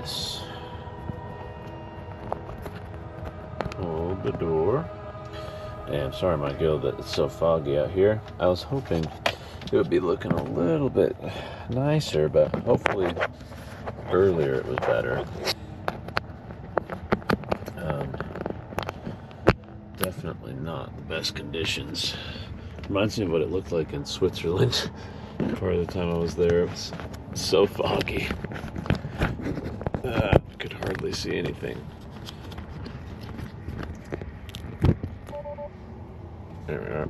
this. Hold the door. Damn, sorry, my guild, that it's so foggy out here. I was hoping it would be looking a little bit nicer, but hopefully earlier it was better. Definitely not the best conditions. Reminds me of what it looked like in Switzerland. Part of the time I was there, it was so foggy. Could hardly see anything. There we are.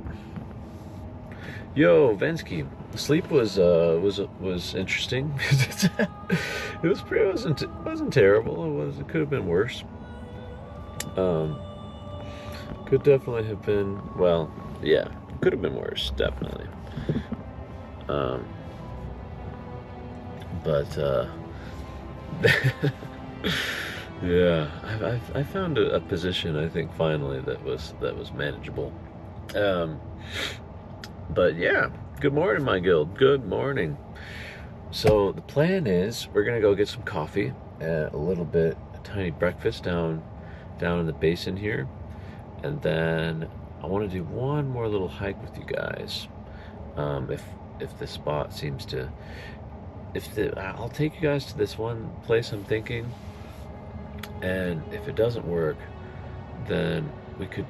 Yo, Vensky, sleep was interesting. It wasn't terrible. It could have been worse. Could definitely have been, well, yeah, could have been worse, definitely. But yeah, I found a position, I think, finally that was manageable. But yeah, good morning, my guild. Good morning. So the plan is we're gonna go get some coffee, a tiny breakfast down in the basin here, and then I want to do one more little hike with you guys. If the spot seems to, I'll take you guys to this one place I'm thinking, and if it doesn't work, then we could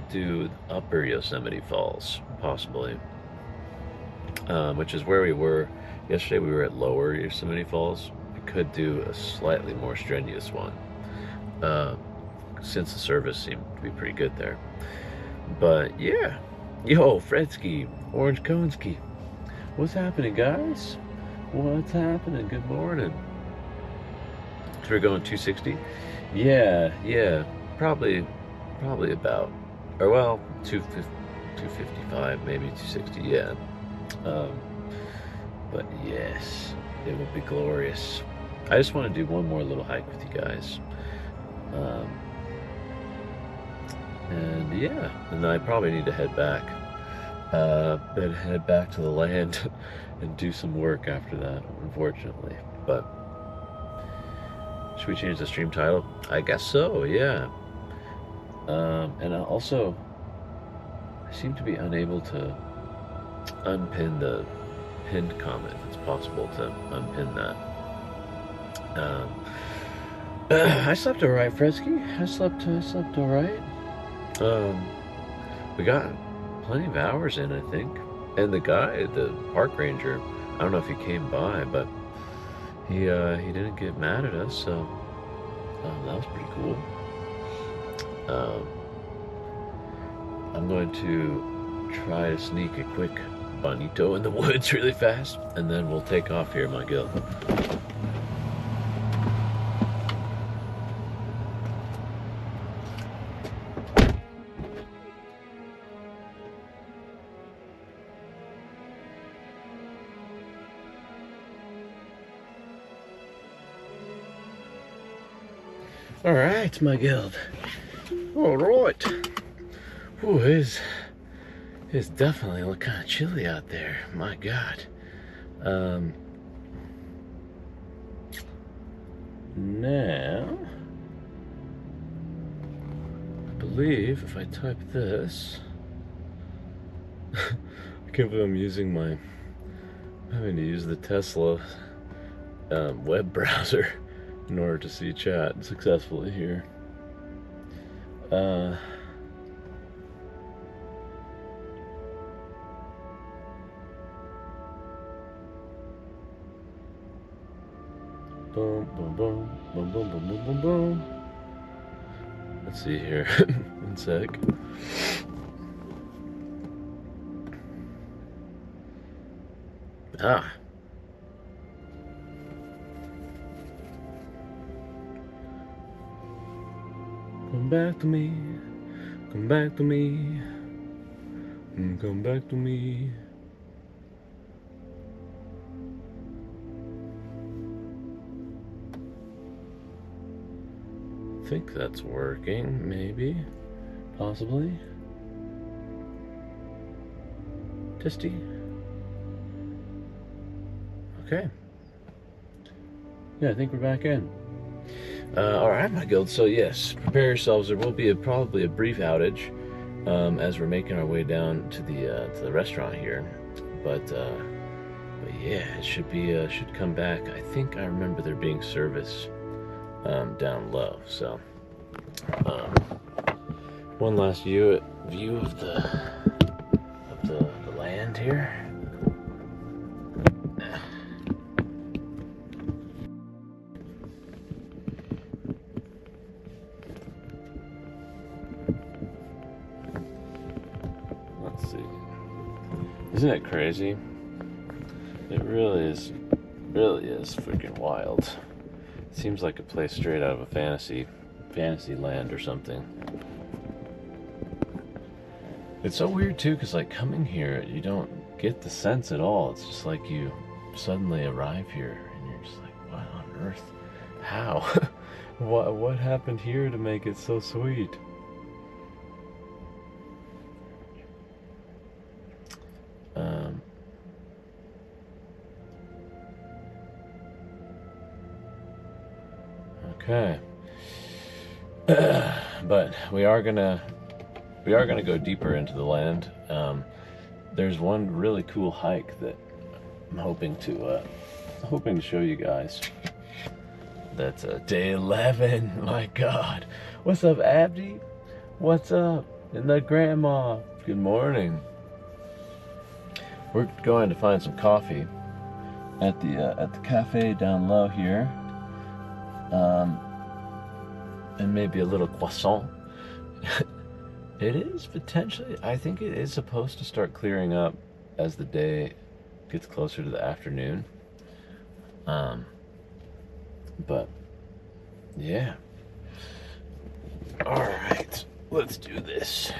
do Upper Yosemite Falls, possibly, which is where we were yesterday. We were at Lower Yosemite Falls. We could do a slightly more strenuous one, since the service seemed to be pretty good there. But yeah, yo, Fredsky, Orange Konski, what's happening, guys? What's happening? Good morning. So we're going 260. Yeah, probably about, or well, 255, maybe 260. Yeah. But yes, it would be glorious. I just want to do one more little hike with you guys. And yeah, and then I probably need to head back. Head back to the land and do some work after that, unfortunately. But should we change the stream title? I guess so, yeah. And I seem to be unable to unpin the pinned comment. If it's possible to unpin that. I slept alright, Fresky. I slept alright. We got plenty of hours in, I think. And the guy, the park ranger, I don't know if he came by, but he didn't get mad at us, so that was pretty cool. I'm going to try to sneak a quick bonito in the woods really fast, and then we'll take off here, my guild. All right, my guild. All right. Ooh, it's definitely look kind of chilly out there. My God. Now, I believe if I type this, I can't believe I'm having to use the Tesla web browser in order to see chat successfully here. Boom, boom, boom, boom, boom, boom, boom, boom, boom. Let's see here. One sec. Come back to me, come back to me, come back to me. I think that's working, maybe, possibly. Testy. Okay. Yeah, I think we're back in. All right, my guild. So yes, prepare yourselves. There will be probably a brief outage as we're making our way down to the restaurant here. But yeah, it should come back. I think I remember there being service down low. So one last view of the land here. Let's see. Isn't it crazy? It really is freaking wild. It seems like a place straight out of a fantasy land or something. It's so weird too, because like coming here, you don't get the sense at all. It's just like you suddenly arrive here and you're just like, what on earth? How? what happened here to make it so sweet? Okay. But we are gonna go deeper into the land. There's one really cool hike that I'm hoping to show you guys. That's day 11. My God, what's up, Abdi? What's up? And the grandma. Good morning. We're going to find some coffee at the cafe down low here, and maybe a little croissant. It is potentially, I think it is supposed to start clearing up as the day gets closer to the afternoon. But yeah. All right, let's do this.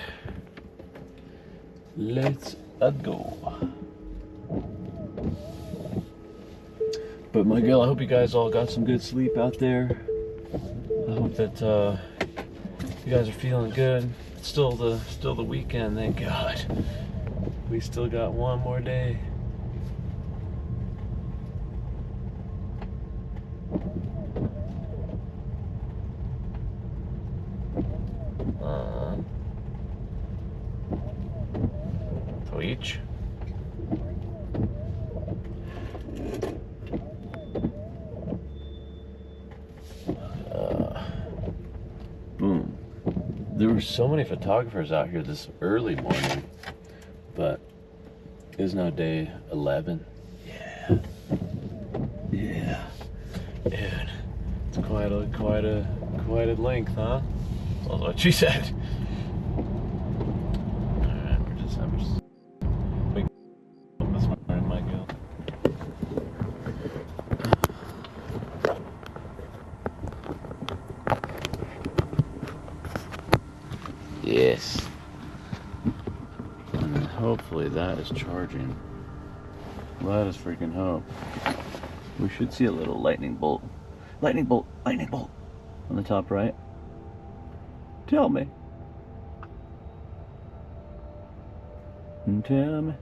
Let's go. But my girl, I hope you guys all got some good sleep out there. I hope that you guys are feeling good. It's still the weekend, thank God. We still got one more day. Twitch. Boom. There were so many photographers out here this early morning, but it is now day 11. Yeah. Yeah. Dude, it's quite a length, huh? That's what she said. Alright, I'm just waking up this morning, my guild. Yes. And hopefully that is charging. Let us freaking hope. We should see a little lightning bolt. Lightning bolt! Lightning bolt! On the top right. Tell me. Tell me.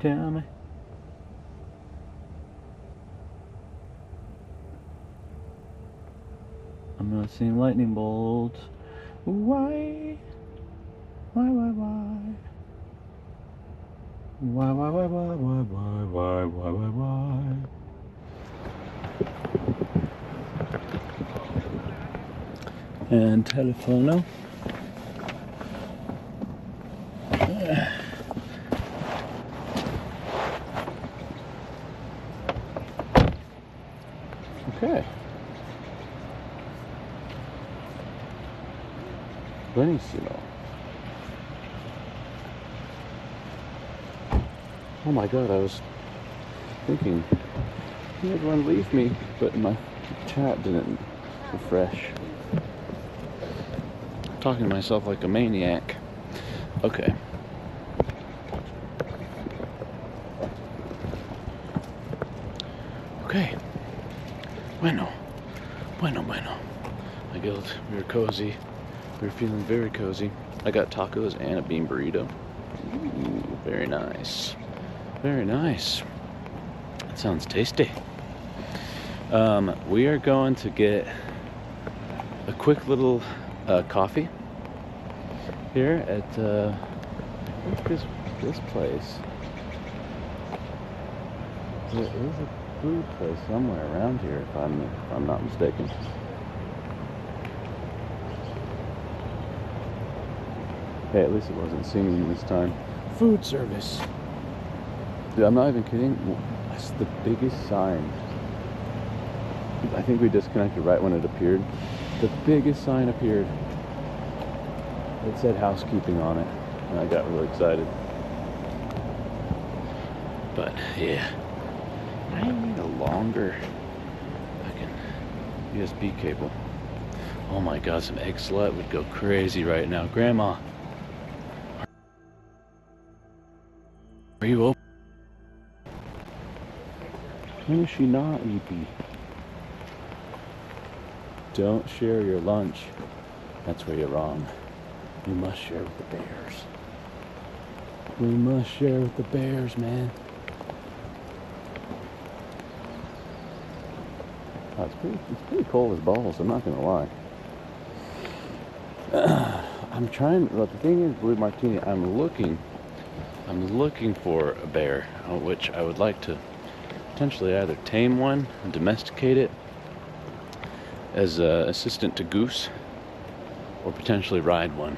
Tell me. I'm not seeing lightning bolts. Why? Why? Why? Why? Why? Why? Why? Why? Why? Why? Why? Why? Why? And telefono. Okay. Buonissimo. Oh my God, I was thinking, did everyone leave me? But my chat didn't refresh. Talking to myself like a maniac. Okay. Okay. Bueno. My guild, we were cozy. We were feeling very cozy. I got tacos and a bean burrito. Ooh, very nice. Very nice. That sounds tasty. We are going to get a quick little coffee here at what's this place? There is a food place somewhere around here, if I'm not mistaken. Hey, at least it wasn't singing this time. Food service. Dude, I'm not even kidding. That's the biggest sign. I think we disconnected right when it appeared. The biggest sign appeared. It said housekeeping on it, and I got really excited. But yeah, I need a longer fucking USB cable. Oh my god, some egg slut would go crazy right now. Grandma, are you open? When is she not, EP? Don't share your lunch. That's where you're wrong. We must share with the bears. We must share with the bears, man. Oh, it's pretty cold as balls, I'm not gonna lie. I'm trying, well, the thing is, Blue Martini, I'm looking for a bear, which I would like to potentially either tame one and domesticate it as an assistant to Goose, or potentially ride one.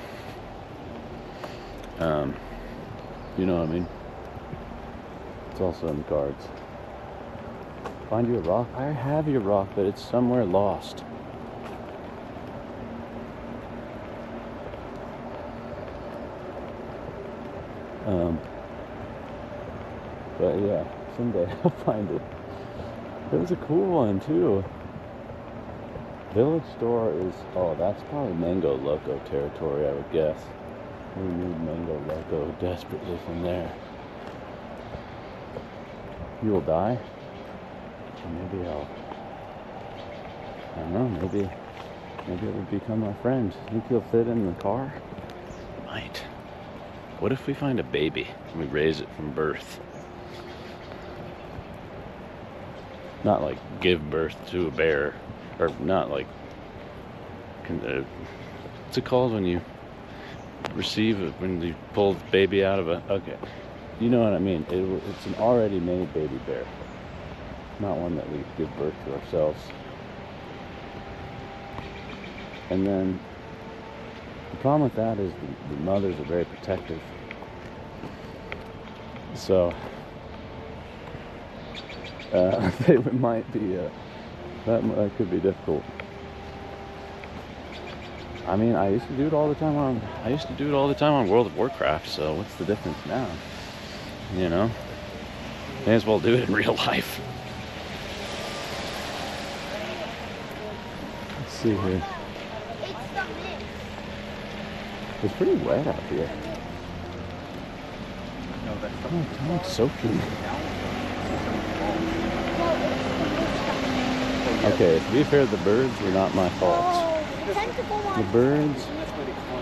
You know what I mean? It's also in the cards. Find you a rock? I have your rock, but it's somewhere lost. But yeah, someday I'll find it. It was a cool one too. Village store is, oh, that's probably Mango Loco territory, I would guess. We need Mango Loco desperately from there. You will die? Or maybe I don't know, maybe it will become my friend. Think he'll fit in the car? Might. What if we find a baby and we raise it from birth? Not like give birth to a bear, or not like, what's it called when you when you pull the baby out of a, okay, you know what I mean. It's an already made baby bear, not one that we give birth to ourselves. And then the problem with that is the mothers are very protective, so they might be that could be difficult. I mean, I used to do it all the time on World of Warcraft, so what's the difference now? You know, may as well do it in real life. Let's see here. It's pretty wet out here. Oh, I'm soaking. Okay, to be fair, the birds were not my fault. The birds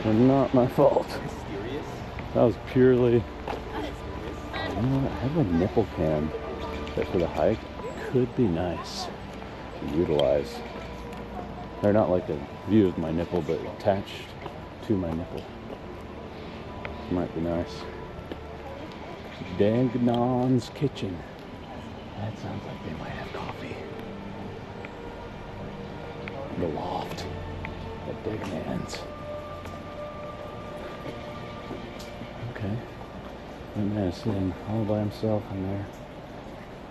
were not my fault. That was purely... You know what? I have a nipple cam that for the hike could be nice to utilize. They're not like a view of my nipple, but attached to my nipple. Might be nice. Dagnon's Kitchen. That sounds like they might have coffee. The Loft at Dagnon's. Okay. That man is sitting all by himself in there,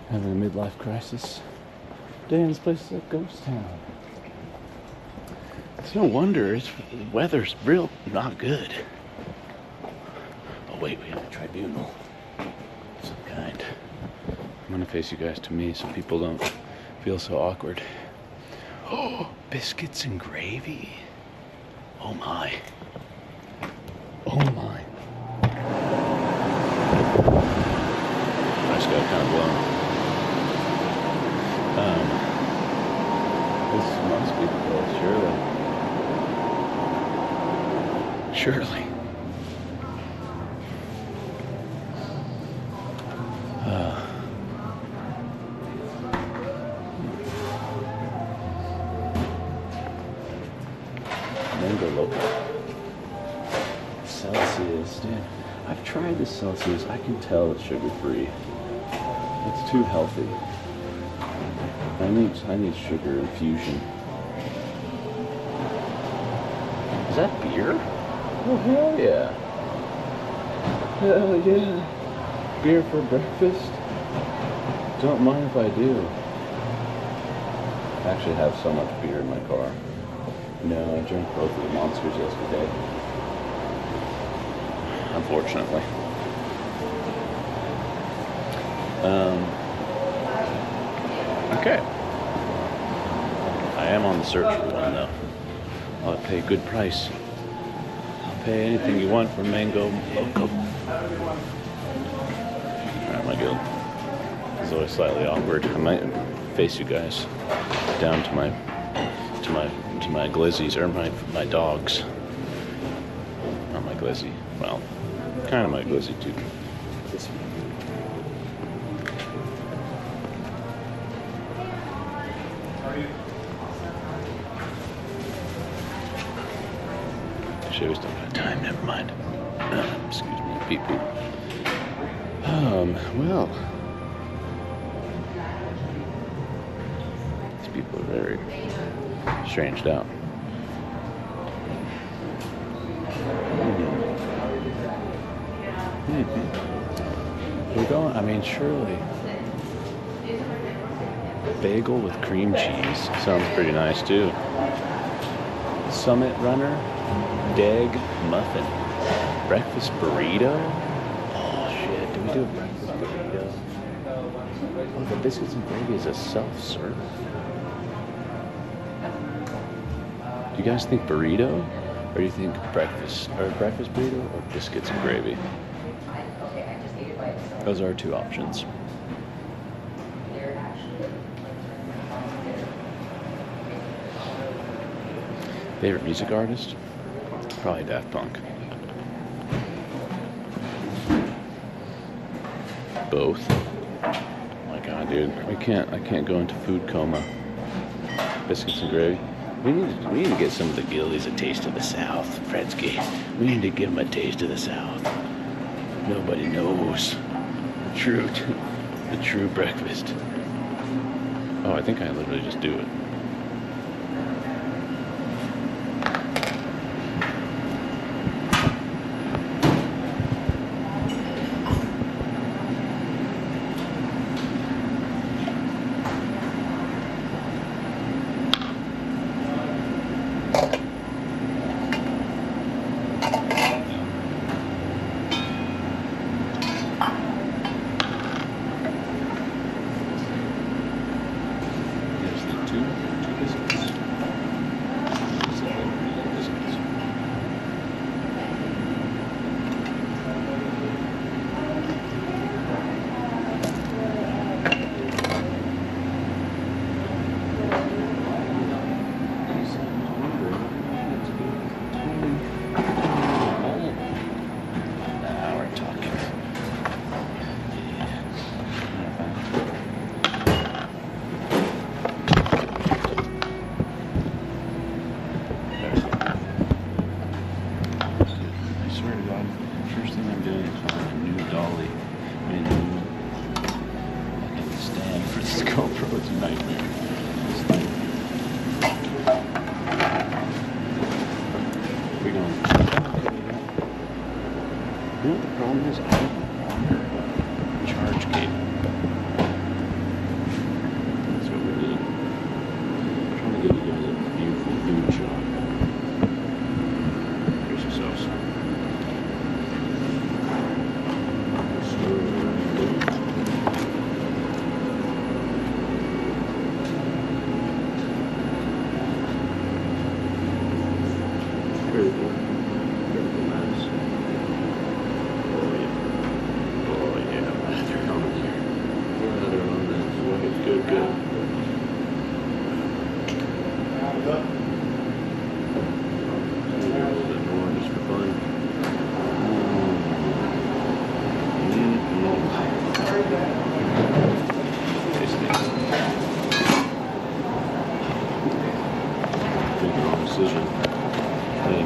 having a midlife crisis. Damn, this place is a ghost town. It's no wonder the weather's real not good. Oh wait, we have a tribunal of some kind. I'm gonna face you guys to me so people don't feel so awkward. Oh, biscuits and gravy. Oh my. Oh my. I just got kind of blown. This must be the place, surely. Surely. mango loco. Celsius, dude. I've tried the Celsius. I can tell it's sugar-free. It's too healthy. I need sugar infusion. Is that beer? Oh hell yeah! Hell yeah! Beer for breakfast? Don't mind if I do. I actually have so much beer in my car. No, I drank both of the Monsters yesterday. Unfortunately. Okay. I am on the search for one though. I'll pay a good price. I'll pay anything you want for mango loco. Alright, my guild. It's always slightly awkward. I might face you guys down to my glizzies, or my dogs. Not my glizzy. Well, kind of my glizzy too. Actually, we still got time. Never mind. Excuse me. Beep beep. Well, these people are very stranged out. We're going. I mean, surely. Bagel with cream cheese sounds pretty nice too. Summit Runner, Deg Muffin, breakfast burrito. Oh shit! Do we do a breakfast burrito? Oh, the biscuits and gravy is a self-serve. Do you guys think burrito, or do you think breakfast burrito, or biscuits and gravy? Those are our two options. Favorite music artist? Probably Daft Punk. Both. Oh my god, dude. I can't go into food coma. Biscuits and gravy. We need to get some of the guildies a taste of the South, Fredsky. We need to give them a taste of the South. Nobody knows the true breakfast. Oh, I think I literally just do it.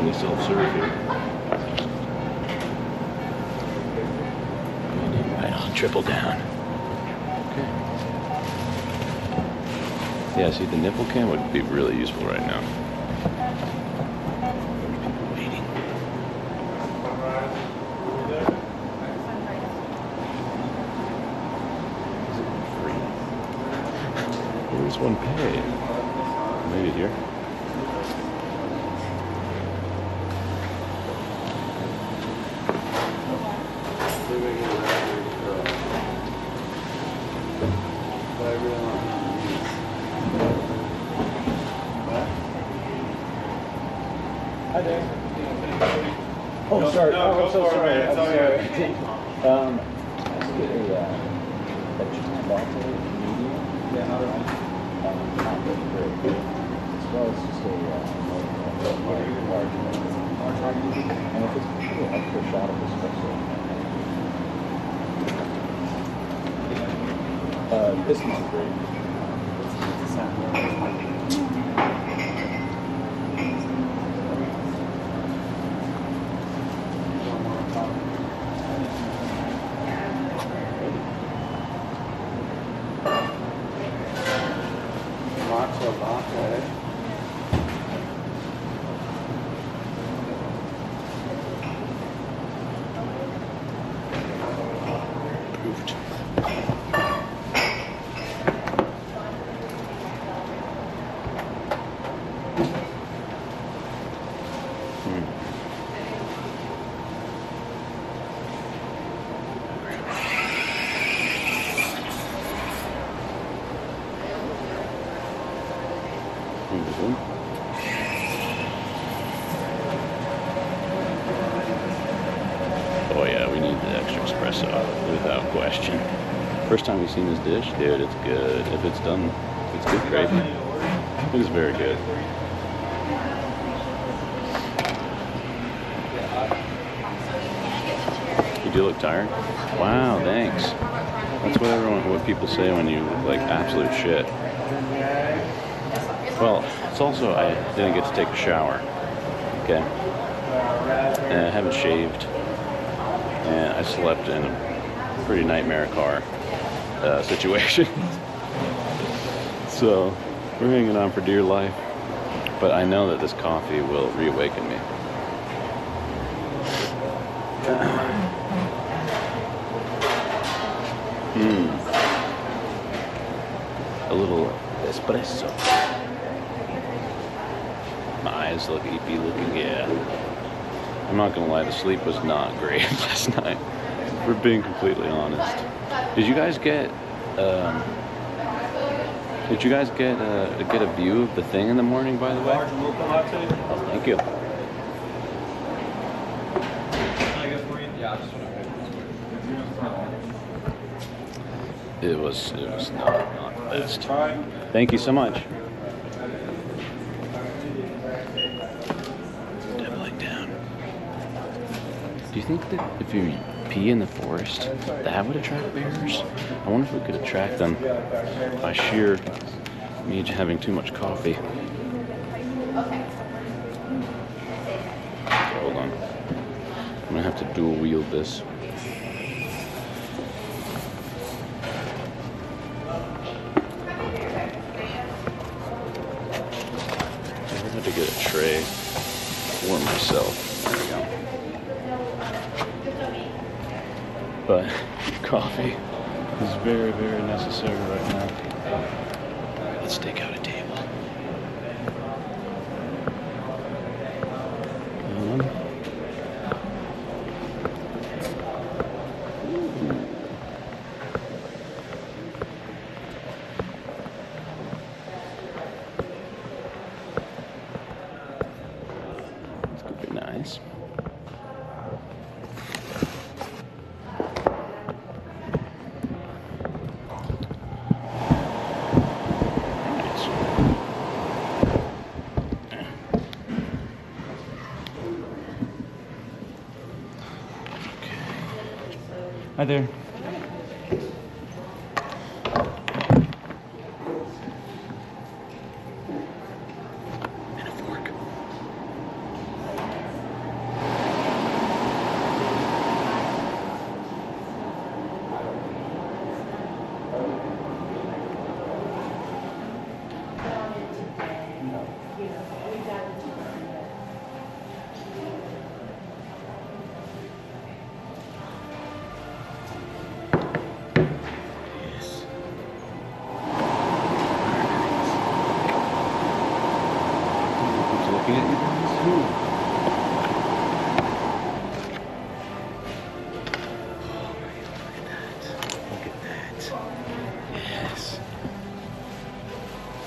They self-serve here. Right on, triple down. Okay. Yeah, see, the nipple cam would be really useful right now. People waiting. Is it free? Where's one pay? Maybe here. Hi there. Oh, sorry. No, I'm go so for it, sorry. man. It's I'm all sorry. good. Let's get a chicken latte medium. Yeah, how do I? Chocolate grape. As well as just a large one. And if it's an extra shot of espresso. This one's great. Matcha latte. Approved. Oh yeah, we need the extra espresso, without question. First time we've seen this dish, dude, it's good. If it's done, it's good gravy. It is very good. You do look tired? Wow, thanks. That's what people say when you look like absolute shit. Well, it's also, I didn't get to take a shower, okay? And I haven't shaved, and I slept in a pretty nightmare car situation. So, we're hanging on for dear life, but I know that this coffee will reawaken me. A little espresso. My eyes look eepy looking, yeah. I'm not gonna lie, the sleep was not great last night. If we're being completely honest. Did you guys get a view of the thing in the morning, by the way? Oh, thank you. It was not the best. Thank you so much. Doubling down. Do you think that if you pee in the forest, that would attract bears? I wonder if we could attract them by sheer me having too much coffee. Hold on. I'm gonna have to dual wield this. I have to get a tray for myself. There we go. But coffee is very, very necessary right now. Let's take out a table. This could be nice. Hi there. And a fork.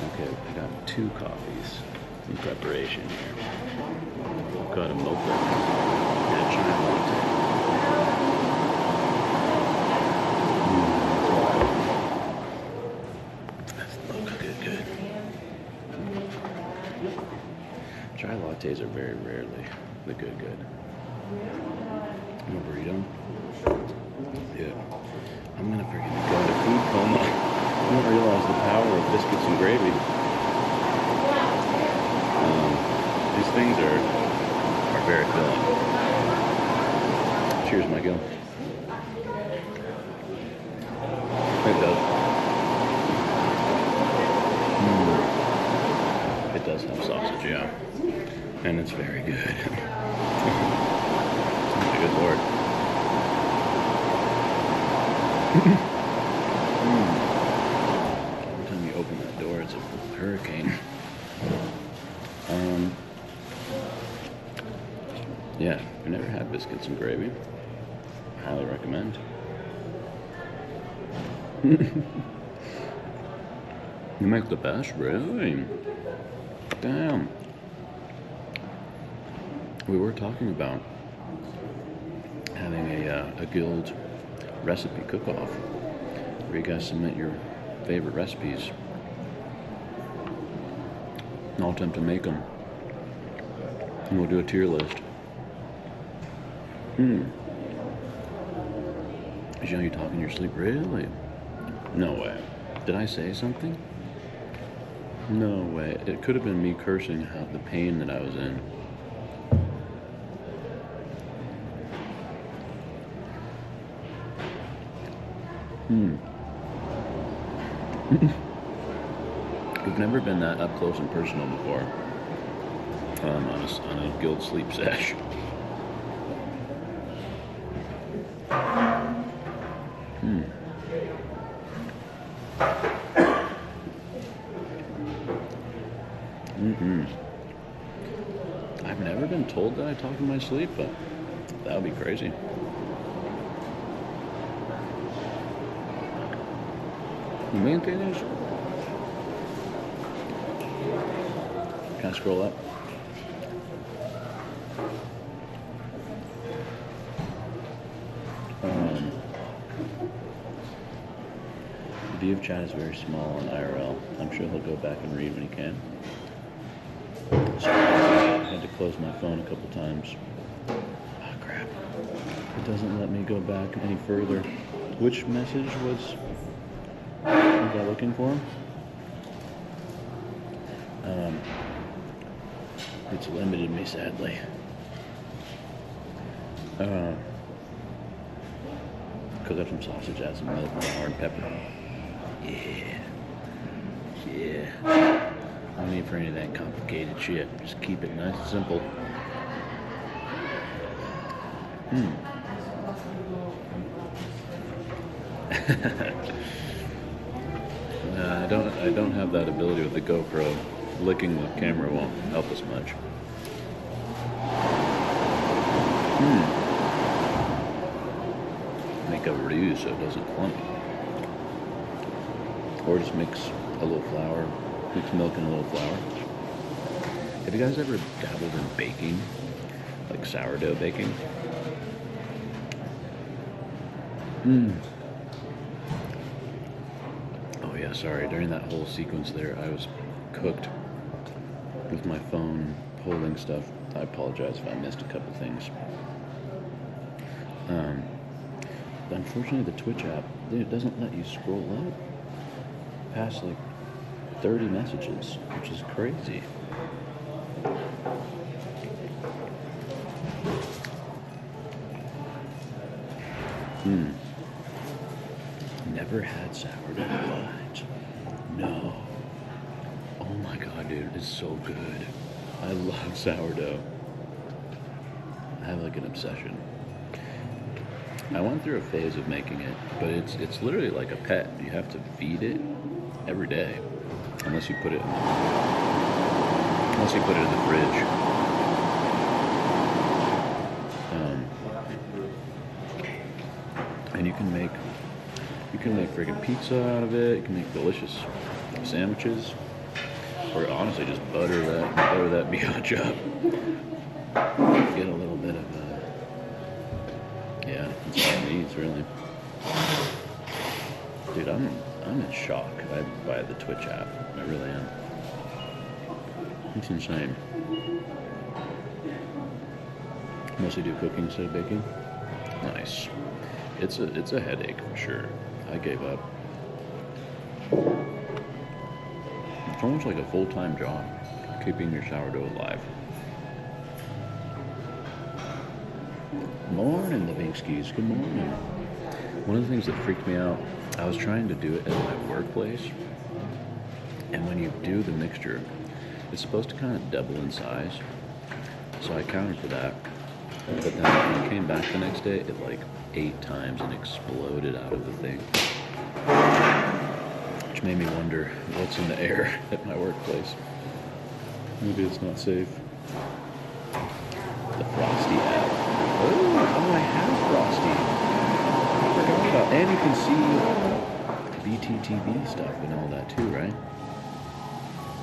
Okay, I got 2 coffees in preparation here. I've got a mocha and a chai latte. That's mocha good. Chai lattes are very rarely the good. You want a burrito? Yeah. I'm gonna freaking go into food coma. I don't realize the power of biscuits and gravy. These things are very filling. Cheers, Michael. It does. It does have sausage, yeah. And it's very good. Good Lord. Every time you open that door, it's a hurricane. Yeah, I've never had biscuits and gravy. Highly recommend. You make the best, really? Damn. We were talking about having a guild recipe cook-off where you guys submit your favorite recipes. And I'll attempt to make them. And we'll do a tier list. Is you talking in your sleep? Really? No way. Did I say something? No way. It could have been me cursing out the pain that I was in. We've never been that up close and personal before on a guild sleep sesh. I've never been told that I talk in my sleep, but that would be crazy. The main thing is, can I scroll up? The view of chat is very small on IRL. I'm sure he'll go back and read when he can. So I had to close my phone a couple times. Oh crap. It doesn't let me go back any further. Which message was I looking for? It's limited me, sadly. Cook up some sausage, add some milk, flour, and pepper. Yeah. No need for any of that complicated shit. Just keep it nice and simple. I don't have that ability with the GoPro. Licking the camera won't help us much. Make a roux so it doesn't clump. Or just mix a little flour, mix milk and a little flour. Have you guys ever dabbled in baking? Like sourdough baking? Oh yeah, sorry. During that whole sequence there, I was cooked with my phone holding stuff. I apologize if I missed a couple things. But unfortunately, the Twitch app, it doesn't let you scroll up past like 30 messages, which is crazy. Never had sourdough. What? No. Oh my god, dude, it's so good. I love sourdough. I have like an obsession. I went through a phase of making it, but it's literally like a pet. You have to feed it every day, unless you put it in the fridge. And you can make freaking pizza out of it. You can make delicious sandwiches. Or honestly, just butter that biatch up. Get a little bit of, yeah, that's all it needs, really. Dude, I'm in shock by the Twitch app. I really am. It's insane. Mostly do cooking instead of baking. Nice. It's a headache for sure. I gave up. It's almost like a full-time job, keeping your sourdough alive. Morning, the Binkskis. Good morning. One of the things that freaked me out, I was trying to do it at my workplace, and when you do the mixture, it's supposed to kind of double in size. So I counted for that. But then when I came back the next day, it like 8 times and exploded out of the thing. Which made me wonder what's in the air at my workplace. Maybe it's not safe. The Frosty app. Oh, I have Frosty. I forgot about, and you can see BTTV stuff and all that too, right?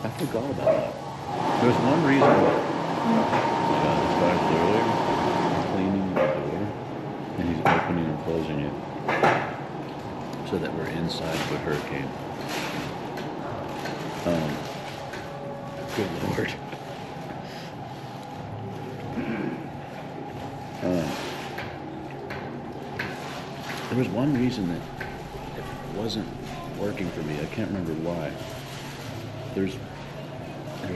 I forgot about that. There's one reason why. This guy's literally cleaning the door, and he's opening and closing it so that we're inside of a hurricane. Good Lord. There was one reason that it wasn't working for me. I can't remember why. There's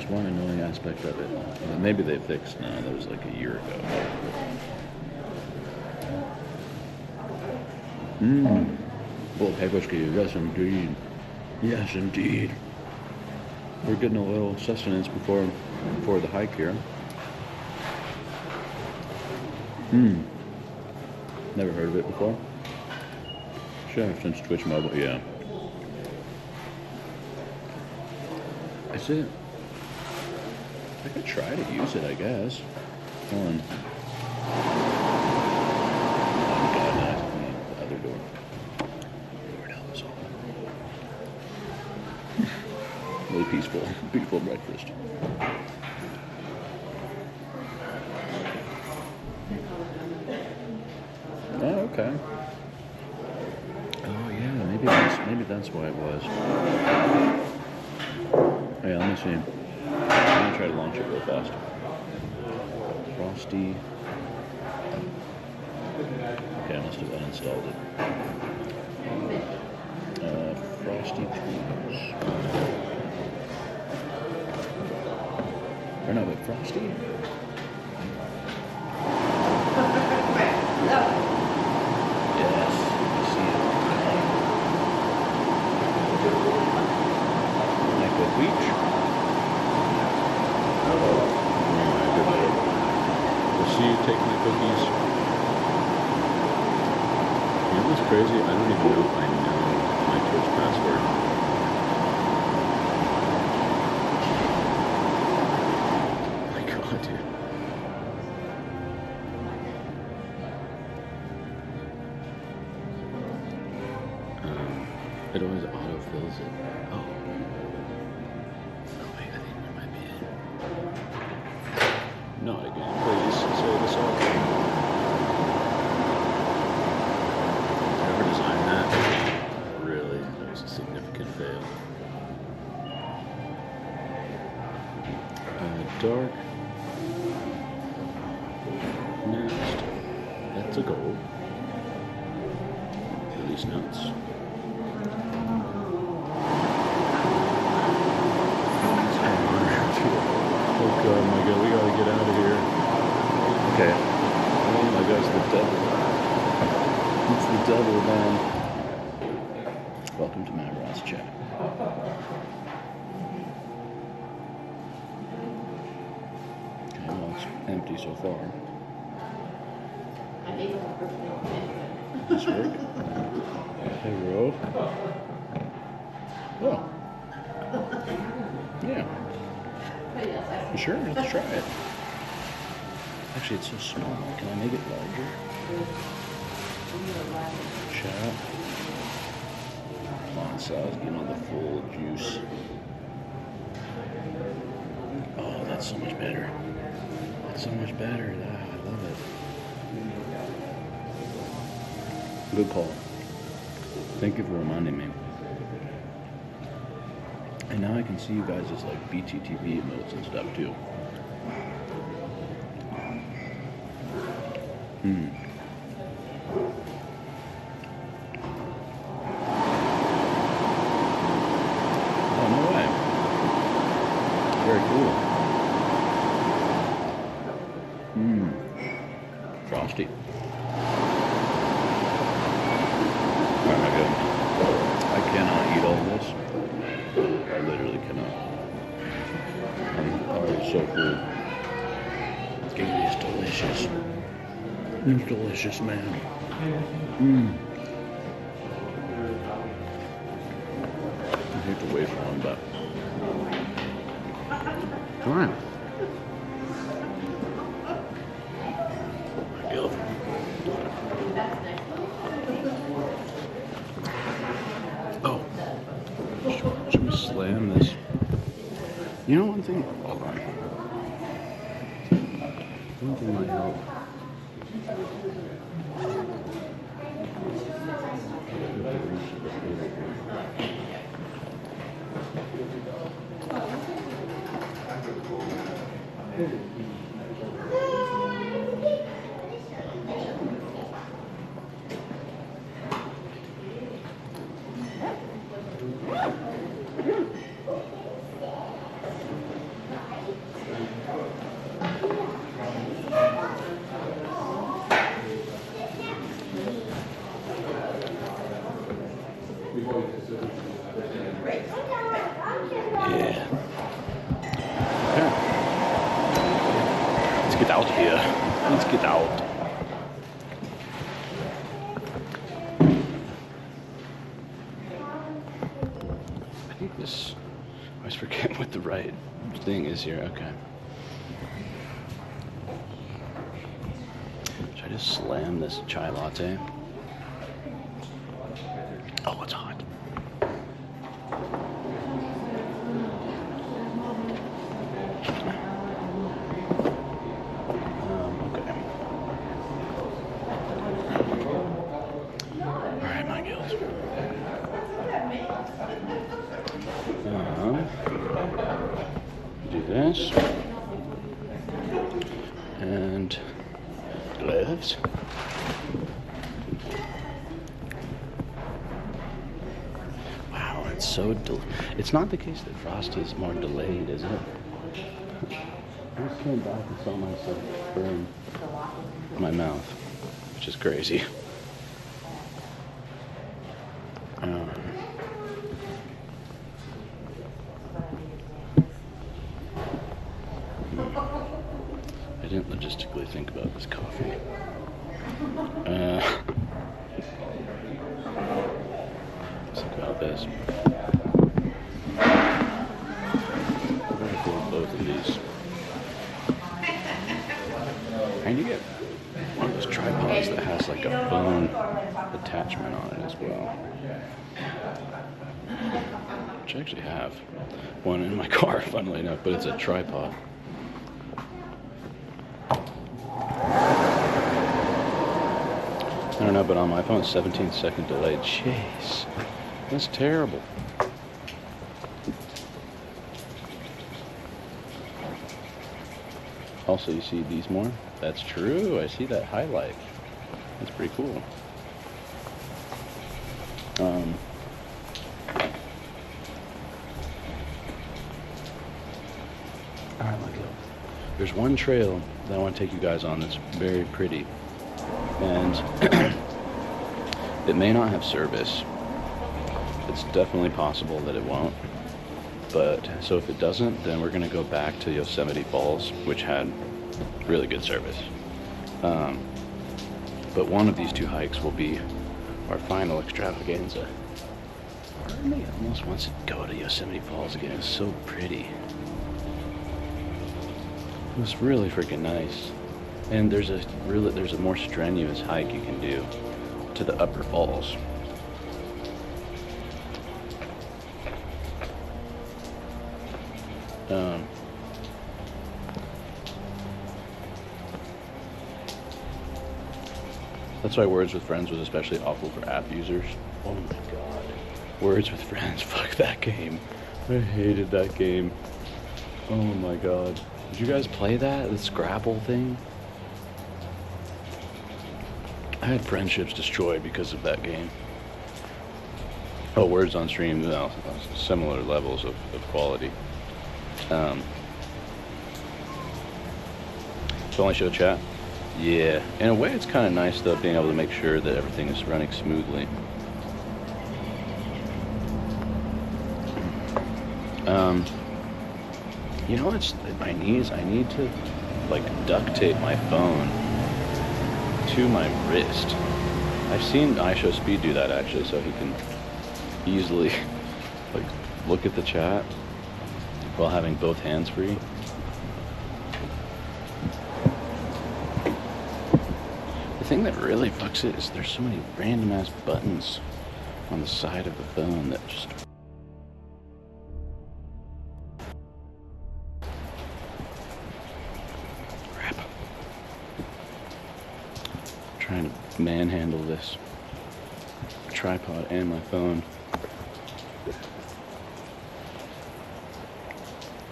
one annoying aspect of it. Maybe they fixed now. That was like a year ago. Well, Peposki, yes indeed. Yes indeed. We're getting a little sustenance before the hike here. Never heard of it before. Sure, since Twitch Mobile, yeah. Is it? I could try to use it, I guess. Hold on. Oh God, no, the other door. Lord help us all. Really peaceful breakfast. Oh, okay. Oh yeah, maybe that's why it was. Yeah, let me see. I'm gonna try to launch it real fast. Frosty. Okay, I must have uninstalled it. Frosty Tools. Or no, wait, Frosty? Yes, I see it. Like a peach. We'll see you take my cookies. You know what's crazy? I don't even know if I know my Twitch password. Oh my God, dude. It always auto-fills it. Oh. Oh wait, I think there might be it. Not again, please say this all. Whoever designed that, really, that was a significant fail. Dark. Next. That's a gold. Release notes. Oh God, my God, we gotta get out of here. Okay. Oh my gosh, the devil. It's the devil, man. Welcome to Maveroth's chat. Okay, well, it's empty so far. Does this work? Hey, Road. Oh. Yeah. Sure, let's try it. Actually, it's so small. Can I make it larger? Chat. Font size, give me the full juice. that's so much better. That's so much better. Ah, I love it. Good call. Thank you for reminding me. And now I can see you guys as like BTTV emotes and stuff too. Oh, no way. Very cool. Frosty. Oh my goodness. I cannot eat all this. I literally cannot. Oh, it's so cool. It's delicious. It's delicious, man. I hate to wait for one, but fine. Oh, should we slam this? You know one thing? Hold on. One thing might help. Yeah. Let's get out here. Let's get out. I think this. I always forget what the right thing is here. Okay. Should I just slam this chai latte? Oh, it's hot. Okay. All right, my girls. Do this. And gloves. Wow, it's so it's not the case that Frosty is more delayed, is it? I just came back and saw myself burn my mouth, which is crazy. I didn't logistically think about this coffee. Let's think about this. I'm going to hold both of these. And you get one of those tripods that has like a phone attachment on it as well. Which I actually have one in my car, funnily enough, but it's a tripod. I don't know, but on my phone, 17-second delay. Jeez, that's terrible. Also, you see these more? That's true. I see that highlight. That's pretty cool. Alright, look, there's one trail that I want to take you guys on that's very pretty. And it may not have service. It's definitely possible that it won't. But so if it doesn't, then we're going to go back to Yosemite Falls, which had really good service. But one of these two hikes will be our final extravaganza. Part of me almost wants to go to Yosemite Falls again. It's so pretty. It was really freaking nice. And there's a more strenuous hike you can do to the upper falls. That's why Words with Friends was especially awful for app users. Oh my god. Words with Friends, fuck that game. I hated that game. Oh my god. Did you guys play that? The Scrabble thing? I had friendships destroyed because of that game. Oh, Words on Stream, no, similar levels of quality. So only show chat? Yeah. In a way, it's kind of nice, though, being able to make sure that everything is running smoothly. You know what's my knees? I need to, like, duct tape my phone to my wrist. I've seen iShowSpeed do that, actually, so he can easily, like, look at the chat while having both hands free. The thing that really fucks it is there's so many random ass buttons on the side of the phone that just... Crap. I'm trying to manhandle this tripod and my phone.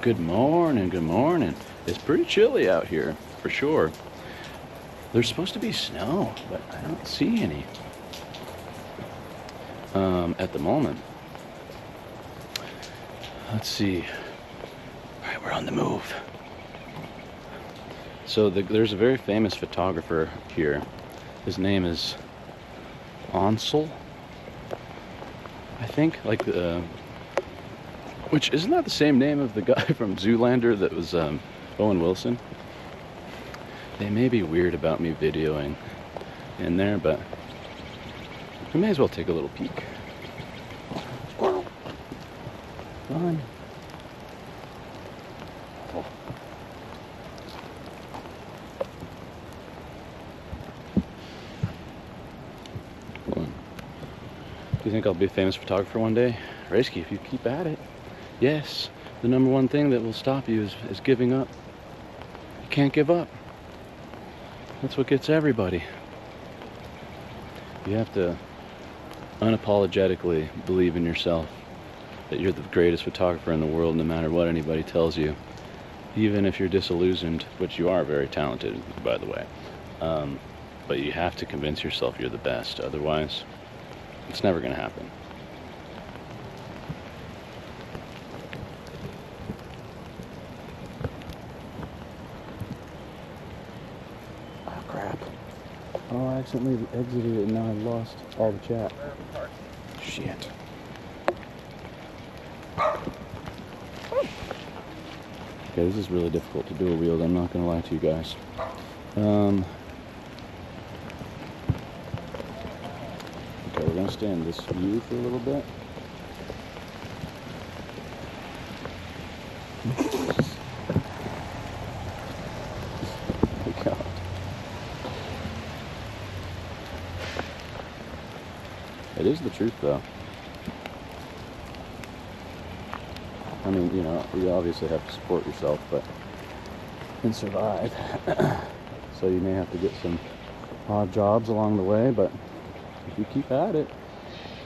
Good morning, good morning. It's pretty chilly out here, for sure. There's supposed to be snow, but I don't see any at the moment. Let's see. All right, we're on the move. So there's a very famous photographer here. His name is Ansel, I think, like which isn't that the same name of the guy from Zoolander that was Owen Wilson? They may be weird about me videoing in there, but we may as well take a little peek. Squirrel! Run! Oh. Hold on. Do you think I'll be a famous photographer one day? Reisky, if you keep at it. Yes, the number one thing that will stop you is giving up. You can't give up. That's what gets everybody. You have to unapologetically believe in yourself, that you're the greatest photographer in the world, no matter what anybody tells you. Even if you're disillusioned, which you are very talented, by the way. But you have to convince yourself you're the best. Otherwise, it's never going to happen. Oh, I accidentally exited it and now I've lost all the chat. Shit. Okay, this is really difficult to dual wield, I'm not gonna lie to you guys. Okay, we're gonna stay in this view for a little bit. It is the truth, though. I mean, you know, you obviously have to support yourself, but and survive. So you may have to get some odd jobs along the way, but if you keep at it,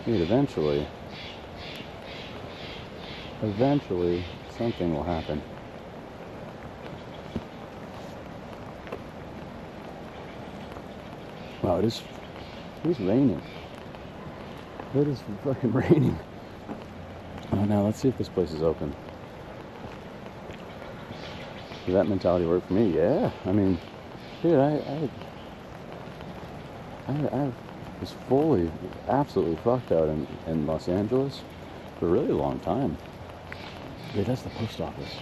dude, eventually something will happen. Wow, it is raining. It is fucking raining. Oh, now let's see if this place is open. Does that mentality work for me? Yeah. I mean, dude, I was fully, absolutely fucked out in Los Angeles for a really long time. Dude, that's the post office.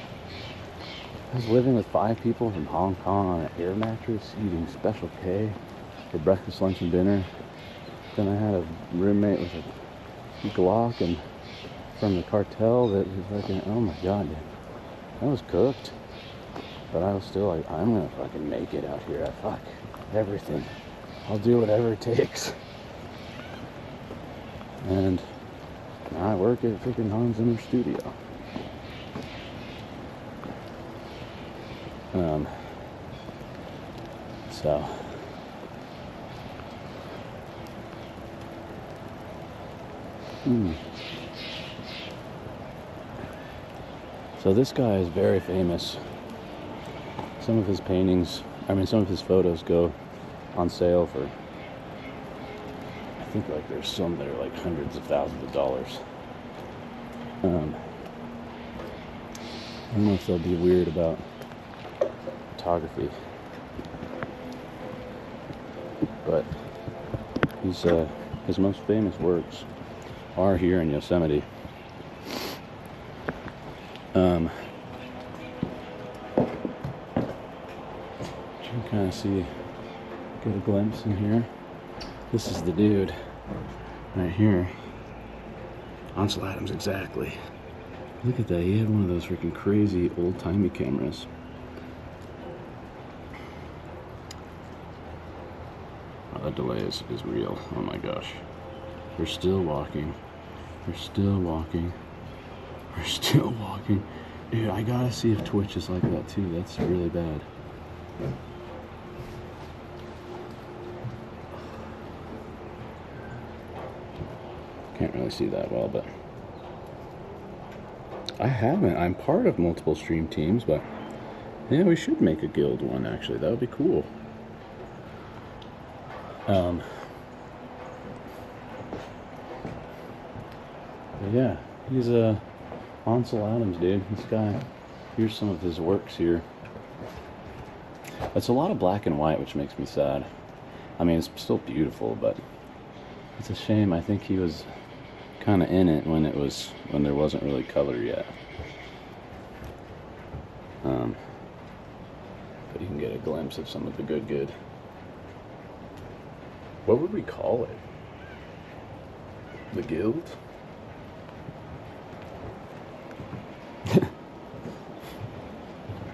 I was living with 5 people from Hong Kong on an air mattress, eating Special K for breakfast, lunch, and dinner. Then I had a roommate with a Glock and from the cartel that was fucking, oh my god, dude. I was cooked. But I was still like, I'm gonna fucking make it out here. Fuck everything. I'll do whatever it takes. And now I work at freaking Hans Zimmer studio. So So this guy is very famous. Some of his paintings, some of his photos go on sale for, I think like there's some that are like hundreds of thousands of dollars. I don't know if they'll be weird about photography, but his most famous works are here in Yosemite. You can kind of get a glimpse in here. This is the dude right here. Ansel Adams, exactly. Look at that, he had one of those freaking crazy old-timey cameras. Oh, that delay is real. Oh my gosh. We're still walking. We're still walking. We're still walking. Dude, I gotta see if Twitch is like that too. That's really bad. Can't really see that well, but I haven't. I'm part of multiple stream teams, but yeah, we should make a guild one actually. That would be cool. But yeah, he's Ansel Adams, dude. This guy. Here's some of his works here. It's a lot of black and white, which makes me sad. I mean, it's still beautiful, but it's a shame. I think he was kind of in it when there wasn't really color yet. But you can get a glimpse of some of the good. What would we call it? The guild?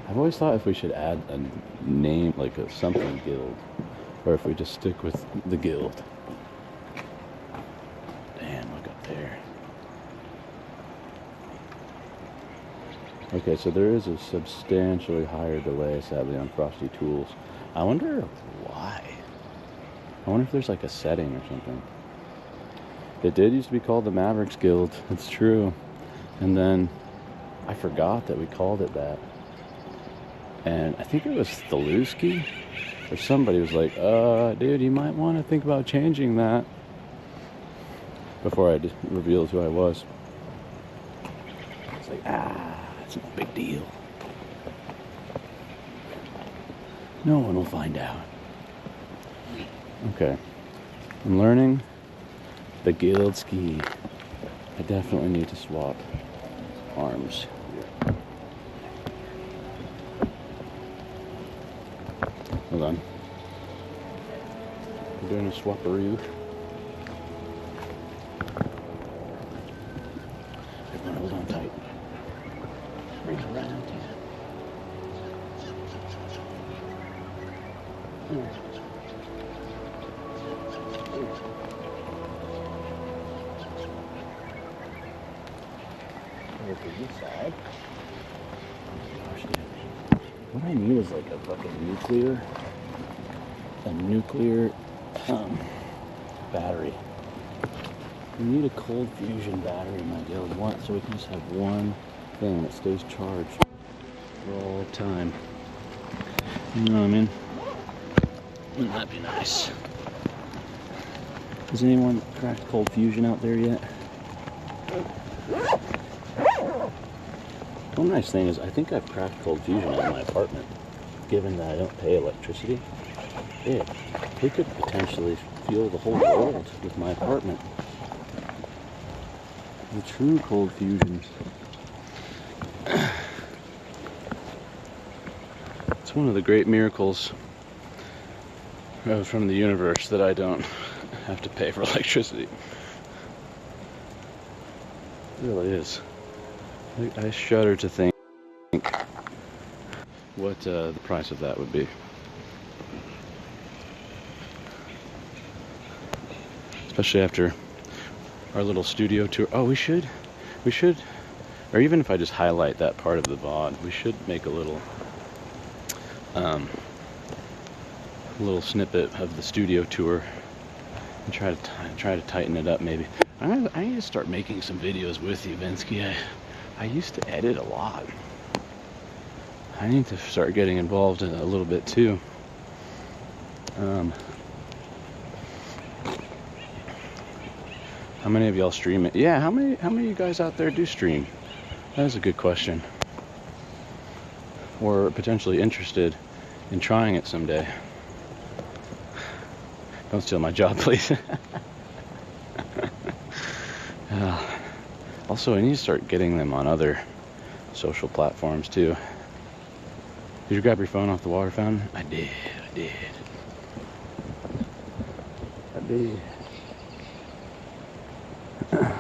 I've always thought if we should add a name, like a something guild, or if we just stick with the guild. Damn, look up there. Okay, so there is a substantially higher delay, sadly, on Frosty Tools. I wonder why. I wonder if there's like a setting or something. It did used to be called the Mavericks Guild, it's true. And then I forgot that we called it that. And I think it was Thaluski or somebody was like, dude, you might want to think about changing that, before I revealed who I was. It's like, it's no big deal. No one will find out. Okay. I'm learning the guild ski. I definitely need to swap arms here. Hold on. I'm doing a swapperoo. Everyone hold on tight. Bring it around, yeah. Over this side. Gosh, dude. What I need is like a fucking nuclear battery. We need a cold fusion battery in my guild, so we can just have one thing that stays charged for all the time. You know what I mean? Wouldn't that be nice? Has anyone cracked cold fusion out there yet? One nice thing is I think I've cracked cold fusion in my apartment, given that I don't pay electricity. Yeah, we could potentially fuel the whole world with my apartment. The true cold fusion. It's one of the great miracles from the universe that I don't have to pay for electricity. It really is. I shudder to think what the price of that would be. Especially after our little studio tour. Oh, we should, or even if I just highlight that part of the VOD, we should make a little snippet of the studio tour and try to tighten it up maybe. I need to start making some videos with you, Vinsky. I used to edit a lot. I need to start getting involved in it a little bit too. How many of y'all stream it? Yeah, how many of you guys out there do stream? That is a good question. Or potentially interested in trying it someday. Don't steal my job, please. Also, I need to start getting them on other social platforms too. Did you grab your phone off the water fountain? I did.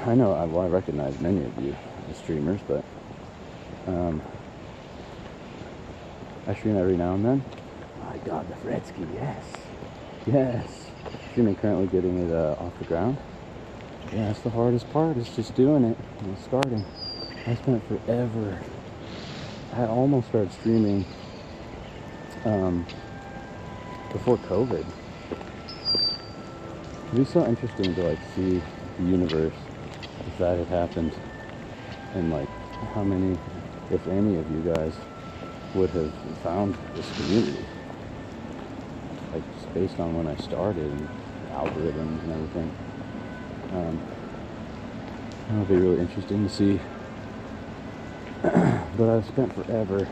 I know, I recognize many of you as streamers, but I stream every now and then. My God, the Fredsky, yes. Streaming, currently getting it off the ground. Yeah, that's the hardest part, is just doing it and starting. I spent forever. I almost started streaming before COVID. It'd be so interesting to like see the universe if that had happened, and like how many, if any of you guys would have found this community, like just based on when I started and algorithms and everything. It'll be really interesting to see. But I've spent forever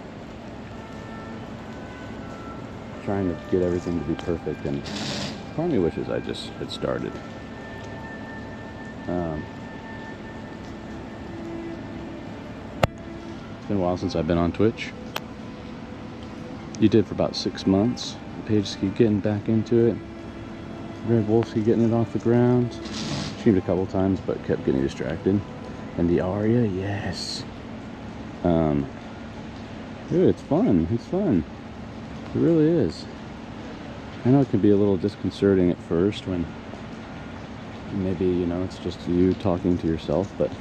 trying to get everything to be perfect, and part of me wishes I just had started. It's been a while since I've been on Twitch. You did for about 6 months. Paige keep getting back into it. Red Wolfsky getting it off the ground. Streamed a couple times, but kept getting distracted. And the Aria, yes. Dude, it's fun. It really is. I know it can be a little disconcerting at first when maybe, you know, it's just you talking to yourself, but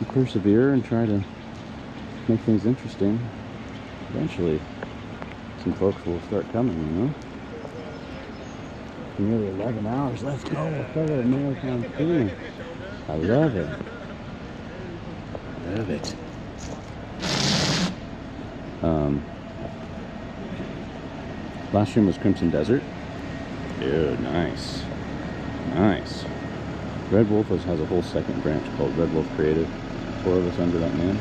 you persevere and try to make things interesting. Eventually, some folks will start coming, you know? Nearly 11 hours. Let's go. Let's go to marathon streaming. I love it. Last stream was Crimson Desert. Dude, nice. Red Wolf has a whole second branch called Red Wolf Creative. 4 of us under that name.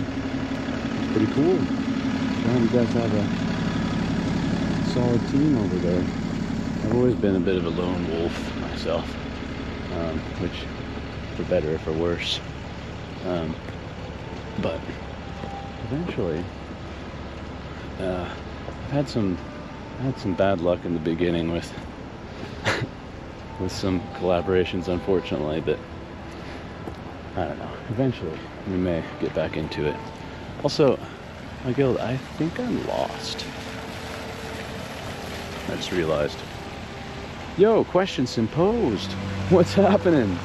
Pretty cool. Glad you guys have a solid team over there. I've always been a bit of a lone wolf myself, which, for better or for worse. But eventually, I've had some bad luck in the beginning with with some collaborations, unfortunately. But I don't know. Eventually, we may get back into it. Also, my guild, I think I'm lost. I just realized. Yo, questions imposed. What's happening?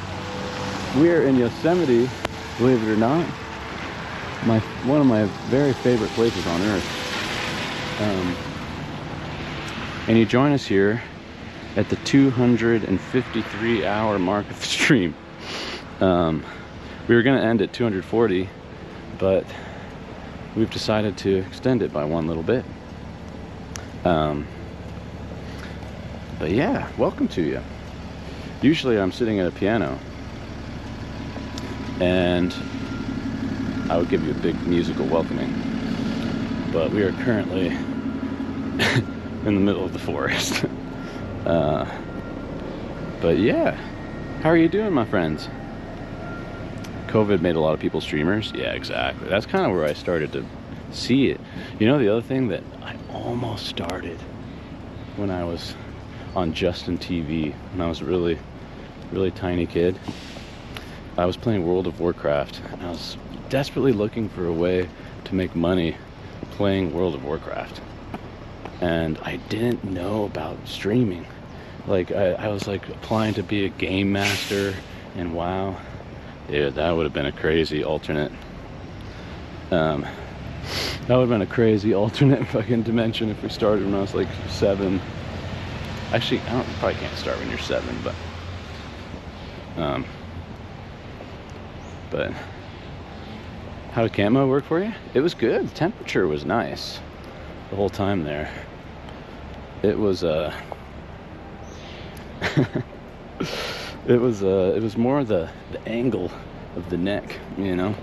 We're in Yosemite, believe it or not. One of my very favorite places on earth. And you join us here at the 253-hour mark of the stream. We were going to end at 240, but we've decided to extend it by one little bit. But yeah, welcome to you. Usually I'm sitting at a piano and I would give you a big musical welcoming, but we are currently in the middle of the forest. But yeah, how are you doing, my friends? COVID made a lot of people streamers. Yeah, exactly. That's kind of where I started to see it. You know, the other thing that I almost started when I was on Justin TV, when I was a really tiny kid, I was playing World of Warcraft, and I was desperately looking for a way to make money playing World of Warcraft, and I didn't know about streaming. Like, I was like applying to be a game master in WoW. Dude, that would have been a crazy alternate that would have been a crazy alternate fucking dimension if we started when I was like 7. Actually, you probably can't start when you're 7, but But how did camp mode work for you? It was good. The temperature was nice the whole time there. It was it was more the angle of the neck, you know.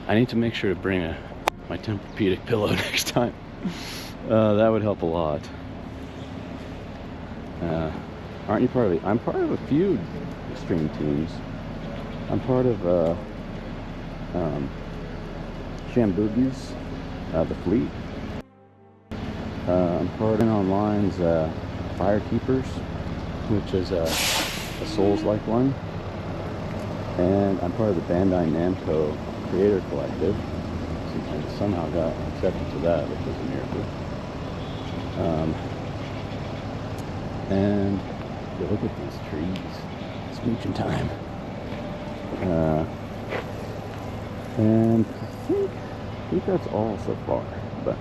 I need to make sure to bring my Tempur-Pedic pillow next time. That would help a lot. Aren't you part of it? I'm part of a few extreme teams. I'm part of Shamboogie's, the fleet. I'm part of Online's Firekeepers, which is a Souls-like one. And I'm part of the Bandai Namco Creator Collective. And somehow got accepted to that, which was a miracle. And look at these trees. It's smooching time. And I think that's all so far. But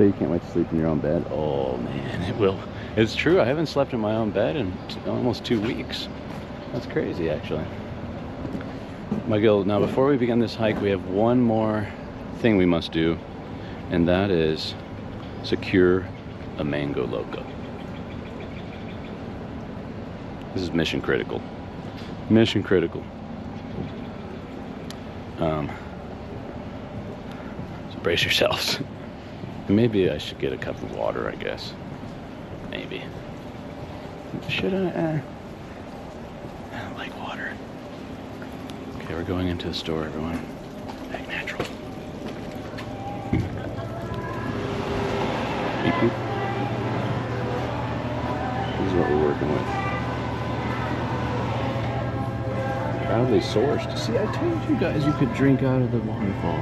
you can't wait to sleep in your own bed. Oh man, it will. It's true. I haven't slept in my own bed in almost 2 weeks. That's crazy, actually. My guild. Now, before we begin this hike, we have one more thing we must do, and that is secure a mango loco. This is mission critical. Mission critical. So brace yourselves. Maybe I should get a cup of water, I guess. Maybe. Should I? I don't like water. Okay, we're going into the store, everyone. Act natural. Beep, beep. This is what we're working with. Proudly sourced. See, I told you guys you could drink out of the waterfall.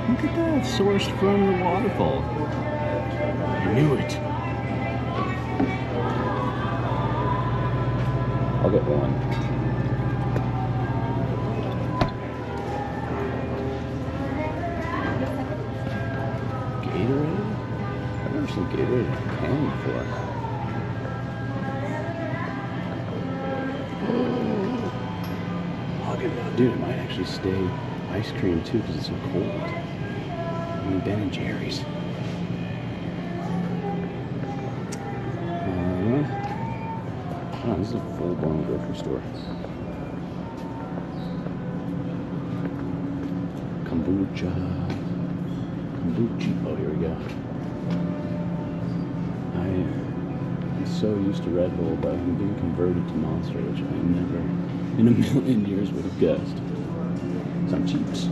Look at that, sourced from the waterfall. I knew it. I'll get one. Gatorade? I've never seen Gatorade in a can before. Dude, it might actually stay ice cream too because it's so cold. I mean, Ben and Jerry's. Oh, this is a full-blown grocery store. Kombucha. Oh, here we go. I'm so used to Red Bull, but I'm being converted to Monster, which I never in a million years would have guessed. Some cheaps.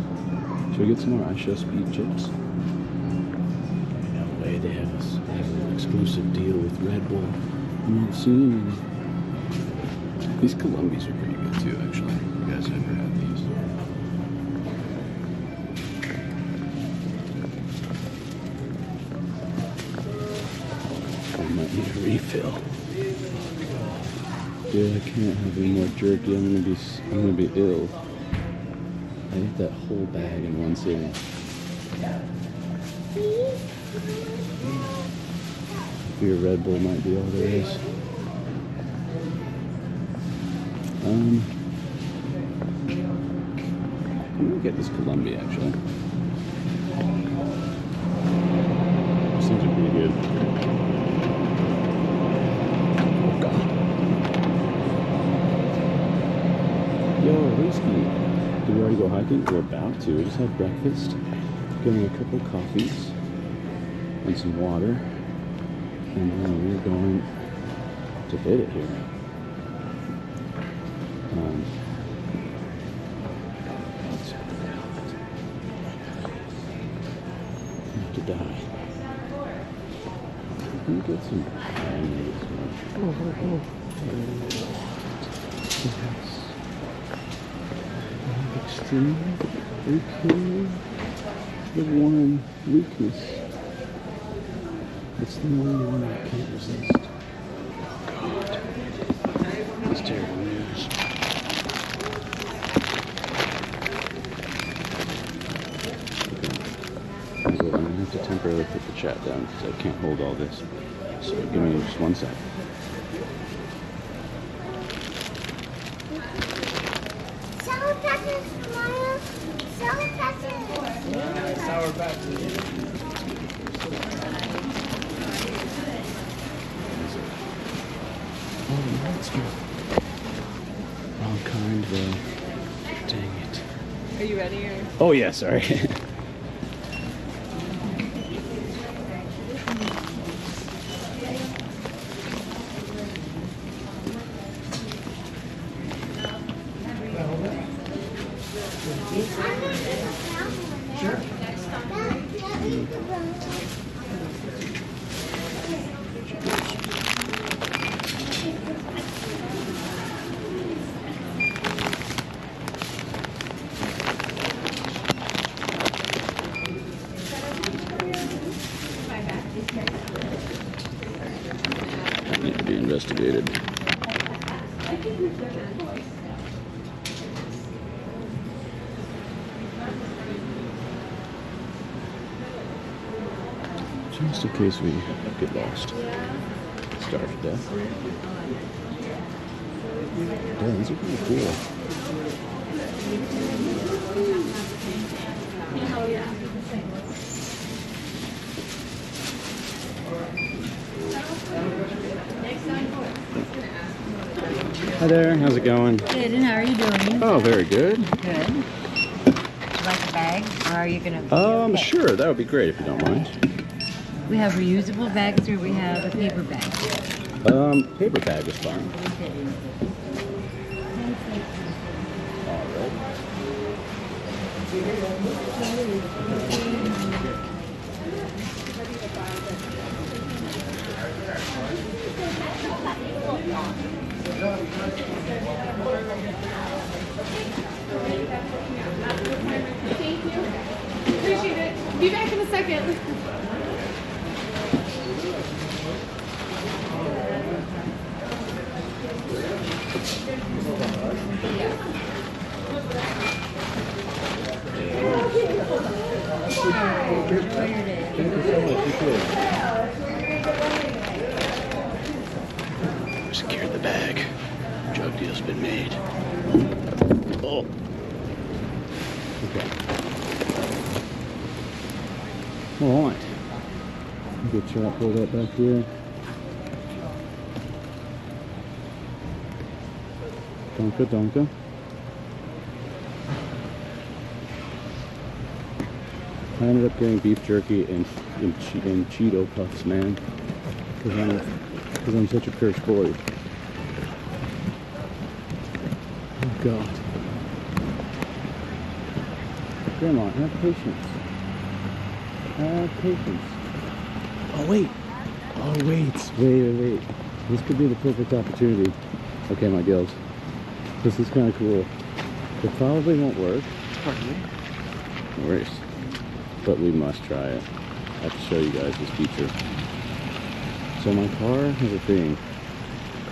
Should we get some more iShow Speed chips? No way, they have an exclusive deal with Red Bull. I'm not seeing any. These Columbias are pretty good too, actually. You guys ever had these? I might need a refill. Dude, I can't have any more jerky. I'm gonna be ill. I ate that whole bag in one sitting. I fear Red Bull might be all there is. I'm gonna get this Columbia actually. These things are pretty good. Oh god. Yo, whiskey. Did we already go hiking? We're about to. We just had breakfast. Getting a couple of coffees and some water. And then we're going to hit it here. To die. Let me get some extreme. Okay. The one weakness. It's the only one I can't resist. God. That's terrible news. I'm going to have to temporarily put the chat down because I can't hold all this. So give me just 1 sec. Oh, monster. Wrong kind, though. Dang it. Are you ready? Or? Oh, yeah, sorry. I need to be investigated. Just in case we get lost. Starve to death. Damn, these are pretty cool. Hi there, how's it going? Good, and how are you doing? Oh, very good. Good. Would you like a bag, or are you gonna? Sure, that would be great if you don't mind. We have reusable bags, or we have a paper bag. Paper bag is fine. All right. Thank you. Appreciate it. Be back in a second. Secured the bag. Drug deal's been made. Oh. Okay. All right. Good shot. Pull that back here. Donka, donka. I ended up getting beef jerky and Cheeto puffs, man. Because I'm such a cursed boy. Oh, God. Grandma, have patience. Have patience. Oh, wait. Oh, wait. This could be the perfect opportunity. Okay, my girls. This is kind of cool. It probably won't work. No worries. But we must try it. I have to show you guys this feature. So my car has a thing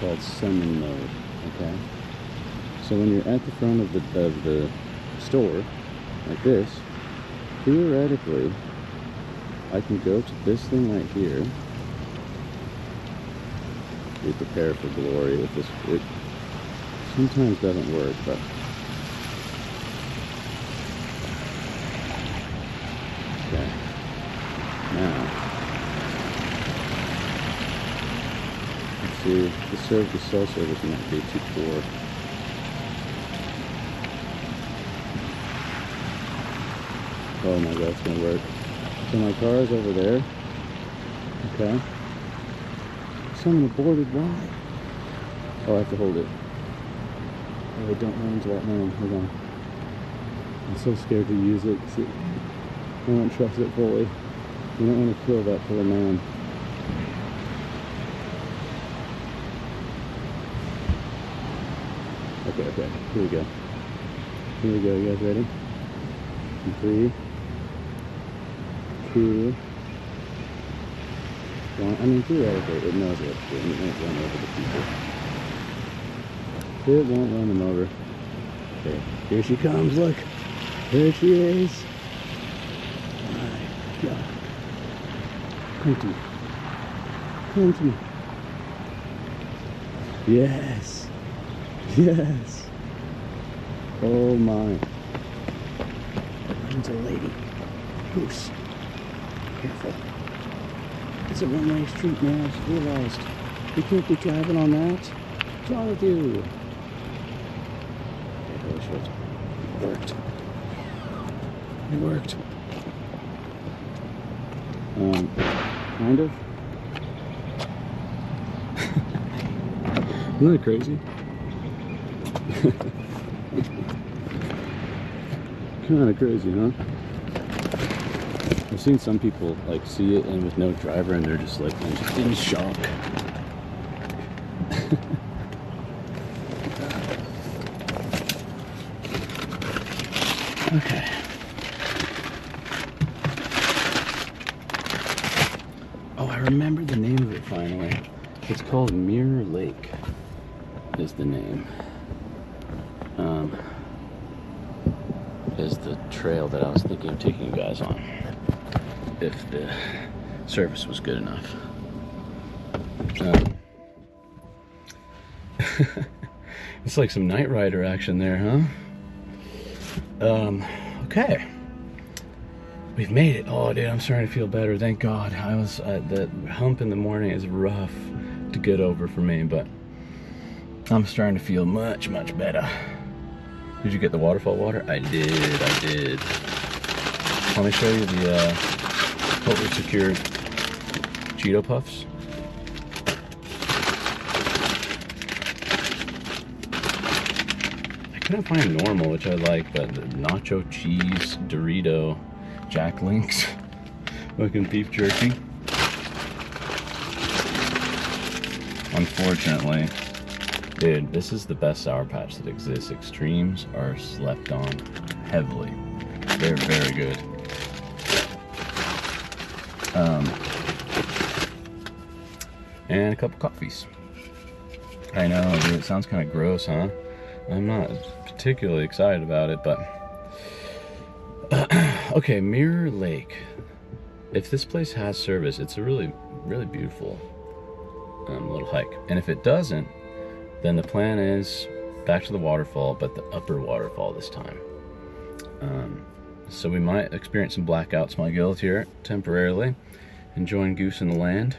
called summon mode, okay? So when you're at the front of the store, like this, theoretically, I can go to this thing right here. Be prepared for glory if it sometimes doesn't work, but okay. Now, let's see. The cell service might be too poor. Oh my God, it's gonna work. So my car is over there. Okay. Someone aborted. Why? Oh, I have to hold it. Oh, I don't run into that man. Hold on. I'm so scared to use it. See, I don't trust it fully. You don't want to kill that poor man. Okay. Here we go. You guys ready? In 3, 2, 1. I mean, theoretically, it knows what to do. It won't run over the people. It won't run them over. Okay, here she comes. Look, there she is. My God. Come to me. Come to me. Yes. Oh my. Runs a lady. Goose. Careful. It's a one-way street, man. I just realized. You can't be driving on that. What's wrong with you? Okay, holy shit. It worked. It worked. Kind of. Isn't that crazy? Kind of crazy, huh? I've seen some people like see it and with no driver and they're just like in shock. Okay. Oh, I remember the name of it finally. It's called Mirror Lake is the name. Is the trail that I was thinking of taking you guys on. If the service was good enough. It's like some Knight Rider action there, huh? Okay. We've made it. Oh, dude, I'm starting to feel better. Thank God. I was the hump in the morning is rough to get over for me, but I'm starting to feel much, much better. Did you get the waterfall water? I did. Let me show you the totally secured Cheeto Puffs. I couldn't find normal, which I like, but the nacho cheese Dorito Jack Links looking beef jerky. Unfortunately, dude, this is the best Sour Patch that exists. Extremes are slept on heavily. They're very good. And a couple coffees. I know, dude, it sounds kind of gross, huh? I'm not particularly excited about it, but... Okay, Mirror Lake. If this place has service, it's a really, really beautiful little hike. And if it doesn't, then the plan is back to the waterfall, but the upper waterfall this time. So we might experience some blackouts, my guild, here temporarily, enjoying Goose in the Land.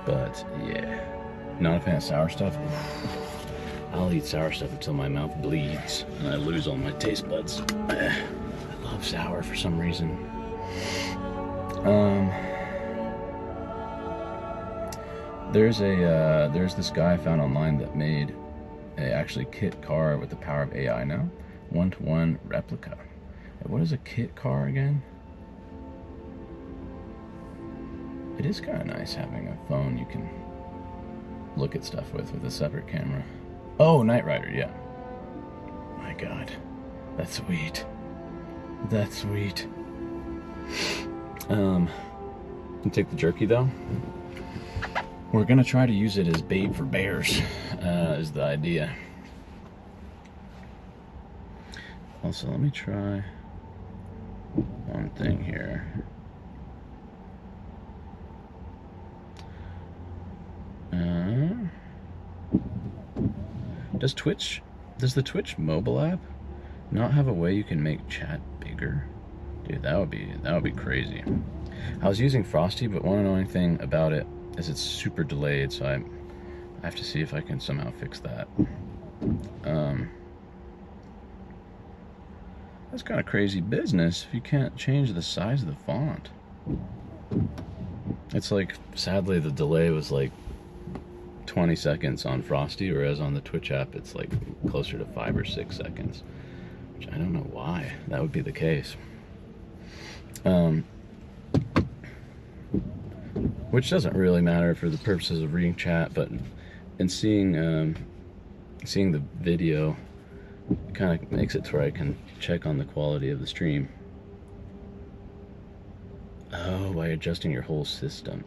But yeah, not a fan of sour stuff. I'll eat sour stuff until my mouth bleeds and I lose all my taste buds. I love sour for some reason. There's this guy I found online that made a actually kit car with the power of AI now. 1-to-1 replica. What is a kit car again? It is kind of nice having a phone you can look at stuff with a separate camera. Oh, Knight Rider, yeah. My God, that's sweet. That's sweet. You take the jerky though. We're gonna try to use it as bait for bears, is the idea. Also, let me try one thing here. Does the Twitch mobile app not have a way you can make chat bigger? Dude, that would be crazy. I was using Frosty, but one annoying thing about it is it's super delayed, so I have to see if I can somehow fix that. That's kind of crazy business if you can't change the size of the font. It's like, sadly, the delay was like 20 seconds on Frosty, whereas on the Twitch app it's like closer to 5 or 6 seconds, which I don't know why that would be the case. Which doesn't really matter for the purposes of reading chat, but in seeing the video, it kind of makes it to where I can check on the quality of the stream. Oh, by adjusting your whole system.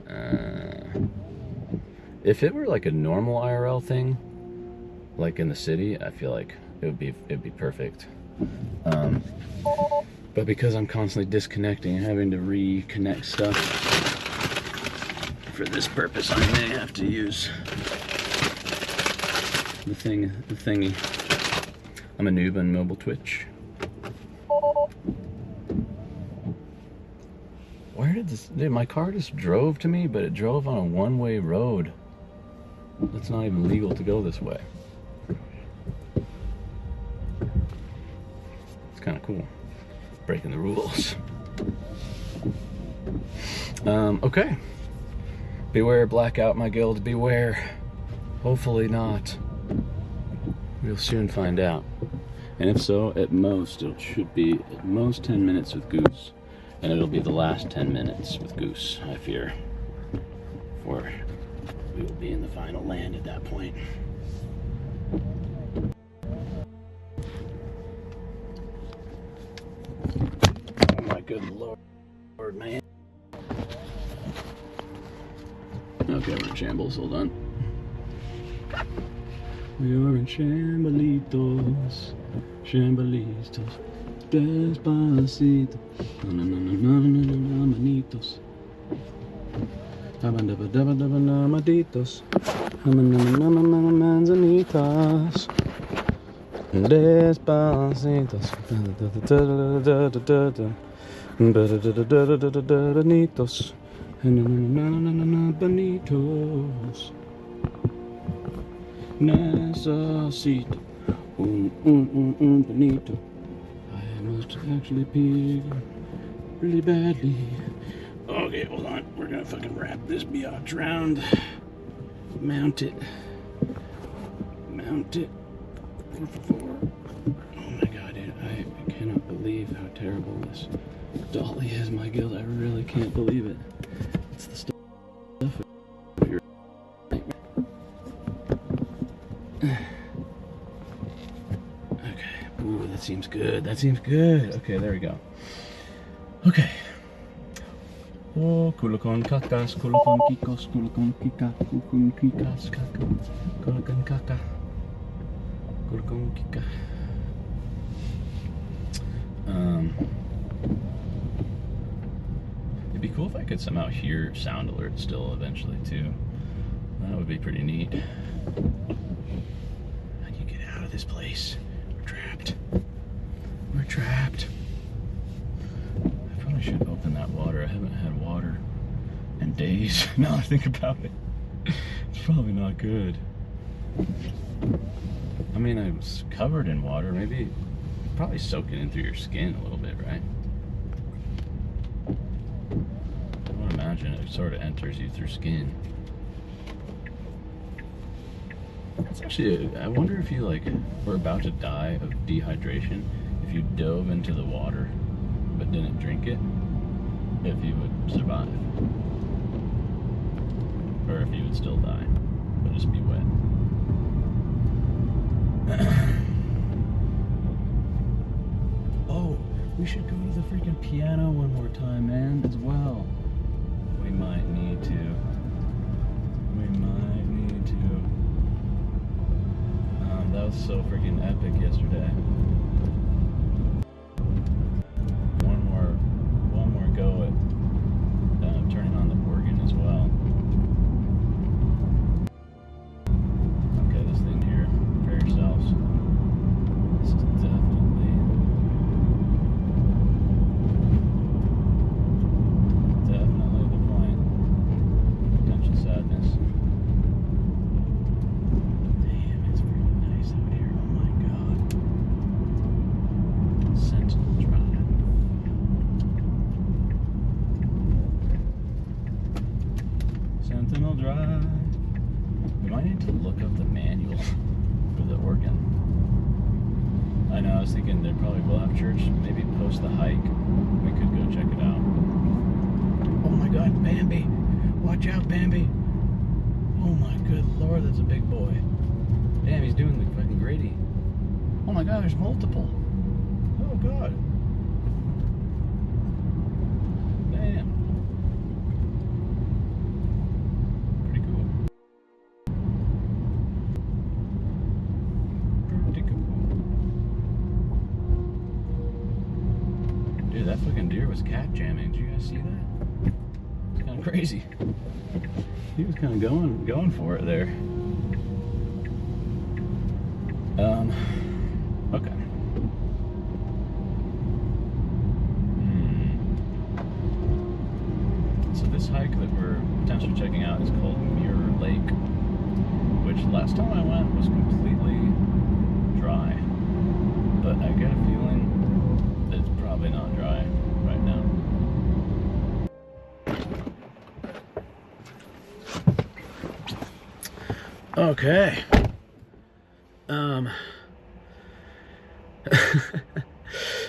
If it were like a normal IRL thing, like in the city, I feel like it'd be perfect. But because I'm constantly disconnecting and having to reconnect stuff, for this purpose I may have to use the thingy. I'm a noob on mobile Twitch. Where did this... Dude, my car just drove to me, but it drove on a one-way road. It's not even legal to go this way. It's kind of cool. Breaking the rules. Okay. Beware blackout, my guild. Beware. Hopefully not. We'll soon find out. And if so, at most, it should be at most 10 minutes with Goose. And it'll be the last 10 minutes with Goose, I fear. For we will be in the final land at that point. Oh my good lord, man. Okay, we're in shambles, hold on. We are in Shambolitos, Shambolitos, Despacito, na na na na na na na manitos, Habandabadabadabadamaditos, Manzanitas, Despacitos, Nitos, Bonitos. Necesito un bonito. I must actually pee really badly. Okay, hold on. We're gonna fucking wrap this biatch around. Mount it. Mount it. Por favor. Oh my god, dude. I cannot believe how terrible this dolly is, my guild. I really can't believe it. It's the stuff of your nightmare. Okay. Ooh, that seems good. That seems good. Okay, there we go. Okay. Oh, kulakon kakas, kulakon kikos, kulakon kika, kulakon kikas, kaka, kulakon kaka, kulakon kika. It'd be cool if I could somehow hear sound alerts still eventually too. That would be pretty neat. How do you get out of this place? We're trapped. We're trapped. I probably should open that water. I haven't had water in days. Now I think about it. It's probably not good. I mean, I was covered in water. Maybe probably soaking in through your skin a little bit, right? I would imagine it sort of enters you through skin. That's actually, I wonder if you like were about to die of dehydration, if you dove into the water but didn't drink it, if you would survive. Or if you would still die, but just be wet. Oh, we should go to the freaking piano one more time, man, as well. We might need to. We might need to. That was so freaking epic yesterday. One more go at turning on the organ as well. Okay, this thing here, prepare yourselves. This is definitely the point. Potential sadness. Damn, it's pretty nice out here. Oh my god. Sentinel Drive. Sentinel Drive. We might need to look up the manual for the organ. I know, I was thinking they probably will have church. Maybe post the hike. We could go check it out. Oh my god, Bambi! Watch out, Bambi! Oh my good lord, that's a big boy. Damn, he's doing the fucking Grady. Oh my god, there's multiple. Oh god. Damn. Pretty cool. Pretty cool. Dude, that fucking deer was cat jamming. Did you guys see that? It's kind of crazy. He was kind of going for it there. Okay. this hike that we're potentially checking out is called Mirror Lake, which last time I went was completely dry. But I get a feeling that it's probably not dry right now. Okay.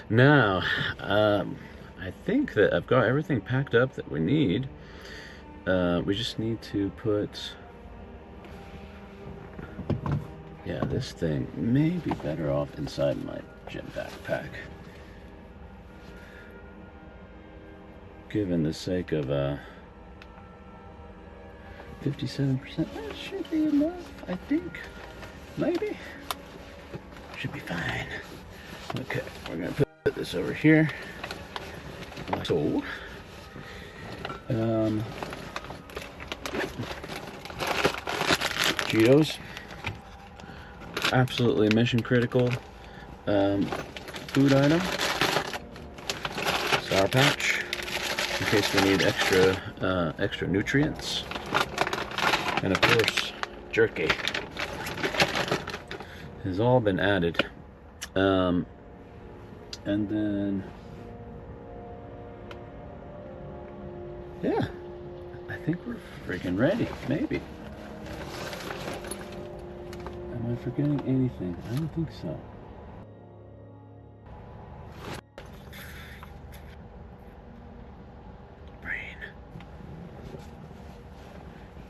Now, I think that I've got everything packed up that we need. We just need to put, yeah, this thing may be better off inside my gym backpack. Given the sake of 57%, that should be enough, I think. Maybe. Should be fine. Okay, we're gonna put this over here. Like so. Cheetos. Absolutely mission critical food item. Sour Patch, in case we need extra nutrients. And of course, jerky has all been added. And then, yeah, I think we're freaking ready, maybe. Am I forgetting anything? I don't think so. Brain.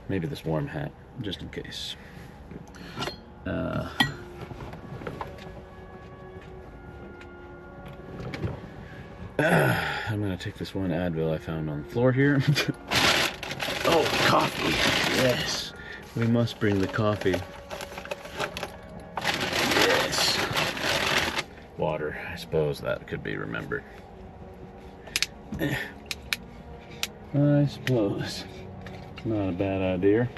Maybe this warm hat, just in case. I'm gonna take this one Advil I found on the floor here. Oh, coffee! Yes, we must bring the coffee. Yes. Water, I suppose that could be remembered. I suppose. Not a bad idea.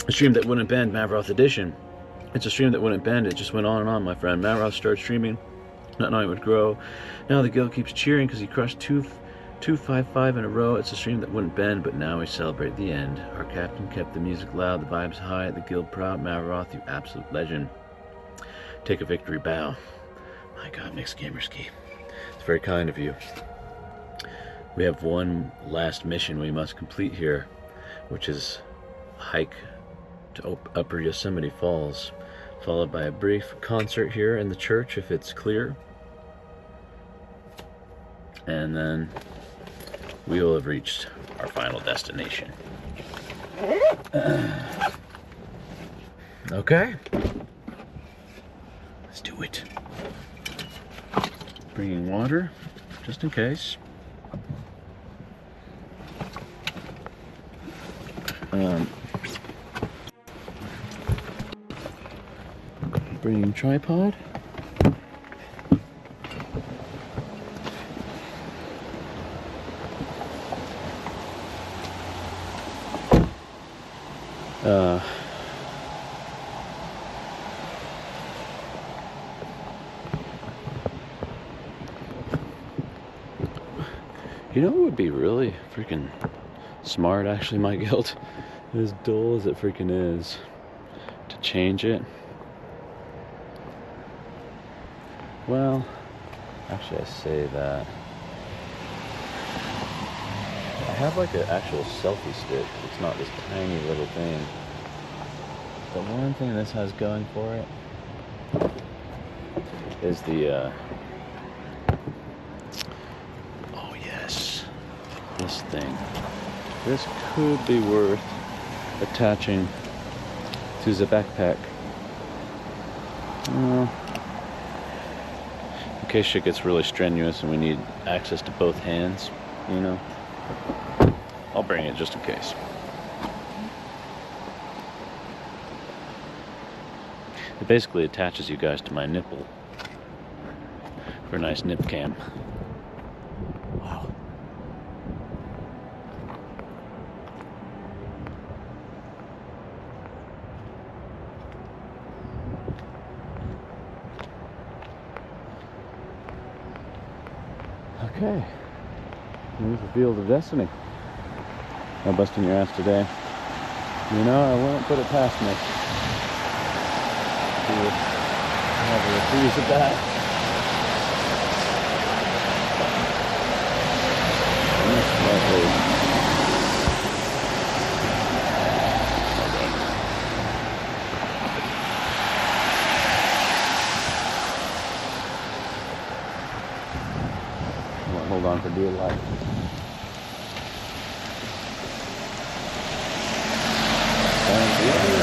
A stream that wouldn't bend, Maveroth edition. It's a stream that wouldn't bend. It just went on and on, my friend. Maveroth started streaming, not knowing it would grow. Now the guild keeps cheering because he crushed 255 in a row. It's a stream that wouldn't bend, but now we celebrate the end. Our captain kept the music loud, the vibes high, the guild proud. Maveroth, you absolute legend. Take a victory bow. My God, Mixed Gamerski. It's very kind of you. We have one last mission we must complete here, which is hike to Upper Yosemite Falls, followed by a brief concert here in the church if it's clear, and then we will have reached our final destination. Okay, let's do it. Bringing water just in case. Bringing tripod. You know what would be really freaking smart, actually, my guild, as dull as it freaking is, to change it. Well, actually I say that. I have like an actual selfie stick. It's not this tiny little thing. The one thing this has going for it is the, oh yes, this thing. This could be worth attaching to the backpack. In case shit gets really strenuous and we need access to both hands, you know. I'll bring it just in case. It basically attaches you guys to my nipple for a nice nip cam. Wow. Okay. Here's the field of destiny. No busting your ass today. You know, I won't put it past me to have a reprise of that. Hold on for dear life. And the other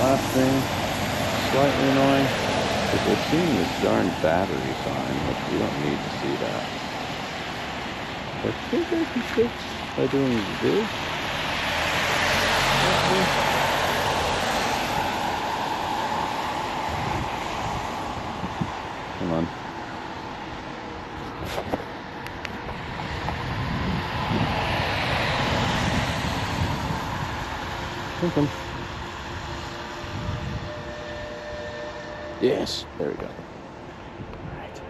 last thing, slightly annoying, is we're seeing this darn battery sign, which we don't need to see that. But I think I can fix by doing this. Come on. Thinking. Yes, there we go. All right.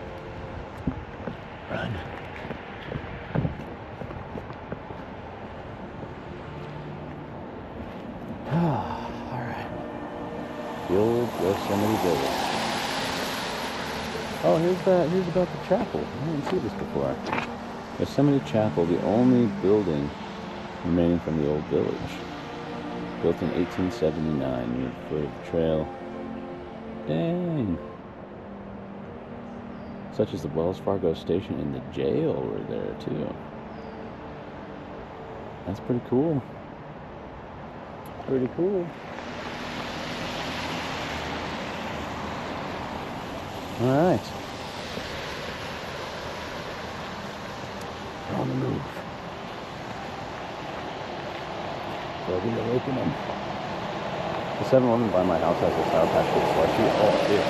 Run. All right. The old Yosemite Village. Oh, here's about the chapel. I didn't see this before. Yosemite Chapel, the only building remaining from the old village. Built in 1879 near the foot of the trail. Dang. Such as the Wells Fargo station and the jail were there too. That's pretty cool. Pretty cool. Alright. We're on the move. So we are open them. The 7-Eleven by my house has a Sour Patch Kid slushie. Oh, dude.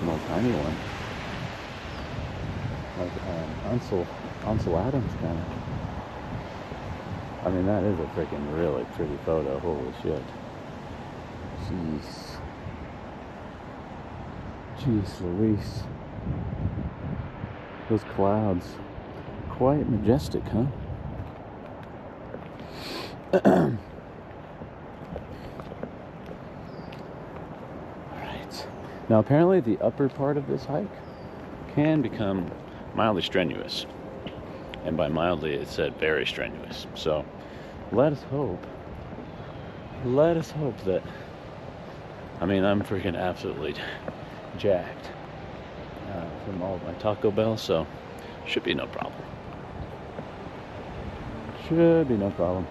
An old tiny one. Like Ansel Adams kind of. I mean, that is a freaking really pretty photo. Holy shit. Jeez Louise. Those clouds. Quite majestic, huh? Alright. Now apparently the upper part of this hike can become mildly strenuous. And by mildly it said very strenuous. So let us hope that, I mean, I'm freaking absolutely jacked from all of my Taco Bell, so should be no problem. Should be no problem.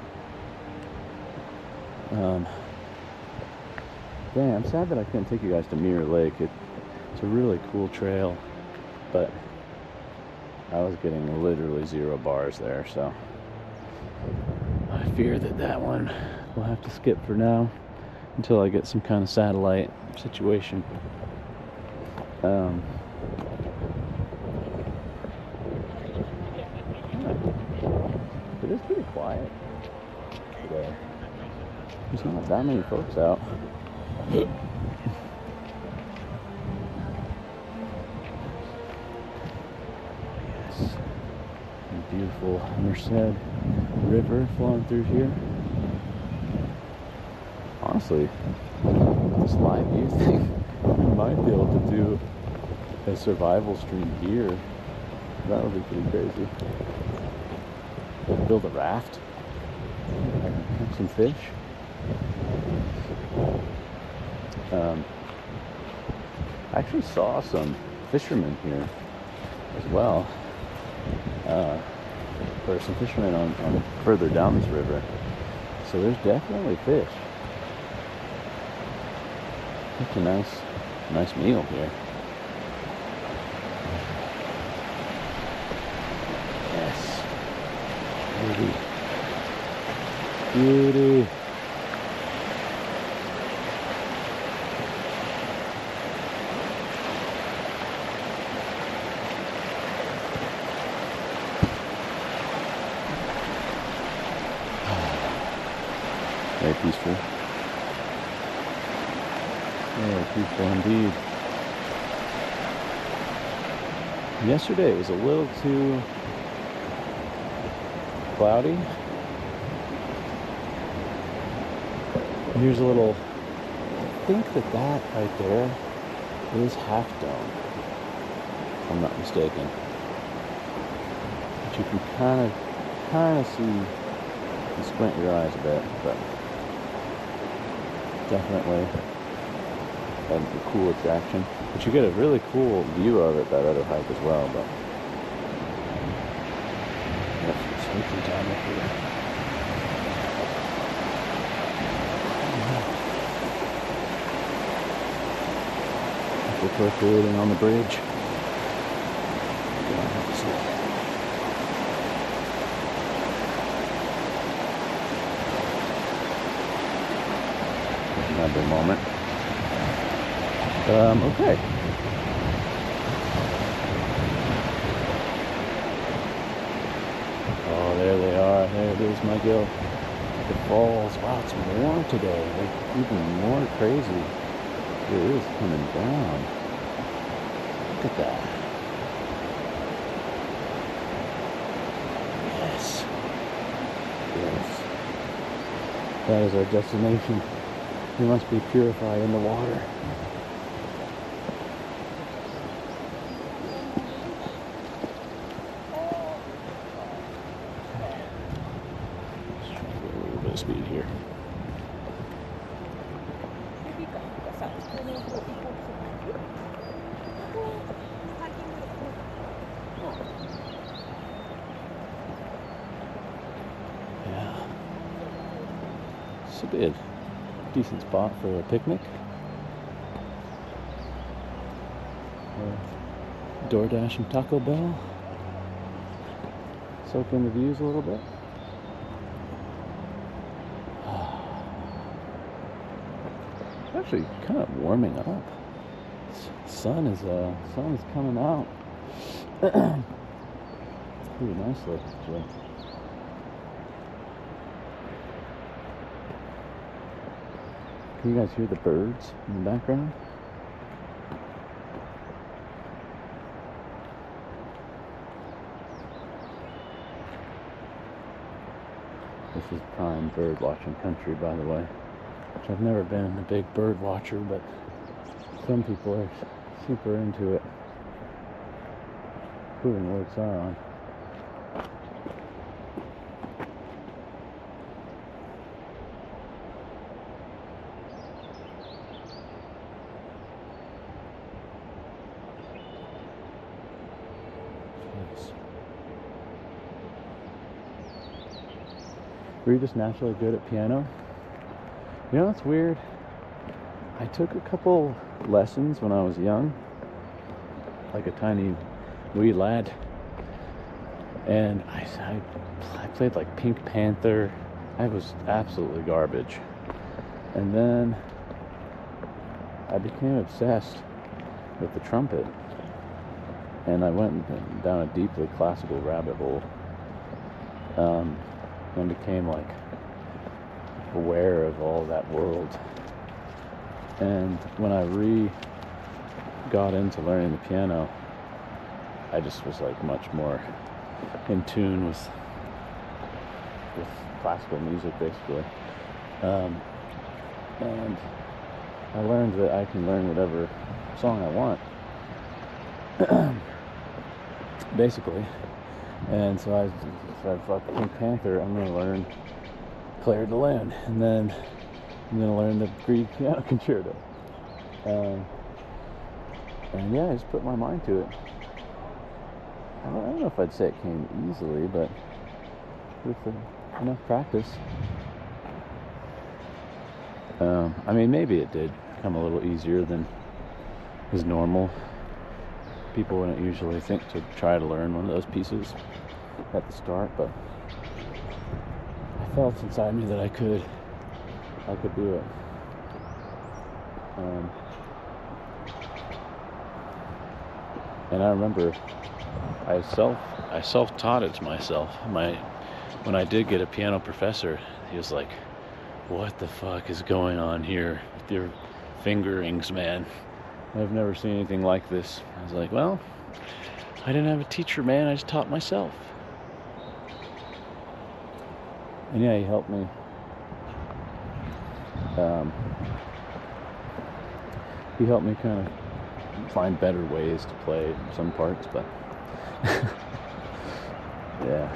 Dang, I'm sad that I couldn't take you guys to Mirror Lake. It's a really cool trail, but I was getting literally 0 bars there, so I fear that one will have to skip for now until I get some kind of satellite situation. It is pretty quiet today. There's not that many folks out. Yes. Beautiful Merced River flowing through here. Honestly, this live view thing, we might be able to do a survival stream here. That would be pretty crazy. Build a raft, catch some fish. I actually saw some fishermen here as well. There's some fishermen on further down this river, so there's definitely fish. It's a nice meal here. Yes. Beauty. Very peaceful. Very peaceful indeed. Yesterday it was a little too cloudy. Here's a little, I think that right there is Half Dome, if I'm not mistaken. But you can kind of see, you squint your eyes a bit, but definitely a cool attraction. But you get a really cool view of it that other hike as well. But that's some sleeping time up here. We're percolating on the bridge. Another moment. Okay. Oh, there they are. There it is, my girl. The falls. Wow, it's warm today. Like, even more crazy. It is coming down. Look at that. Yes. Yes. That is our destination. We must be purified in the water. Let's try to get a little bit of speed here. Yeah. It's a bit decent spot for a picnic. Or DoorDash and Taco Bell. Soak in the views a little bit. It's actually kind of warming up. Sun is coming out. Pretty nicely, actually. Can you guys hear the birds in the background? This is prime bird watching country, by the way. Which I've never been a big bird watcher, but some people are super into it. Including Lord Sauron. Were you just naturally good at piano? You know what's weird? I took a couple lessons when I was young, like a tiny wee lad, and I played like Pink Panther. I was absolutely garbage. And then I became obsessed with the trumpet, and I went down a deeply classical rabbit hole. And became like aware of all that world. And when I got into learning the piano, I just was like much more in tune with classical music, basically. And I learned that I can learn whatever song I want, basically. And so I thought Pink Panther, I'm going to learn Clair de Lune, and then I'm going to learn the Grieg piano concerto. And yeah, I just put my mind to it. I don't know if I'd say it came easily, but with enough practice. I mean, maybe it did come a little easier than is normal. People wouldn't usually think to try to learn one of those pieces at the start, but I felt inside me that I could do it. And I remember I self-taught it to myself. When I did get a piano professor, he was like, "What the fuck is going on here with your fingerings, man. I've never seen anything like this. I was like, well, I didn't have a teacher, man. I just taught myself. And yeah, he helped me. He helped me kind of find better ways to play some parts, but yeah.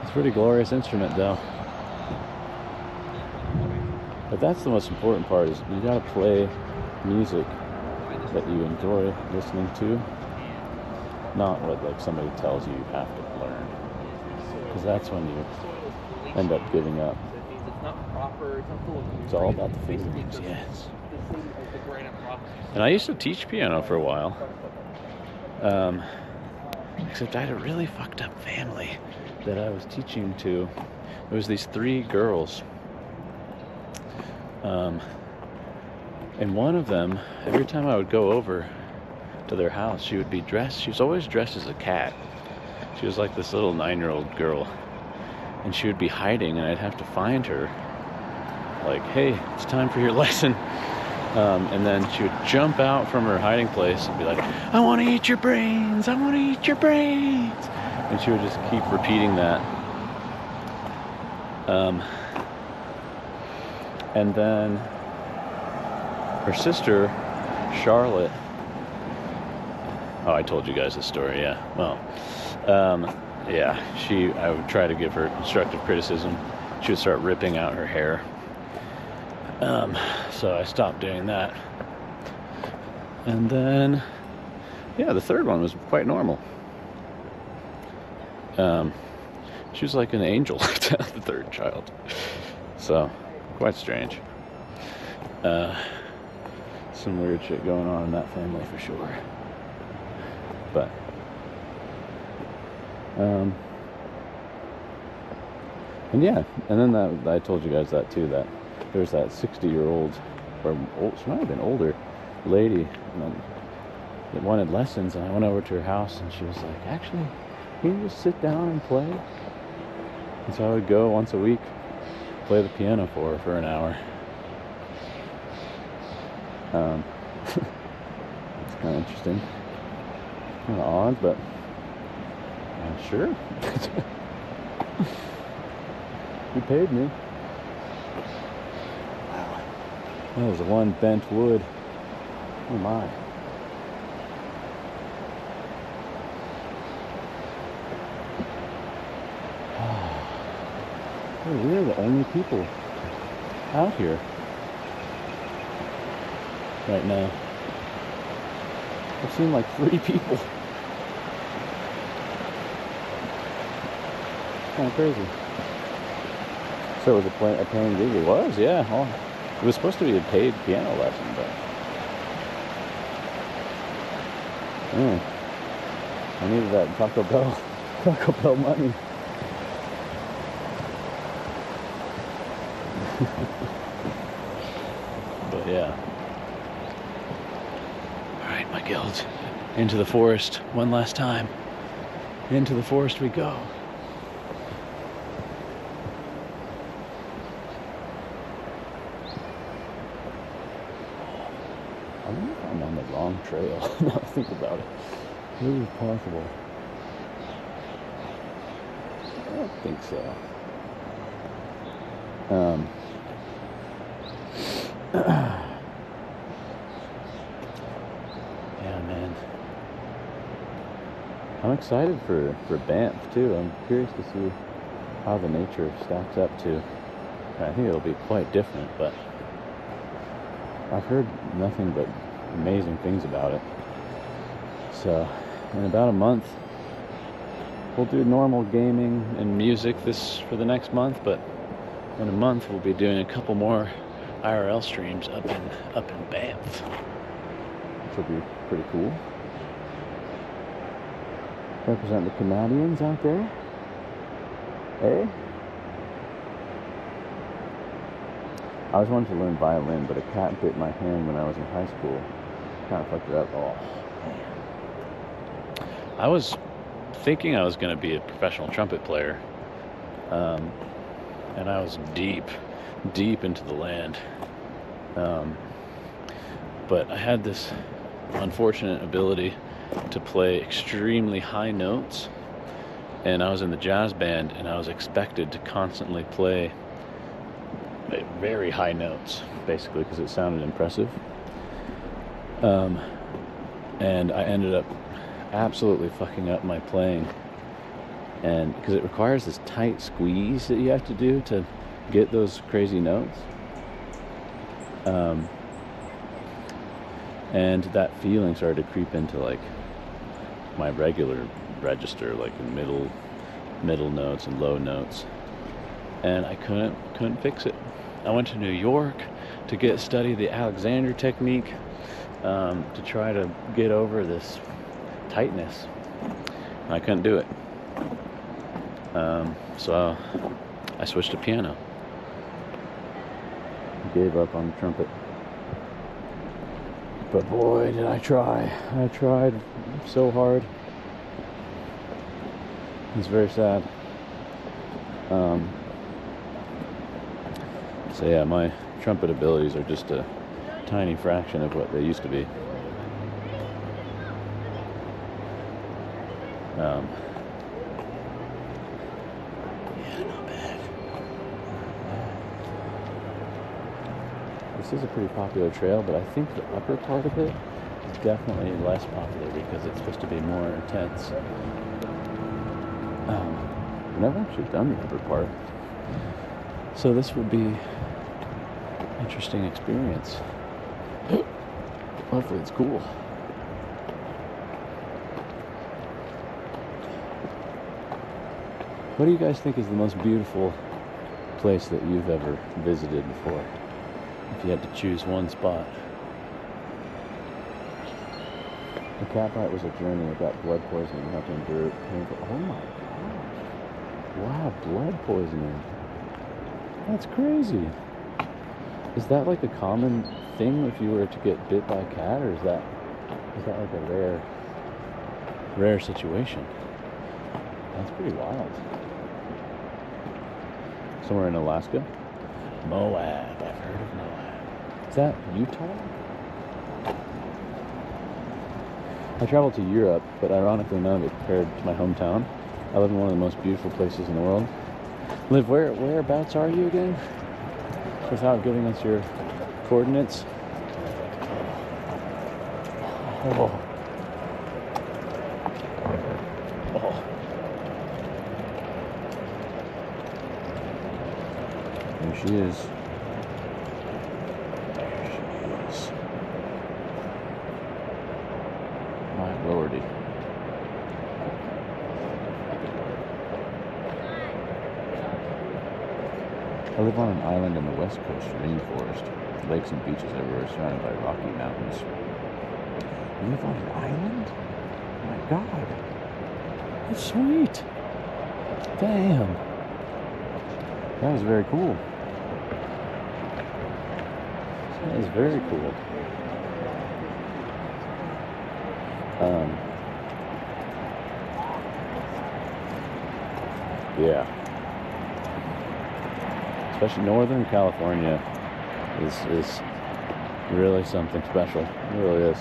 It's a pretty glorious instrument, though. But that's the most important part, is you gotta play music that you enjoy listening to, not what like somebody tells you have to learn, because that's when you end up giving up. It's all about the fingerings, yes. And I used to teach piano for a while, except I had a really fucked up family that I was teaching to. It was these 3 girls. And one of them, every time I would go over to their house, she would be dressed, she was always dressed as a cat. She was like this little 9-year-old girl. And she would be hiding, and I'd have to find her. Like, hey, it's time for your lesson. And then she would jump out from her hiding place and be like, I want to eat your brains, I want to eat your brains. And she would just keep repeating that. And then her sister, Charlotte, oh, I told you guys this story, yeah. Well, yeah, I would try to give her constructive criticism. She would start ripping out her hair. So I stopped doing that. And then, yeah, the third one was quite normal. She was like an angel, the third child. So, quite strange. Some weird shit going on in that family for sure. But, and yeah, and then that, I told you guys that too, that there's that 60-year-old, or old, she might have been older, lady that wanted lessons, and I went over to her house, and she was like, actually, can you just sit down and play? And so I would go once a week, play the piano for her for an hour. It's kind of interesting. Kind of odd, but sure. He paid me. Wow. That was one bent wood. Oh my. Oh, we're the only people out here right now. I've seen like 3 people. Kind of crazy. So was it a paying gig? It was, yeah. Well, it was supposed to be a paid piano lesson, but I needed that Taco Bell money. But yeah. All right, my guild, into the forest one last time. Into the forest we go. I wonder if I'm on the wrong trail. Now I think about it. Maybe it's possible. I don't think so. Yeah, man. I'm excited for Banff too. I'm curious to see how the nature stacks up to. I think it'll be quite different, but I've heard nothing but amazing things about it. So, in about a month, we'll do normal gaming and music for the next month, but in a month we'll be doing a couple more IRL streams up in Banff, which will be pretty cool. Represent the Canadians out there, eh? I always wanted to learn violin, but a cat bit my hand when I was in high school. Kind of fucked it up. Oh, man. I was thinking I was going to be a professional trumpet player. And I was deep into the land. But I had this unfortunate ability to play extremely high notes, and I was in the jazz band, and I was expected to constantly play very high notes, basically, because it sounded impressive. And I ended up absolutely fucking up my playing, and because it requires this tight squeeze that you have to do to get those crazy notes. And that feeling started to creep into like my regular register, like middle notes and low notes, and I couldn't fix it. I went to New York to study the Alexander technique, to try to get over this tightness. I couldn't do it. So I switched to piano. Gave up on the trumpet. But boy, did I try. I tried so hard. It's very sad. So yeah, my trumpet abilities are just a tiny fraction of what they used to be. Yeah, not bad. This is a pretty popular trail, but I think the upper part of it is definitely less popular because it's supposed to be more intense. I've never actually done the upper part, so this would be an interesting experience. Hopefully it's cool. What do you guys think is the most beautiful place that you've ever visited before? If you had to choose one spot. The cat bite was a journey. I got blood poisoning and had to endure it painful. Oh my gosh. Wow, blood poisoning. That's crazy. Is that like a common thing if you were to get bit by a cat, or is that like a rare situation? That's pretty wild. Somewhere in Alaska? Moab. I've heard of Moab. Is that Utah? I traveled to Europe, but ironically none of it compared to my hometown. I live in one of the most beautiful places in the world. Liv, whereabouts are you again? Without giving us your coordinates. Oh. Oh. There she is. There she is. My lordy. I live on an island in the west coast rainforest. Lakes and beaches everywhere, surrounded by rocky mountains. You live on an island? Oh my god. That's sweet. Damn. That is very cool. That is very cool. Yeah. Especially Northern California is really something special. It really is.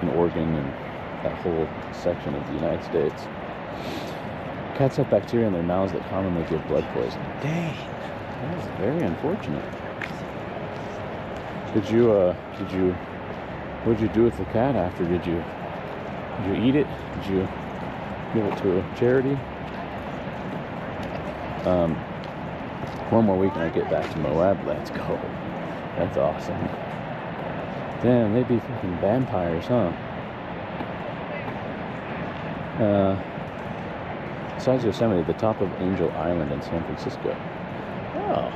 And Oregon and that whole section of the United States. Cats have bacteria in their mouths that commonly give blood poisoning. Dang, that is very unfortunate. What'd you do with the cat after? Did you eat it? Did you give it to a charity? One more week and I get back to Moab. Let's go. That's awesome. Damn, they'd be fucking vampires, huh? Besides Yosemite, the top of Angel Island in San Francisco. Oh.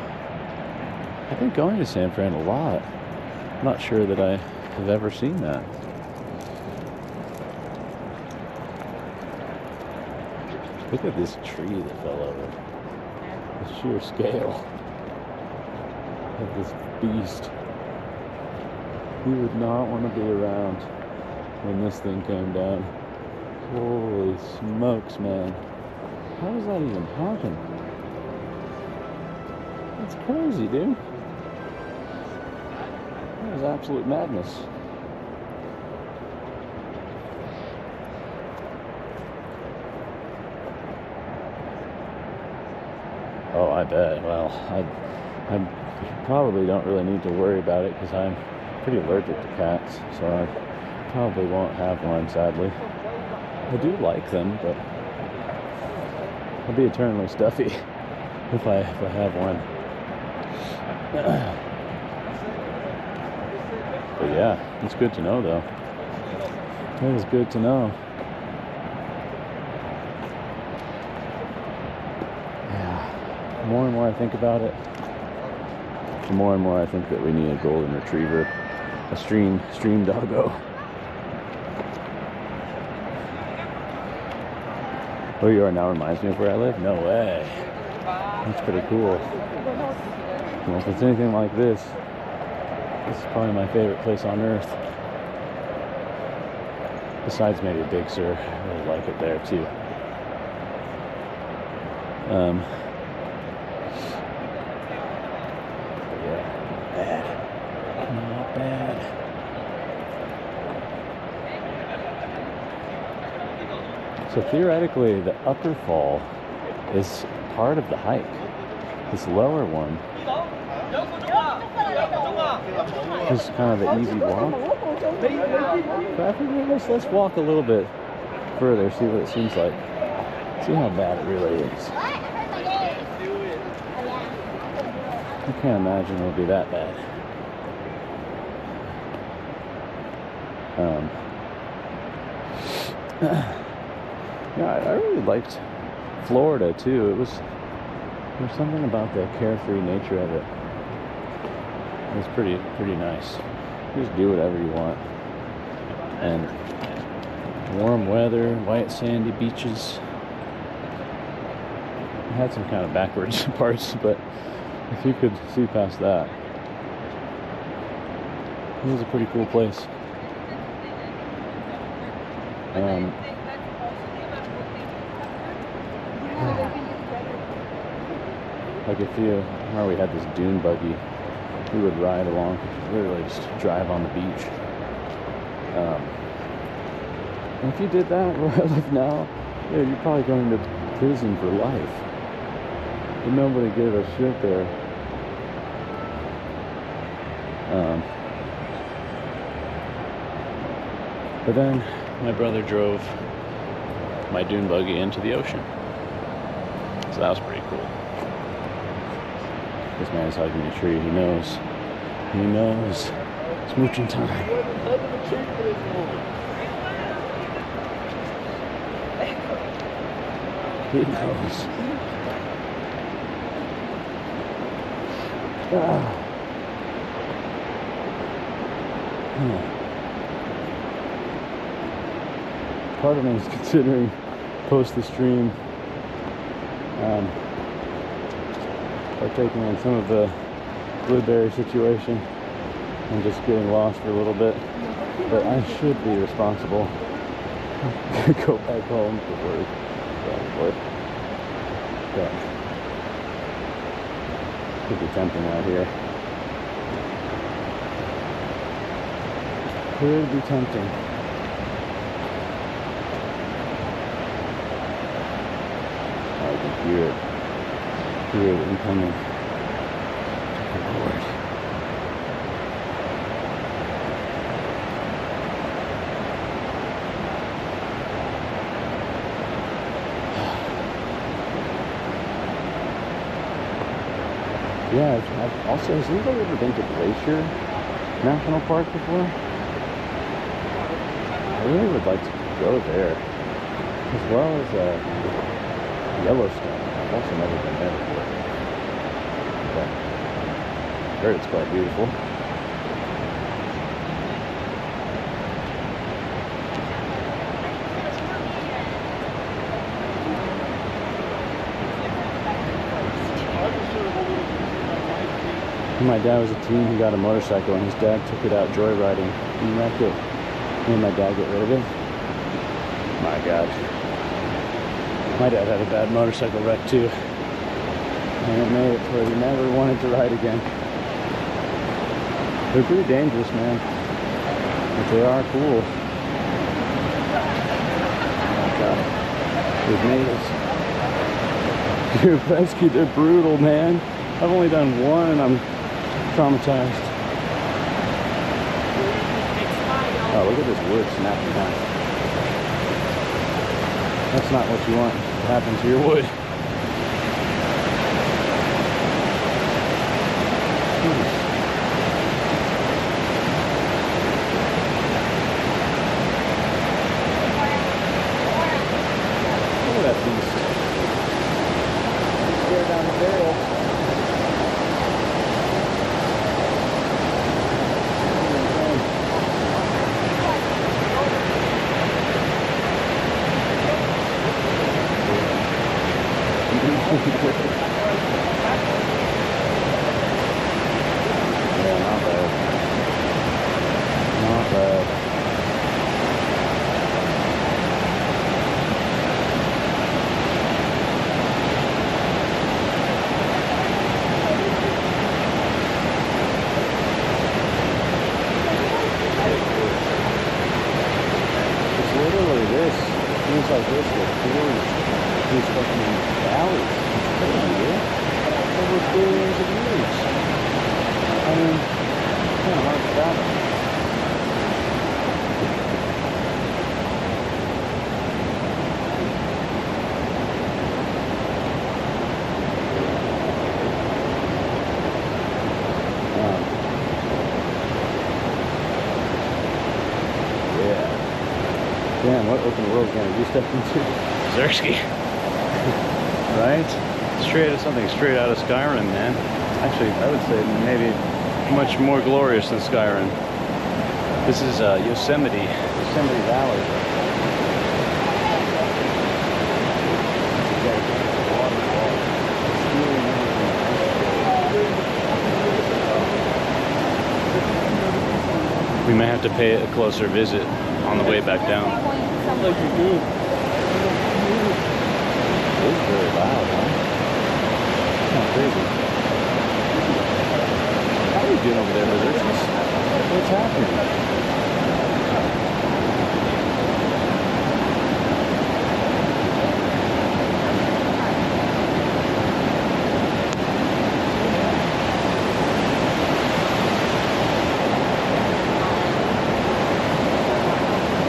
I've been going to San Fran a lot. I'm not sure that I have ever seen that. Look at this tree that fell over. The sheer scale of this beast. You would not want to be around when this thing came down. Holy smokes, man. How does that even happen? That's crazy, dude. is absolute madness. Oh, I bet. Well, I probably don't really need to worry about it because I'm pretty allergic to cats, so I probably won't have one, sadly. I do like them, but I'll be eternally stuffy if I have one. But yeah, it's good to know, though. It is good to know. Yeah. The more and more I think about it, the more and more I think that we need a golden retriever, a stream doggo. Where you are now reminds me of where I live? No way. That's pretty cool. Well, if it's anything like this is probably my favorite place on earth. Besides maybe Big Sur. I really like it there too. Yeah, not bad. So theoretically, the upper fall is part of the hike. This lower one is kind of an easy walk. But I think let's walk a little bit further, see what it seems like. See how bad it really is. I can't imagine it'll be that bad. Yeah, I really liked Florida too. There's something about the carefree nature of it. It's pretty nice. You just do whatever you want. And warm weather, white sandy beaches. It had some kind of backwards parts, but if you could see past that, it was a pretty cool place. Like we had this dune buggy, we would ride along, literally just drive on the beach. And if you did that where I live now, yeah, you're probably going to prison for life. But nobody gave a shit there. But then my brother drove my dune buggy into the ocean. So that was pretty cool. This man's hugging a tree. He knows. Smooching time. He knows. Part of me is considering post the stream partaking in some of the blueberry situation and just getting lost for a little bit, but I should be responsible. Go back home to work, probably. But could be tempting out here. Could be tempting. I can hear it. Hear it incoming. Oh, Lord. Yeah, I've also, has anybody ever been to Glacier National Park before? I really would like to go there, as well as Yellowstone. I've also never been there before. But I heard it's quite beautiful. When my dad was a teen, he got a motorcycle and his dad took it out joyriding. He wrecked it. Me and my dad get rid of it. My God. My dad had a bad motorcycle wreck too. And it made it where he never wanted to ride again. They're pretty dangerous, man. But they are cool. Oh god. Those natives. Dude, rescue, they're brutal, man. I've only done one and I'm traumatized. Oh, look at this wood snapping down. That's not what you want to happen to your wood. Look at that beast. Stare down the barrel. Yeah, not bad. Not bad. It's literally this. Things like this that forms these fucking valleys. It's crazy, dude. Over billions of years. I mean, it's kind of hard to fathom. Yeah. Damn, what open world game have you stepped into? Zersky. Right? Straight out of Skyrim, man. Actually, I would say maybe Much more glorious than Skyrim. This is Yosemite. Yosemite Valley. We may have to pay a closer visit on the way back down. Like you do. It is very loud, huh? Kind of crazy. How are you doing over there, Berserkers? What's happening?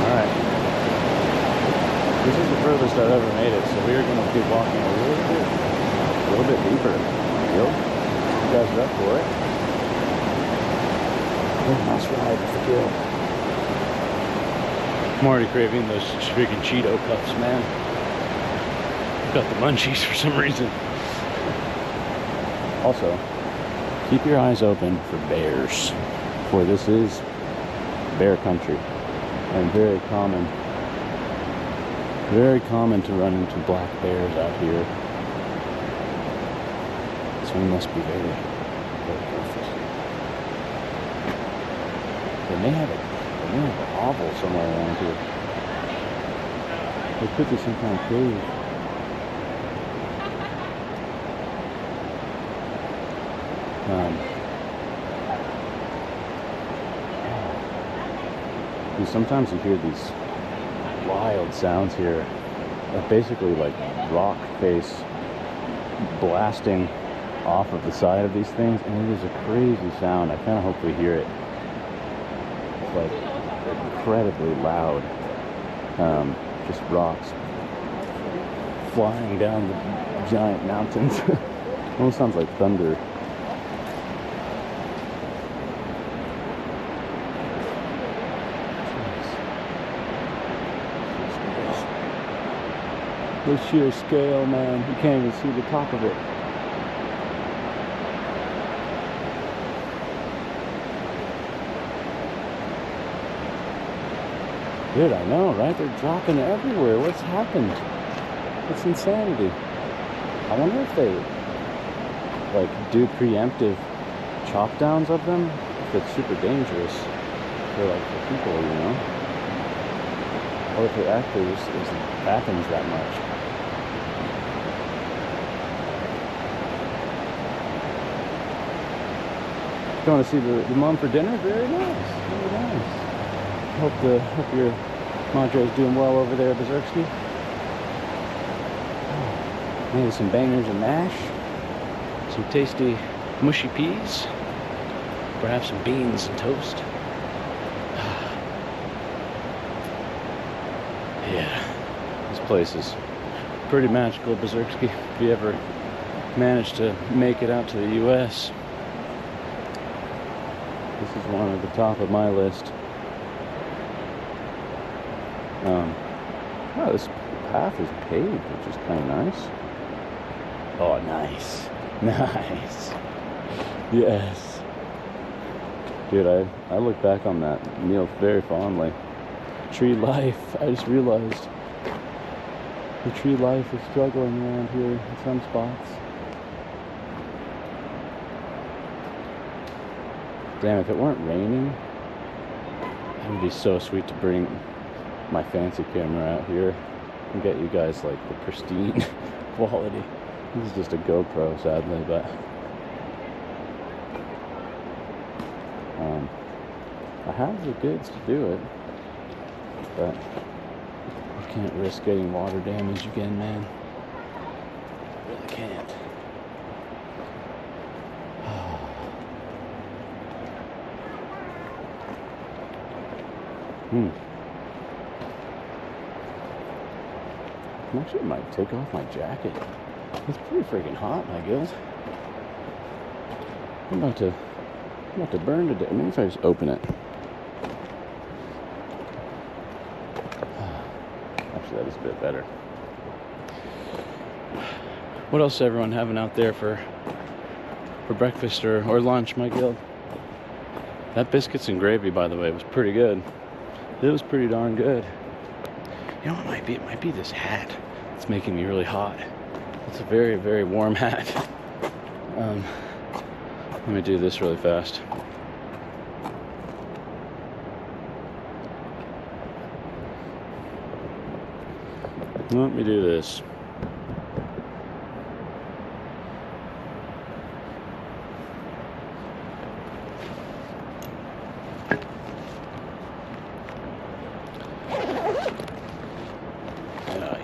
Alright. This is the furthest I've ever made it, so we're going to keep walking a little bit deeper. Yep. You guys are up for it? Nice ride with the kill. I'm already craving those freaking Cheeto cups, man. I've got the munchies for some reason. Also, keep your eyes open for bears, for this is bear country, and very common to run into black bears out here. So we must be very careful. They may have a hovel somewhere around here. There could be some kind of cave. Sometimes you hear these wild sounds here, basically like rock face blasting off of the side of these things, and it is a crazy sound. I kind of hope we hear it. It's like incredibly loud, just rocks flying down the giant mountains. Almost sounds like thunder. The sheer scale, man. You can't even see the top of it. Dude, I know, right? They're dropping everywhere. What's happened? It's insanity. I wonder if they, like, do preemptive chop downs of them? If it's super dangerous for, like, the people, you know? Or if it actually just happens that much. Going to see the mom for dinner? Very nice. Very nice. Hope your Madre's doing well over there, Berserksky. Maybe some bangers and mash. Some tasty mushy peas. Perhaps some beans and toast. Yeah. This place is pretty magical, Berserksky. If you ever manage to make it out to the US, this is one at the top of my list. Oh, this path is paved, which is kind of nice. Oh, nice. Nice. Yes. Dude, I look back on that meal very fondly. Tree life. I just realized the tree life is struggling around here in some spots. Damn, if it weren't raining, it would be so sweet to bring my fancy camera out here and get you guys like the pristine quality. This is just a GoPro, sadly, but I have the goods to do it, but I can't risk getting water damage again, man. I really can't. I actually might take off my jacket. It's pretty freaking hot, my guild. I'm about to burn to death. Maybe if I just open it. Actually, that is a bit better. What else is everyone having out there for breakfast or lunch, my guild? That biscuits and gravy, by the way, was pretty good. It was pretty darn good. You know what it might be? It might be this hat. It's making me really hot. It's a very, very warm hat. Let me do this really fast. Let me do this.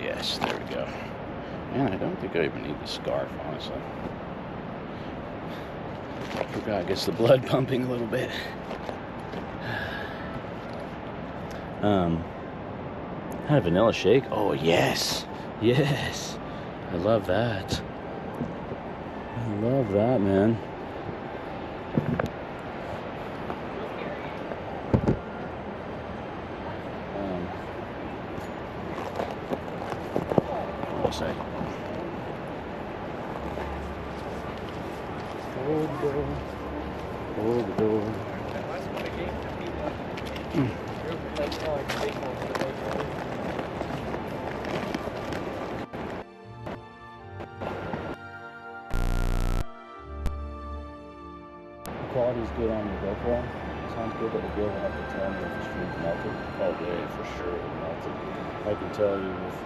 Yes, there we go. Man, I don't think I even need the scarf, honestly. I forgot it gets the blood pumping a little bit. Had a vanilla shake. Oh, yes. Yes. I love that. I love that, man. Say. Hold the door. Hold the door. The quality's good on your GoPro. Sounds good, but the gill will have to tell me if the stream's melted. Oh, yeah, for sure it melted. I can tell you with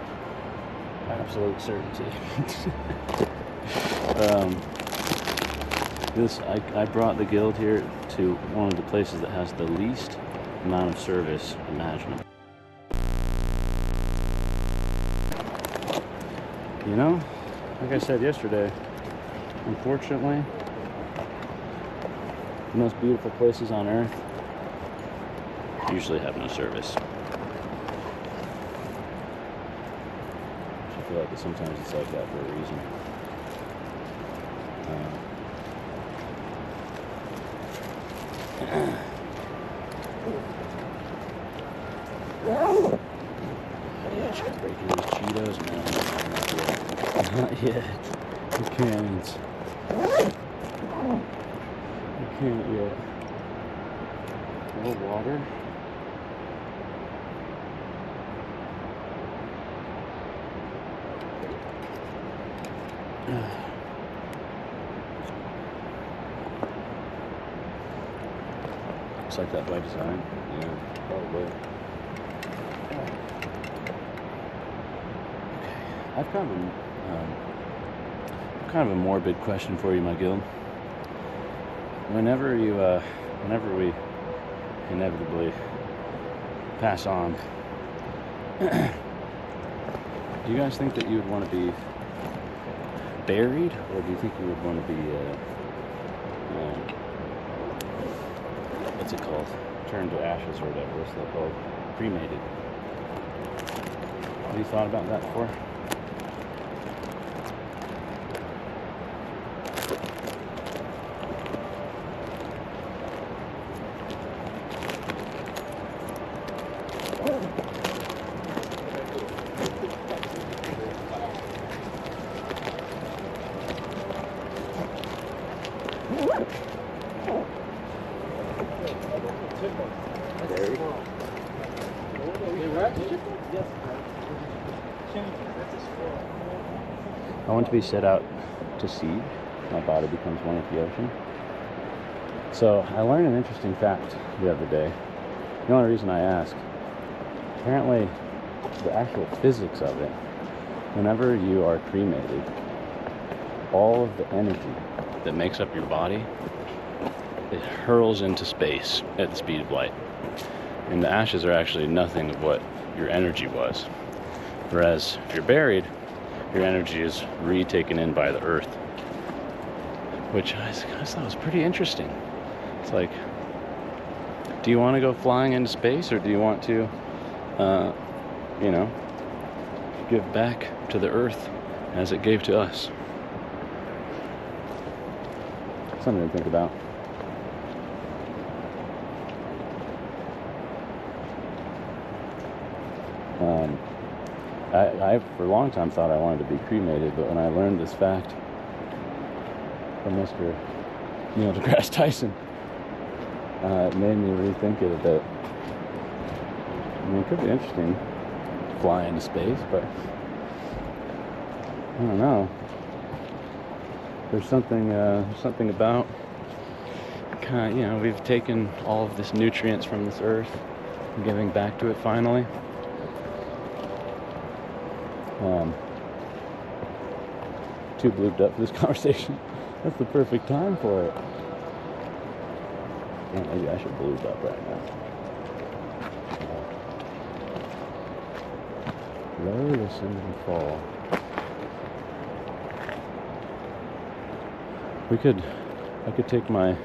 absolute certainty. I brought the guild here to one of the places that has the least amount of service imaginable. You know, like I said yesterday, unfortunately, the most beautiful places on earth usually have no service. I feel like sometimes it's like that for a reason. Yeah, try breaking these Cheetos, man. Not yet. I can't. I can't yet. More water. Looks like that by design. Yeah, probably. I've kind of a morbid question for you, my guild. whenever we inevitably pass on, do you guys think that you would want to be buried, or do you think you would want to be, what's it called? Turned to ashes or whatever. What's that called? Cremated. Have you thought about that before? I want to be set out to sea. My body becomes one with the ocean. So I learned an interesting fact the other day. The only reason I ask, apparently the actual physics of it, whenever you are cremated, all of the energy that makes up your body, it hurls into space at the speed of light. And the ashes are actually nothing of what your energy was. Whereas if you're buried, your energy is retaken in by the earth. Which I thought was pretty interesting. It's like, do you want to go flying into space, or do you want to, give back to the earth as it gave to us? Something to think about. I for a long time thought I wanted to be cremated, but when I learned this fact from Mr. Neil deGrasse Tyson, it made me rethink it a bit. I mean, it could be interesting to fly into space, but I don't know. There's something about kind of, we've taken all of this nutrients from this earth and giving back to it finally. Too blooped up for this conversation. That's the perfect time for it. Yeah, maybe I should bloop up right now. Low, listen, and fall. I could take my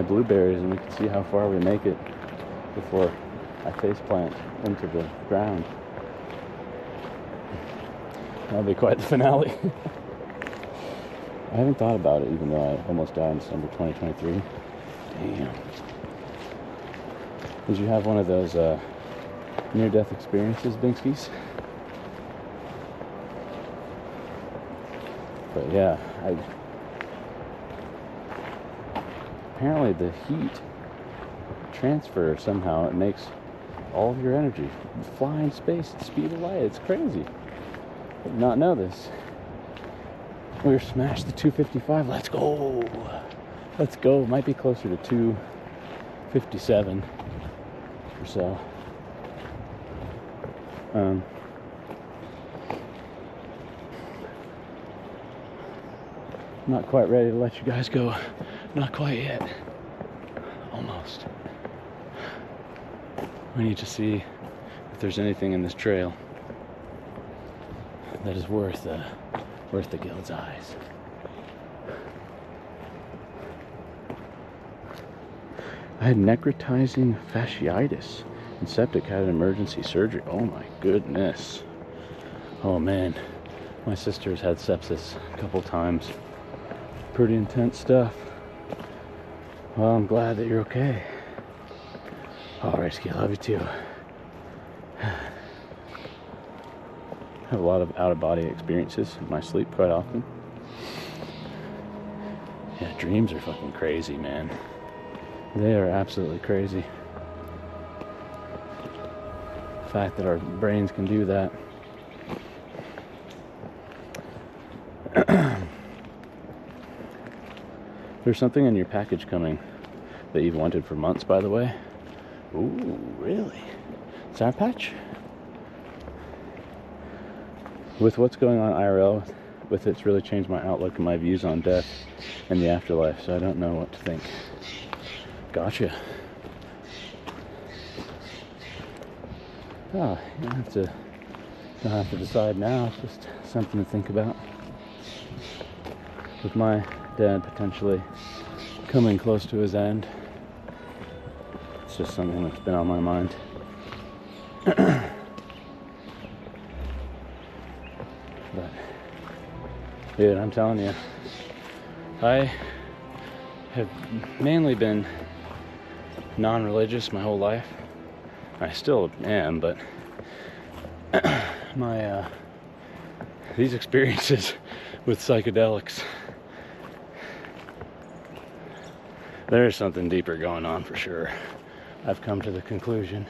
blueberries and we could see how far we make it before I faceplant into the ground. That'll be quite the finale. I haven't thought about it, even though I almost died in December 2023. Damn. Did you have one of those near-death experiences, Binkskis? But yeah, apparently the heat transfer somehow, it makes all of your energy fly in space at the speed of light. It's crazy. I did not know this. We're smashed the 255. Let's go. Let's go. Might be closer to 257 or so. Not quite ready to let you guys go. Not quite yet. Almost. We need to see if there's anything in this trail that is worth the guild's eyes. I had necrotizing fasciitis, and septic had an emergency surgery. Oh my goodness. Oh man, my sister's had sepsis a couple times. Pretty intense stuff. Well, I'm glad that you're okay. All right, Ski, love you too. I have a lot of out-of-body experiences in my sleep quite often. Yeah, dreams are fucking crazy, man. They are absolutely crazy. The fact that our brains can do that. There's something in your package coming that you've wanted for months, by the way. Ooh, really? Sour Patch? With what's going on IRL with it's really changed my outlook and my views on death and the afterlife, so I don't know what to think. Gotcha. Oh, you don't have to decide now. It's just something to think about. With my dad potentially coming close to his end, it's just something that's been on my mind. But, dude, I'm telling you, I have mainly been non-religious my whole life. I still am, but these experiences with psychedelics, there's something deeper going on for sure. I've come to the conclusion.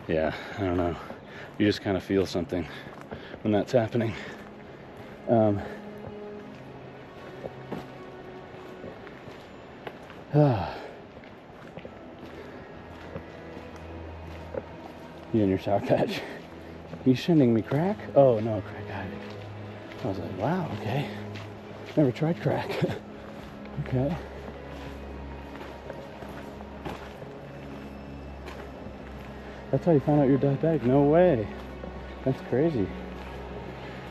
Yeah, I don't know. You just kind of feel something when that's happening. You and your sour patch. You sending me crack? Oh no, crack addict. I was like, wow, okay. Never tried crack. Okay. That's how you found out you're diabetic? No way. That's crazy.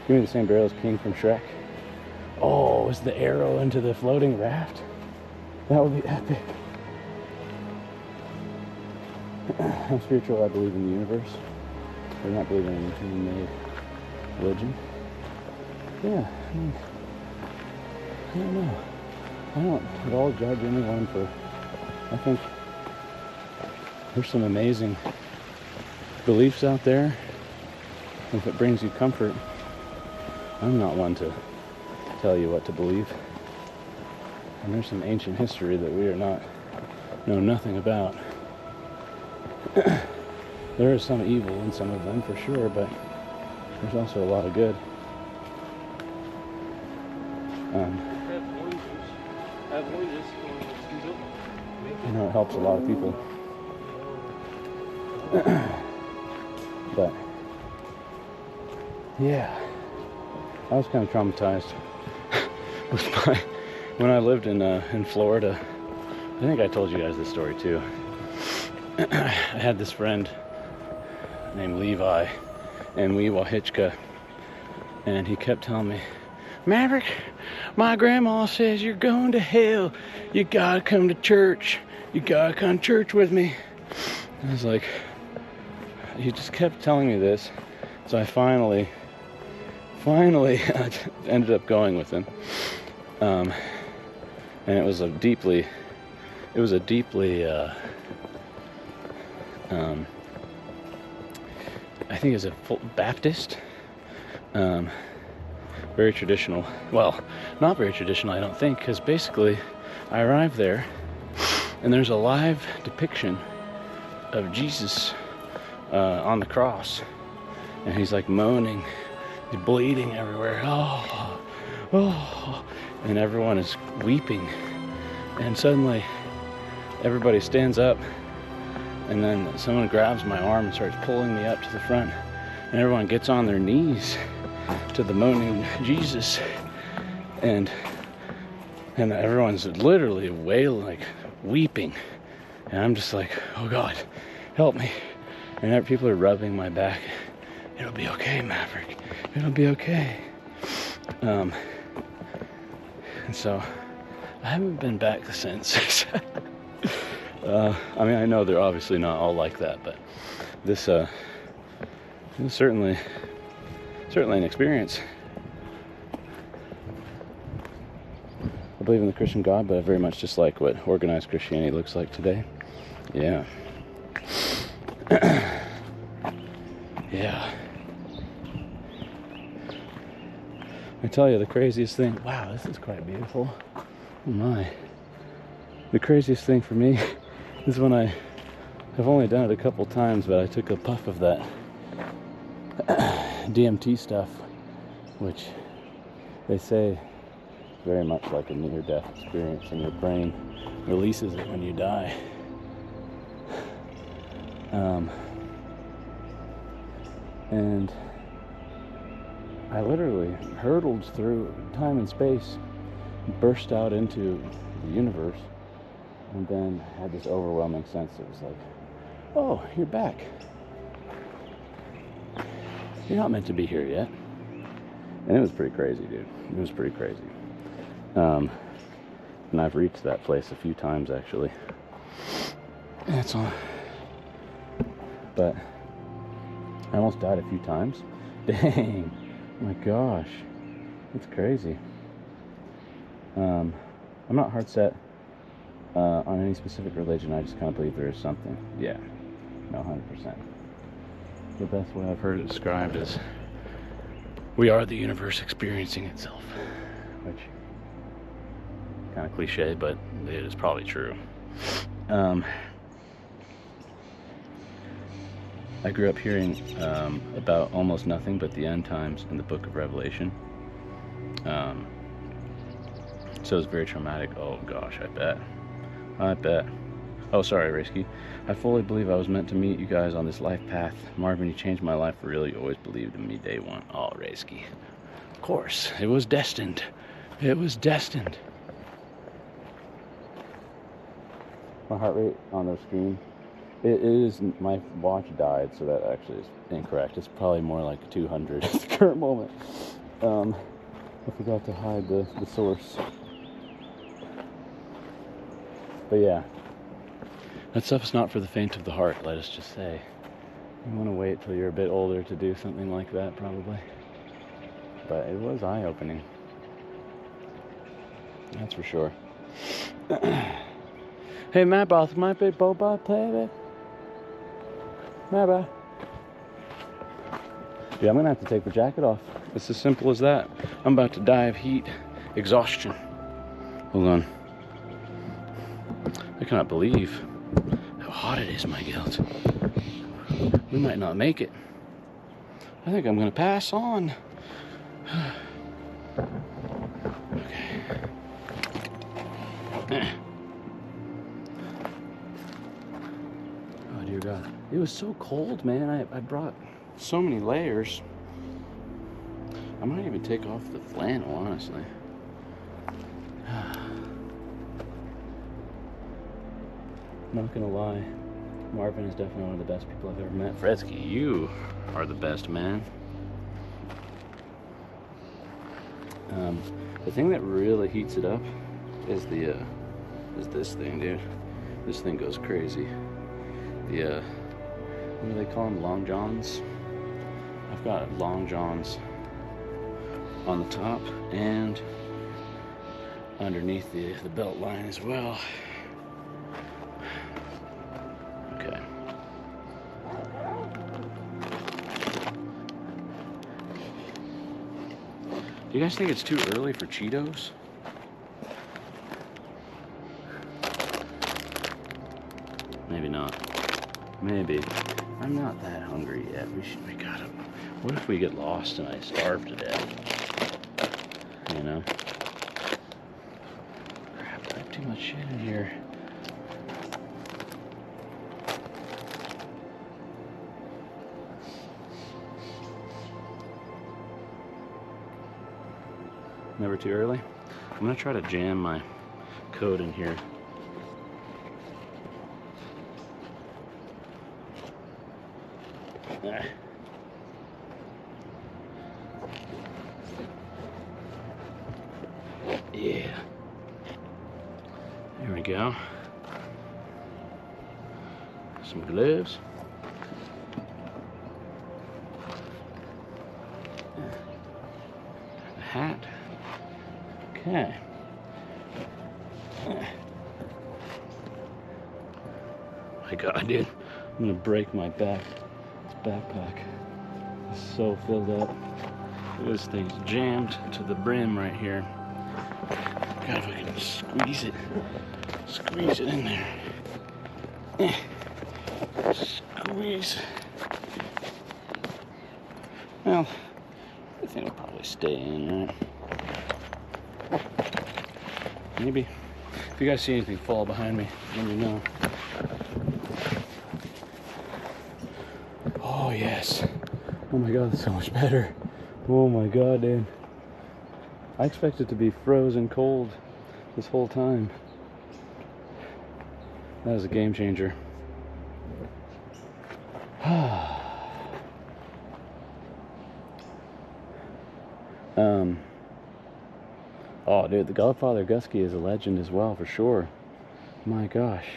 Give me the same barrel as King from Shrek. Oh, is the arrow into the floating raft? That would be epic. I'm spiritual. I believe in the universe. I do not believe in any human-made religion. Yeah, I don't know. I don't at all judge anyone for. I think there's some amazing beliefs out there. If it brings you comfort, I'm not one to tell you what to believe. And there's some ancient history that we know nothing about. There is some evil in some of them for sure, but there's also a lot of good. It helps a lot of people. But yeah, I was kind of traumatized with when I lived in Florida. I think I told you guys this story too. I had this friend named Levi, and Weewa Hitchka, and he kept telling me, Maverick, my grandma says you're going to hell. You gotta come to church. You gotta come to church with me. And I was like, he just kept telling me this, so I finally ended up going with him. And it was a deeply I think it's a Baptist, very traditional. Well, not very traditional, I don't think, because basically I arrived there and there's a live depiction of Jesus on the cross, and he's like moaning, he's bleeding everywhere, oh, and everyone is weeping, and suddenly everybody stands up, and then someone grabs my arm and starts pulling me up to the front, and everyone gets on their knees to the moaning Jesus, and everyone's literally wailing, like weeping, and I'm just like, oh God, help me. And people are rubbing my back. It'll be okay, Maverick. It'll be okay. And so I haven't been back since. I mean, I know they're obviously not all like that, but this was certainly an experience. I believe in the Christian God, but I very much dislike what organized Christianity looks like today. Yeah. Yeah. I tell you, the craziest thing, wow, this is quite beautiful. Oh my. The craziest thing for me is when I've only done it a couple times, but I took a puff of that DMT stuff, which they say very much like a near-death experience, and your brain releases it when you die. And I literally hurtled through time and space, burst out into the universe, and then had this overwhelming sense that was like, oh, you're back. You're not meant to be here yet. And it was pretty crazy, dude. It was pretty crazy. And I've reached that place a few times, actually. That's all. But I almost died a few times. Dang. Oh my gosh. That's crazy. I'm not hard set on any specific religion. I just kind of believe there is something. Yeah. No, 100%. The best way I've heard it described is we are the universe experiencing itself. Which, kind of cliche, but it is probably true. I grew up hearing about almost nothing but the end times in the book of Revelation. So it was very traumatic. Oh gosh, I bet. Oh, sorry, Risky. I fully believe I was meant to meet you guys on this life path. Marvin, you changed my life for real. You always believed in me day one. Oh, Risky. Of course, it was destined. It was destined. My heart rate on the screen, it is, my watch died, so that actually is incorrect. It's probably more like 200 at the current moment. I forgot to hide the source. But yeah, that stuff's not for the faint of the heart, let us just say. You want to wait till you're a bit older to do something like that, probably. But it was eye-opening. That's for sure. Hey, Maveroth, might be boba, baby. Maveroth. Yeah, I'm gonna have to take the jacket off. It's as simple as that. I'm about to die of heat, exhaustion. Hold on. I cannot believe how hot it is, my guilt. We might not make it. I think I'm gonna pass on. Okay. Oh dear God. It was so cold, man. I brought so many layers. I might even take off the flannel, honestly. Not gonna lie, Marvin is definitely one of the best people I've ever met. Fredsky, you are the best, man. The thing that really heats it up is is this thing, dude. This thing goes crazy. What do they call them? Long johns. I've got long johns on the top and underneath the belt line as well. Okay. Do you guys think it's too early for Cheetos? Maybe not. Maybe. I'm not that hungry yet. We gotta. What if we get lost and I starve to death? You know? Crap, I have too much shit in here. Never too early. I'm gonna try to jam my code in here. Yeah. There we go. Some gloves. A hat. Okay. My God, dude. I'm gonna break my back. This backpack is so filled up. This thing's jammed to the brim right here. God, if I can squeeze it in there. Squeeze. Well, I think it'll probably stay in, right? Maybe. If you guys see anything fall behind me, let me know. Oh yes. Oh my god, that's so much better. Oh my god, dude. I expect it to be frozen cold this whole time. That is a game changer. Oh, dude, the Godfather Gusky is a legend as well, for sure. My gosh.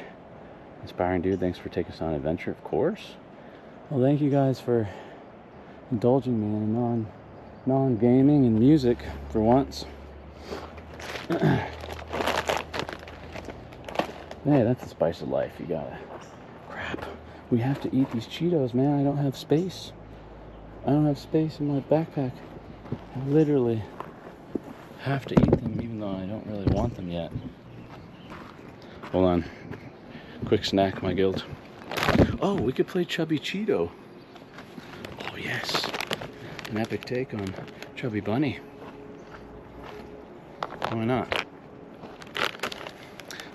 Inspiring dude, thanks for taking us on an adventure, of course. Well, thank you guys for indulging me in non-gaming and music for once. Hey, that's the spice of life. You gotta... Crap. We have to eat these Cheetos, man. I don't have space. I don't have space in my backpack. I literally have to eat them, even though I don't really want them yet. Hold on. Quick snack, my guild. Oh, we could play Chubby Cheeto. Oh, yes. An epic take on Chubby Bunny. Why not?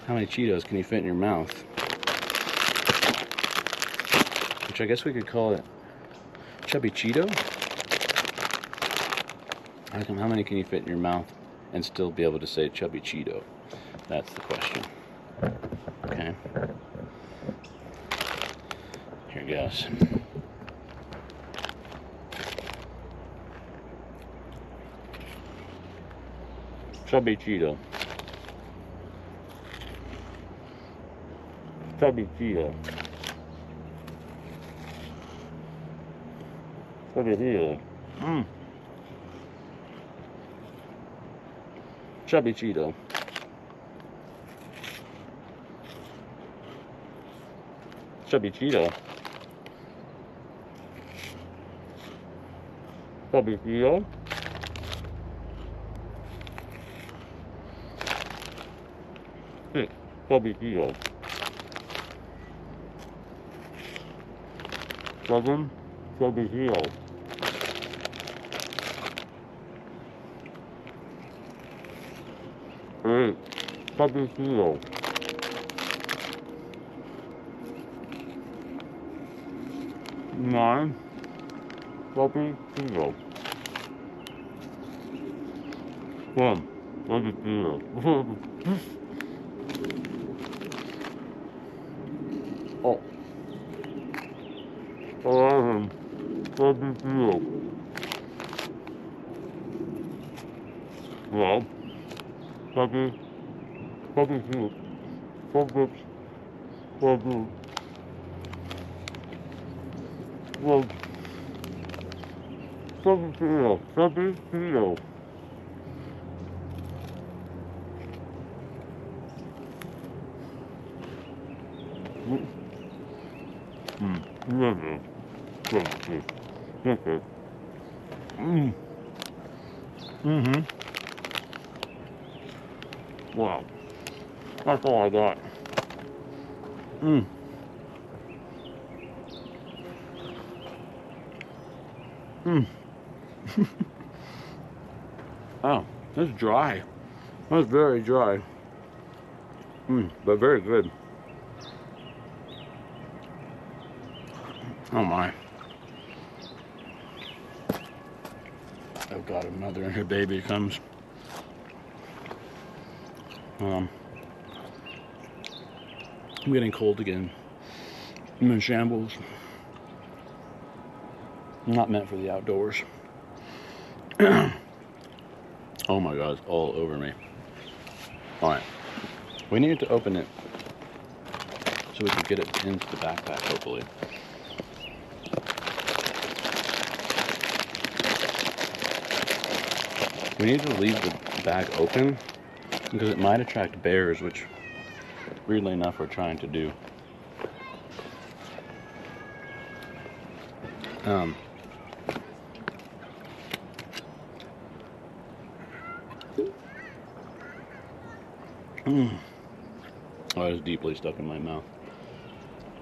How many Cheetos can you fit in your mouth? Which I guess we could call it Chubby Cheeto. How many can you fit in your mouth and still be able to say Chubby Cheeto? That's the question. Okay. Here goes. Chubby Cheeto. Chubby Cheeto. Chubby Cheeto. Chubby Cheeto. Chubby Cheeto. Chubby Cheeto. Chubby Cheeto. 7 Chubby Cheeto. 8 Chubby Cheeto. 9 Chubby Cheeto. 10 Chubby Cheeto. Oh. 11 Chubby Cheeto. 12 Chubby Cheeto. Chubby Cheeto. Well, Chubby Cheeto. Chubby Cheeto. Wow. That's all I got. Oh, that's dry. That's very dry. But very good. Oh my. Oh god, a mother and her baby comes. I'm getting cold again. I'm in shambles. Not meant for the outdoors. Oh my god, it's all over me. Alright. We need to open it so we can get it into the backpack, hopefully. We need to leave the bag open because it might attract bears, which, weirdly enough, we're trying to do. Oh, it was deeply stuck in my mouth.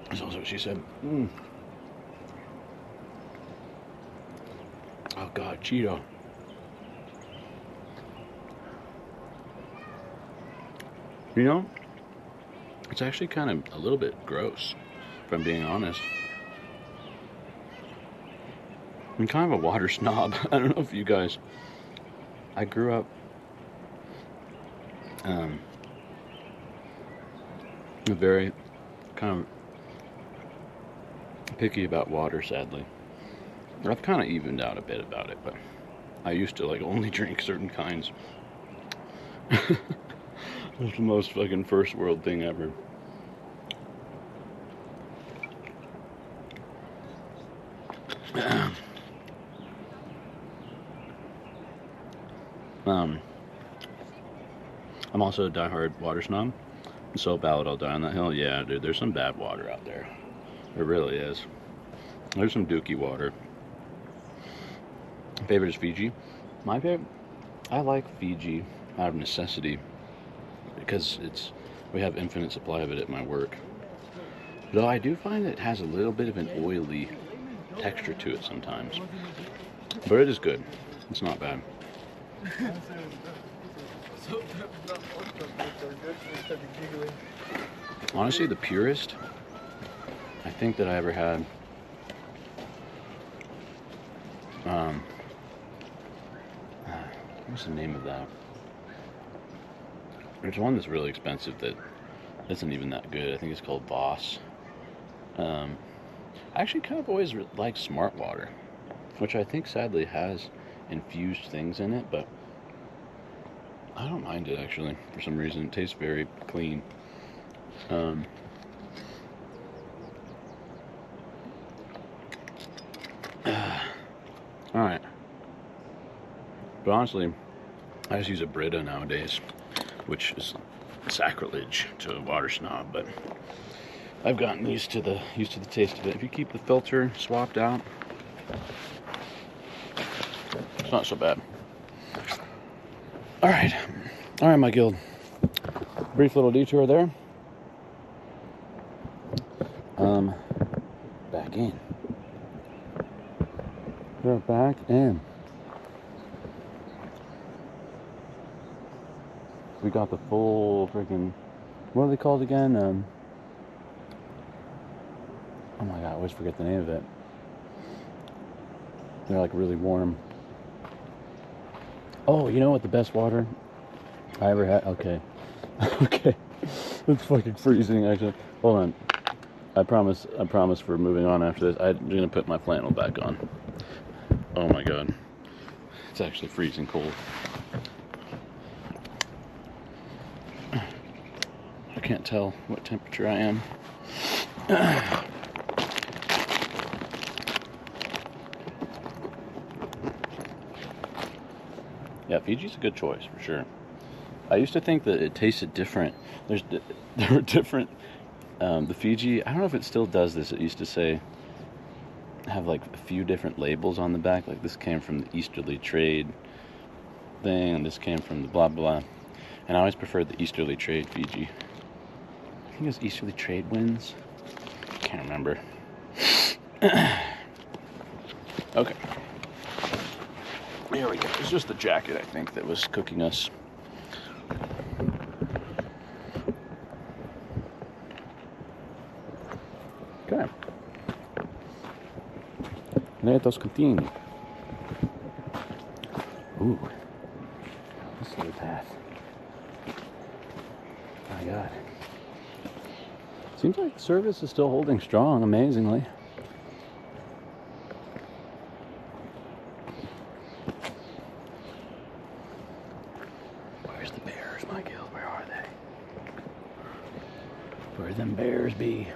That's also what she said. Oh god, Cheeto. You know, it's actually kind of a little bit gross, if I'm being honest. I'm kind of a water snob. I don't know if you guys. I grew up very kind of picky about water, sadly. I've kind of evened out a bit about it, but I used to like only drink certain kinds. It's the most fucking first world thing ever. I'm also a diehard water snob. So bad I'll die on that hill. Yeah, dude, there's some bad water out there. There really is. There's some dookie water. My favorite is Fiji. My favorite, I like Fiji out of necessity because we have infinite supply of it at my work. Though I do find that it has a little bit of an oily texture to it sometimes. But it is good. It's not bad. Honestly, the purest I think that I ever had. What's the name of that? There's one that's really expensive that isn't even that good. I think it's called Voss. I actually kind of always liked Smart Water, which I think sadly has infused things in it, but I don't mind it actually. For some reason, it tastes very clean. All right. But honestly, I just use a Brita nowadays, which is sacrilege to a water snob, but I've gotten used to the taste of it. If you keep the filter swapped out, it's not so bad. All right, my guild. Brief little detour there. Back in. We're back in. We got the full freaking, what are they called again? Oh my god, I always forget the name of it. They're like really warm. Oh, you know what the best water I ever had? Okay. Okay. It's fucking freezing actually. Hold on. I promise for moving on after this. I'm gonna put my flannel back on. Oh my god. It's actually freezing cold. I can't tell what temperature I am. Yeah, Fiji's a good choice for sure. I used to think that it tasted different. There were different. The Fiji, I don't know if it still does this. It used to say, have like a few different labels on the back. Like this came from the Easterly Trade thing, and this came from the blah blah. And I always preferred the Easterly Trade Fiji. I think it was Easterly Trade Winds. Can't remember. Okay. Here we go. It's just the jacket, I think, that was cooking us. Okay. Let us continue. Ooh. This little path. My god. Seems like the service is still holding strong, amazingly. Where's the bears, my guild? Where are they? Where them bears be?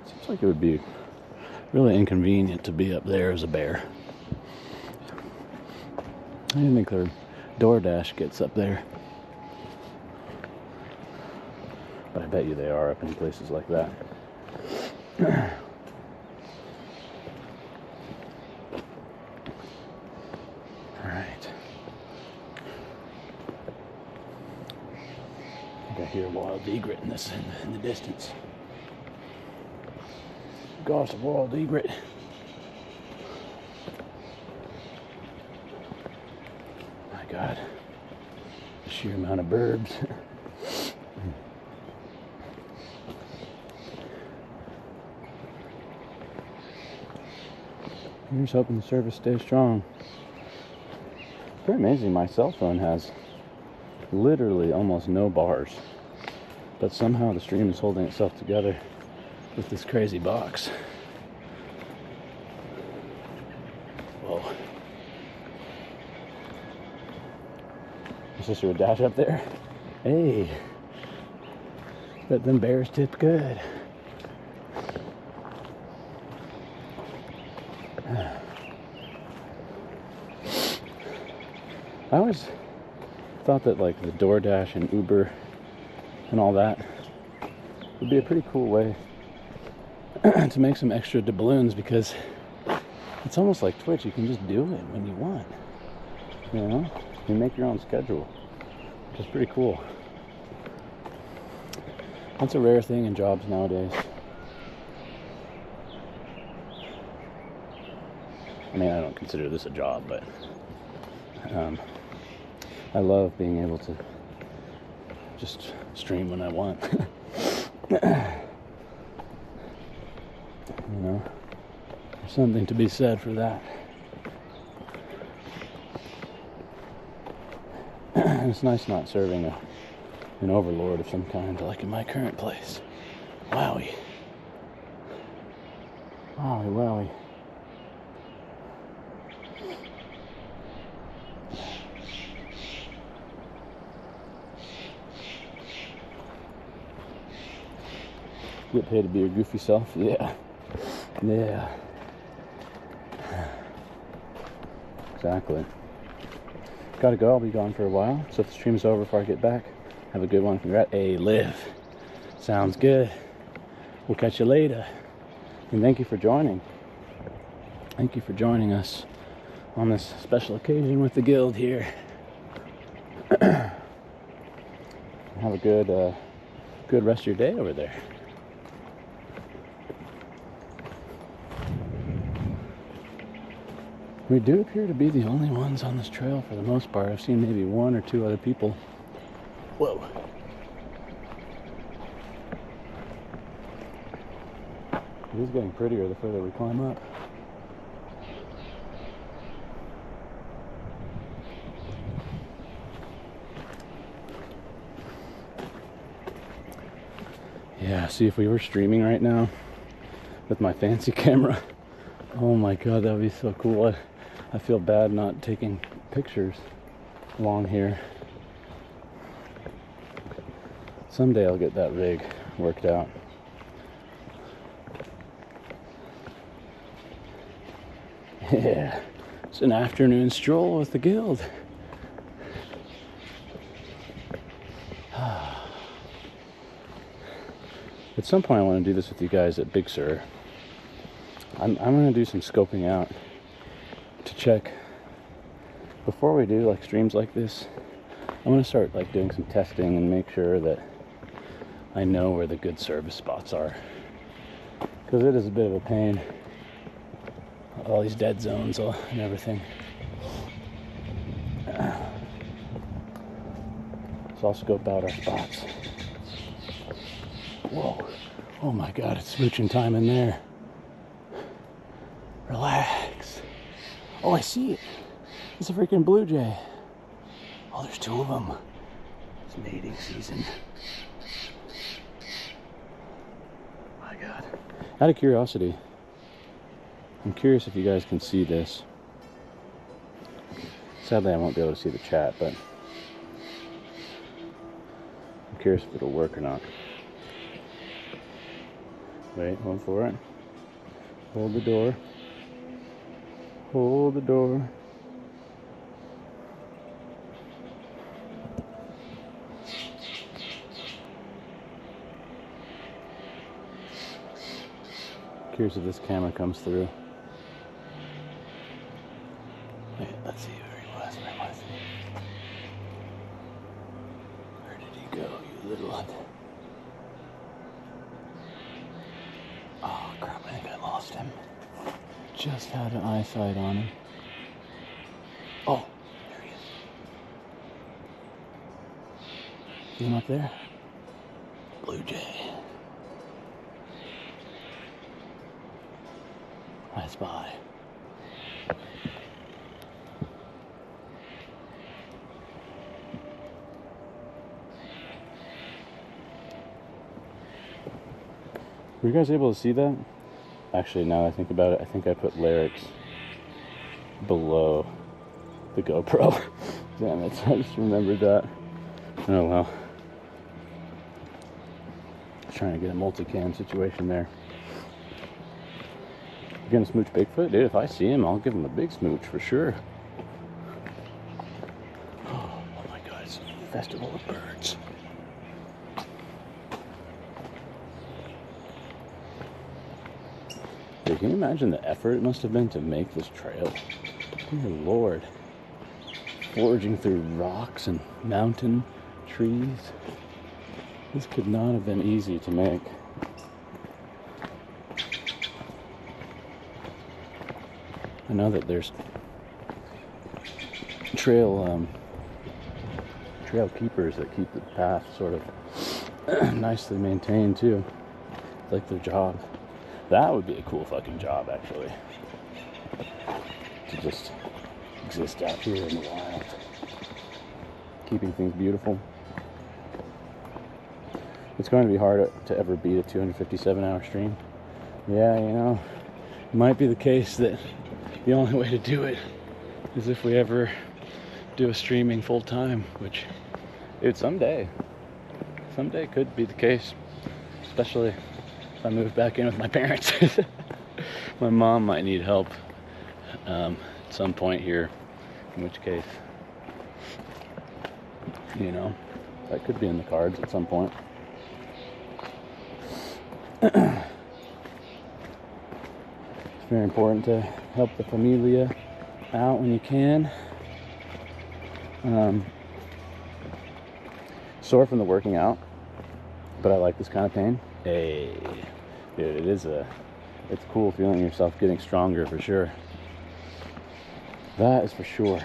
Seems like it would be really inconvenient to be up there as a bear. I didn't think their DoorDash gets up there. But I bet you they are up in places like that. Alright. I think I hear a wild egret in the distance. Gosh, a wild egret. My god. The sheer amount of birds. I'm just hoping the service stays strong. Pretty amazing. My cell phone has literally almost no bars, but somehow the stream is holding itself together with this crazy box. Whoa. My sister would dash up there. Hey, bet them bears tip good. I always thought that like the DoorDash and Uber and all that would be a pretty cool way to make some extra doubloons, because it's almost like Twitch. You can just do it when you want. You know? You make your own schedule, which is pretty cool. That's a rare thing in jobs nowadays. I mean, I don't consider this a job, but I love being able to just stream when I want. You know, there's something to be said for that. And it's nice not serving an overlord of some kind, like in my current place. Wowie. Wowie, wowie. Get paid to be your goofy self? Yeah. Yeah. Exactly. Gotta go. I'll be gone for a while. So if the stream's over before I get back, have a good one. Congrats. Hey, Liv. Sounds good. We'll catch you later. And thank you for joining. Thank you for joining us on this special occasion with the guild here. Have a good rest of your day over there. We do appear to be the only ones on this trail for the most part. I've seen maybe one or two other people. Whoa. It is getting prettier the further we climb up. Yeah, see, if we were streaming right now with my fancy camera, oh my god, that would be so cool. I feel bad not taking pictures along here. Someday I'll get that rig worked out. Yeah, it's an afternoon stroll with the guild. At some point I want to do this with you guys at Big Sur. I'm going to do some scoping out to check before we do like streams like this. I'm going to start like doing some testing and make sure that I know where the good service spots are, because it is a bit of a pain, all these dead zones and everything. So I'll scope out our spots. Whoa, oh my god, it's smooching time in there. Relax. Oh, I see it. It's a freaking blue jay. Oh, there's two of them. It's mating season. My god. Out of curiosity, I'm curious if you guys can see this. Sadly, I won't be able to see the chat, but I'm curious if it'll work or not. Wait, hold for it. Hold the door. Hold the door. Curious if this camera comes through. Wait, let's see where he was. Where was he? Where did he go, you little one? Oh crap, I think I lost him. Just had an eyesight on him. Oh, there he is. See him up there? Blue jay. I spy. Were you guys able to see that? Actually, now that I think about it, I think I put lyrics below the GoPro. Damn it, I just remembered that. Oh well. Trying to get a multicam situation there. You gonna smooch Bigfoot? Dude, if I see him, I'll give him a big smooch for sure. Oh my god, it's a festival of birds. Dude, can you imagine the effort it must have been to make this trail? Dear Lord. Foraging through rocks and mountain trees. This could not have been easy to make. I know that there's trail keepers that keep the path sort of nicely maintained too. It's like their job. That would be a cool fucking job, actually. To just exist out here in the wild, keeping things beautiful. It's going to be hard to ever beat a 257-hour stream. Yeah, you know, it might be the case that the only way to do it is if we ever do a streaming full time, which, dude, someday could be the case, especially if I move back in with my parents. My mom might need help at some point here, in which case, you know, that could be in the cards at some point. It's very important to help the familia out when you can. Sore from the working out, but I like this kind of pain. Hey, dude, it's cool feeling yourself getting stronger for sure. That is for sure.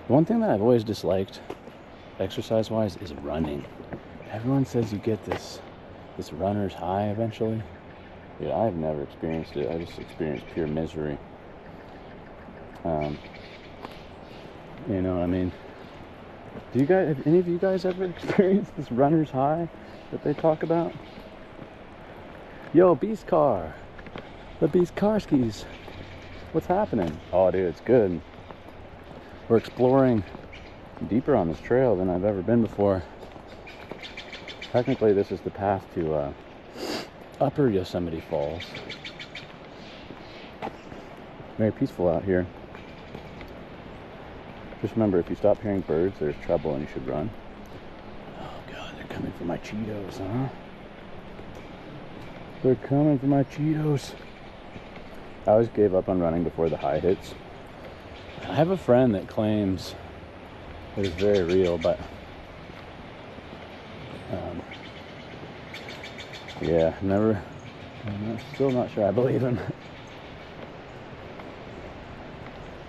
The one thing that I've always disliked, exercise-wise, is running. Everyone says you get this runner's high eventually. Dude, I've never experienced it. I just experienced pure misery. You know what I mean? Have any of you guys ever experienced this runner's high that they talk about? Yo, Beast Car. The Beast Karskis. What's happening? Oh, dude, it's good. We're exploring deeper on this trail than I've ever been before. Technically, this is the path to Upper Yosemite Falls. Very peaceful out here. Just remember, if you stop hearing birds, there's trouble and you should run. Oh god, they're coming for my Cheetos, huh? They're coming for my Cheetos. I always gave up on running before the high hits. I have a friend that claims it is very real, but yeah, still not sure I believe him.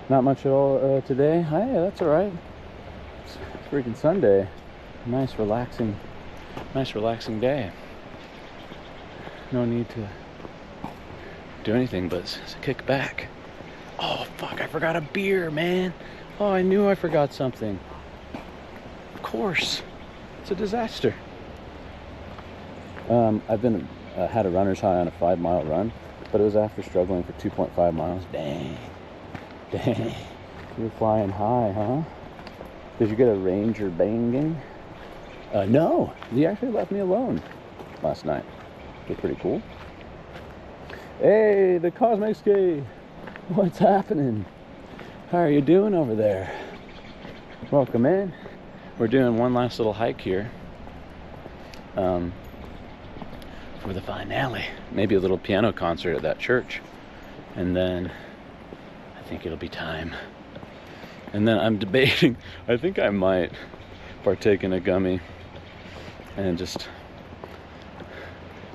Not much at all today. Hey, that's alright. It's freaking Sunday. Nice relaxing day. No need to do anything but kick back. Oh fuck, I forgot a beer, man. Oh, I knew I forgot something. Of course. It's a disaster. I've been had a runner's high on a 5-mile run, but it was after struggling for 2.5 miles. Dang. You're flying high, huh? Did you get a ranger banging? No. He actually left me alone last night. It was pretty cool. Hey, the Cosmic Ski. What's happening? How are you doing over there? Welcome in. We're doing one last little hike here. For the finale. Maybe a little piano concert at that church. And then I think it'll be time. And then I'm debating, I think I might partake in a gummy and just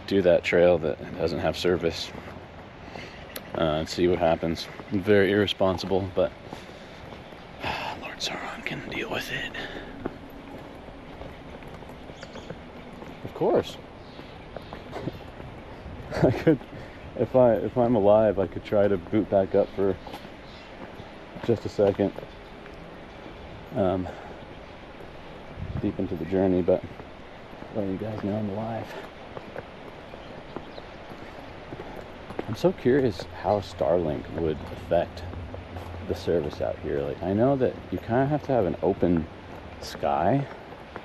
do that trail that doesn't have service and see what happens. I'm very irresponsible, but Lord Sauron can deal with it. Of course. I could, if I'm alive, I could try to boot back up for just a second, deep into the journey, but letting you guys know I'm live. I'm so curious how Starlink would affect the service out here. Like, I know that you kind of have to have an open sky,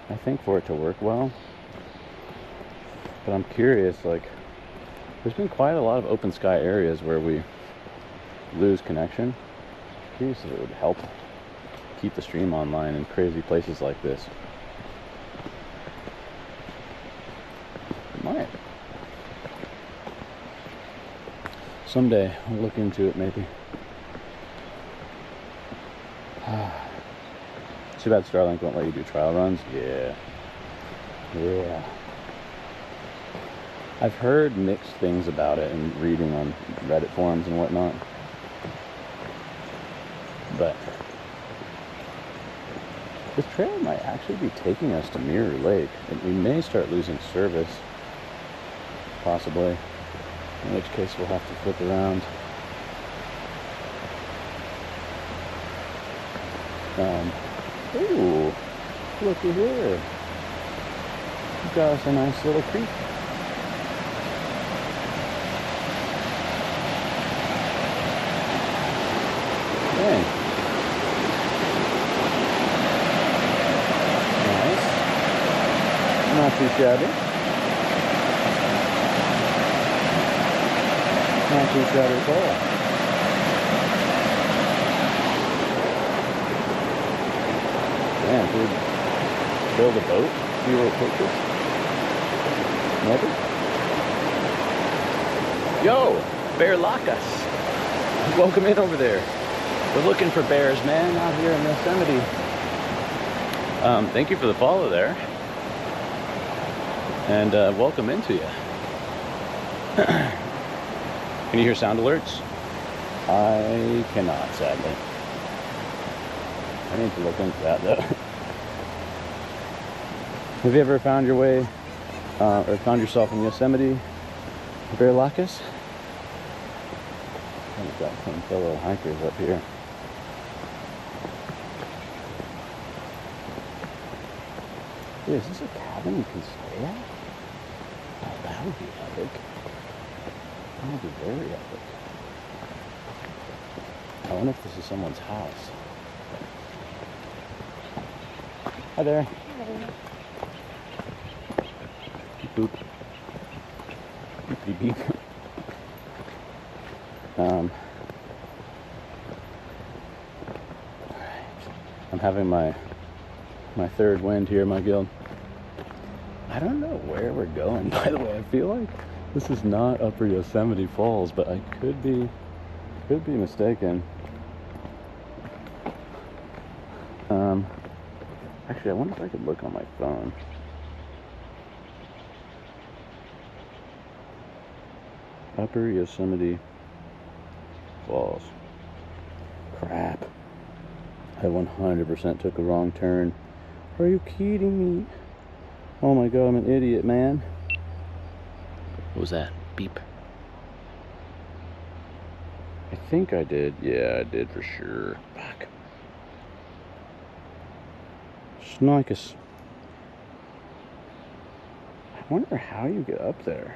I think, for it to work well. But I'm curious, like, there's been quite a lot of open sky areas where we lose connection. I'm curious if it would help keep the stream online in crazy places like this. It might. Someday I'll look into it, maybe. Too bad Starlink won't let you do trial runs. Yeah. I've heard mixed things about it and reading on Reddit forums and whatnot. But this trail might actually be taking us to Mirror Lake, and we may start losing service, possibly, in which case we'll have to flip around. Ooh, looky here. We got us a nice little creek. Dang. Nice. Not too shabby. Not too shabby at all. Man, could we build a boat? See where it takes us? Maybe? Yo! Bear lock us! Welcome in over there. We're looking for bears, man, out here in Yosemite. Thank you for the follow there. And welcome into you. Can you hear sound alerts? I cannot, sadly. I need to look into that, though. Have you ever found your way, or found yourself in Yosemite, Bear Lacus? I've got some fellow hikers up here. Dude, is this a cabin you can stay at? Oh, that would be epic. That would be very epic. I wonder if this is someone's house. Hi there. Hi. Beep boop. Beep beep beep. I'm having my third wind here, my guild. I don't know where we're going, by the way. I feel like this is not Upper Yosemite Falls, but I could be mistaken. Actually, I wonder if I could look on my phone. Upper Yosemite Falls. Crap. I 100% took a wrong turn. Are you kidding me? Oh my god, I'm an idiot, man. What was that? Beep. I think I did. Yeah, I did for sure. Fuck. Snikes. I wonder how you get up there.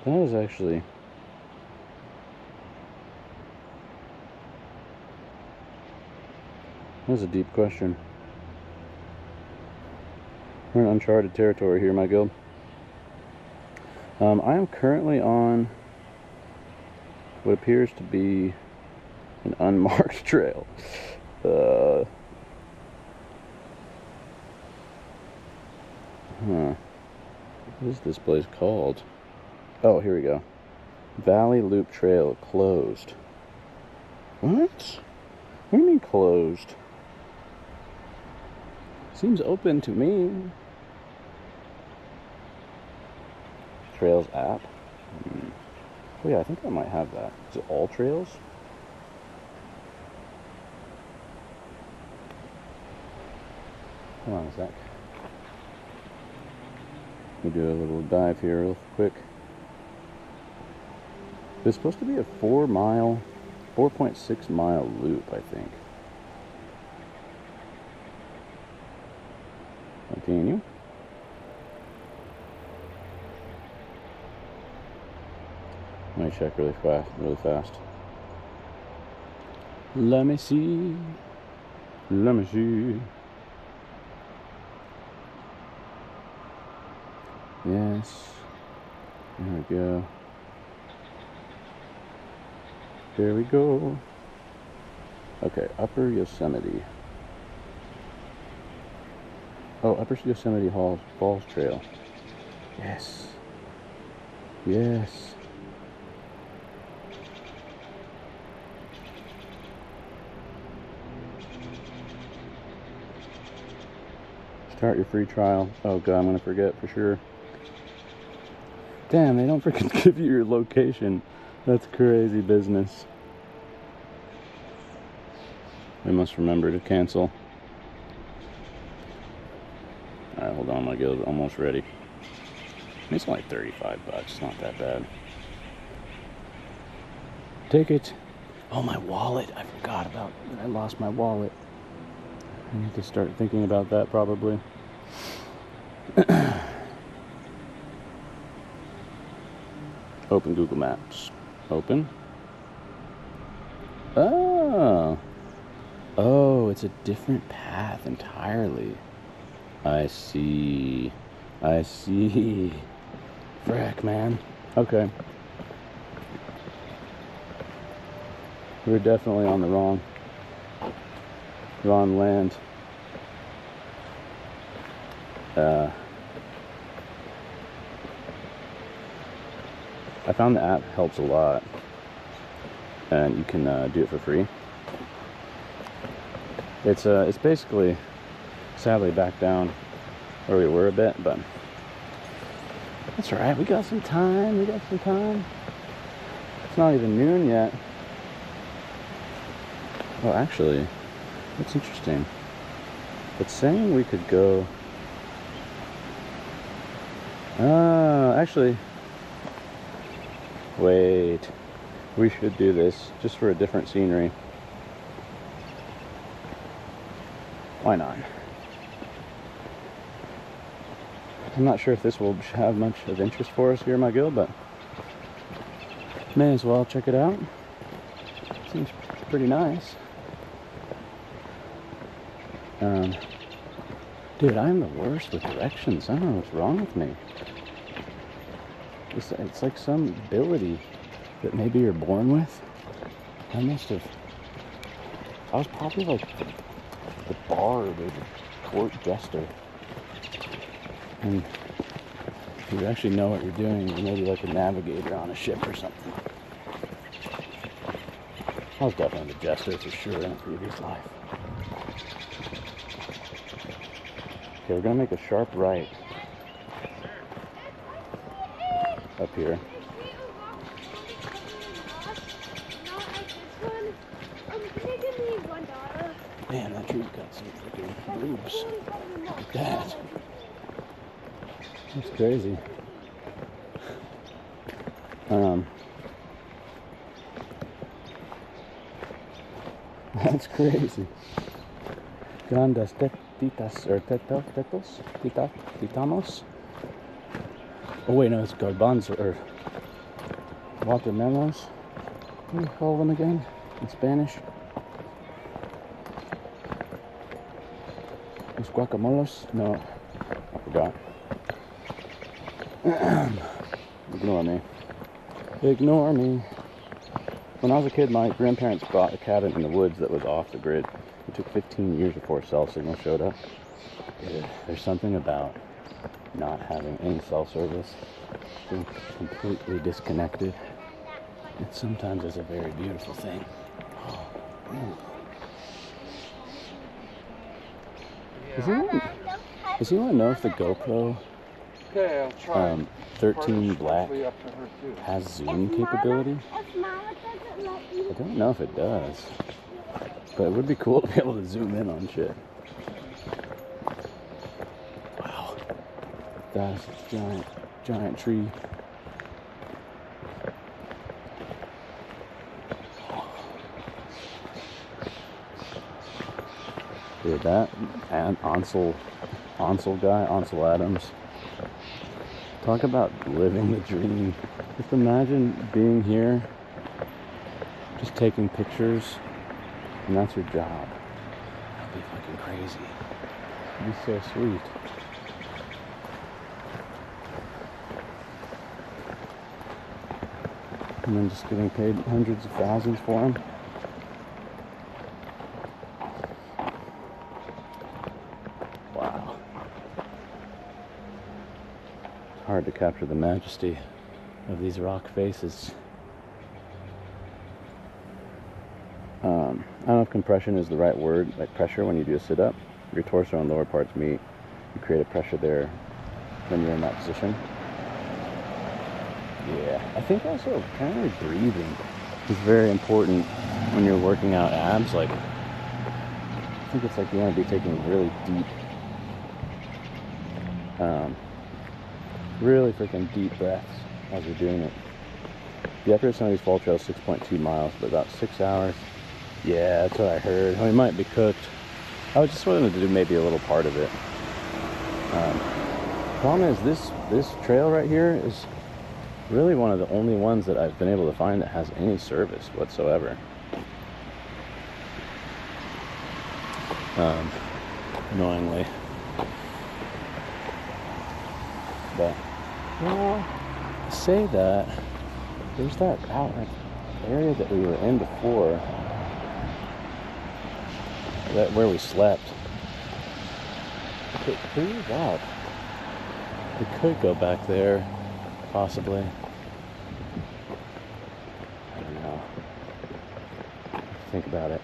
That is actually... That's a deep question. We're in uncharted territory here, my guild. I am currently on what appears to be an unmarked trail. What is this place called? Oh, here we go. Valley Loop Trail closed. What? What do you mean closed? Seems open to me. Trails app. Oh yeah, I think I might have that. Is it all trails? Hold on a sec. Let me do a little dive here real quick. It's supposed to be a 4.6 mile loop, I think. Continue. Let me check really fast. Let me see. Let me see. Yes. There we go. There we go. Okay, Upper Yosemite. Oh, Upper Yosemite Falls Trail. Yes. Yes. Start your free trial. Oh god, I'm gonna forget for sure. Damn, they don't freaking give you your location. That's crazy business. I must remember to cancel. Alright, hold on, my guild almost ready. It's only $35, it's not that bad. Take it. Oh, my wallet. I forgot about that. I lost my wallet. I need to start thinking about that probably. Open Google Maps. Open. Oh. Oh, it's a different path entirely. I see. I see. Frack, man. Okay. We're definitely on the wrong land. I found the app helps a lot, and you can do it for free. It's basically, sadly, back down where we were a bit, but that's all right. We got some time. It's not even noon yet. Oh, actually, that's interesting. It's saying we could go. Actually, wait. We should do this just for a different scenery. Why not? I'm not sure if this will have much of interest for us here in my guild, but may as well check it out. Seems pretty nice. Dude, I'm the worst with directions. I don't know what's wrong with me. It's like some ability that maybe you're born with. I was probably like the bard or the court jester. And you actually know what you're doing. You're maybe like a navigator on a ship or something. I was definitely the jester for sure in a previous life. Okay, we're gonna make a sharp right up here. Man, that tree's got some freaking boobs. Look at that. That's crazy. That's crazy. Grandes tetitas or titamos. Oh wait, no, it's garbanzo or watermelons. What do you call them again in Spanish? Los guacamoles? No, I forgot. Ignore me. Ignore me. When I was a kid, my grandparents bought a cabin in the woods that was off the grid. It took 15 years before cell signal showed up. There's something about not having any cell service, being completely disconnected. It sometimes is a very beautiful thing. Does anyone know if the GoPro 13 Black has zoom capability? I don't know if it does, but it would be cool to be able to zoom in on shit. Wow, that is a giant tree. Dude, that and Ansel Adams Talk about living the dream. Just imagine being here, just taking pictures, and that's your job. That'd be fucking crazy. It'd be so sweet. And then just getting paid hundreds of thousands for them. Wow. It's hard to capture the majesty of these rock faces. I don't know if compression is the right word, like pressure when you do a sit-up. Your torso and lower parts meet. You create a pressure there when you're in that position. Yeah, I think also kind of breathing is very important when you're working out abs. Like, I think it's like you want to be taking really deep, really freaking deep breaths as you're doing it. The upper of some of these fall trails 6.2 miles, but about 6 hours. Yeah, that's what I heard. We might be cooked. I was just wanting to do maybe a little part of it. Problem is this trail right here is really one of the only ones that I've been able to find that has any service whatsoever. Annoyingly. But, say that, there's that area that we were in before, that where we slept. It clears out. We could go back there, possibly. I don't know. Think about it.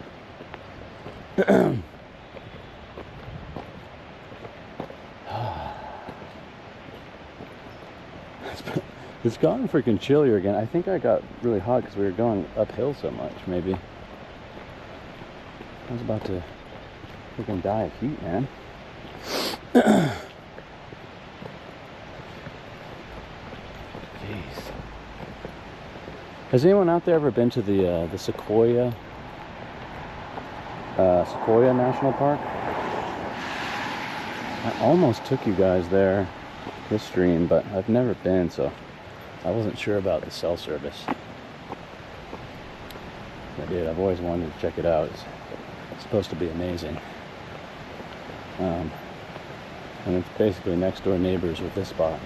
It's gotten freaking chillier again. I think I got really hot because we were going uphill so much, maybe. I was about to freaking die of heat, man. Jeez. Has anyone out there ever been to the Sequoia National Park? I almost took you guys there this stream, but I've never been, so I wasn't sure about the cell service. I did. I've always wanted to check it out. It's supposed to be amazing. And it's basically next door neighbors with this spot.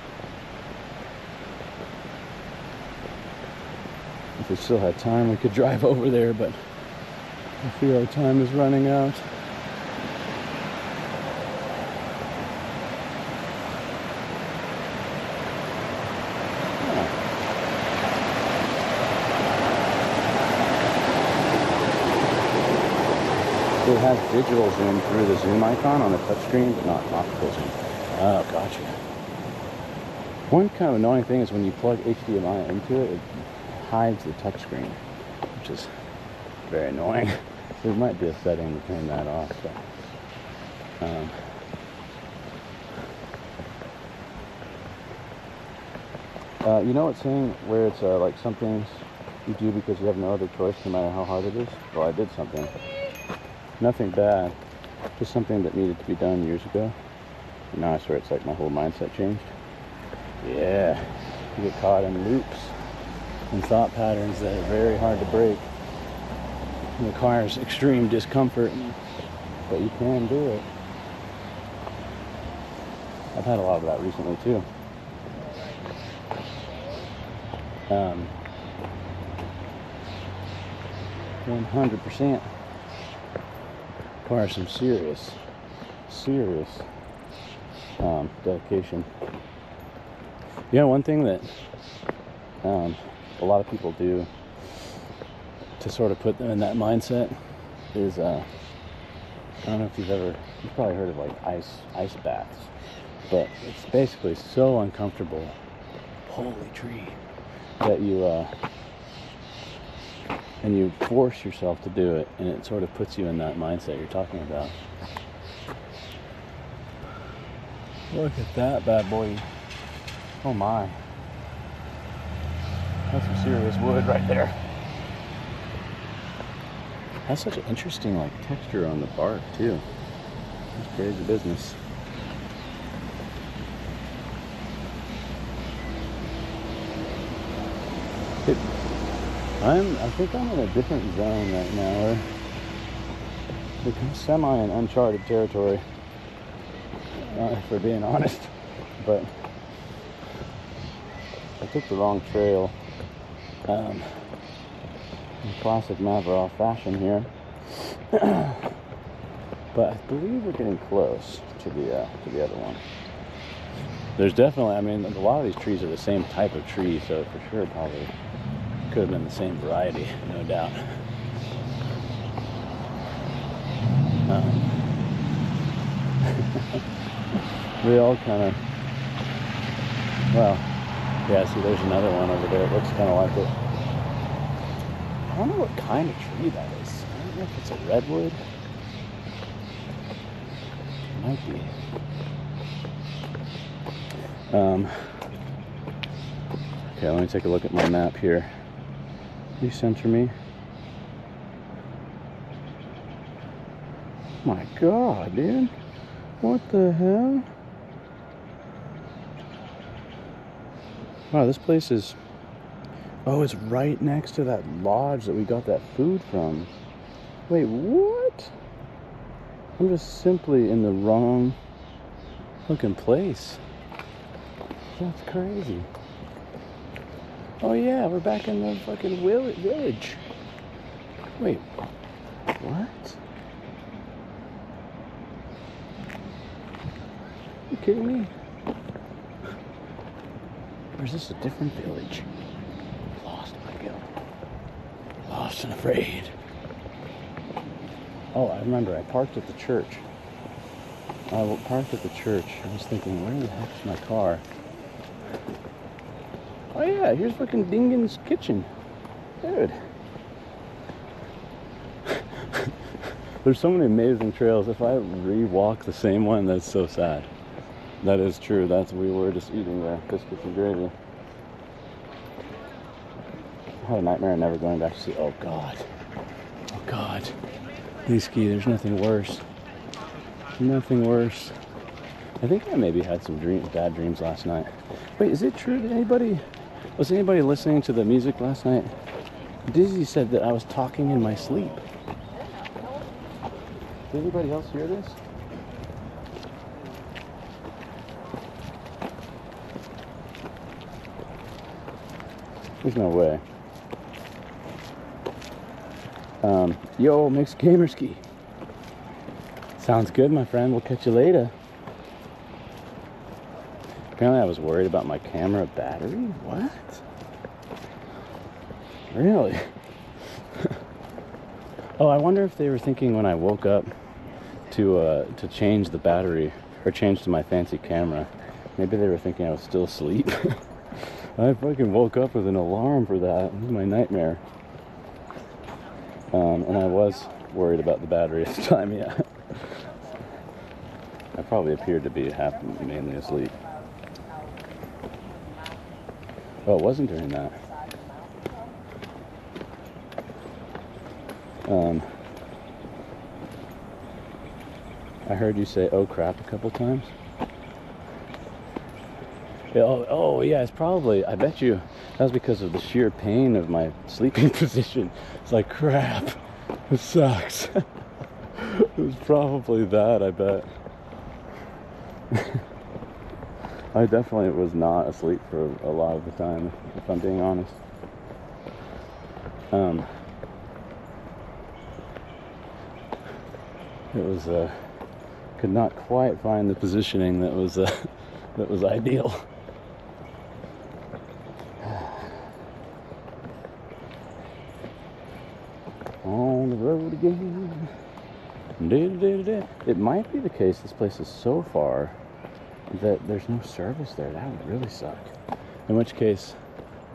If we still had time, we could drive over there, but I feel our time is running out. It has digital zoom through the zoom icon on the touchscreen, but not optical zoom. Oh, gotcha. One kind of annoying thing is when you plug HDMI into it, it hides the touchscreen, which is very annoying. There might be a setting to turn that off. So. You know what's saying where it's like some things you do because you have no other choice no matter how hard it is? Well, I did something. Nothing bad, just something that needed to be done years ago. And now I swear it's like my whole mindset changed. Yeah, you get caught in loops and thought patterns that are very hard to break. It requires extreme discomfort, but you can do it. I've had a lot of that recently too. 100%. Requires some serious dedication. You know, one thing that a lot of people do to sort of put them in that mindset is I don't know if you've probably heard of like ice baths, but it's basically so uncomfortable, holy tree, that you and you force yourself to do it, and it sort of puts you in that mindset you're talking about. Look at that bad boy. Oh my. That's some serious wood right there. Has such an interesting like texture on the bark too. That's crazy business. I think I'm in a different zone right now. We're semi in uncharted territory, if we're being honest. But I took the wrong trail. In classic Maveroth fashion here. But I believe we're getting close to the other one. There's definitely, I mean, a lot of these trees are the same type of tree, so for sure probably could have been the same variety, no doubt. We all kind of, well, yeah, see there's another one over there. It looks kind of like it. I don't know what kind of tree that is. I don't know if it's a redwood. It might be. Okay, let me take a look at my map here. You center me. My God, dude. What the hell? Wow, this place is... Oh, it's right next to that lodge that we got that food from. Wait, what? I'm just simply in the wrong looking place. That's crazy. Oh yeah, we're back in the fucking village. Wait, what? You kidding me? Or is this a different village? Lost, my God. Lost and afraid. Oh, I remember. I parked at the church. I parked at the church. I was thinking, where the heck's my car? Oh yeah, here's fucking Dingin's kitchen. Dude. There's so many amazing trails. If I re-walk the same one, that's so sad. That is true. We were just eating there. Biscuits and gravy. I had a nightmare of never going back to see. Oh God. Oh God. Leeski, there's nothing worse. Nothing worse. I think I maybe had some bad dreams last night. Wait, is it true? Was anybody listening to the music last night? Dizzy said that I was talking in my sleep. Did anybody else hear this? There's no way. Yo, Mixed Gamerski. Sounds good, my friend. We'll catch you later. Apparently I was worried about my camera battery? What? Really? Oh, I wonder if they were thinking when I woke up to change the battery or change to my fancy camera. Maybe they were thinking I was still asleep. I fucking woke up with an alarm for that. It was my nightmare. And I was worried about the battery at the time, yeah. I probably appeared to be mainly asleep. Oh, it wasn't during that. I heard you say "oh crap" a couple times. Oh yeah, it's probably, I bet you that was because of the sheer pain of my sleeping position. It's like, crap, it sucks. It was probably that, I bet. I definitely was not asleep for a lot of the time, if I'm being honest. It was, could not quite find the positioning that was ideal. On the road again. It might be the case this place is so far that there's no service there. That would really suck. In which case,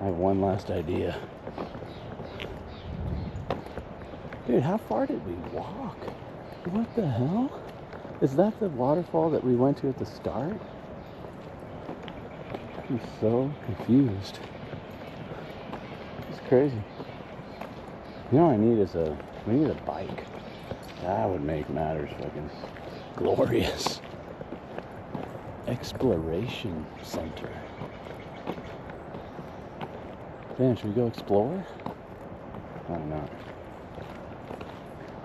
I have one last idea. Dude, how far did we walk? What the hell? Is that the waterfall that we went to at the start? I'm so confused. It's crazy. You know what I need is we need a bike. That would make matters fucking glorious. Exploration Center. Damn, should we go explore? I don't know.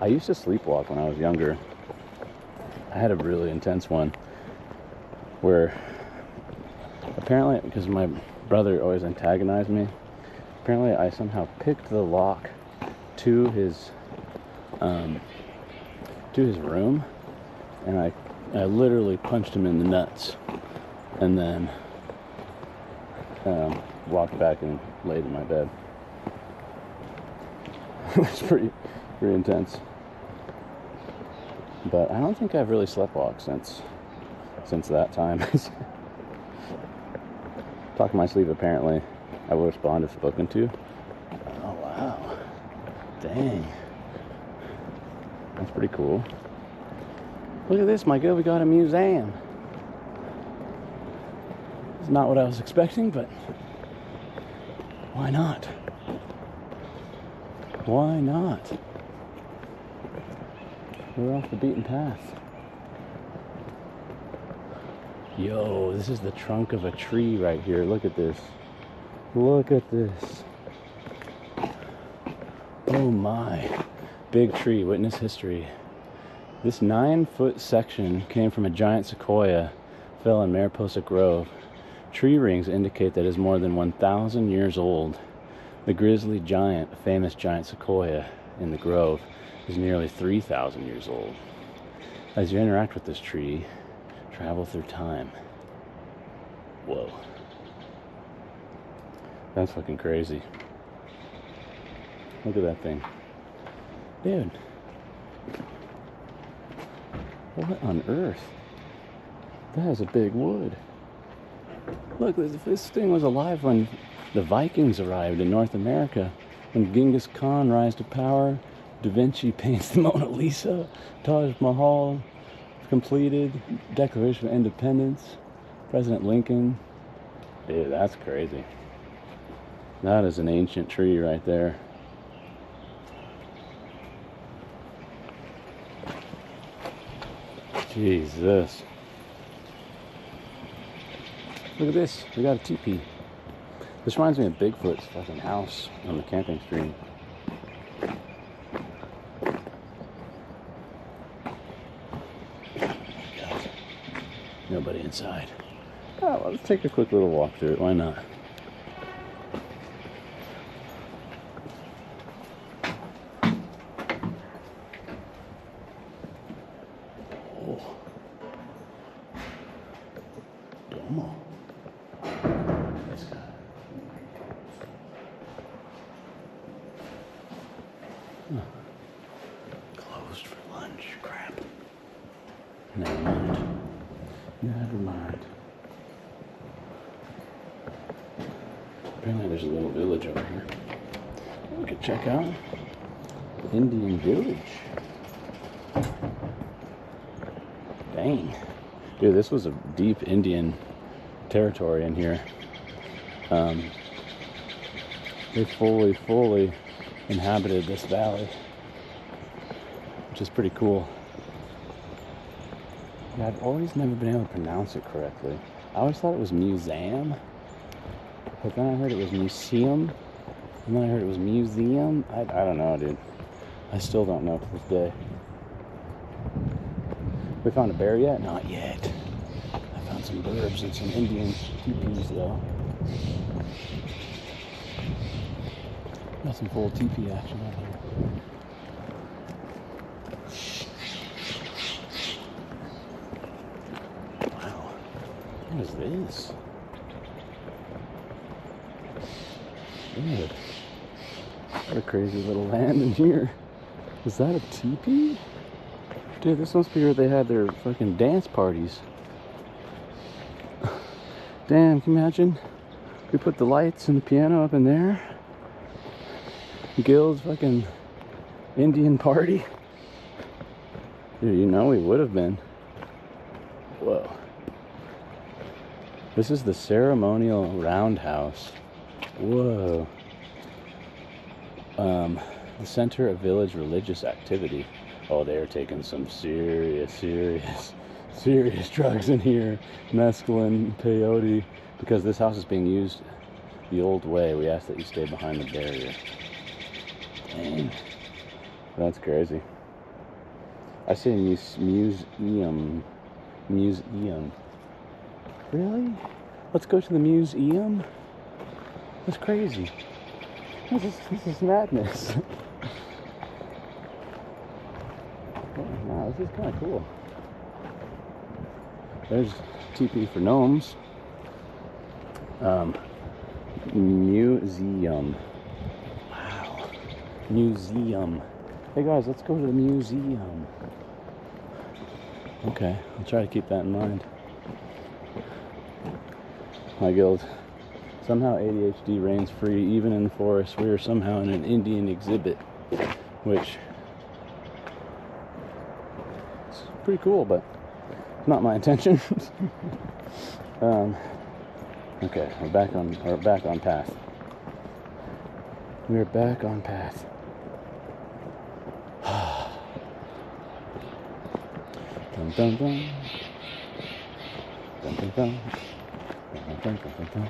I used to sleepwalk when I was younger. I had a really intense one where apparently, because my brother always antagonized me, apparently I somehow picked the lock to his room, and I literally punched him in the nuts, and then walked back and laid in my bed. It was pretty intense. But I don't think I've really sleptwalked since that time. Talk in my sleep, apparently. I will respond if spoken to. Oh, wow. Dang. That's pretty cool. Look at this, my girl. We got a museum. It's not what I was expecting, but why not? Why not? We're off the beaten path. Yo, this is the trunk of a tree right here. Look at this. Look at this. Oh my. Big tree, witness history. This 9-foot section came from a giant sequoia, fell in Mariposa Grove. Tree rings indicate that it is more than 1,000 years old. The grizzly giant, a famous giant sequoia in the grove, is nearly 3,000 years old. As you interact with this tree, travel through time. Whoa. That's fucking crazy. Look at that thing. Dude. What on earth? That is a big wood. Look, this thing was alive when the Vikings arrived in North America. When Genghis Khan rise to power, Da Vinci paints the Mona Lisa, Taj Mahal completed, Declaration of Independence, President Lincoln. Dude, that's crazy. That is an ancient tree right there. Jesus. Look at this. We got a teepee. This reminds me of Bigfoot's fucking house on the camping stream. God. Nobody inside. Oh, well, let's take a quick little walk through it. Why not? Oh. Domo. This guy. Huh. Closed for lunch. Crap. Never mind. Never mind. Apparently there's a little village over here. We could check out the Indian village. Dang. Dude, this was a deep Indian territory in here. They fully inhabited this valley, which is pretty cool. Yeah, I've always never been able to pronounce it correctly. I always thought it was museum, but then I heard it was museum, and then I heard it was museum. I don't know, dude. I still don't know to this day. We found a bear yet? Not yet. I found some burbs and some Indian teepees, though. Got some full teepee action out here. Wow. What is this? Dude. What a crazy little land in here. Is that a teepee? Dude, this must be where they had their fucking dance parties. Damn, can you imagine? We put the lights and the piano up in there. Guild's fucking Indian party. Dude, you know we would have been. Whoa. This is the ceremonial roundhouse. Whoa. The center of village religious activity. Oh, they're taking some serious drugs in here. Mescaline, peyote, because this house is being used the old way. We ask that you stay behind the barrier. Dang. That's crazy. I say museum. Museum. Really? Let's go to the museum? That's crazy. This is madness. Wow, this is kind of cool. There's TP for gnomes. Museum. Wow. Museum. Hey guys, let's go to the museum. Okay, I'll try to keep that in mind. My guild. Somehow ADHD reigns free even in the forest. We are somehow in an Indian exhibit, which is pretty cool, but it's not my intention. Okay, we're back on path. We're back on path. Dun dun dun. Dun dun dun. Dun dun dun dun dun.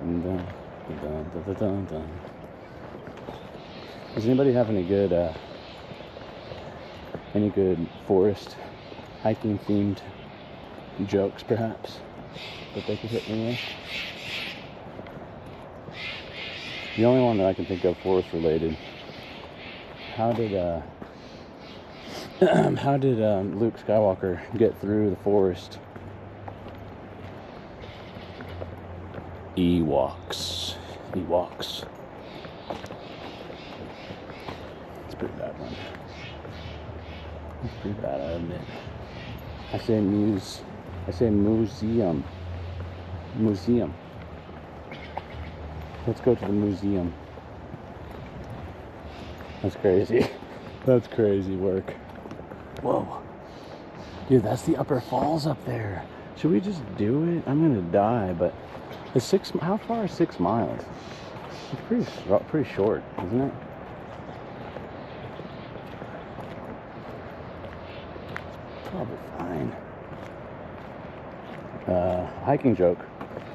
Dun dun dun dun dun dun. Does anybody have any good forest hiking themed jokes perhaps that they could hit me with? The only one that I can think of forest related. How did Luke Skywalker get through the forest? Ewoks. It's a pretty bad one. It's pretty bad, I admit. I say museum. Museum. Let's go to the museum. That's crazy. That's crazy work. Whoa. Dude, that's the upper falls up there. Should we just do it? I'm gonna die, but how far is 6 miles? It's pretty short, isn't it? It's probably fine. Hiking joke.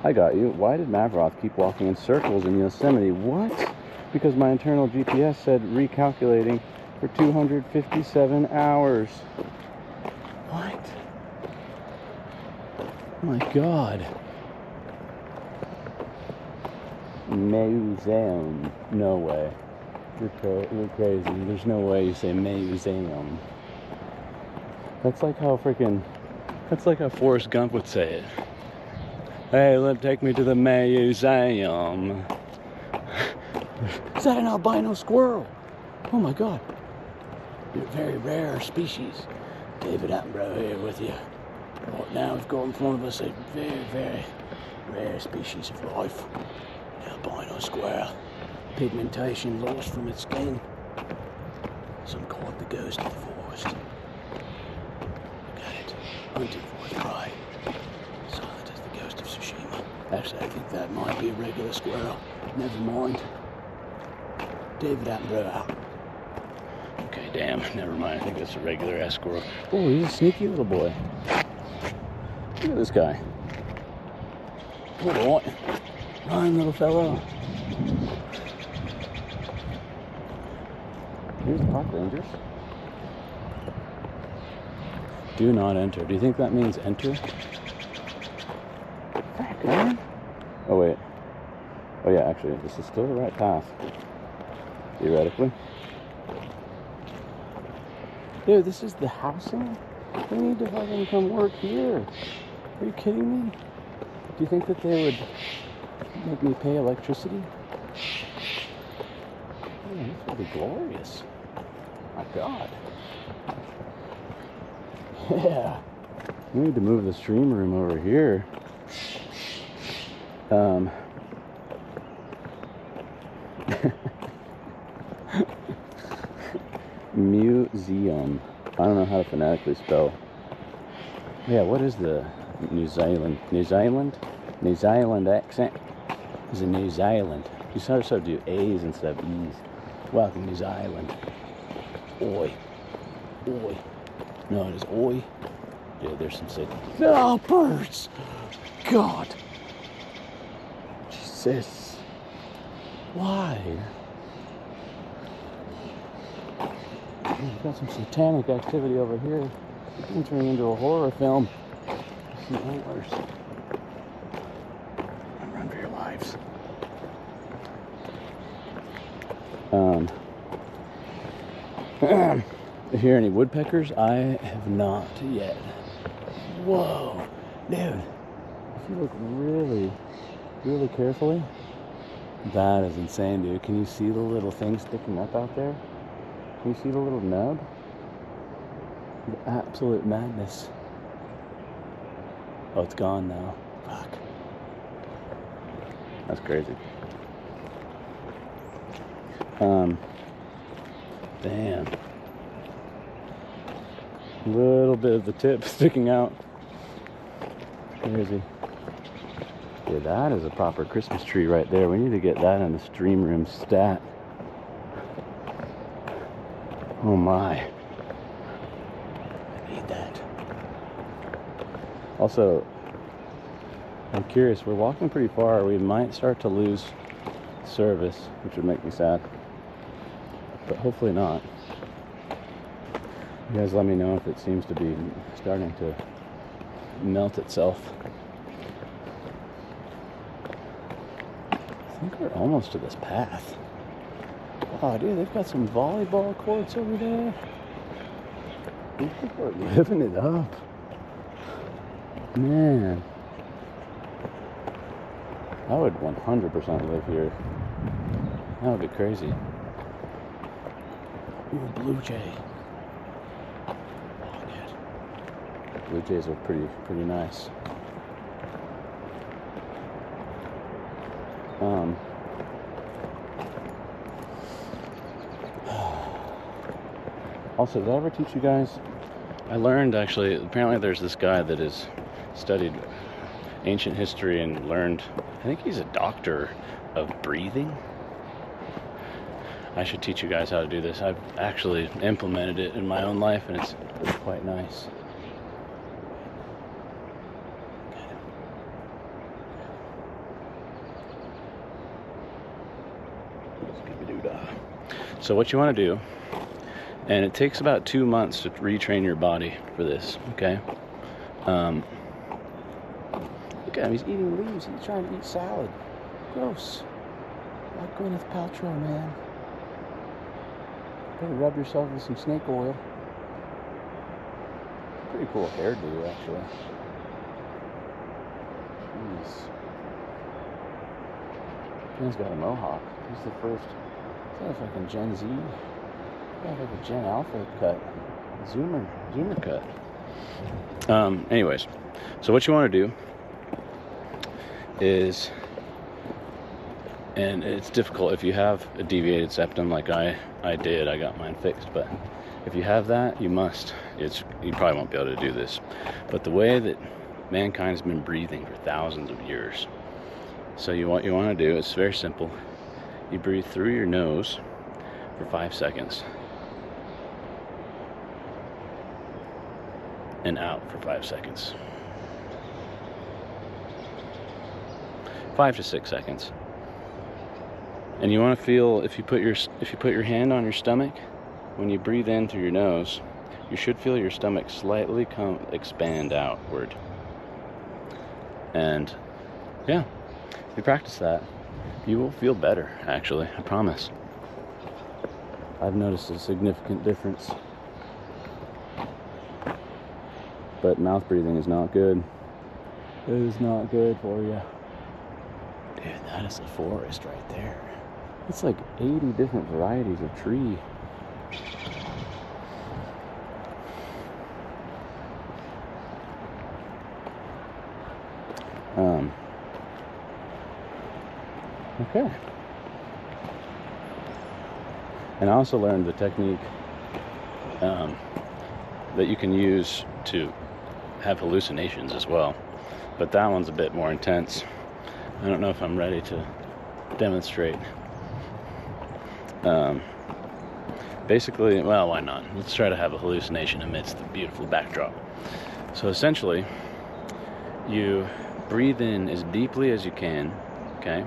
I got you. Why did Maveroth keep walking in circles in Yosemite? What? Because my internal GPS said recalculating for 257 hours. What? Oh my God. Museum. No way. You're crazy. There's no way you say museum. That's like how Forrest Gump would say it. Hey, take me to the museum. Is that an albino squirrel? Oh my God. You're a very rare species. David Attenborough here with you. Right now we've got in front of us a very, very rare species of life. The albino squirrel. Pigmentation lost from its skin. Some call it the ghost of the forest. Look at it. Hunting for its prey. Silent as the ghost of Tsushima. Actually, I think that might be a regular squirrel. Never mind. David Attenborough out. Okay, damn. Never mind. I think that's a regular ass squirrel. Oh, he's a sneaky little boy. Look at this guy. All right. Run, little fellow. Here's the park rangers. Do not enter. Do you think that means enter? Heck, man. Oh, wait. Oh, yeah, actually, this is still the right path. Theoretically. Dude, this is the housing? They need to fucking come work here. Are you kidding me? Do you think that they would make me pay electricity? Man, this would be glorious. My God. Yeah. We need to move the stream room over here. Museum. I don't know how to phonetically spell. Yeah, what is the New Zealand accent? It's in New Zealand. You sort of do A's instead of E's. Welcome, New Zealand. Oi. Oi. No, it is oi. Yeah, there's some signal. No, birds! God! Jesus Jesus. Why? We've got some satanic activity over here. Entering into a horror film. Some antlers. Run for your lives. You hear any woodpeckers? I have not yet. Whoa, dude. If you look really, really carefully, that is insane, dude. Can you see the little thing sticking up out there? Can you see the little nub? The absolute madness. Oh, it's gone now. Fuck. That's crazy. Damn. Little bit of the tip sticking out. Crazy. Yeah, that is a proper Christmas tree right there. We need to get that in the stream room stat. Oh my. I need that. Also, I'm curious, we're walking pretty far. We might start to lose service, which would make me sad. But hopefully not. You guys let me know if it seems to be starting to melt itself. I think we're almost to this path. Oh, dude, they've got some volleyball courts over there. These people are living it up. Man. I would 100% live here. That would be crazy. Ooh, blue jay. Oh, good. Blue jays are pretty nice. Also, did I ever teach you guys? I learned actually, apparently there's this guy that has studied ancient history and learned, I think he's a doctor of breathing. I should teach you guys how to do this. I've actually implemented it in my own life and it's quite nice. So what you want to do, and it takes about 2 months to retrain your body for this, okay? Look at him, he's eating leaves, he's trying to eat salad. Gross. Like Gwyneth Paltrow, man. Better rub yourself with some snake oil. Pretty cool hairdo, actually. Jeez. Man's got a mohawk. He's the first. Is that a fucking Gen Z? Got like a Gen Alpha cut. Zoomer cut. Anyways, so what you want to do is, and it's difficult if you have a deviated septum like I did. I got mine fixed, but if you have that, you probably won't be able to do this. But the way that mankind's been breathing for thousands of years. So what you want to do is very simple. You breathe through your nose for 5 seconds. And out for 5 seconds. 5 to 6 seconds. And you want to feel, if you put your hand on your stomach, when you breathe in through your nose, you should feel your stomach slightly expand outward. And yeah, if you practice that, you will feel better, actually, I promise. I've noticed a significant difference. But mouth breathing is not good. It is not good for you. Dude, that is a forest right there. It's like 80 different varieties of tree. Okay. And I also learned the technique that you can use to have hallucinations as well. But that one's a bit more intense. I don't know if I'm ready to demonstrate. Basically, well, why not? Let's try to have a hallucination amidst the beautiful backdrop. So essentially, you breathe in as deeply as you can, okay?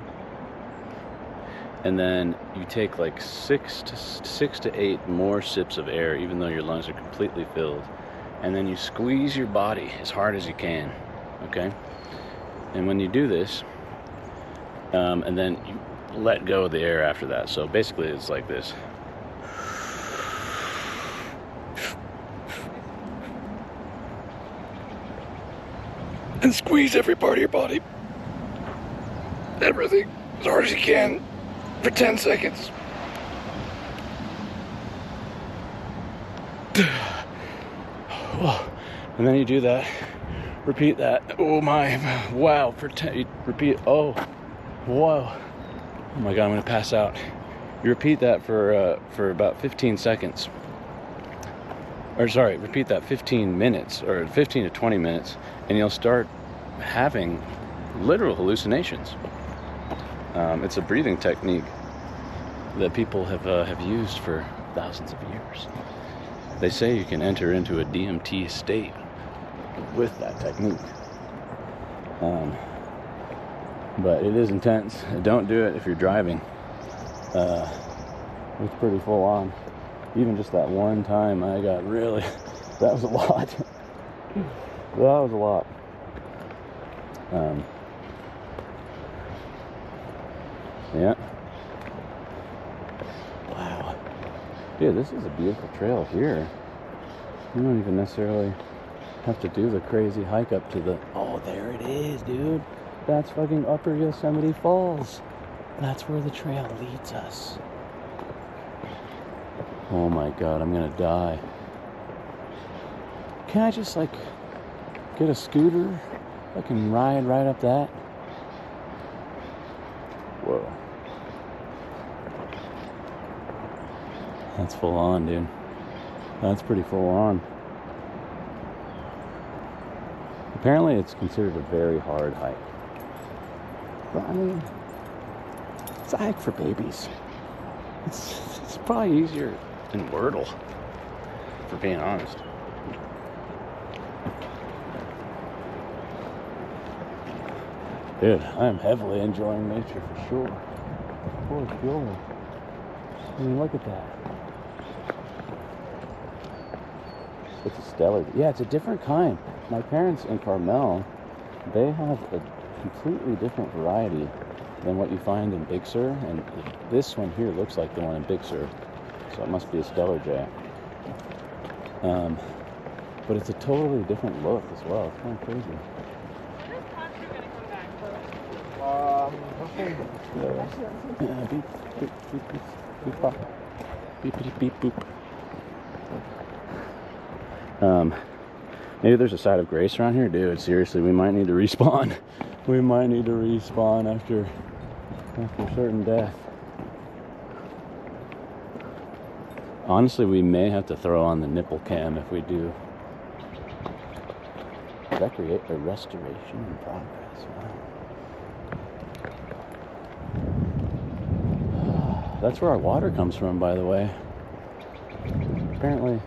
and then you take like six to 8 more sips of air, even though your lungs are completely filled, and then you squeeze your body as hard as you can, okay? And when you do this, and then you let go of the air after that. So basically it's like this. And squeeze every part of your body, everything, as hard as you can, for 10 seconds. And then you do that, repeat that. Oh my, wow, for 10, repeat, oh, whoa. Oh my God, I'm gonna pass out. You repeat that for about 15 seconds. Or sorry, repeat that 15 minutes, or 15 to 20 minutes, and you'll start having literal hallucinations. It's a breathing technique that people have used for thousands of years. They say you can enter into a DMT state with that technique. But it is intense. Don't do it if you're driving. It's pretty full on. Even just that one time I got really, that was a lot. That was a lot. Yeah. Wow. Dude, this is a beautiful trail here. You don't even necessarily have to do the crazy hike up to the, oh, there it is, dude. That's fucking Upper Yosemite Falls. That's where the trail leads us. Oh my God, I'm gonna die. Can I just like get a scooter? I can ride right up that. Whoa. That's full on, dude. That's pretty full on. Apparently it's considered a very hard hike. But I mean, it's a hike for babies. It's probably easier than Wordle, for being honest. Dude, I am heavily enjoying nature for sure. For sure. I mean, look at that. It's a stellar. Yeah, it's a different kind. My parents in Carmel, they have a completely different variety than what you find in Big Sur, and this one here looks like the one in Big Sur, so it must be a Stellar J. But it's a totally different look as well. It's kind of crazy. When is Contra gonna come back for? Yeah, beep, beep, beep, beep, beep, pop. Beep, beep, beep, boop. Maybe there's a side of grace around here, dude. Seriously, we might need to respawn. We might need to respawn after certain death. Honestly, we may have to throw on the nipple cam if we do. Recreate a restoration in progress. Wow. That's where our water comes from, by the way. Apparently,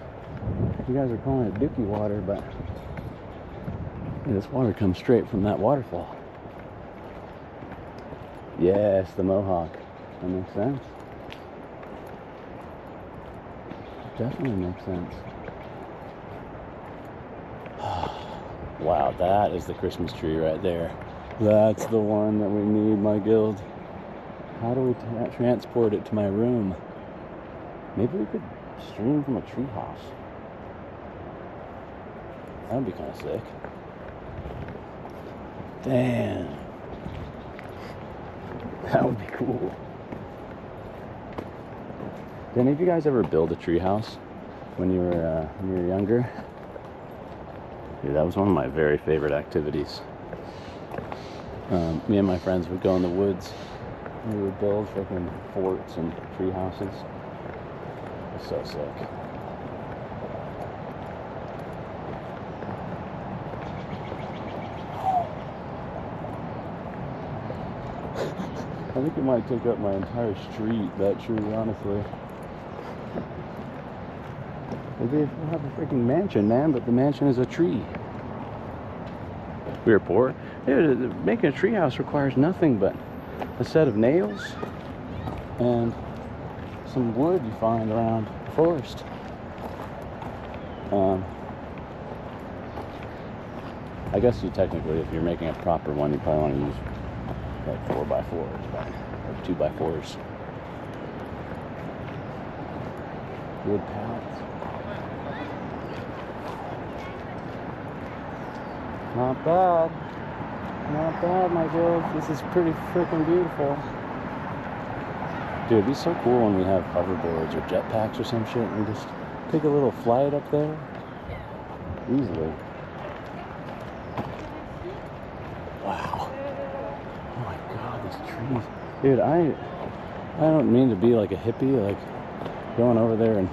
you guys are calling it dookie water, but yeah, this water comes straight from that waterfall. Yes, the Mohawk. That makes sense. Definitely makes sense. Wow, that is the Christmas tree right there. That's the one that we need, my guild. How do we transport it to my room? Maybe we could stream from a tree house. That would be kind of sick. Damn. That would be cool. Did any of you guys ever build a tree house when you were younger? Dude, that was one of my very favorite activities. Me and my friends would go in the woods and we would build freaking forts and tree houses. It was so sick. I think it might take up my entire street, that tree, honestly. Maybe we'll have a freaking mansion, man, but the mansion is a tree. We were poor. Dude, making a tree house requires nothing but a set of nails, and some wood you find around the forest. I guess you technically, if you're making a proper one, you probably want to use like 4x4s, or 2x4s. Wood pallets. Not bad. Not bad, my girls. This is pretty freaking beautiful. Dude, it'd be so cool when we have hoverboards or jetpacks or some shit and just take a little flight up there. Easily. Wow. Oh my god, these trees. Dude, I don't mean to be like a hippie, like going over there and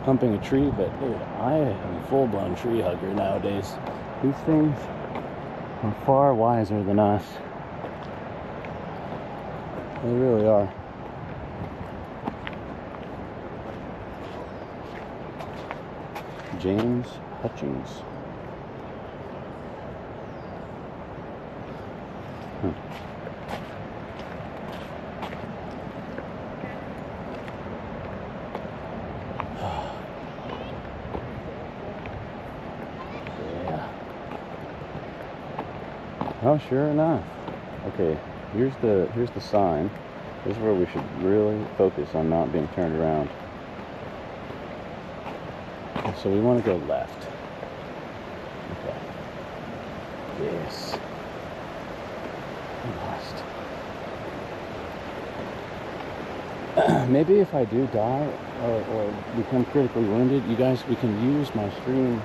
humping a tree, but dude, I am a full-blown tree hugger nowadays. These things are far wiser than us. They really are. James Hutchings. Oh, sure enough. Okay, here's the sign. This is where we should really focus on not being turned around. So we want to go left. Okay. Yes. Lost. Maybe if I do die or become critically wounded, you guys, we can use my stream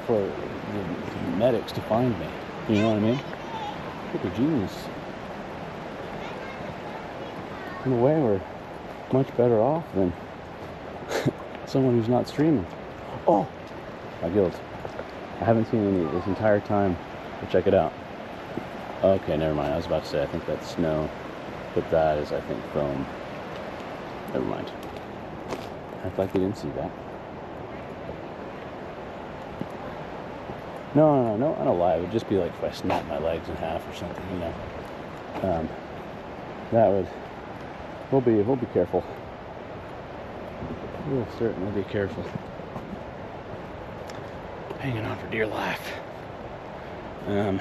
for the medics to find me. You know what I mean? Freaking genius. In a way, we're much better off than someone who's not streaming. Oh! My guild. I haven't seen any this entire time. We'll check it out. Okay, never mind. I was about to say, I think that's snow. But that is, I think, foam. Never mind. Act like we didn't see that. No, I don't lie. It would just be like if I snapped my legs in half or something, you know. That would... We'll be careful. We'll certainly be careful. Hanging on for dear life. I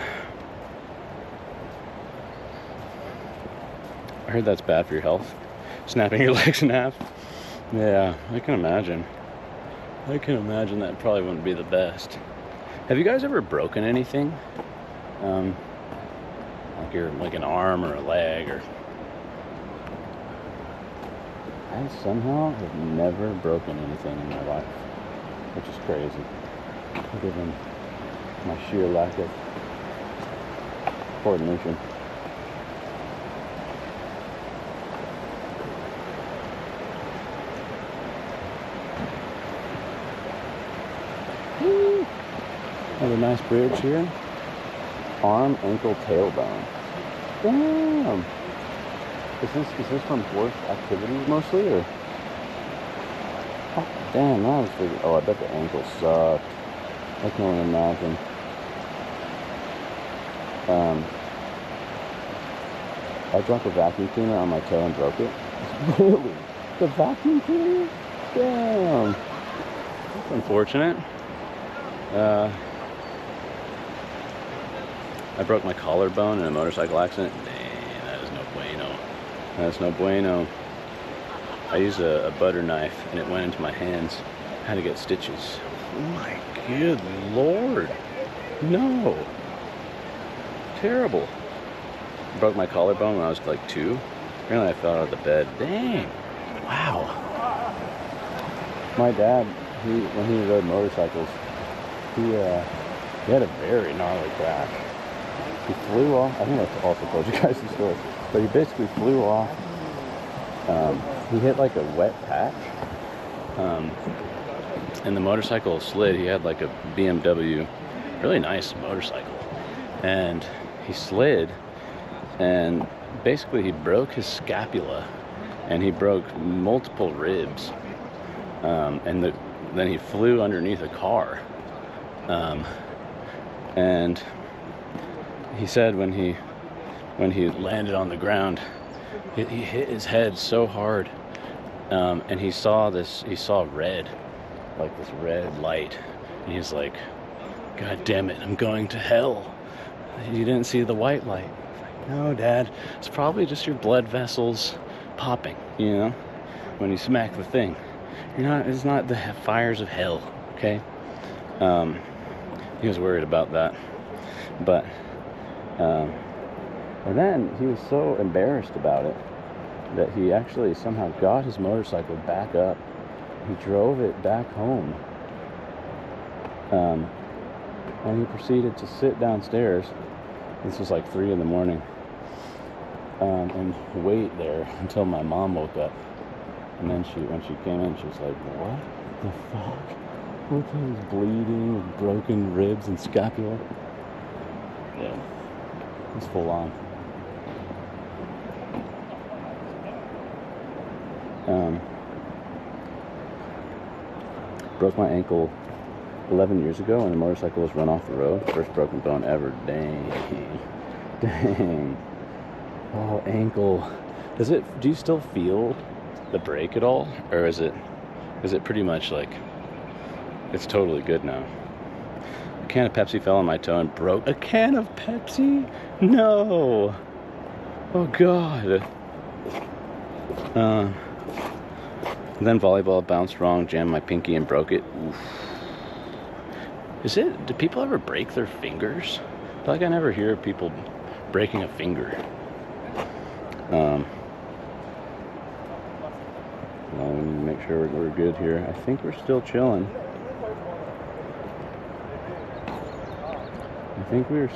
heard that's bad for your health. Snapping your legs in half. Yeah, I can imagine. I can imagine that probably wouldn't be the best. Have you guys ever broken anything? Like an arm or a leg or... I somehow have never broken anything in my life, which is crazy, given my sheer lack of coordination. Woo! Have a nice bridge here. Arm, ankle, tailbone. Damn! Is this from forced activities mostly, or? Oh, damn, I was thinking, oh, I bet the ankle sucked. I can only imagine. I dropped a vacuum cleaner on my toe and broke it. Really? The vacuum cleaner? Damn. That's unfortunate. I broke my collarbone in a motorcycle accident. Dang, that is no bueno. That's no bueno. I used a butter knife and it went into my hands. I had to get stitches. Oh my good lord. No. Terrible. I broke my collarbone when I was like 2. Apparently I fell out of the bed. Dang. Wow. My dad, when he rode motorcycles, he had a very gnarly crash. He flew off. I think I also told you guys the story. But he basically flew off. He hit like a wet patch. And the motorcycle slid. He had like a BMW, really nice motorcycle. And he slid. And basically he broke his scapula. And he broke multiple ribs. And then he flew underneath a car. And he said when he landed on the ground, He hit his head so hard, and he saw red, like this red light, and he's like, God damn it, I'm going to hell. You didn't see the white light. Like, no, Dad, it's probably just your blood vessels popping, you know, when you smack the thing. It's not the fires of hell, okay? He was worried about that. But, and then he was so embarrassed about it that he actually somehow got his motorcycle back up. He drove it back home. And he proceeded to sit downstairs. This was like 3 a.m. And wait there until my mom woke up. And then when she came in, she was like, what the fuck? Look at him bleeding with broken ribs and scapula. Yeah, it's full on. Broke my ankle 11 years ago when the motorcycle was run off the road. First broken bone ever. Dang. Oh, ankle. Do you still feel the break at all? Or is it pretty much like, it's totally good now? A can of Pepsi fell on my toe and broke. A can of Pepsi? No. Oh, God. Then volleyball bounced wrong, jammed my pinky and broke it. Oof. Do people ever break their fingers? I feel like I never hear people breaking a finger. Well, we need to make sure we're good here. I think we're still chilling. We're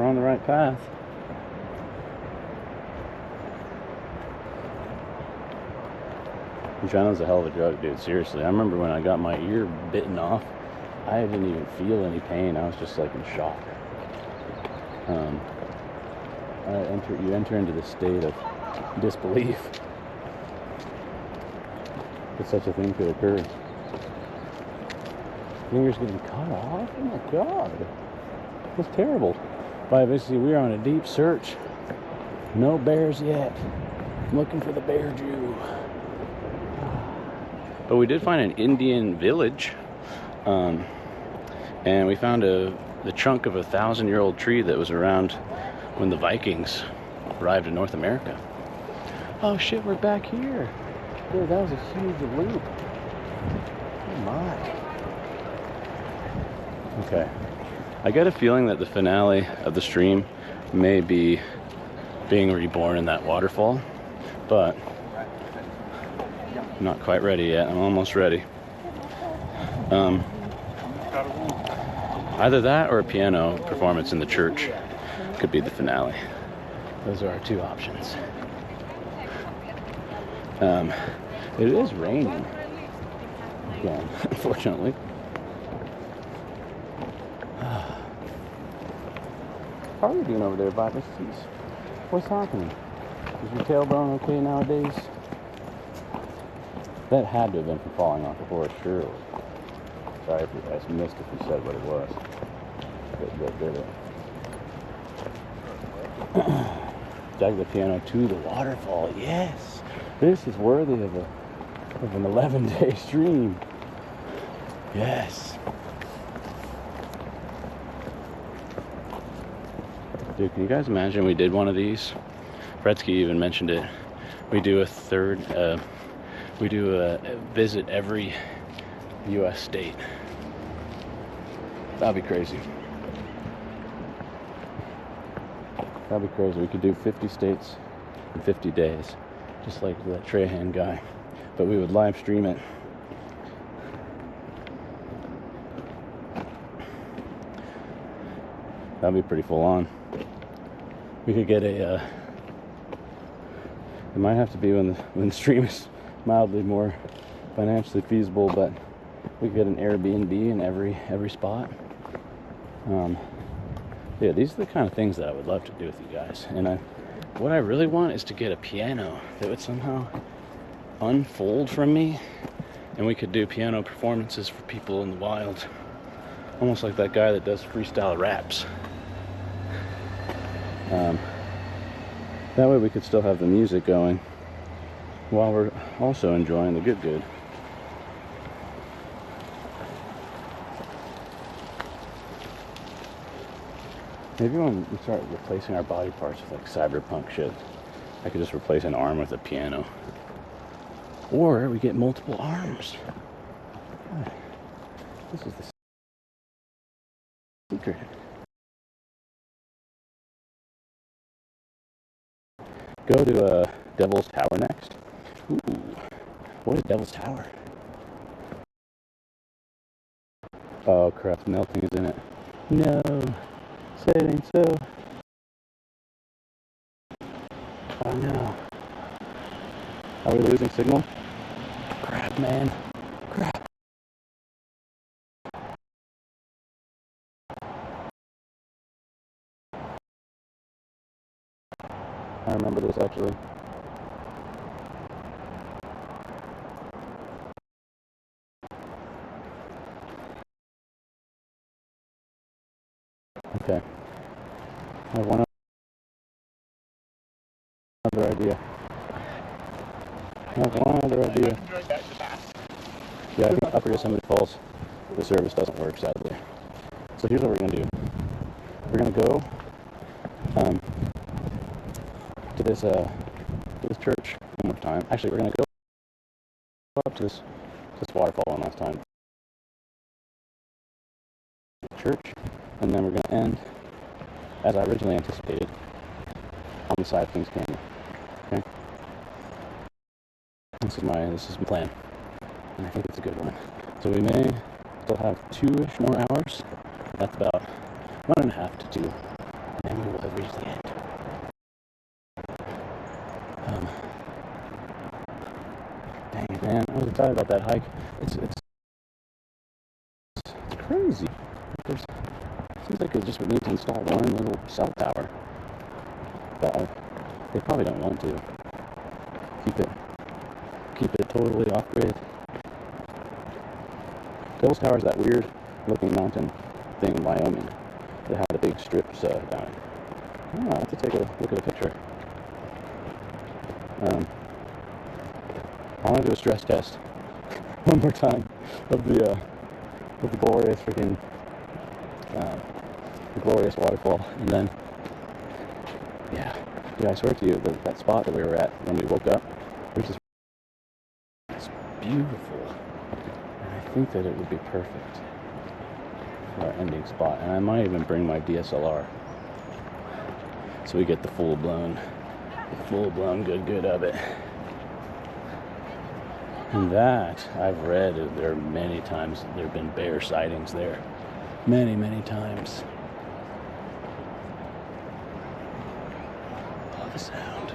on the right path. Adrenaline's a hell of a drug, dude. Seriously. I remember when I got my ear bitten off, I didn't even feel any pain. I was just like in shock. You enter into this state of disbelief that such a thing could occur. Fingers getting cut off? Oh my God. That's terrible. But basically, we are on a deep search. No bears yet. I'm looking for the bear Jew. But we did find an Indian village. And we found the trunk of a 1,000-year-old tree that was around when the Vikings arrived in North America. Oh shit, we're back here. Dude, that was a huge loop. Oh my. Okay. I get a feeling that the finale of the stream may be being reborn in that waterfall, but I'm not quite ready yet. I'm almost ready. Either that or a piano performance in the church could be the finale. Those are our two options. It is raining again, unfortunately. How are you doing over there, Bob? What's happening? Is your tailbone okay nowadays? That had to have been from falling off the horse, surely. Sorry if I missed if you said what it was. Did it? Drag the piano to the waterfall. Yes! This is worthy of an 11-day stream. Yes! Dude, can you guys imagine we did one of these? Fredsky even mentioned it. We do a visit every U.S. state. That'd be crazy. That'd be crazy. We could do 50 states in 50 days, just like that Trahan guy. But we would live stream it. That'd be pretty full on. We could get it might have to be when the stream is mildly more financially feasible, but we could get an Airbnb in every spot. Yeah, these are the kind of things that I would love to do with you guys. And what I really want is to get a piano that would somehow unfold from me, and we could do piano performances for people in the wild, almost like that guy that does freestyle raps. That way we could still have the music going while we're also enjoying the good. Maybe when we start replacing our body parts with like cyberpunk shit, I could just replace an arm with a piano. Or we get multiple arms. This is the secret. Go to Devil's Tower next. Ooh, what is Devil's Tower? Oh crap, melting is in it. No, say it ain't so. Oh no. Are we losing signal? Crap, man. Crap. I remember this actually. Okay. I have one other idea. Yeah, I think Upper Yosemite Falls, the service doesn't work, sadly. So here's what we're gonna do. We're gonna go to this church one more time. Actually, we're gonna go up to this waterfall one last time. Church, and then we're gonna end as I originally anticipated on the side of Kings Canyon. Okay. This is my plan, and I think it's a good one. So we may still have 2-ish more hours. That's about 1.5 to 2, and then we will have reached the end. Dang it, man! I was excited about that hike. It's crazy. Seems like they just would need to install one little cell tower, but they probably don't want to keep it totally off grid. Devil's Tower is that weird looking mountain thing in Wyoming that had the big strips down it. Oh, I have to take a look at a picture. I want to do a stress test one more time of the glorious freaking the glorious waterfall, and then yeah, I swear to you, that spot that we were at when we woke up, which is it's beautiful, and I think that it would be perfect for our ending spot. And I might even bring my DSLR so we get the full blown good of it. And that, I've read, there are many times there have been bear sightings there. Many times. Oh, the sound.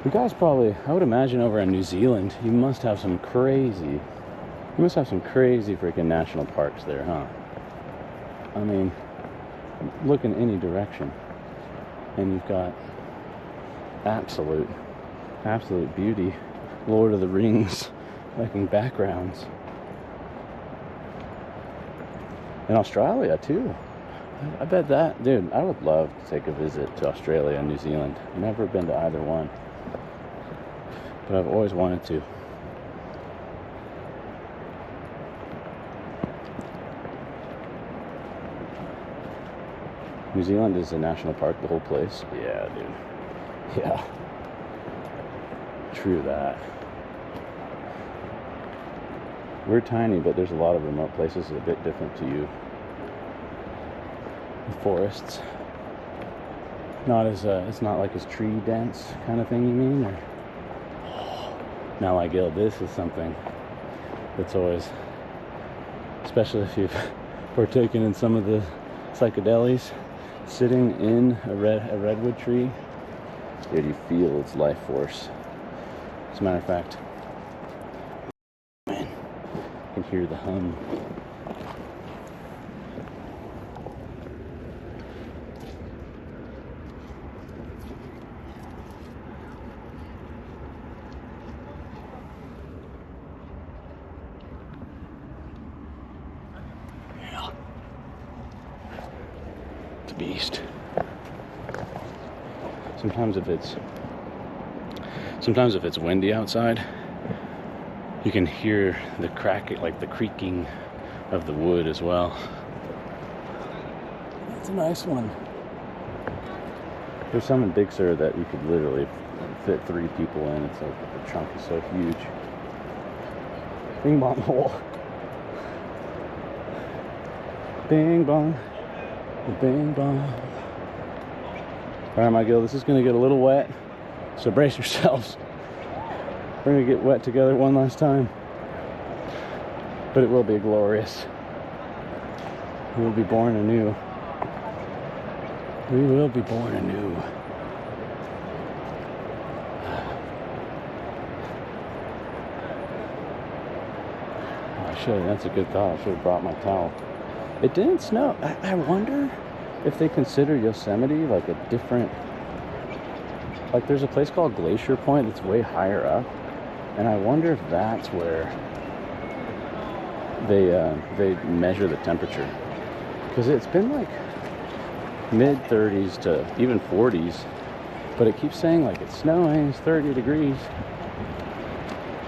You guys probably, I would imagine over in New Zealand, you must have some crazy freaking national parks there, huh? I mean, look in any direction, and you've got absolute beauty, Lord of the Rings, looking backgrounds. In Australia, too. I bet that, dude, I would love to take a visit to Australia and New Zealand. Never been to either one, but I've always wanted to. New Zealand is a national park, the whole place? Yeah, dude. Yeah. True that. We're tiny, but there's a lot of remote places a bit different to you. The forests. Not as, it's not like as tree dense kind of thing, you mean? Or... Now, like, Gil, this is something that's always, especially if you've partaken in some of the psychedelics, sitting in a redwood tree, dude, you feel its life force. As a matter of fact, man, I can hear the hum. beast. Sometimes if it's windy outside, you can hear the cracking, like the creaking of the wood as well. That's a nice one. There's some in Big Sur that you could literally fit 3 people in. It's like the trunk is so huge. Bing bong hole. Bing bong. Bing bong. Alright, my guild, this is gonna get a little wet, so brace yourselves. We're gonna get wet together one last time. But it will be glorious. We will be born anew. We will be born anew. That's a good thought. I should have brought my towel. It didn't snow. I wonder if they consider Yosemite like a different, like there's a place called Glacier Point that's way higher up, and I wonder if that's where they measure the temperature, because it's been like mid 30s to even 40s, but it keeps saying like it's snowing, it's 30 degrees.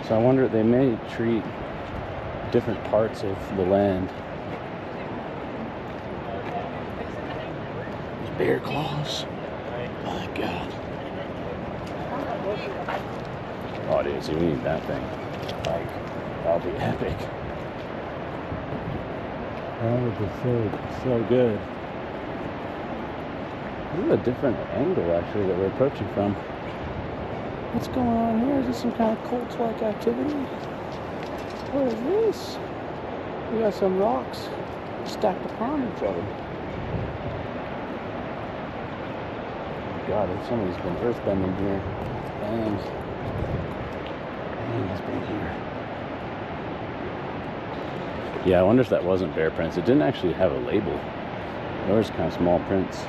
So I wonder if they may treat different parts of the land. There's bear claws. My God. Oh, dude, see, we need that thing. Like, that'll be epic. That would be so good. This is a different angle, actually, that we're approaching from. What's going on here? Is this some kind of cult-like activity? What is this? We got some rocks stacked upon each other. Oh God, somebody's been earthbending here. And has been here. Yeah, I wonder if that wasn't bear prints. It didn't actually have a label. There was kind of small prints.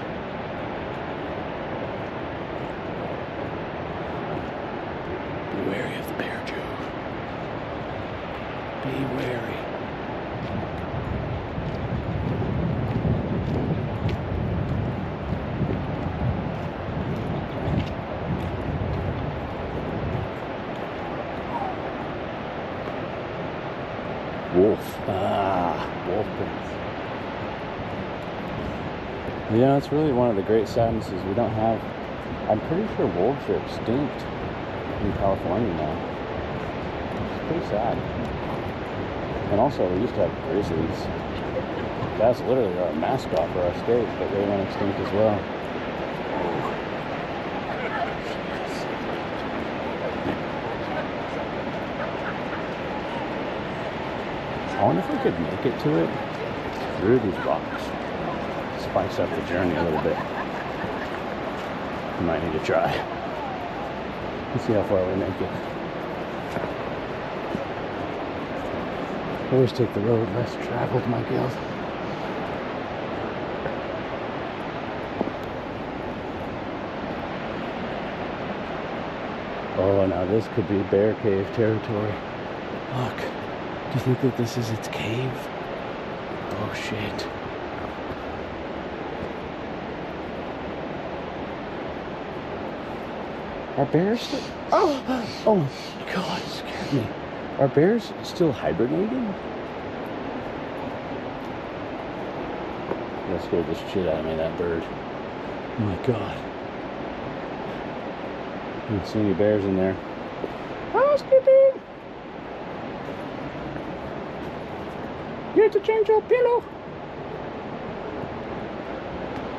Be wary of the bear, Joe. Be wary. Wolf. Wolf prints. Yeah, it's really one of the great sadnesses we don't have. I'm pretty sure wolves are extinct in California now. It's pretty sad. And also, we used to have grizzlies. That's literally our mascot for our state, but they went extinct as well. I wonder if we could make it to it through these rocks. Spice up the journey a little bit. We might need to try. Let's see how far we make it. Always take the road less traveled, my guild. Oh, now this could be bear cave territory. Look, do you think that this is its cave? Oh shit. Are bears still... Oh my God, it scared me. Are bears still hibernating? That scared the shit out of me, that bird. Oh my God. I don't see any bears in there. Housekeeping! You have to change your pillow.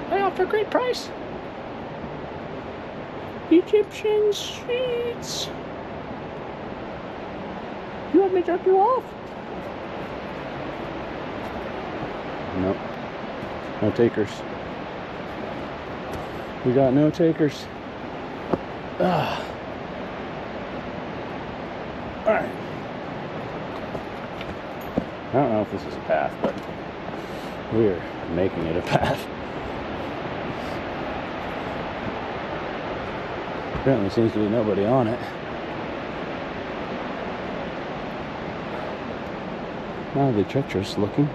I offer a great price. Egyptian sweets. You want me to drop you off? Nope. No takers. We got no takers. Alright. I don't know if this is a path, but we're making it a path. Apparently seems to be nobody on it. Mildly treacherous looking.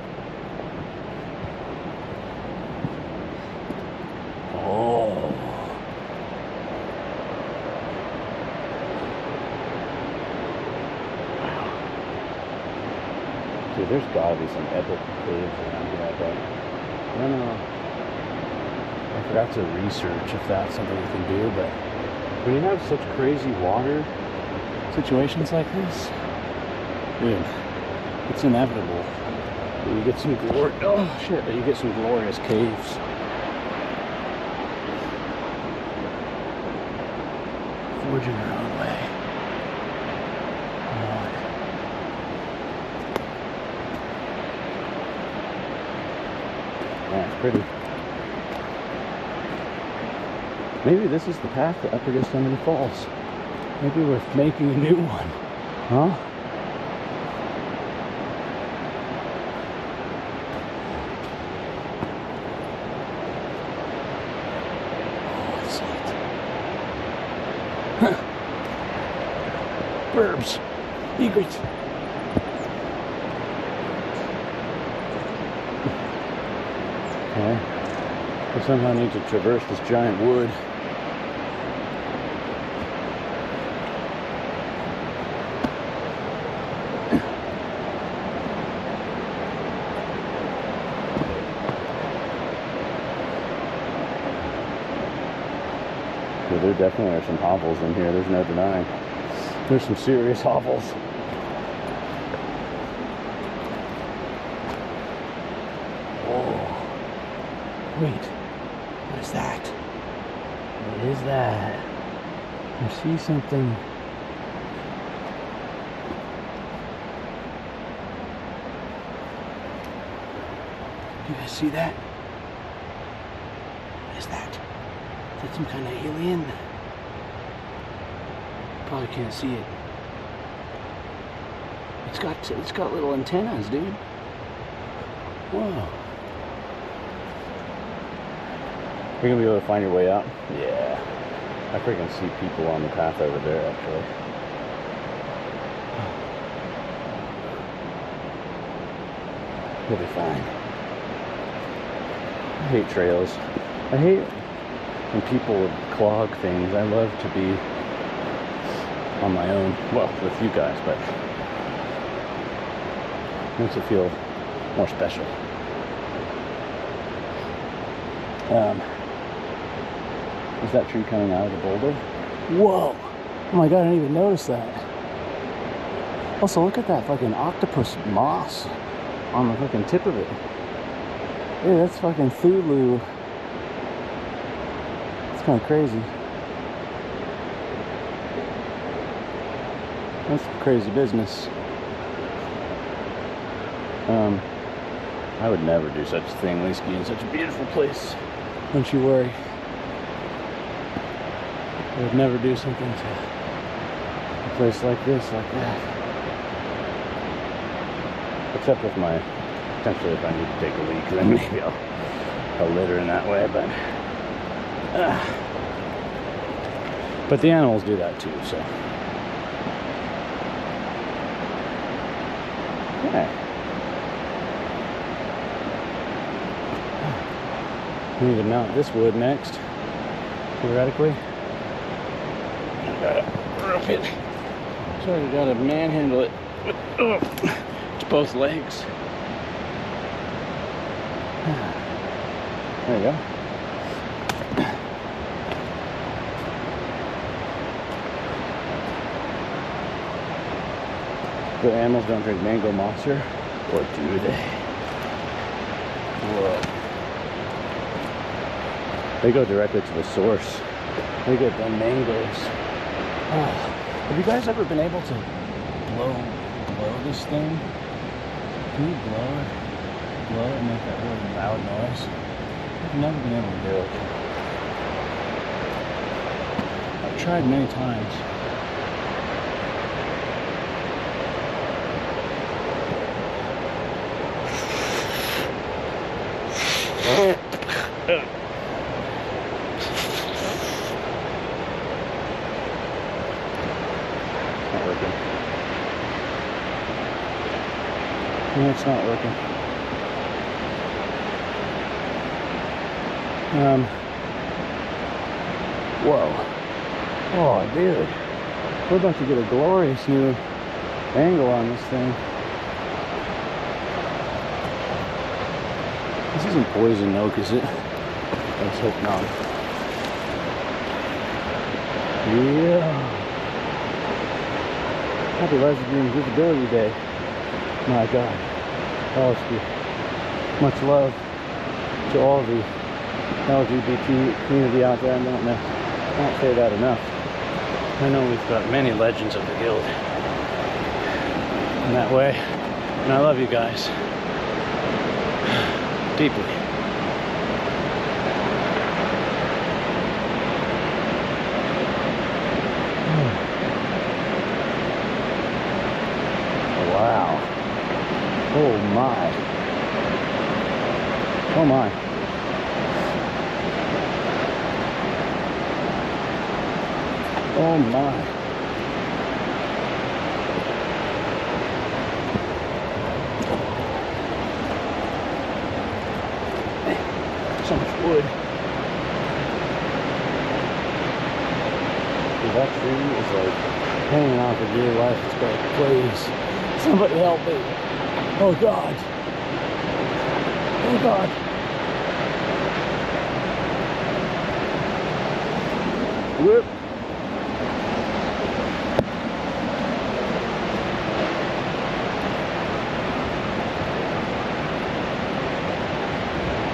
Dude, there's gotta be some epic caves around here, I bet. I don't know. I forgot to research if that's something we can do, but when you have such crazy water situations like this, dude, it's inevitable that you get some that you get some glorious caves. Forging your own way. Yeah, it's pretty. Maybe this is the path to Upper Yosemite Falls. Maybe we're making a new one. Huh? Oh, I see it. Burbs. Egrets. Okay. We somehow need to traverse this giant wood. There definitely are some hovels in here, there's no denying. There's some serious hovels. Whoa. Wait, what is that? What is that? I see something. Do you guys see that? What is that? Is that some kind of alien? Probably can't see it. It's got little antennas, dude. Whoa. You're gonna be able to find your way out? Yeah. I freaking see people on the path over there, actually. We'll be fine. I hate trails. I hate when people clog things. I love to be on my own. Well, with you guys, but it makes it feel more special. Is that tree coming out of the boulder? Whoa! Oh my god, I didn't even notice that. Also, look at that fucking octopus moss on the fucking tip of it. Yeah, that's fucking Thulu. It's kind of crazy. That's crazy business. I would never do such a thing, Leesky, in such a beautiful place. Don't you worry. I would never do something to a place like this, like that. Except with my, potentially if I need to take a leak, then maybe I'll litter in that way, but the animals do that too, so. Yeah. We need to mount this wood next, theoretically. I gotta rough it. So I gotta manhandle it with both legs. There you go. The animals don't drink mango moss here, or do they? Whoa. They go directly to the source. They get the mangoes. Oh. Have you guys ever been able to blow this thing? Can you blow it and make that really loud noise? I've never been able to do it. I've tried many times. Not working. No, it's not working. Whoa. Oh, dude. We're about to get a glorious new angle on this thing. This isn't poison though, because let's hope not. Yeah. Happy Lesbian Visibility Day. My God. Oh, much love to all the LGBT community out there. I don't say that enough. I know we've got many legends of the guild in that way, and I love you guys deeply. Wow. Oh my. Oh my. Oh my. So much wood. Dude, that tree is like hanging on for dear life. It's like, please, somebody help me. Oh God. Oh God. Whoop.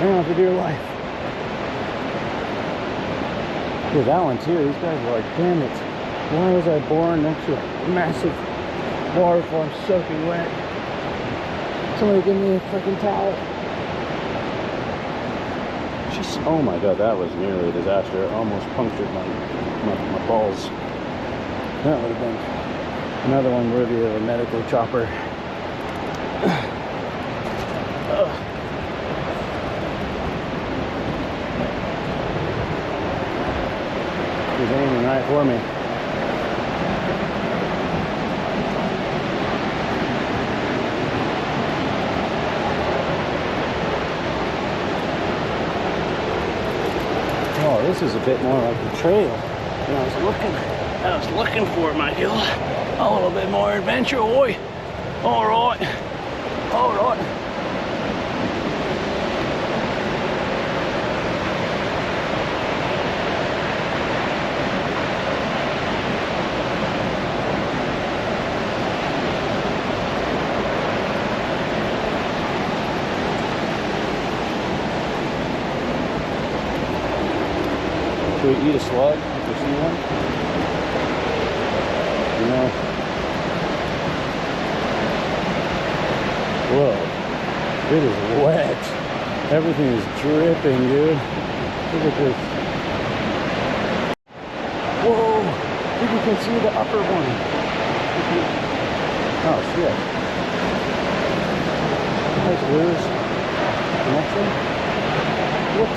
Hang on for dear life. Yeah, that one too. These guys are like, damn it. Why was I born next to a massive waterfall? I'm soaking wet. Somebody give me a freaking towel. Jeez. Oh my God, that was nearly a disaster. It almost punctured my balls. That would have been another one worthy of a medical chopper. He's aiming right for me. Oh, this is a bit more like a trail than I was looking for, my guild. A little bit more adventure, boy. All right. All right. Should we eat a slug if we see one? You know? Whoa. It is wet. Everything is dripping, dude. Look at this. Whoa! I think you can see the upper one. Oh, shit. Nice lures. Connection? What?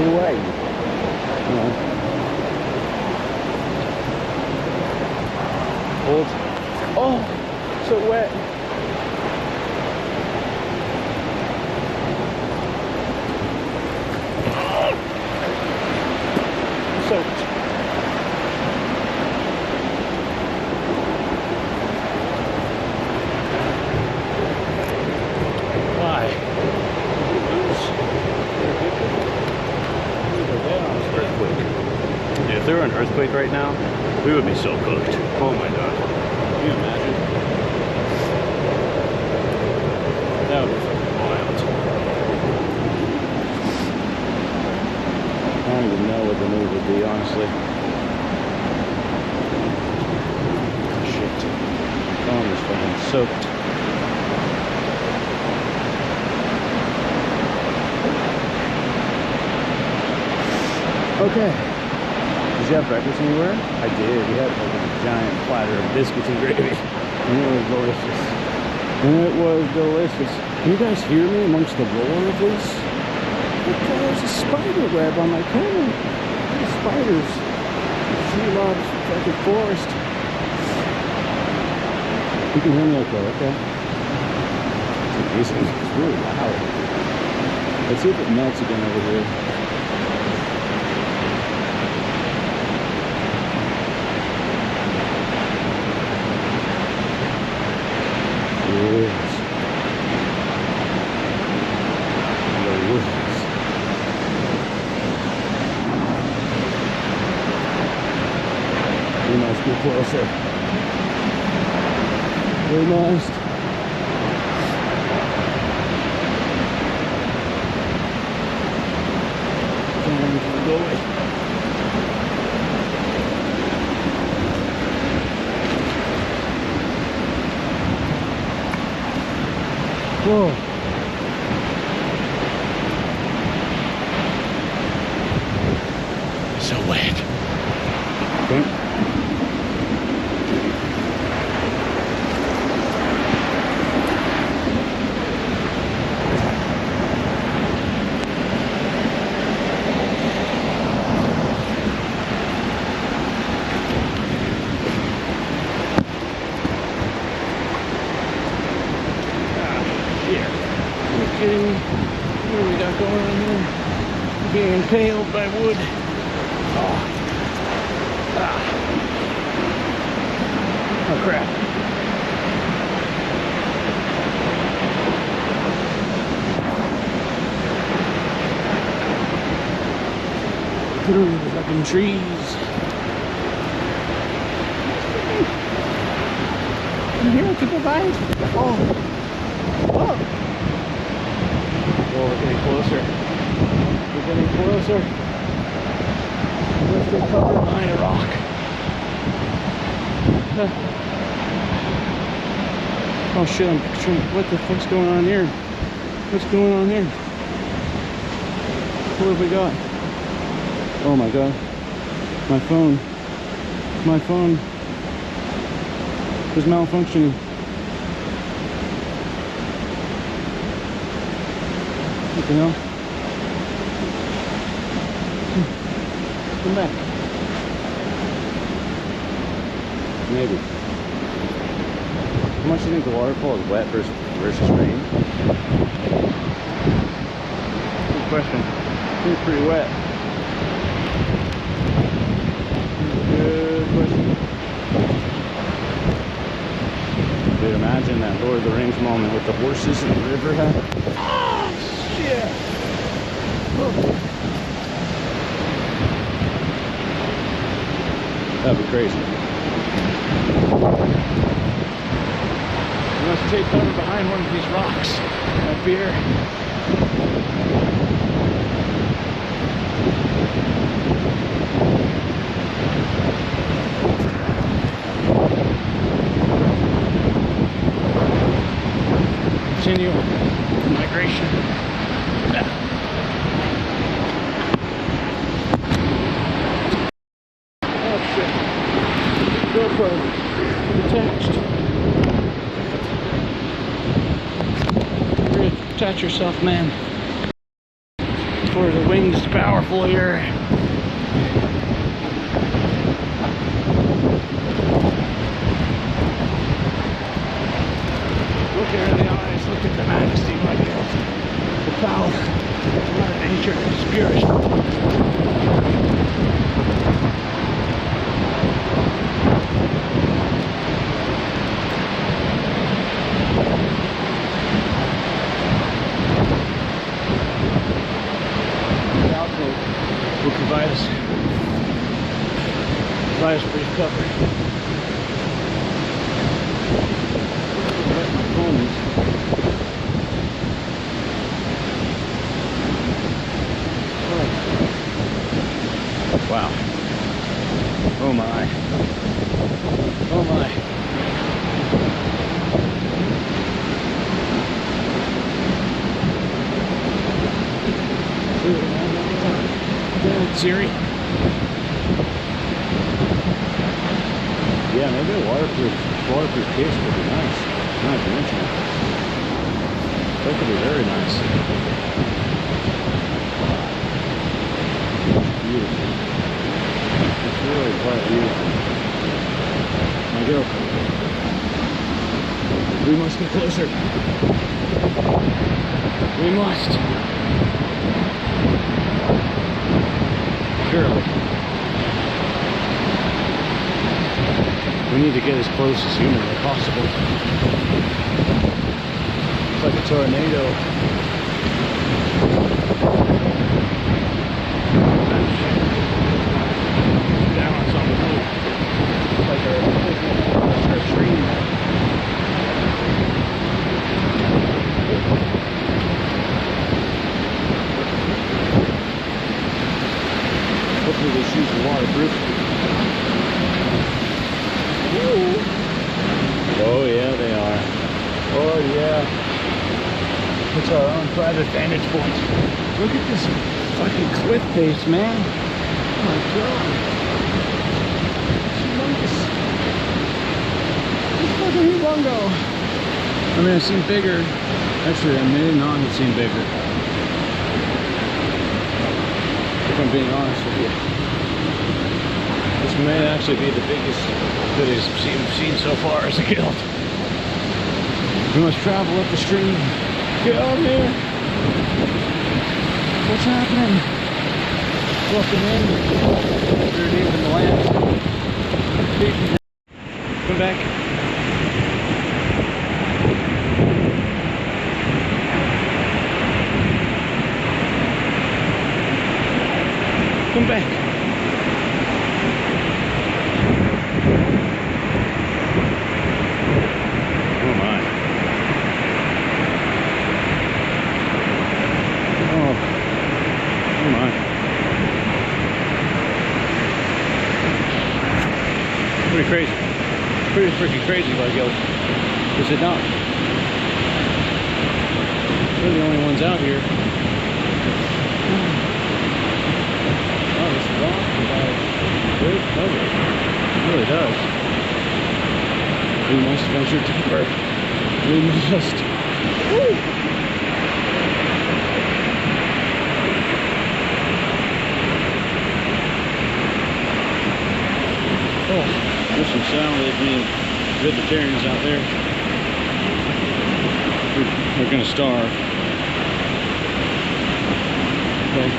Away. Hold. Oh, so wet. Soaked. If there were an earthquake right now, we would be so cooked. Oh my God. Can you imagine? That would be fucking wild. I don't even know what the move would be, honestly. Shit. Phone is fucking soaked. Okay. Did you have breakfast anywhere? I did. We had like a giant platter of biscuits and gravy. And it was delicious. And it was delicious. Can you guys hear me amongst the roar of this? Look, there's a spider web on my camera. There's spiders. She loves the forest. You can hear me okay? It's amazing. It's really loud. Let's see if it melts again over here. closer. We must. Go away. Whoa. So wet. Okay. Kidding me? What do we got going on here? Being impaled by wood. Oh. Ah. Oh crap. Through the fucking trees. I'm here to provide. Oh. Oh. Oh, we're getting closer. We're getting closer. Let's get covered behind a rock. Oh shit, I'm picturing, what the fuck's going on here? What's going on here? What have we got? Oh my god. My phone. My phone is malfunctioning. What the hell? Come back. Maybe. How much do you think the waterfall is wet versus rain? Good question. I think it's pretty wet. Good question. Dude, imagine that Lord of the Rings moment with the horses and the river had. Oh, shit! Oh. That'd be crazy. We must take cover behind one of these rocks up here. Continue migration. Oh shit. GoPro attached. Attach yourself, man. For the wings powerful here. Look here in the eyes, look at the majesty, my God. The power of Mother Nature and Spirit. Will provide us brief cover. My phone is. Wow. Oh my. Oh my. Siri? Yeah, maybe a waterproof case would be nice. Not to mention it. That could be very nice. Beautiful. It's really quite beautiful. My girl. We must get closer. We must. Surely. We need to get as close as humanly possible. It's like a tornado. Down on something. It's like a vantage point. Look at this fucking cliff face, man. Oh my god. Humongous. It's fucking humongo. I mean, I've seen bigger. Actually, I may not have seen bigger. If I'm being honest with you. This may actually be the biggest that we've seen so far as a guild. We must travel up the stream. Get out here! What's happening? Welcome in. You're named in the land. Come back. Come back. Oh my. Oh my. Pretty crazy. Pretty freaking crazy, by Gil. Is it not? We're the only ones out here. Oh, this rock provides great cover. It really does. We must venture deeper. We must. Woo! Oh, there's some sound of being vegetarians out there. They're gonna starve. Okay.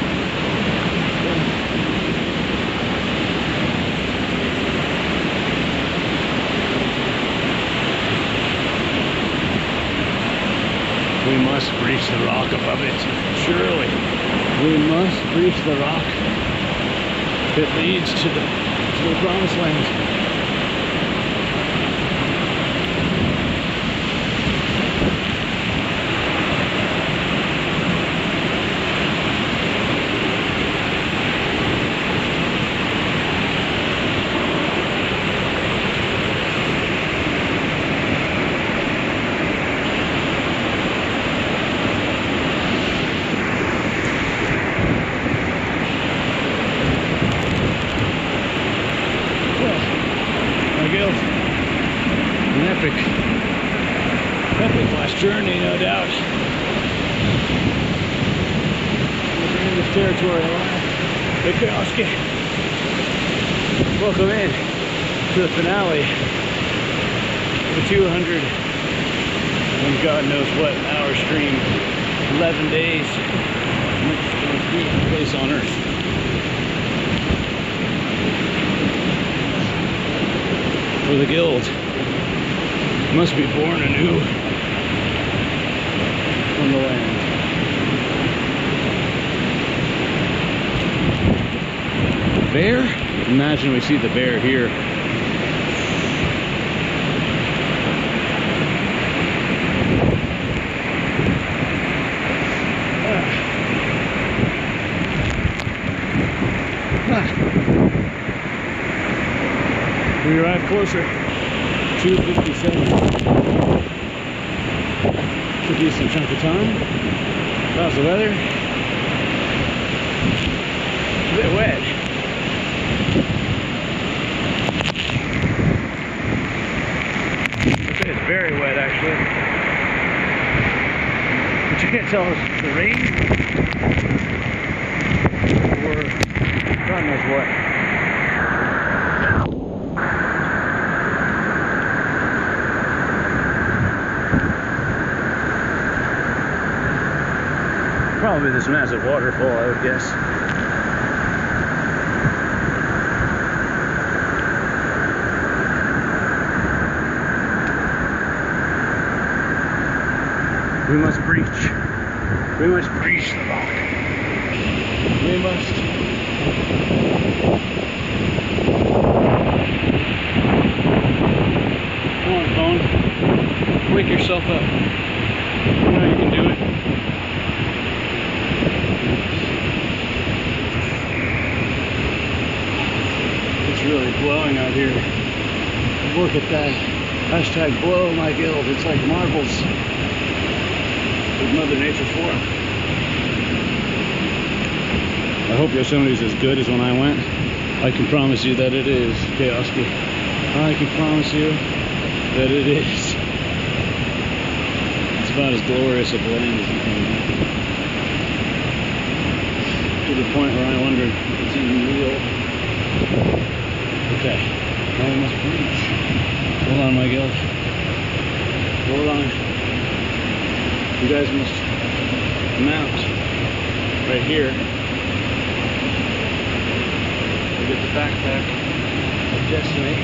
We must reach the rock above it. Surely. We must reach the rock that leads to the promised land. An epic last journey, no doubt. The grandest territory alive. Bikowski. Welcome in to the finale of the 200 and God knows what hour stream. 11 days. Most beautiful place on earth. For the guild must be born anew on the land. Bear? Imagine we see the bear here. We arrive closer. 2:57. It's a decent chunk of time. How's the weather? It's a bit wet. I'd say it's very wet actually. But you can't tell if it's the rain or God knows what. Probably this massive waterfall, I would guess. We must breach. We must breach the rock. We must. Come on, phone. Wake yourself up. You know you can do it. It's really blowing out here. Look at that. Hashtag blow my guild. It's like marbles with Mother Nature for 'em. hope Yosemite's as good as when I went. I can promise you that it is, Kayoski. I can promise you that it is. It's about as glorious a blend as you can get. To the point where I wonder if it's even real. Okay, now we must reach. Hold on, my guild. Hold on. You guys must mount right here. We get the backpack of destiny.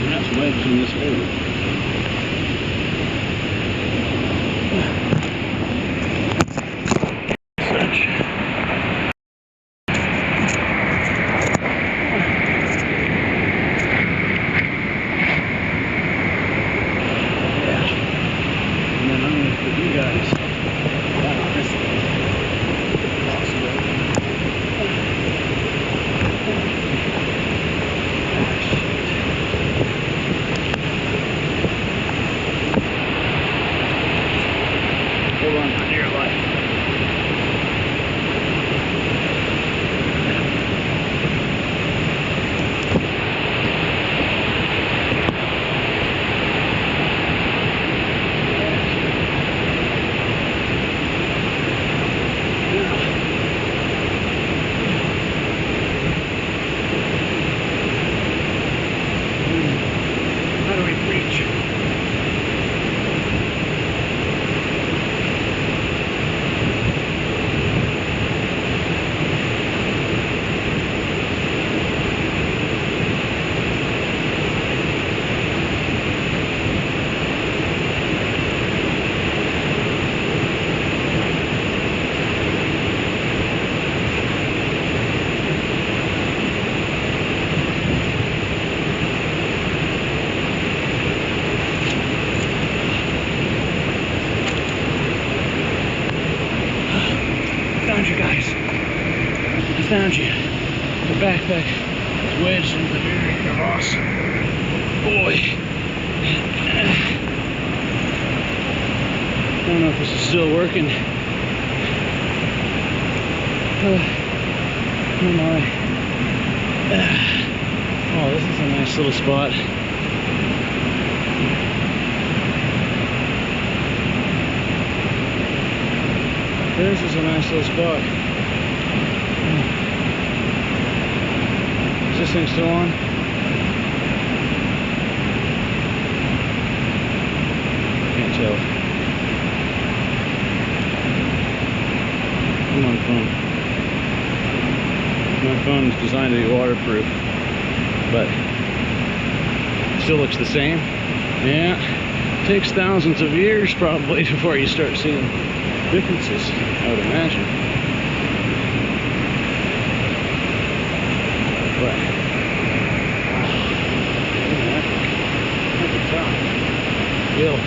Perhaps wedged in this hole. Such. And then I'm going to put you guys down this way. Hold on for dear life. How do we reach? Found you guys. I found you. The backpack is wedged into the very crevasse. Boy. I don't know if this is still working. Oh my. Oh, this is a nice little spot. This is a nice little spot. Is this thing still on? Can't tell. Come on, phone. My phone is designed to be waterproof, but it still looks the same. Yeah, takes thousands of years probably before you start seeing differences, I would imagine. But look at top. Yuck.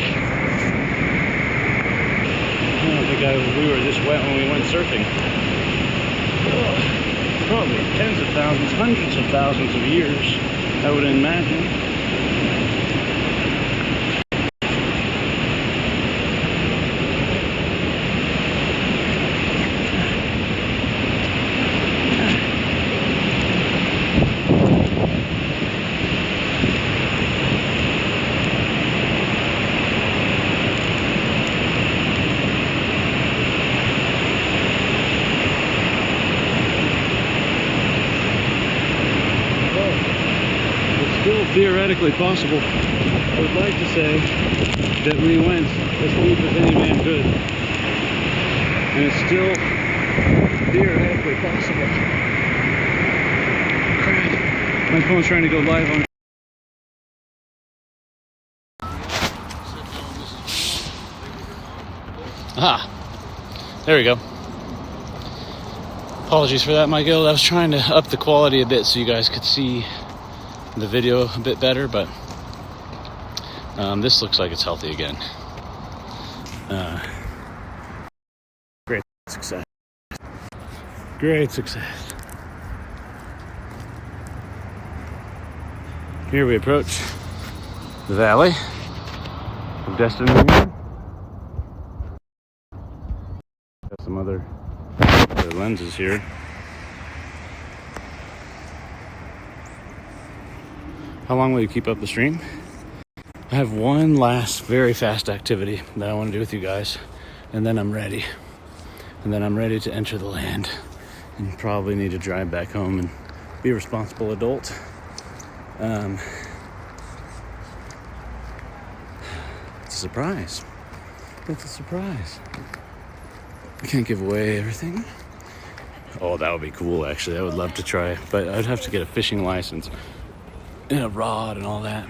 I don't think we were this wet when we went surfing. Oh, probably tens of thousands, hundreds of thousands of years, I would imagine. Still theoretically possible. I would like to say that we went as deep as any man could, and it's still theoretically possible. Crap, my phone's trying to go live on. Ah, there we go. Apologies for that, my guild. I was trying to up the quality a bit so you guys could see the video a bit better, but this looks like it's healthy again. Great success. Great success. Here we approach the valley of Destiny. Got some other The lenses here. How long will you keep up the stream? I have one last very fast activity that I want to do with you guys, and then I'm ready. And then I'm ready to enter the land and probably need to drive back home and be a responsible adult. It's a surprise. It's a surprise. I can't give away everything. Oh, that would be cool, actually. I would love to try, but I'd have to get a fishing license and a rod and all that.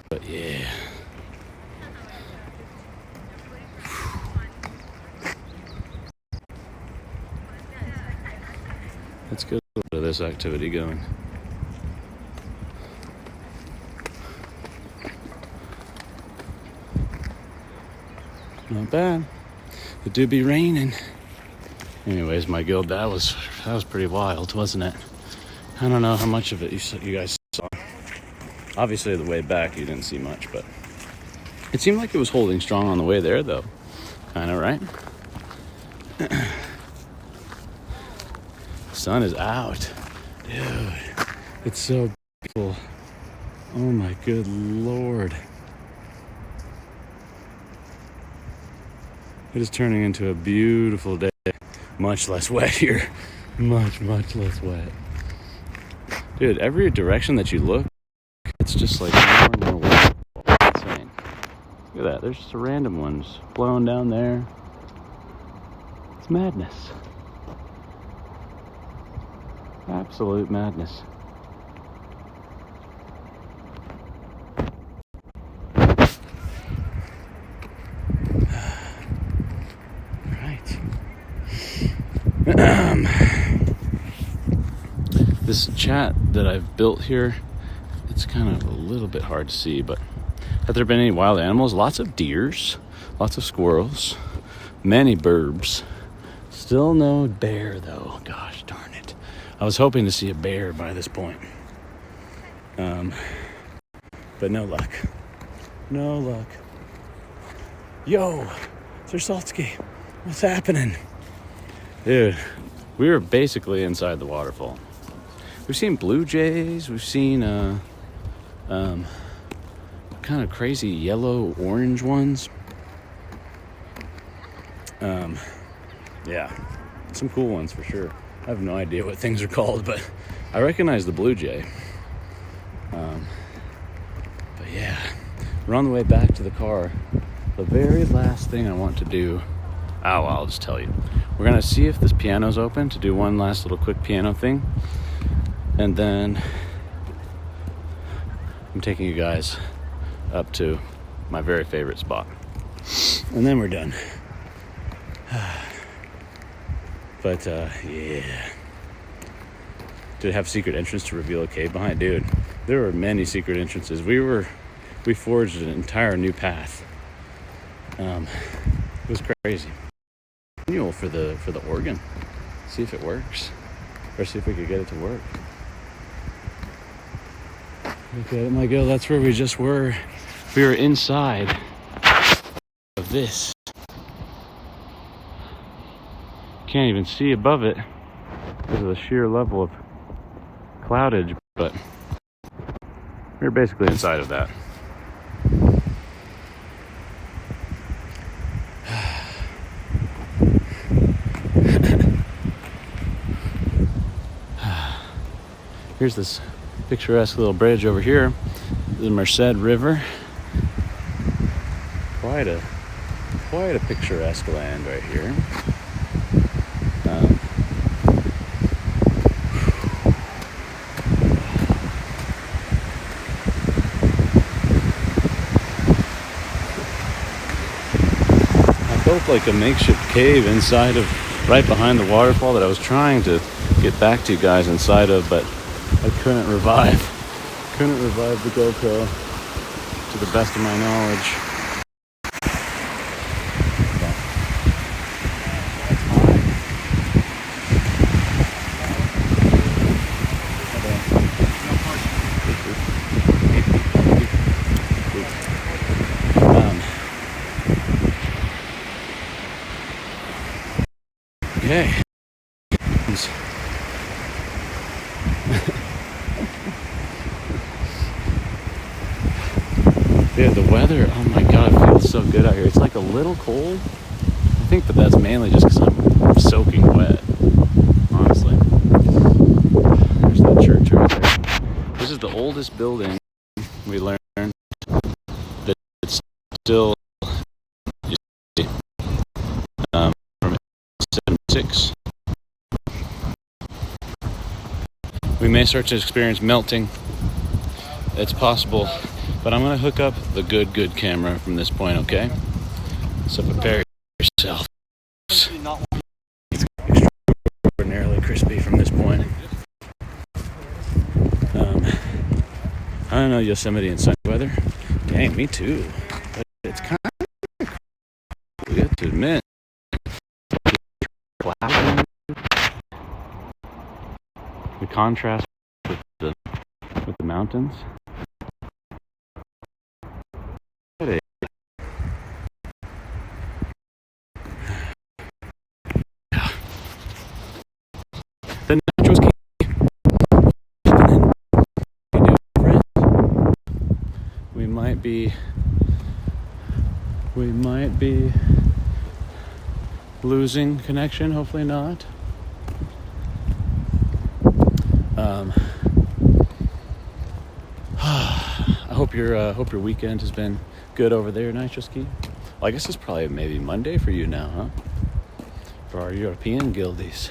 But yeah. Let's get a little bit of this activity going. Not bad. It do be raining. Anyways, my guild, that was pretty wild, wasn't it? I don't know how much of it you guys saw. Obviously, the way back you didn't see much, but it seemed like it was holding strong on the way there, though. Kind of, right? Sun is out, dude. It's so beautiful. Oh my good lord. It is turning into a beautiful day. Much less wet here. Much less wet. Dude, every direction that you look, it's just like more and more wet. It's insane. Look at that. There's just a random ones blowing down there. It's madness. Absolute madness. This chat that I've built here, it's kind of a little bit hard to see, but have there been any wild animals? Lots of deers, lots of squirrels, many burbs. Still no bear, though. Gosh darn it. I was hoping to see a bear by this point. But no luck. No luck. Yo, Zersaltsky, what's happening? Dude, we were basically inside the waterfall. We've seen blue jays. We've seen kind of crazy yellow-orange ones. Yeah, some cool ones for sure. I have no idea what things are called, but I recognize the blue jay. But yeah, we're on the way back to the car. The very last thing I want to do, I'll just tell you. We're gonna see if this piano's open to do one last little quick piano thing. And then I'm taking you guys up to my very favorite spot. And then we're done. But, yeah. Did it have secret entrance to reveal a cave behind? Dude, there were many secret entrances. We forged an entire new path. It was crazy. Manual for the organ. See if it works. Or see if we could get it to work. Look at it, my girl. That's where we just were. We were inside of this. Can't even see above it because of the sheer level of cloudage, but we were basically inside of that. Here's this picturesque little bridge over here, the Merced River. Quite a picturesque land right here. I built like a makeshift cave inside of, right behind the waterfall that I was trying to get back to you guys inside of, but I couldn't revive the GoPro to the best of my knowledge. Okay. Yeah, the weather, oh my god, it feels so good out here. It's like a little cold. I think that that's mainly just because I'm soaking wet, honestly. There's that church right there. This is the oldest building we learned that it's still from 76. We may start to experience melting. It's possible, but I'm gonna hook up the good camera from this point, okay? So prepare yourself. It's extraordinarily crispy from this point. I don't know Yosemite and sunny weather. Dang, me too. But it's kind of cool, I have to admit. The contrast with the mountains. The nachos we might be losing connection, hopefully not. I hope your weekend has been good over there, Nitroski. Well, I guess it's probably maybe Monday for you now, huh? For our European guildies.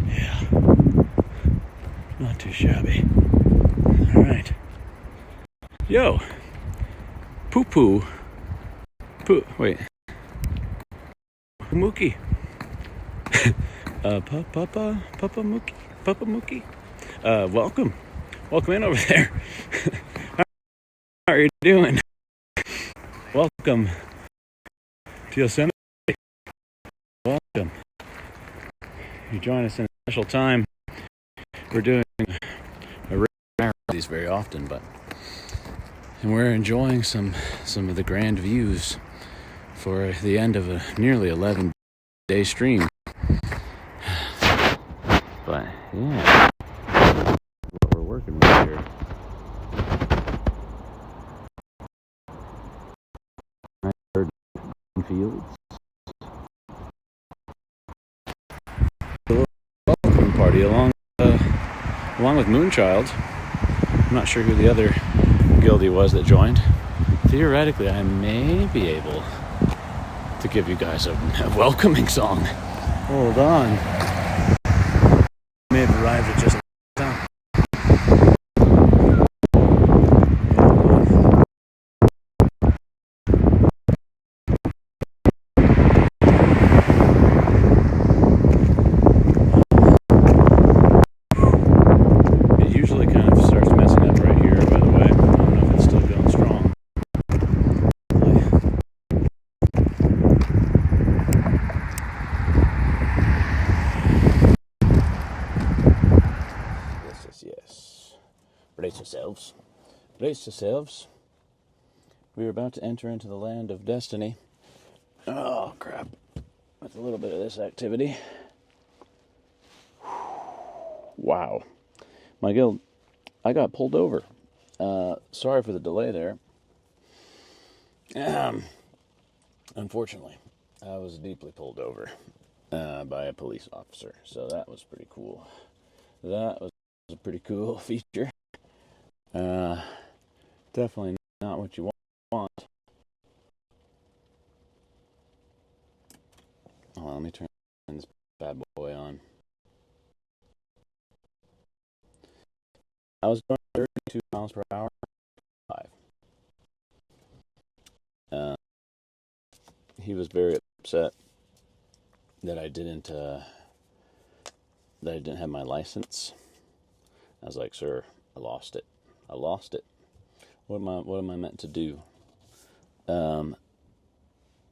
Yeah, not too shabby. All right. Yo, poo. Wait. Mookie. Papa Mookie. Welcome in over there. How are you doing? Welcome to Yosemite. Welcome. You join us in a special time. We're doing these very often, and we're enjoying some of the grand views for the end of a nearly 11-day stream. But yeah, what we're working with here. Fields. Welcome party along with Moonchild. I'm not sure who the other guildie was that joined. Theoretically, I may be able to give you guys a welcoming song. Hold on. May have arrived at just time. It usually kind of starts messing up right here, by the way. I don't know if it's still going strong. Yes. Brace yourselves. We are about to enter into the land of destiny. Oh, crap. With a little bit of this activity. Wow. My guild, I got pulled over. Sorry for the delay there. Unfortunately, I was deeply pulled over by a police officer. So that was pretty cool. That was a pretty cool feature. Definitely not what you want. Hold on, let me turn this bad boy on. I was going 32 miles per hour. He was very upset that I didn't have my license. I was like, "Sir, I lost it. What am I meant to do?" Yeah,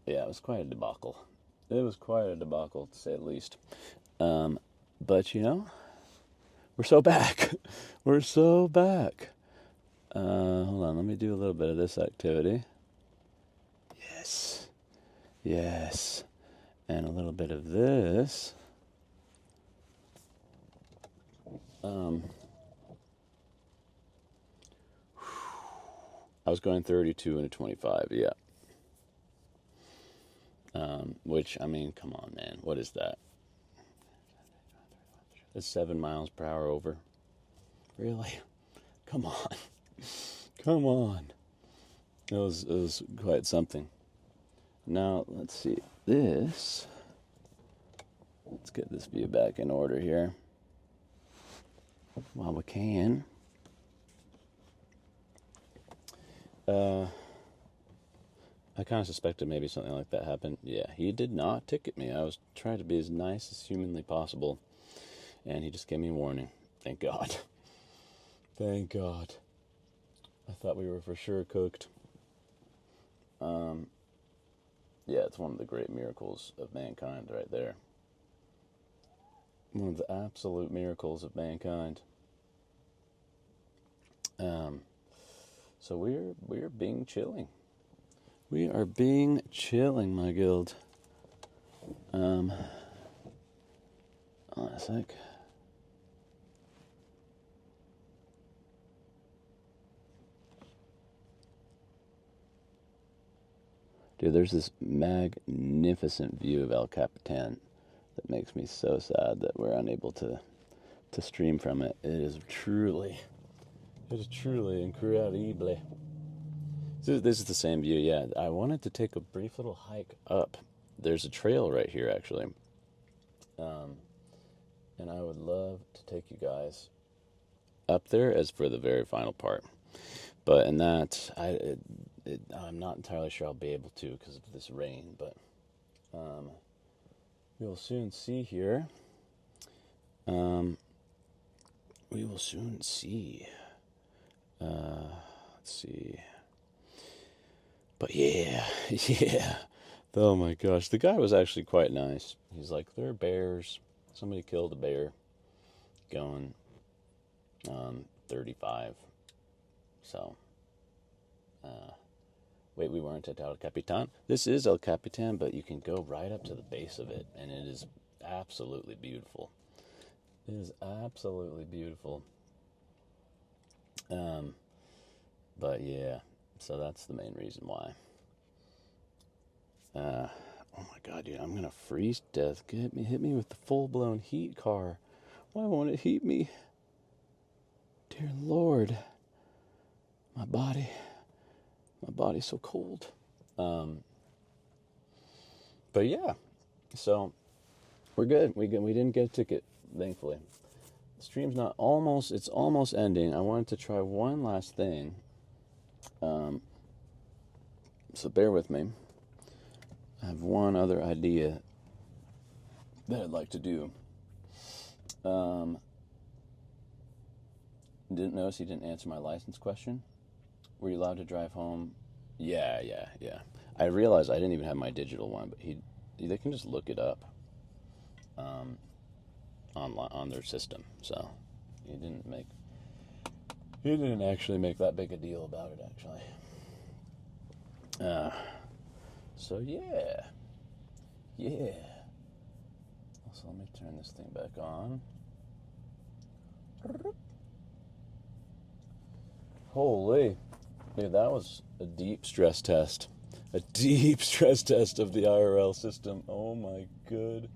it was quite a debacle. It was quite a debacle, to say the least. But you know, We're so back. We're so back. Hold on, let me do a little bit of this activity. Yes. Yes. And a little bit of this. I was going 32 and a 25, yeah. Which, I mean, come on, man. What is that? That's 7 miles per hour over. Really? Come on. Come on. It was quite something. Now, let's see. Let's get this view back in order here. While we can. I kind of suspected maybe something like that happened. Yeah, he did not ticket me. I was trying to be as nice as humanly possible. And he just gave me a warning. Thank God. Thank God. I thought we were for sure cooked. Yeah, it's one of the great miracles of mankind right there. One of the absolute miracles of mankind. So we're being chilling. We are being chilling, my guild. Hold on a sec. Dude, there's this magnificent view of El Capitan that makes me so sad that we're unable to stream from it. It is truly incredible. This is the same view, yeah. I wanted to take a brief little hike up. There's a trail right here, actually. And I would love to take you guys up there as for the very final part. But in that, I'm not entirely sure I'll be able to because of this rain, but we will soon see here. We will soon see. Let's see. But yeah. Oh my gosh, the guy was actually quite nice. He's like, there are bears. Somebody killed a bear going 35. So, wait, we weren't at El Capitan? This is El Capitan, but you can go right up to the base of it, and it is absolutely beautiful. It is absolutely beautiful. But yeah, so that's the main reason why. Oh my God, dude, I'm gonna freeze to death. Hit me with the full-blown heat car. Why won't it heat me? Dear Lord. My body's so cold. But yeah, so we're good. We didn't get a ticket, thankfully. The stream's it's almost ending. I wanted to try one last thing. So bear with me. I have one other idea that I'd like to do. Didn't notice he didn't answer my license question. Were you allowed to drive home? Yeah. I realized I didn't even have my digital one, but they can just look it up on their system. So he didn't actually make that big a deal about it, actually. So yeah. So let me turn this thing back on. Holy, dude, that was a deep stress test. A deep stress test of the IRL system. Oh my good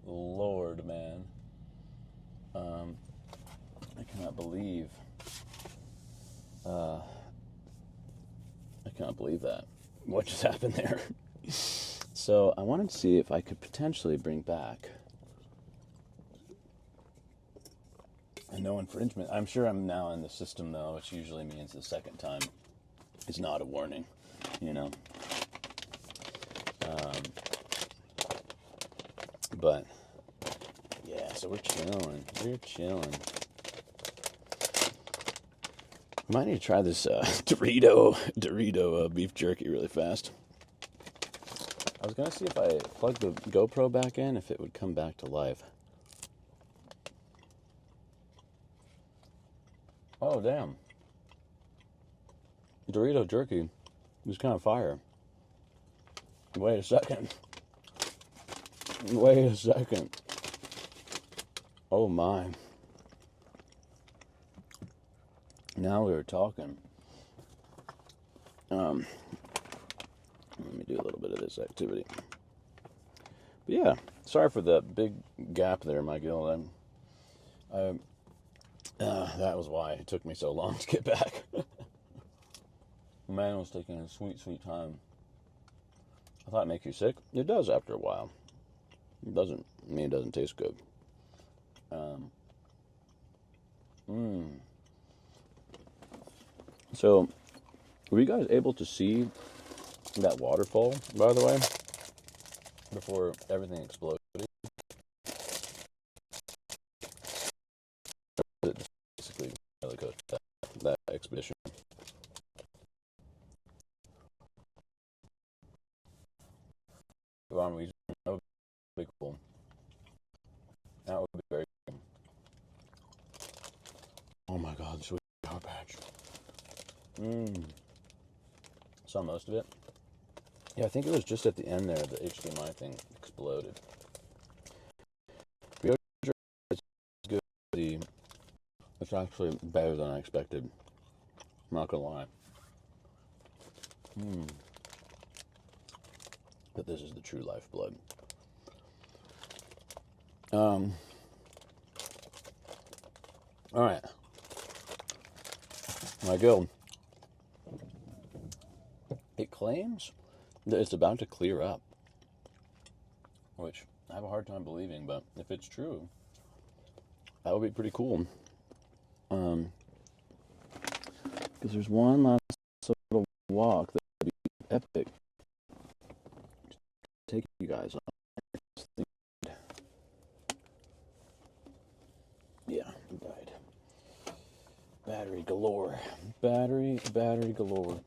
Lord, man. I cannot believe that. What just happened there? So I wanted to see if I could potentially bring back a no infringement. I'm sure I'm now in the system, though, which usually means the second time is not a warning, you know. But yeah, so we're chilling. Might need to try this Dorito beef jerky really fast. I was gonna see if I plug the GoPro back in, if it would come back to life. Oh, damn. Dorito jerky was kind of fire. Wait a second. Wait a second. Oh, my. Now we were talking. Let me do a little bit of this activity. But yeah, sorry for the big gap there, my guild. That was why it took me so long to get back. The man was taking a sweet, sweet time. I thought it'd make you sick. It does after a while. It doesn't mean it doesn't taste good. So, were you guys able to see that waterfall, by the way, before everything exploded? It basically really goes to that expedition. That would be cool. That would be very cool. Oh my god, sweet power patch. Saw most of it. Yeah, I think it was just at the end there the HDMI thing exploded. It's good. It's actually better than I expected. I'm not gonna lie. But this is the true lifeblood. All right. My guild. It claims that it's about to clear up, which I have a hard time believing, but if it's true, that would be pretty cool. Because there's one last little walk that would be epic. Take you guys on. Yeah, he died. Battery galore. Battery galore.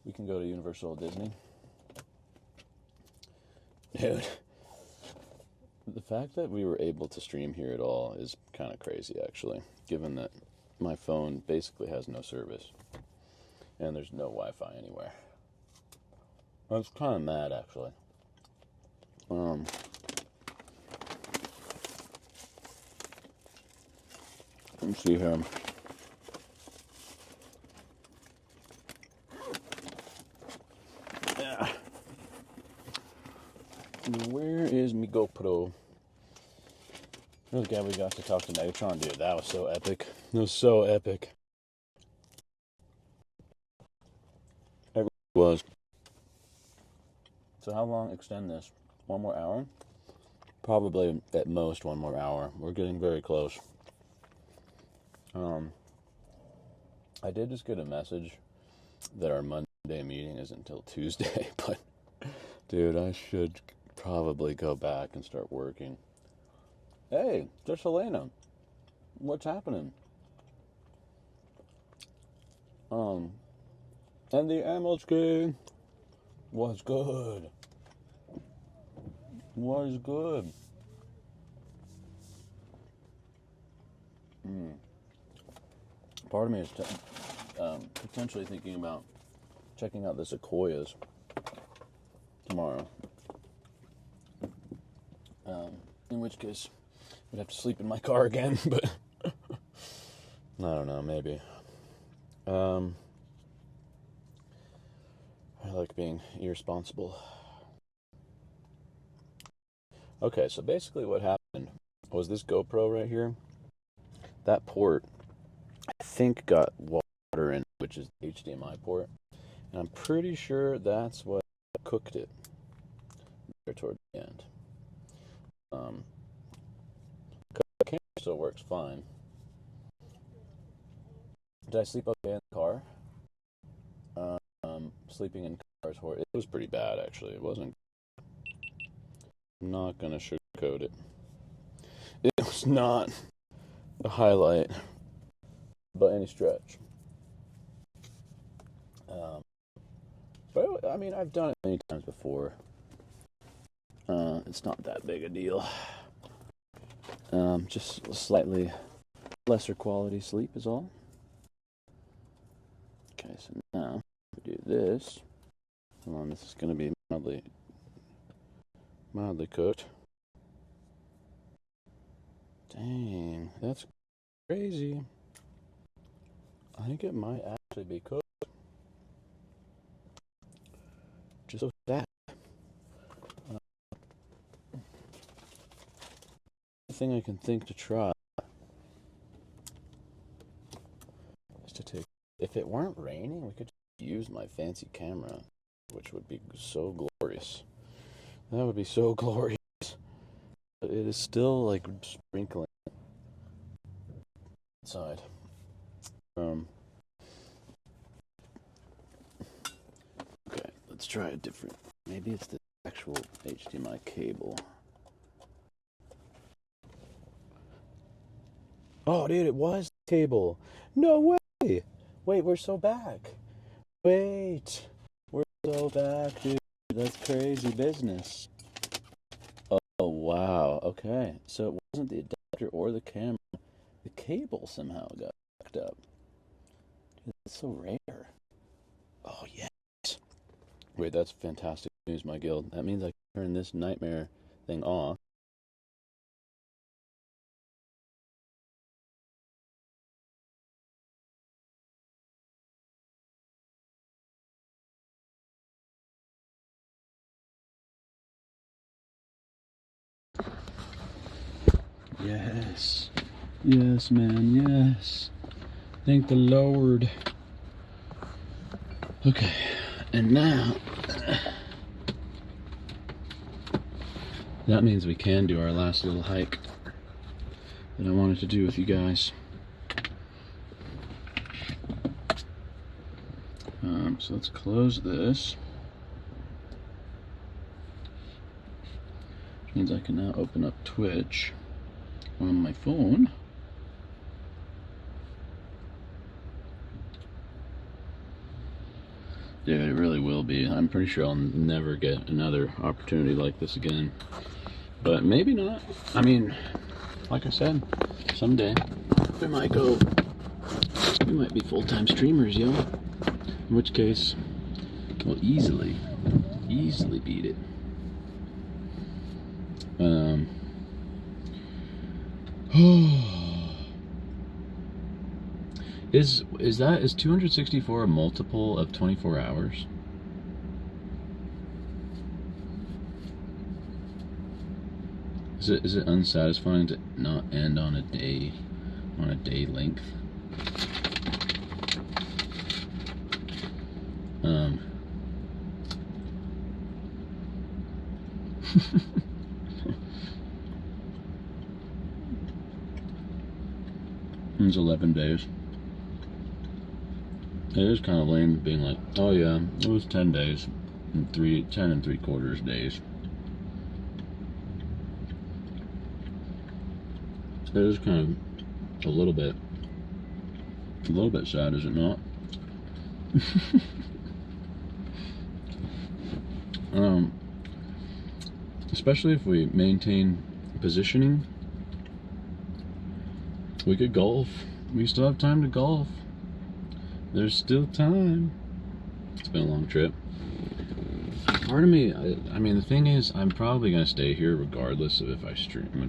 We can go to Universal Disney. Dude, the fact that we were able to stream here at all is kind of crazy, actually, given that my phone basically has no service and there's no Wi-Fi anywhere. I was kind of mad, actually. Let's see here. Where is my GoPro? Oh, God, we got to talk to Megatron, dude. That was so epic. It was so epic. It was. So how long extend this? 1 more hour? Probably at most 1 more hour. We're getting very close. I did just get a message that our Monday meeting is until Tuesday, but dude, I should probably go back and start working. Hey, there's Helena. What's happening? And the MLSK was good. Was good. Part of me is potentially thinking about checking out the Sequoias tomorrow. In which case, I'd have to sleep in my car again, but I don't know, maybe. I like being irresponsible. Okay, so basically what happened was this GoPro right here, that port, I think got water in it, which is the HDMI port, and I'm pretty sure that's what cooked it there toward the end. The camera still works fine. Did I sleep okay in the car? Sleeping in cars, it was pretty bad, actually. It wasn't. I'm not gonna sugarcoat it. It was not a highlight by any stretch. But I mean, I've done it many times before. It's not that big a deal. Just slightly lesser quality sleep is all. Okay, so now we do this. Hold on, this is going to be mildly cooked. Dang, that's crazy. I think it might actually be cooked. Just so sad. The thing I can think to try is to take. If it weren't raining, we could just use my fancy camera, which would be so glorious. That would be so glorious. But it is still like sprinkling inside. Okay, let's try a different. Maybe it's the actual HDMI cable. Oh, dude, it was the cable. No way. Wait, we're so back. Wait, we're so back, dude. That's crazy business. Oh, wow. Okay, so it wasn't the adapter or the camera. The cable somehow got backed up. Dude, that's so rare. Oh, yes. Wait, that's fantastic news, my guild. That means I can turn this nightmare thing off. Yes. Yes, man, yes. Thank the Lord. Okay, and now that means we can do our last little hike that I wanted to do with you guys. So let's close this. Which means I can now open up Twitch on my phone. Yeah, it really will be. I'm pretty sure I'll never get another opportunity like this again. But maybe not. I mean, like I said, someday we might be full-time streamers, yo. In which case, we'll easily beat it. Is 264 a multiple of 24 hours? Is it unsatisfying to not end on a day length? It's 11 days. It is kind of lame being like, oh yeah, it was 10 days, and 10 3/4 days. It is kind of a little bit sad, is it not? Especially if we maintain positioning, we could golf. We still have time to golf. There's still time. It's been a long trip. Part of me, I mean, the thing is, I'm probably gonna stay here regardless of if I'm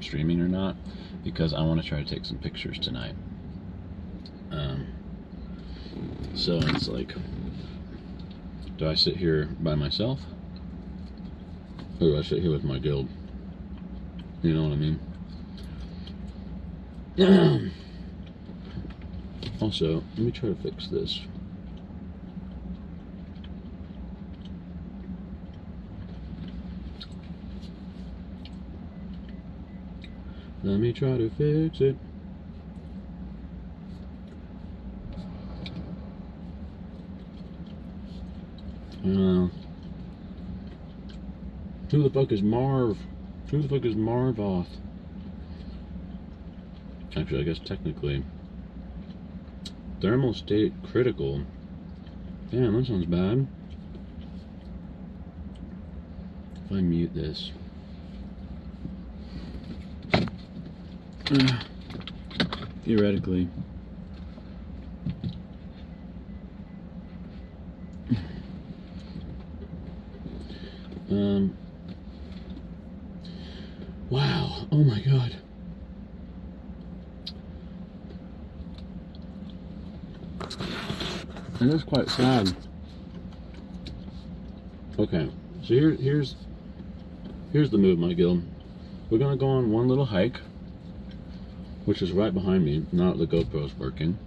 streaming or not, because I want to try to take some pictures tonight. So it's like, do I sit here by myself, or do I sit here with my guild? You know what I mean? Also, let me try to fix this. Let me try to fix it. Who the fuck is Marv? Who the fuck is Maveroth? Actually, I guess technically, thermal state critical. Damn, that sounds bad. If I mute this, Theoretically. Wow. Oh my God. And that's quite sad. Okay, so here's the move, my guild. We're gonna go on one little hike, which is right behind me. Now the GoPro's working.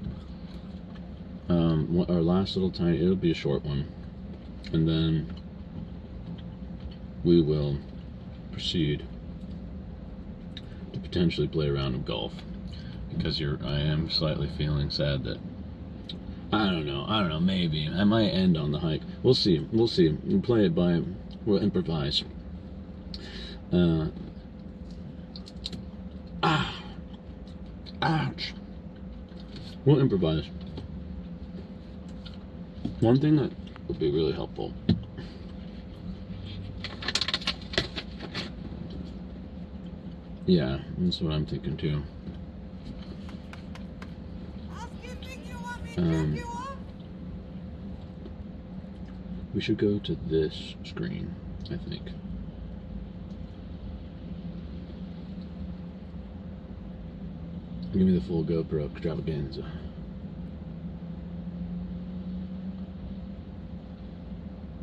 Our last little tiny, it'll be a short one, and then we will proceed to potentially play a round of golf, because I am slightly feeling sad that I don't know, maybe I might end on the hike. We'll see. We'll play it we'll improvise. Ouch. We'll improvise. One thing that would be really helpful. Yeah, that's what I'm thinking too. We should go to this screen, I think. Give me the full GoPro extravaganza.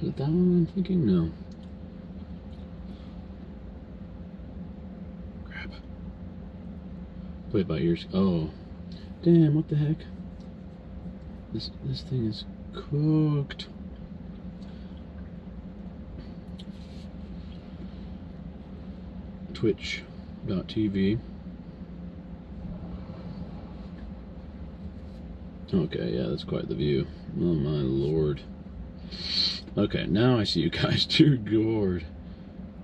Is it that one I'm thinking? No. Crap. Play it by ears. Oh. Damn, what the heck? This thing is cooked. Twitch.tv. Okay, yeah, that's quite the view. Oh my lord. Okay, now I see you guys. Dear God.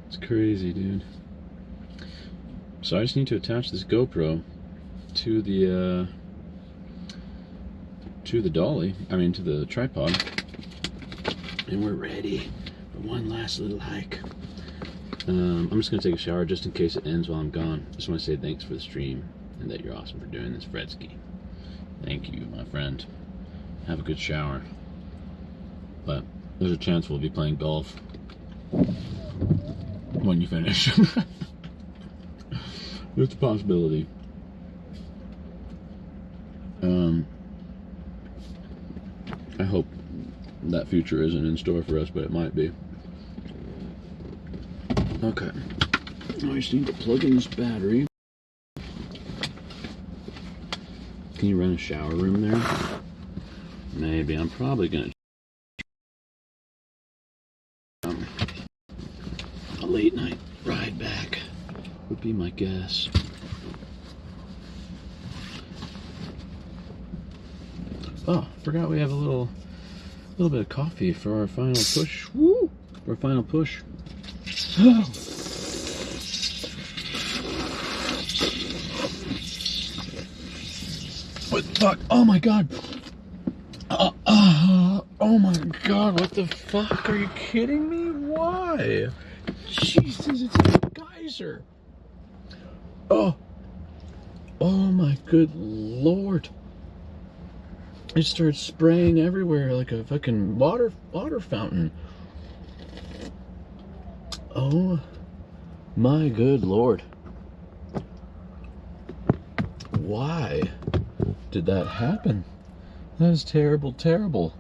It's crazy, dude. So I just need to attach this GoPro to the dolly. I mean, to the tripod. And we're ready for one last little hike. I'm just gonna take a shower just in case it ends while I'm gone. Just want to say thanks for the stream and that you're awesome for doing this, Fredsky. Thank you, my friend. Have a good shower. But there's a chance we'll be playing golf when you finish. There's a possibility. I hope that future isn't in store for us, but it might be. Okay. I just need to plug in this battery. Can you run a shower room there? Maybe. I'm probably gonna a late night ride back would be my guess. Oh, forgot we have a little bit of coffee for our final push. Woo! For our final push. Oh. What the fuck? Oh my god! Oh my god! What the fuck? Are you kidding me? Why? Jesus! It's a geyser. Oh! Oh my good lord! It started spraying everywhere like a fucking water fountain. Oh my good lord. Why did that happen? That is terrible, terrible.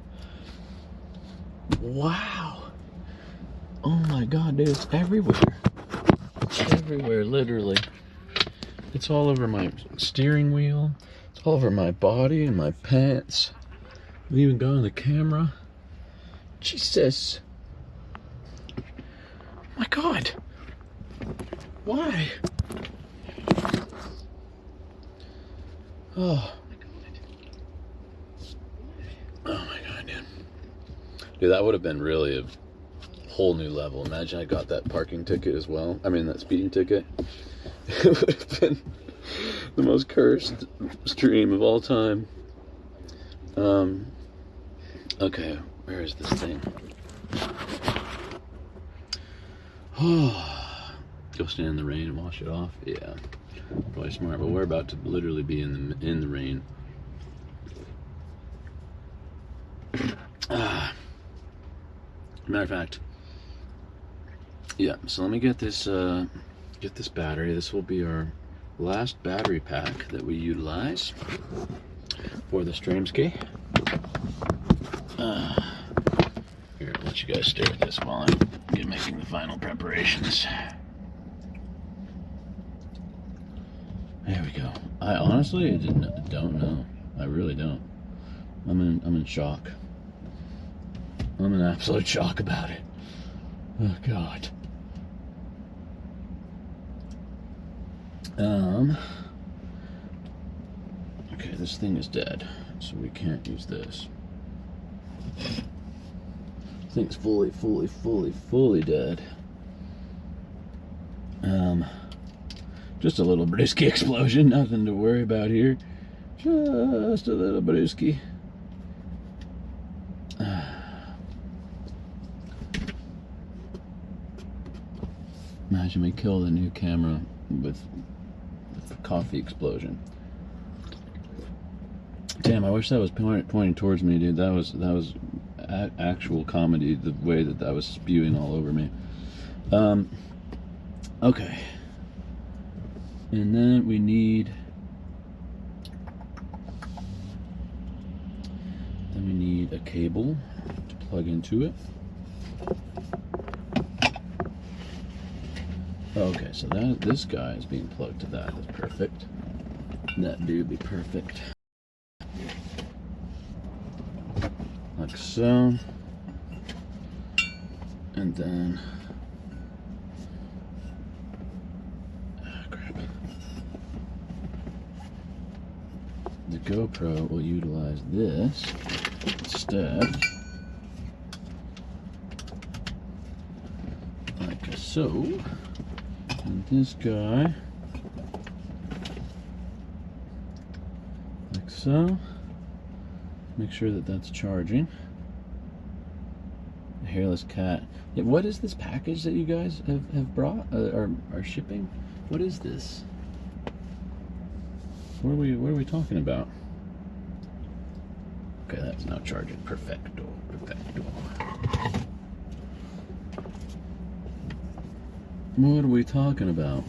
Wow. Oh my god, dude, it's everywhere. It's everywhere, literally. It's all over my steering wheel. It's all over my body and my pants. We even got on the camera. Jesus. My god. Why? Oh my god. Oh my god, dude. Dude, that would have been really a whole new level. Imagine I got that parking ticket as well. I mean, that speeding ticket. It would have been the most cursed stream of all time. Okay, where is this thing? Oh, go stand in the rain and wash it off. Yeah. Probably smart, but we're about to literally be in the rain. Matter of fact, yeah. So let me get this battery. This will be our last battery pack that we utilize for the streamski. Here, I'll let you guys stare at this while I'm making the final preparations. There we go. I honestly don't know. I really don't. I'm in shock. I'm in absolute shock about it. Oh God. Okay, this thing is dead, so we can't use this. This thing's fully dead. Just a little brewski explosion, nothing to worry about here. Just a little brewski. Imagine we kill the new camera with a coffee explosion. Damn, I wish that was pointing towards me, dude. That was actual comedy, the way that was spewing all over me. Okay. And then we need a cable to plug into it. Okay, so this guy is being plugged to that. That's perfect. That dude be perfect. Like so. And then crap. The GoPro will utilize this instead. Like so. And this guy, like so. Make sure that that's charging. The hairless cat. Yeah, what is this package that you guys have brought or are shipping? What is this? What are we talking about? Okay, that's now charging. Perfecto. What are we talking about?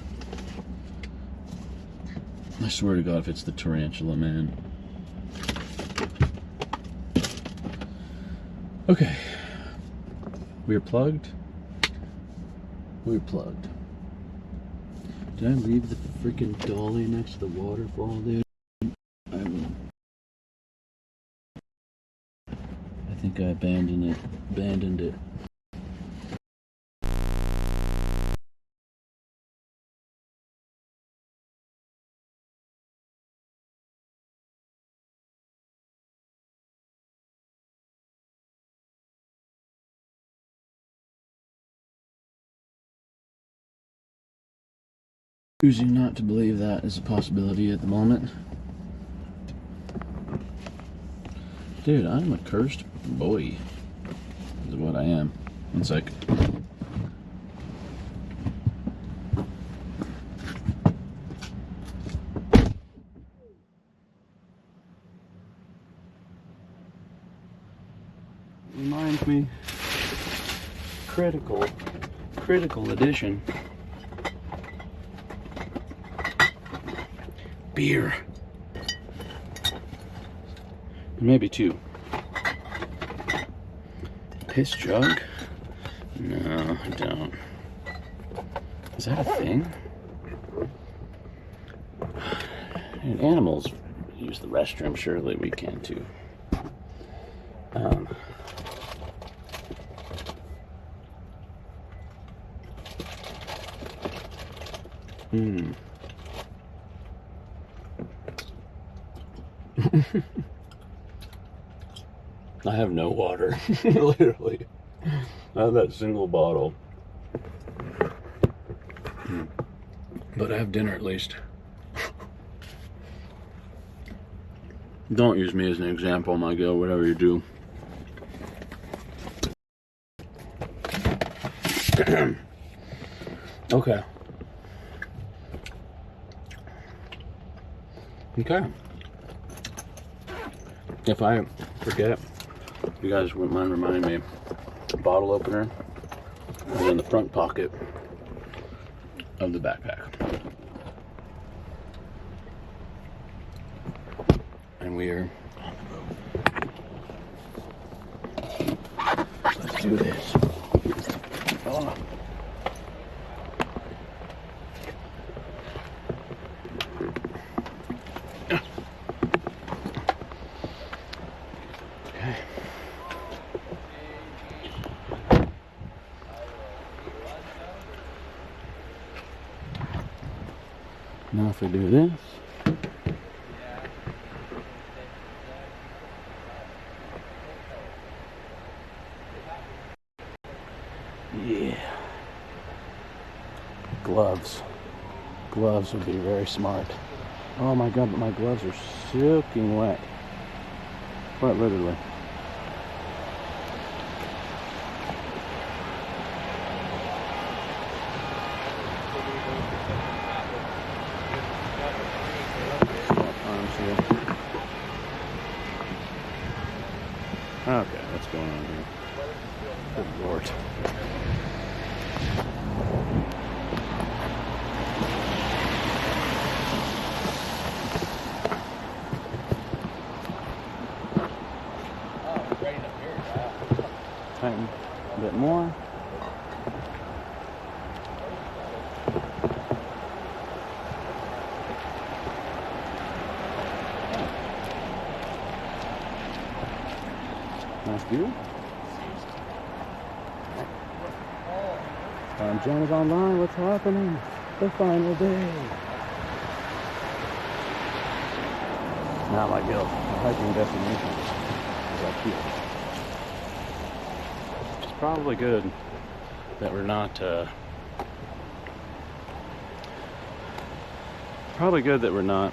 I swear to God, if it's the tarantula, man. Okay. We're plugged. We're plugged. Did I leave the freaking dolly next to the waterfall, dude? I think I abandoned it. Choosing not to believe that is a possibility at the moment. Dude, I'm a cursed boy. Is what I am. One sec. Reminds me. Critical edition. Beer. Maybe two. Piss jug? No, I don't. Is that a thing? And animals use the restroom, surely we can too. I have no water, literally. I have that single bottle. But I have dinner at least. Don't use me as an example, my girl, whatever you do. Okay. Okay. If I forget, you guys wouldn't mind reminding me, bottle opener is in the front pocket of the backpack. And we are on the road. Let's do this. Oh. Okay. Now if we do this, yeah, gloves. Gloves would be very smart. Oh my god, but my gloves are soaking wet. Quite literally. Arms here. Okay, what's going on here? Good lord. Tighten a bit more. Nice view. Jen is online. What's happening? The final day. Now my guild, my hiking destination is up here. It's probably good that we're not. Probably good that we're not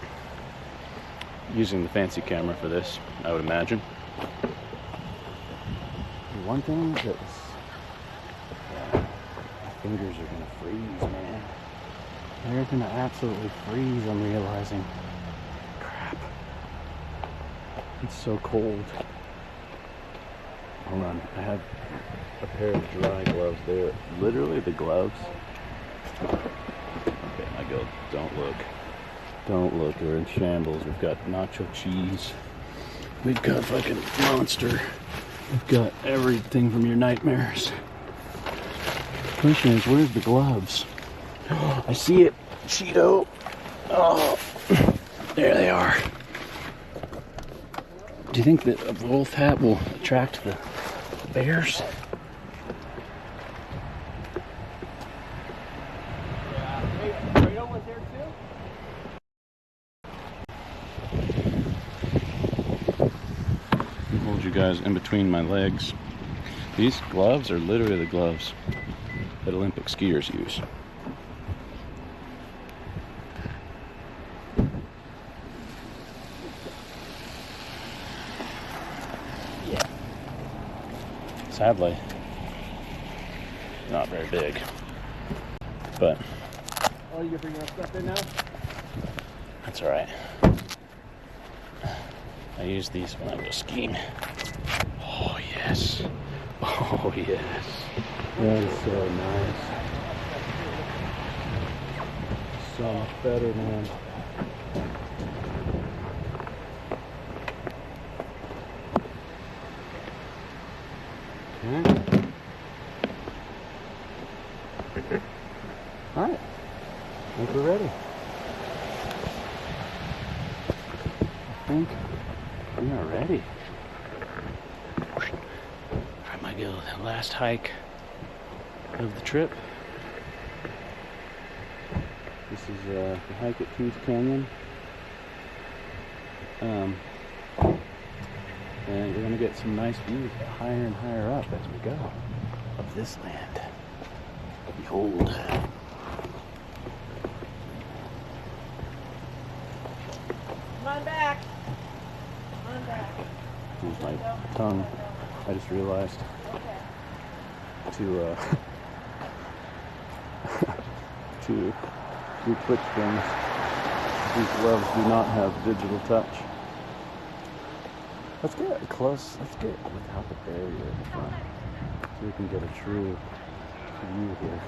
using the fancy camera for this, I would imagine. One thing that's, my fingers are gonna freeze, man. They're gonna absolutely freeze, I'm realizing. Crap. It's so cold. Hold on, I have a pair of dry gloves there. Literally the gloves. Okay, my guild, don't look. Don't look, we're in shambles. We've got nacho cheese. We've got fucking monster. We've got everything from your nightmares. Question is, where's the gloves? Oh, I see it. Cheeto. Oh, there they are. Do you think that a wolf hat will attract the bears? Hold you guys in between my legs. These gloves are literally the gloves that Olympic skiers use. Yeah. Sadly, not very big. But Oh, you bringing that stuff in now? that's all right. I use these when I go skiing. Oh yes. Oh yes. That is so nice. So much better, man. Okay. Alright. I think we're ready. I think we are ready. Alright, my guild, last hike of the trip. This is the hike at Kings Canyon. And we're gonna get some nice views higher and higher up as we go of this land. Behold. Come on back. Come on back. Use my tongue. I just realized to to do quick things. These gloves do not have digital touch. Let's get close. Let's get without the barrier in the front, so we can get a true view here.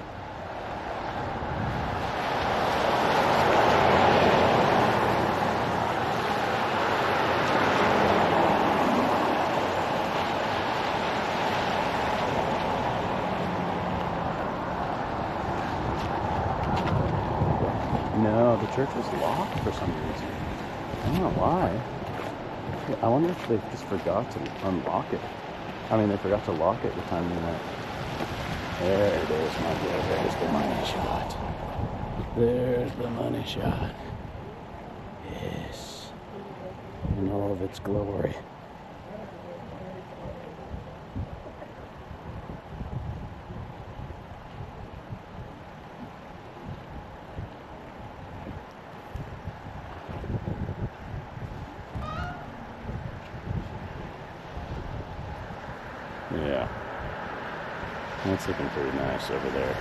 No, the church was locked for some reason. I don't know why. I wonder if they just forgot to unlock it. I mean, they forgot to lock it the time we went. There it is, my boy. There's the money shot. There's the money shot. Yes. In all of its glory. Yeah. That's looking pretty nice over there.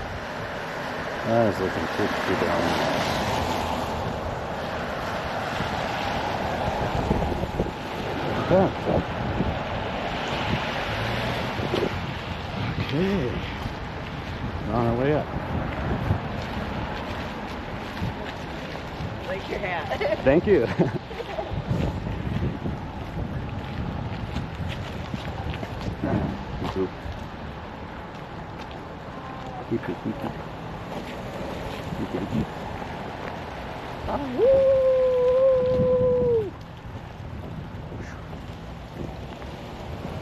That is looking pretty darn nice. Okay. Okay. We're on our way up. Like your hat. Thank you. Keep it.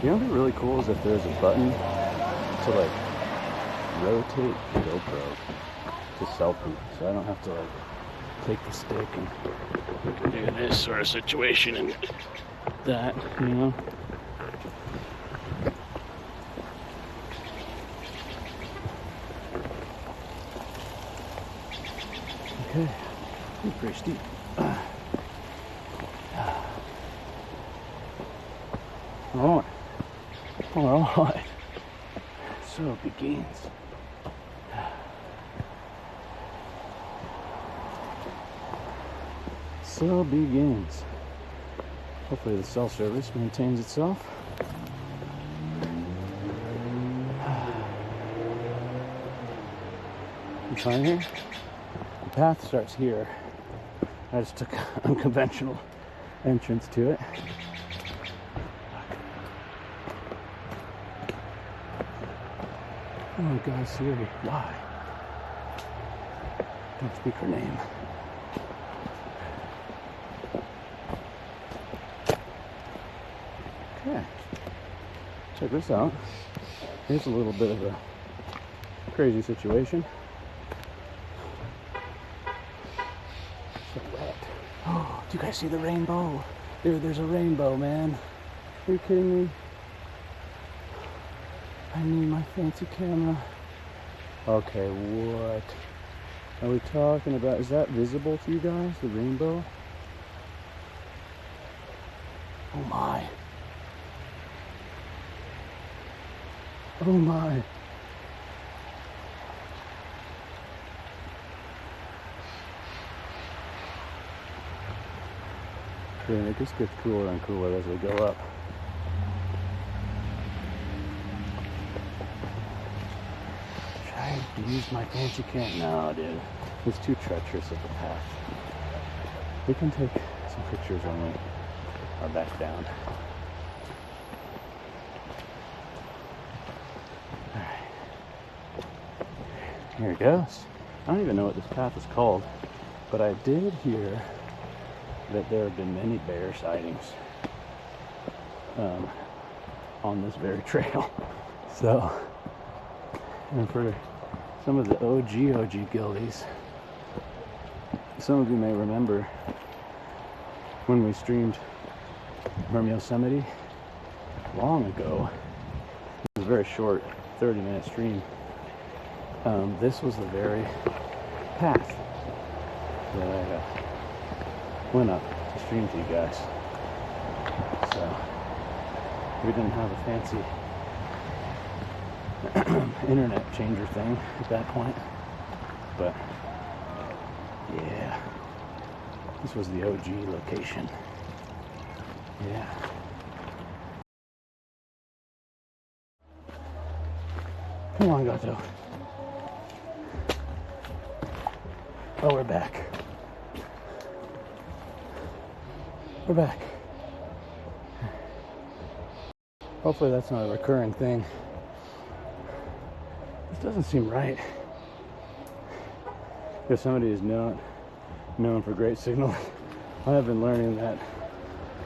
You know what'd be really cool is if there's a button to like rotate the GoPro to selfie, so I don't have to like take the stick and do this sort of situation and that, you know? Okay, it's pretty steep. All right. So it begins. So begins. Hopefully the cell service maintains itself. You fine here? The path starts here. I just took an unconventional entrance to it. Oh my God, Siri, why? Don't speak her name. Okay, check this out. Here's a little bit of a crazy situation. So wet. Oh, do you guys see the rainbow? There's a rainbow, man. Are you kidding me? I need my fancy camera. Okay, what are we talking about? Is that visible to you guys, the rainbow? Oh my. Oh my. Yeah, it just gets cooler and cooler as we go up. Use my fancy cam. No, dude. It's too treacherous of a path. We can take some pictures when we are back down. Alright. Here it goes. I don't even know what this path is called, but I did hear that there have been many bear sightings on this very trail. So, and for some of the OG gillies, some of you may remember when we streamed from Yosemite long ago. It was a very short 30-minute stream. This was the very path that I went up to stream to you guys. So we didn't have a fancy internet changer thing at that point, but yeah, This was the OG location. Yeah. Come on, Gato. Oh, we're back. We're back. Hopefully that's not a recurring thing. This doesn't seem right. Yosemite is not known for great signal. I have been learning that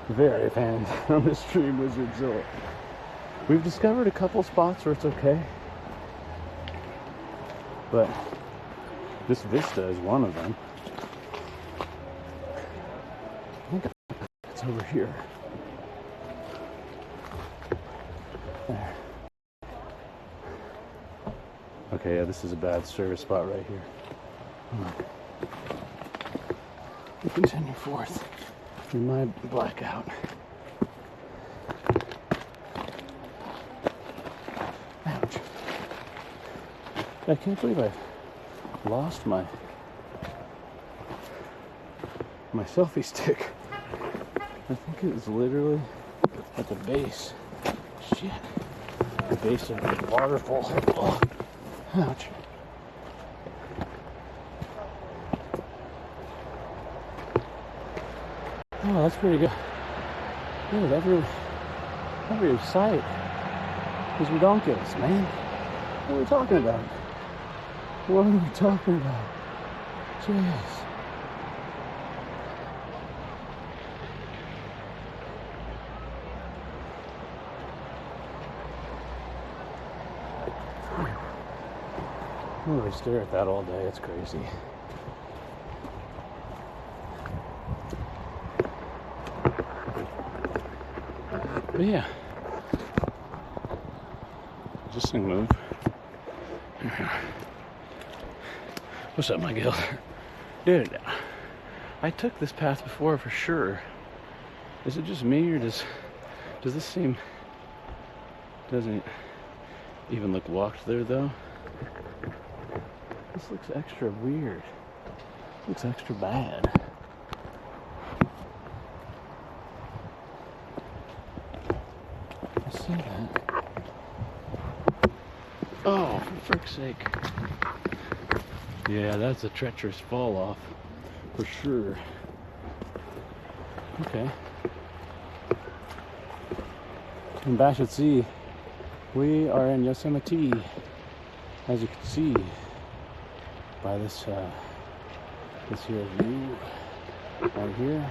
very fans on the Stream Wizard Zilla. We've discovered a couple spots where it's okay, but this vista is one of them. I think it's over here. There. Okay, yeah, this is a bad service spot right here. We continue forth in my blackout. Ouch. I can't believe I've lost my selfie stick. I think it was literally at the base. Shit. The base of the waterfall. Oh. Ouch. Oh, that's pretty good. Dude, every sight is redonkulous, man. What are we talking about? What are we talking about? Jeez. I'm gonna stare at that all day. It's crazy. But yeah, just thing move. What's up, my guild? Dude, I took this path before for sure. Is it just me, or does this seem, doesn't even look walked there though? This looks extra weird. Looks extra bad. I see that. Oh, for frick's sake. Yeah, that's a treacherous fall off. For sure. Okay. In Bash at Sea, we are in Yosemite, as you can see by this here view right here.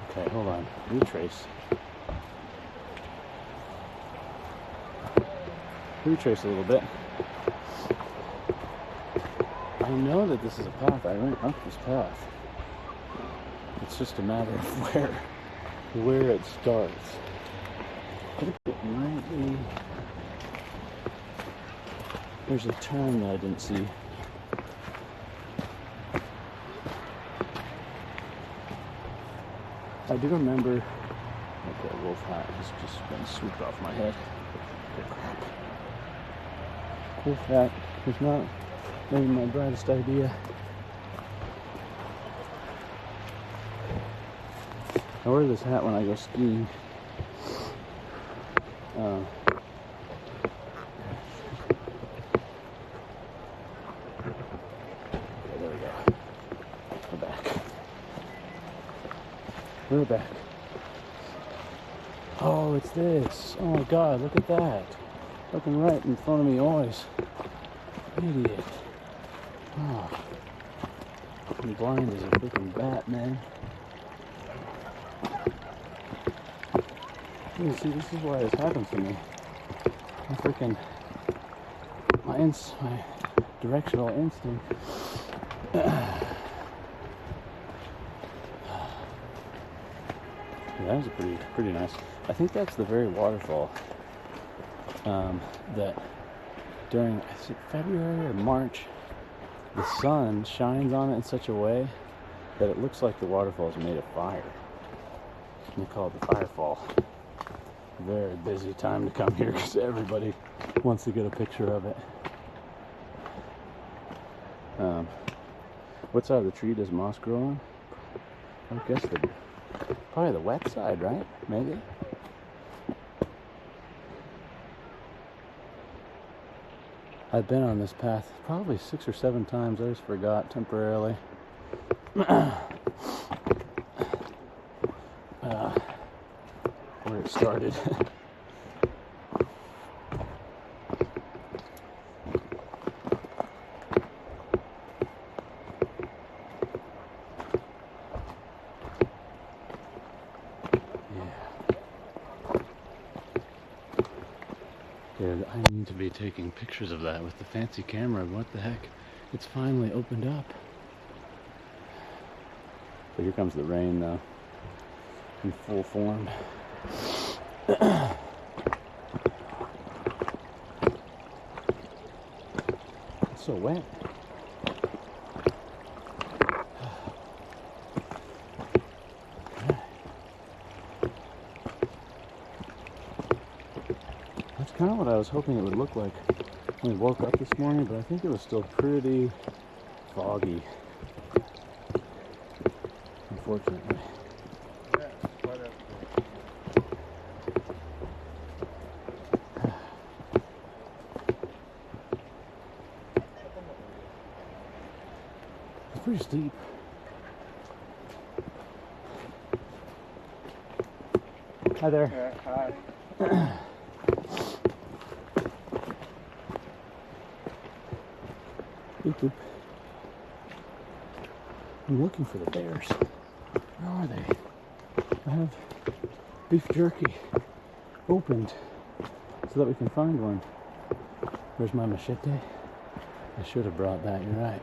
Okay, hold on. Retrace a little bit. I know that this is a path. I went up this path. It's just a matter of where it starts. I think it might be. There's a turn that I didn't see. I do remember. Okay, wolf hat has just been swooped off my head. Oh, crap. Wolf hat was not maybe my brightest idea. I wear this hat when I go skiing. Okay, there we go. We're back. We're back. Oh, it's this. Oh my god, look at that. Looking right in front of me always. Idiot. Oh. I'm blind as a freaking bat, man. You see, this is why this happens to me. My freaking, my directional instinct. Yeah, that was a pretty nice. I think that's the very waterfall that during February or March, the sun shines on it in such a way that it looks like the waterfall is made of fire. And they call it the firefall. Very busy time to come here because everybody wants to get a picture of it. What side of the tree does moss grow on? I guess probably the wet side, right? Maybe. I've been on this path probably 6 or 7 times. I just forgot temporarily. Where it started. Dude, I need to be taking pictures of that with the fancy camera. What the heck? It's finally opened up. But here comes the rain now, in full form. It's so wet. That's kind of what I was hoping it would look like when we woke up this morning, but I think it was still pretty foggy, unfortunately. It's pretty steep. Hi there. Hi. Boop, boop. I'm looking for the bears. Where are they? I have beef jerky opened so that we can find one. Where's my machete? I should have brought that, you're right.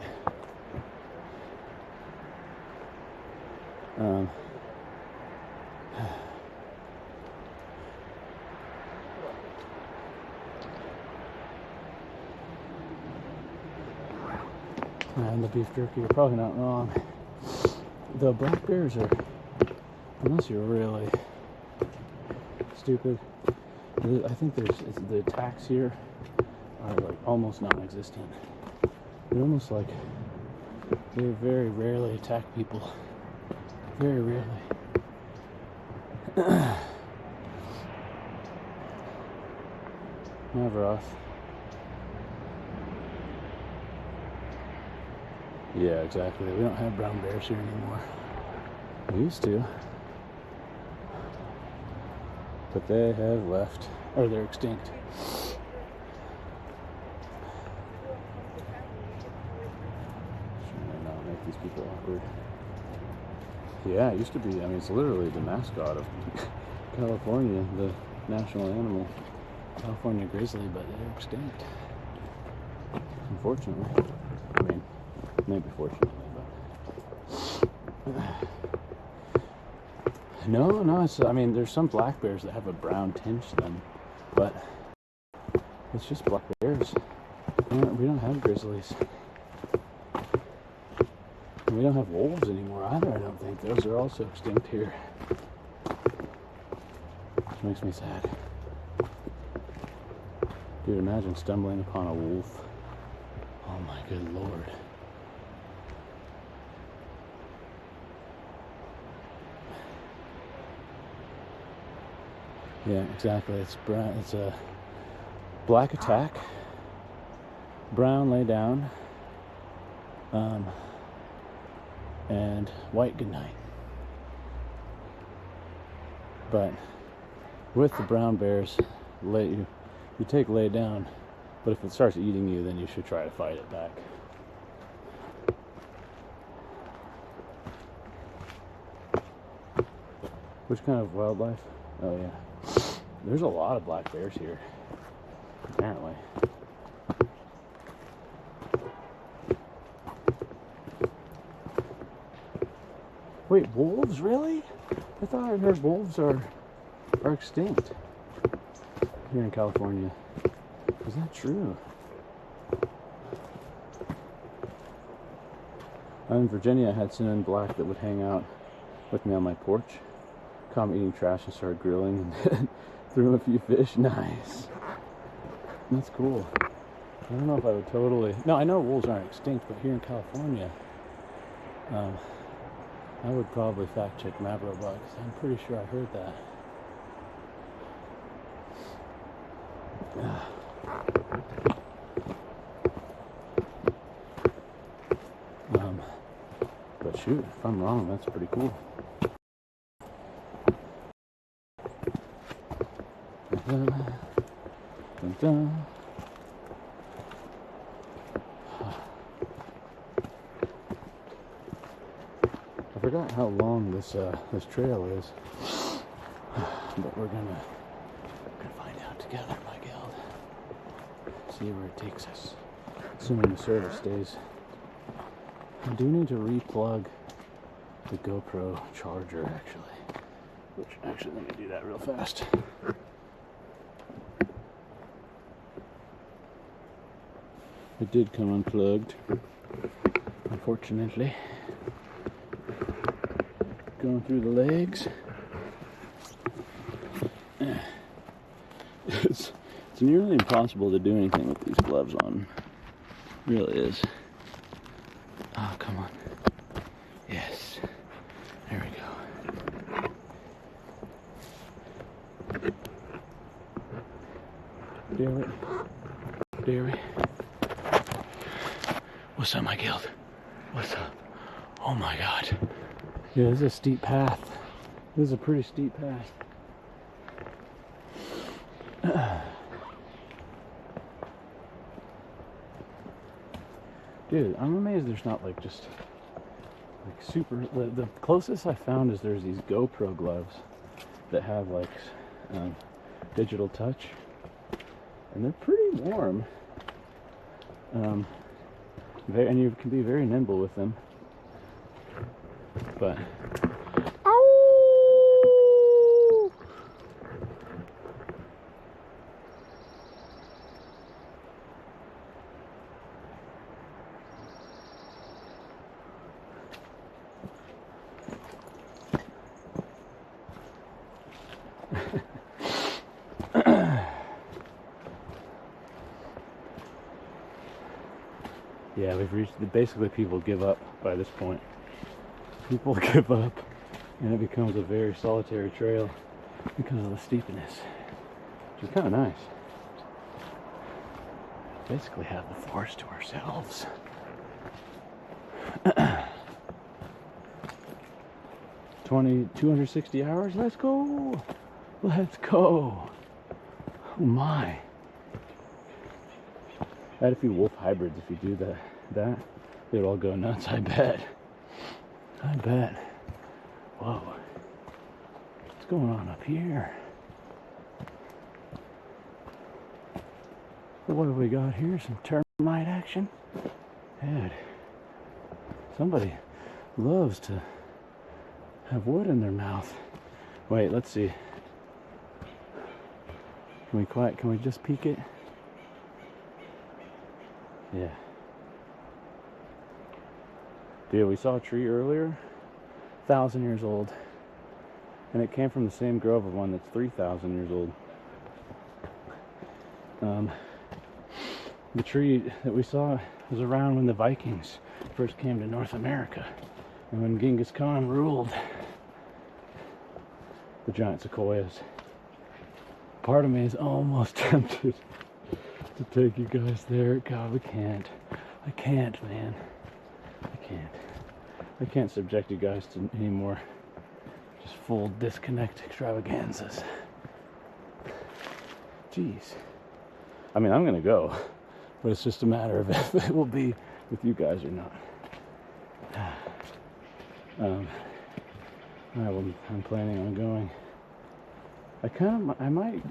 And the beef jerky, you're probably not wrong. The black bears are, unless you're really stupid, I think the attacks here are like almost non-existent. They're almost like they very rarely attack people. Very rarely. Maveroth. Yeah, exactly. We don't have brown bears here anymore. We used to. But they have left. Or they're extinct. Trying to not make these people awkward. Yeah, it used to be, I mean, it's literally the mascot of California, the national animal. California grizzly, but they're extinct. Unfortunately. I mean, maybe fortunately, but no, it's, I mean, there's some black bears that have a brown tinge to them, but it's just black bears. We don't have grizzlies. And we don't have wolves anymore either, I don't think. Those are also extinct here. Which makes me sad. Dude, imagine stumbling upon a wolf. Oh my good lord. Yeah, exactly. It's brown. It's a black attack, brown lay down, and white goodnight. But with the brown bears, you take lay down, but if it starts eating you, then you should try to fight it back. Which kind of wildlife? Oh yeah. There's a lot of black bears here, apparently. Wait, wolves? Really? I thought I heard wolves are extinct here in California. Is that true? In Virginia, I had cinnamon black that would hang out with me on my porch. Come eating trash and start grilling, and Threw a few fish. Nice. That's cool. I don't know if I would totally... No, I know wolves aren't extinct, but here in California, I would probably fact check Maveroth bucks. I'm pretty sure I heard that. But shoot, if I'm wrong, that's pretty cool. Dun, dun, dun. I forgot how long this trail is, but we're gonna find out together, my guild. See where it takes us, assuming the service stays. I do need to replug the GoPro charger, actually. Let me do that real fast. It did come unplugged, unfortunately. Going through the legs. It's nearly impossible to do anything with these gloves on. It really is. Oh, come on. Yes. There we go. Dare it. Dare it. What's up, my guild? What's up? Oh my god. Yeah, this is a steep path. This is a pretty steep path. Dude, I'm amazed there's not like just like super... The closest I found is there's these GoPro gloves that have like digital touch. And they're pretty warm. And you can be very nimble with them. But yeah, we've reached basically people give up by this point. People give up and it becomes a very solitary trail because of the steepness, which is kind of nice. Basically have the forest to ourselves. 260 hours, let's go! Let's go! Oh my. I had a few wolf hybrids. If you do that, they'd all go nuts, I bet. I bet. Whoa. What's going on up here? What have we got here? Some termite action? Dude. Somebody loves to have wood in their mouth. Wait, let's see. Can we just peek it? Yeah. Dude, we saw a tree earlier, 1,000 years old. And it came from the same grove of one that's 3,000 years old. The tree that we saw was around when the Vikings first came to North America. And when Genghis Khan ruled the giant sequoias. Part of me is almost tempted to take you guys there. God, we can't. I can't, man. I can't subject you guys to any more just full disconnect extravaganzas. Jeez. I mean, I'm gonna go, but it's just a matter of if it will be with you guys or not. I'm planning on going. I might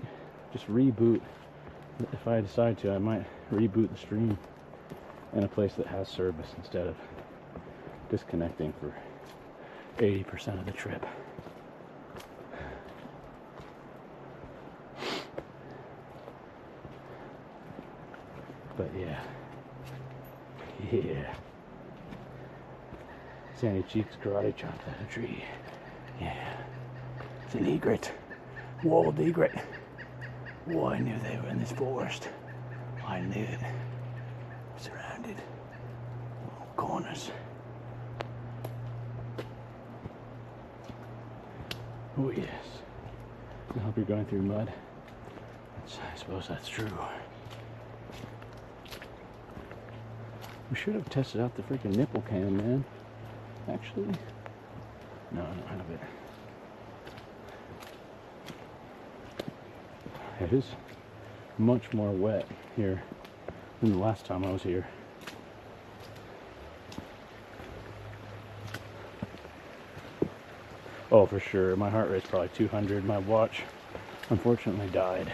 just reboot. If I decide to, I might reboot the stream in a place that has service instead of disconnecting for 80% of the trip. But yeah. Sandy Cheeks karate chopped at a tree. Yeah. It's an egret. Walled egret. Oh, I knew they were in this forest. I knew it. Surrounded. Little corners. Oh yes. I hope you're going through mud. I suppose that's true. We should have tested out the freaking nipple cam, man. Actually, no, I don't have it. It is much more wet here than the last time I was here. Oh, for sure. My heart rate's probably 200. My watch, unfortunately, died.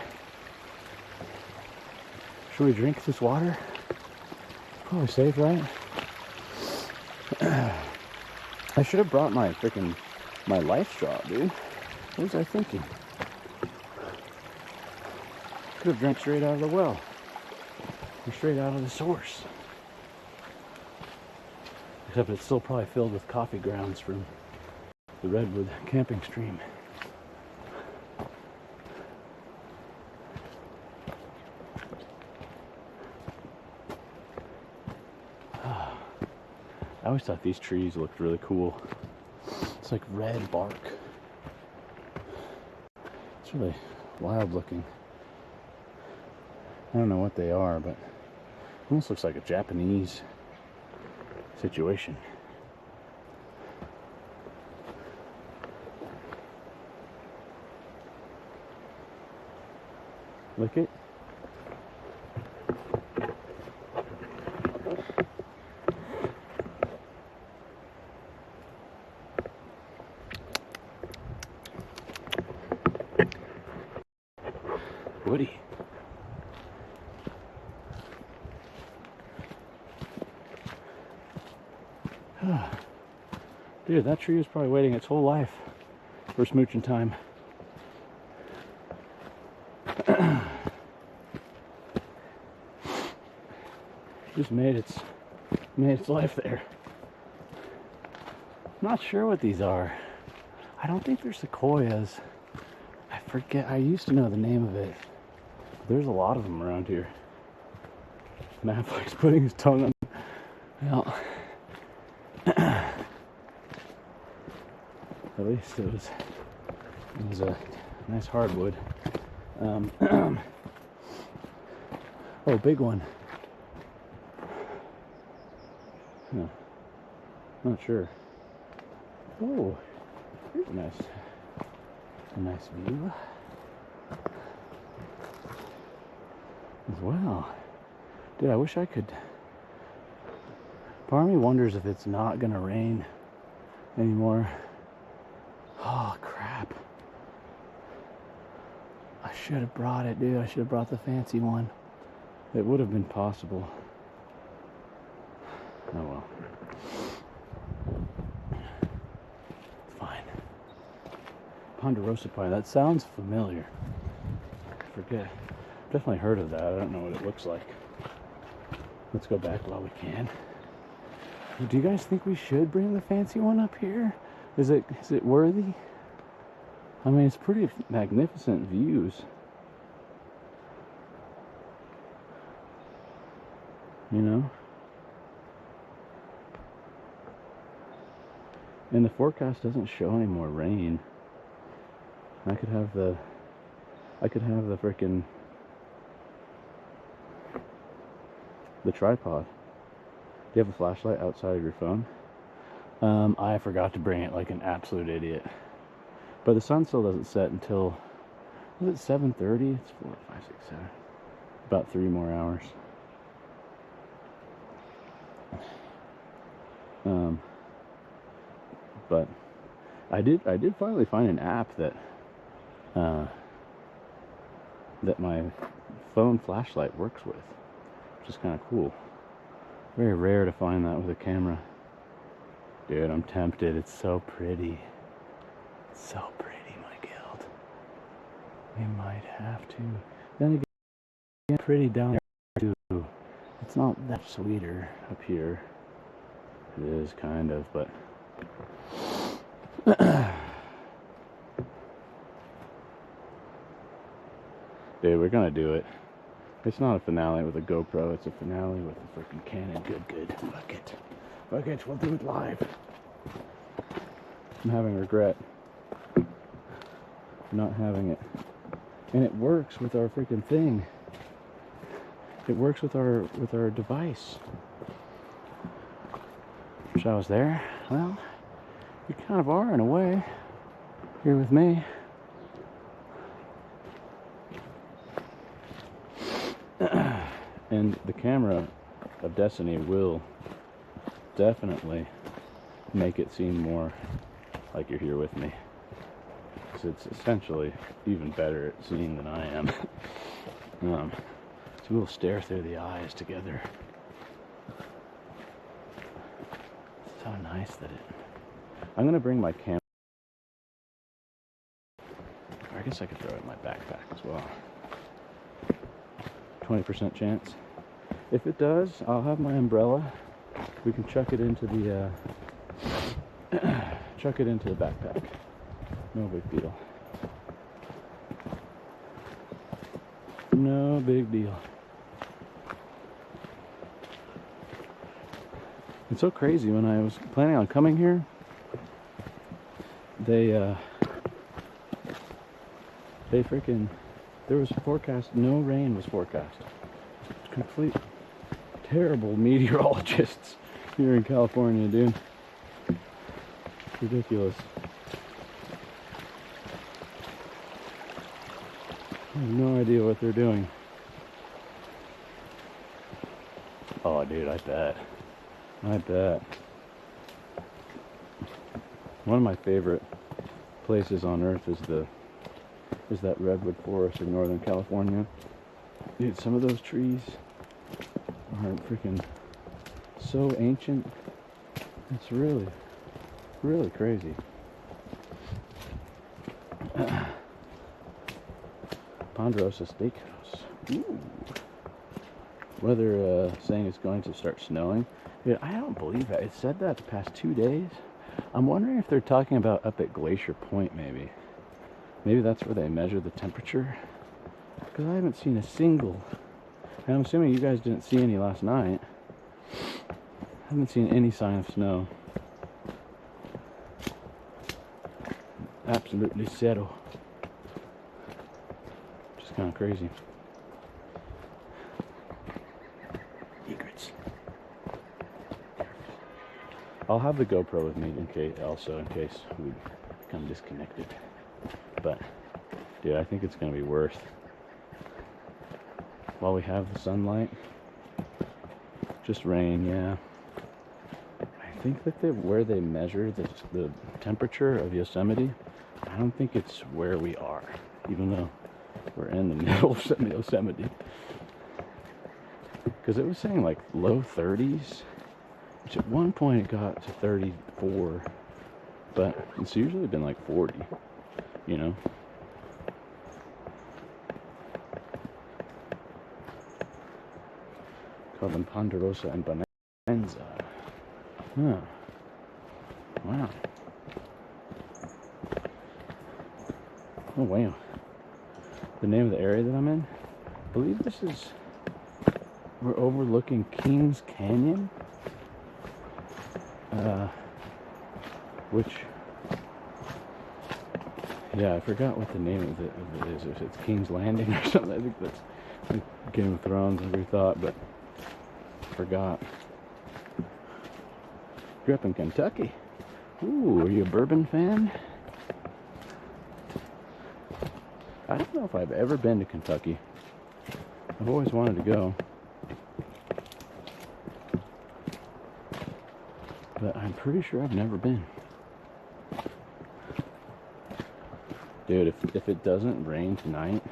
Should we drink this water? Probably safe, right? I should have brought my life straw, dude. What was I thinking? Could have drank straight out of the well. Or straight out of the source. Except it's still probably filled with coffee grounds from the Redwood camping stream. I always thought these trees looked really cool. It's like red bark. It's really wild looking. I don't know what they are, but it almost looks like a Japanese situation. Lick it. Woody. Dude, that tree is probably waiting its whole life for smooching time. Just made its life there. I'm not sure what these are. I don't think they're sequoias. I forget. I used to know the name of it. There's a lot of them around here. Maverick's putting his tongue on. Well, at least it was a nice hardwood. Oh, big one. Huh. Not sure. Oh, here's a nice view as well. Dude, I wish I could. Part of me wonders if it's not gonna rain anymore. Oh crap. I should have brought it, dude. I should have brought the fancy one. It would have been possible. Oh well. It's fine. Ponderosa pine. That sounds familiar. I forget. Definitely heard of that. I don't know what it looks like. Let's go back while we can. Do you guys think we should bring the fancy one up here? Is it worthy? I mean, it's pretty magnificent views. You know? And the forecast doesn't show any more rain. I could have the frickin' the tripod. Do you have a flashlight outside of your phone? I forgot to bring it like an absolute idiot. But the sun still doesn't set until, was it 7:30? It's 4, 5, 6, 7. About 3 more hours. But I did finally find an app that my phone flashlight works with, which is kind of cool. Very rare to find that with a camera. Dude, I'm tempted. It's so pretty. It's so pretty, my guild. We might have to. Then again, pretty down there too. It's not that sweeter up here. It is kind of, but Dude, we're gonna do it. It's not a finale with a GoPro, it's a finale with a freaking Canon. Good. Fuck it. We'll do it live. I'm having regret not having it. And it works with our freaking thing. It works with our device. Wish I was there. Well, you kind of are in a way. Here with me. And the camera of Destiny will definitely make it seem more like you're here with me. Because it's essentially even better at seeing than I am. So we'll stare through the eyes together. It's so nice that it... I'm going to bring my camera. I guess I could throw it in my backpack as well. 20% chance. If it does, I'll have my umbrella. We can chuck it into the backpack. No big deal. No big deal. It's so crazy. When I was planning on coming here, they freaking, there was forecast, no rain was forecast. Complete terrible meteorologists here in California, dude. Ridiculous. I have no idea what they're doing. Oh, dude, I bet. One of my favorite places on earth is that redwood forest in Northern California. Dude, some of those trees are freaking so ancient. It's really, really crazy. Ponderosa Steakhouse. Ooh. Weather saying it's going to start snowing. Dude, I don't believe that. It said that the past 2 days. I'm wondering if they're talking about up at Glacier Point, maybe. Maybe that's where they measure the temperature. Because I haven't seen a single. And I'm assuming you guys didn't see any last night. I haven't seen any sign of snow. Absolutely zero. Just kind of crazy. Egrets. I'll have the GoPro with me in case we become disconnected. But, dude, I think it's going to be worth, while we have the sunlight, just rain, yeah. I think that where they measure the temperature of Yosemite, I don't think it's where we are, even though we're in the middle of Yosemite. Because it was saying like low 30s, which at one point it got to 34, but it's usually been like 40. You know? Called them Ponderosa and Bonanza. Huh. Wow. Oh, wow. The name of the area that I'm in? I believe this is... We're overlooking Kings Canyon. Which... Yeah, I forgot what the name of it is. If it's King's Landing or something. I think that's like Game of Thrones, as we thought, but forgot. Grew up in Kentucky. Ooh, are you a bourbon fan? I don't know if I've ever been to Kentucky. I've always wanted to go. But I'm pretty sure I've never been. Dude, if it doesn't rain tonight,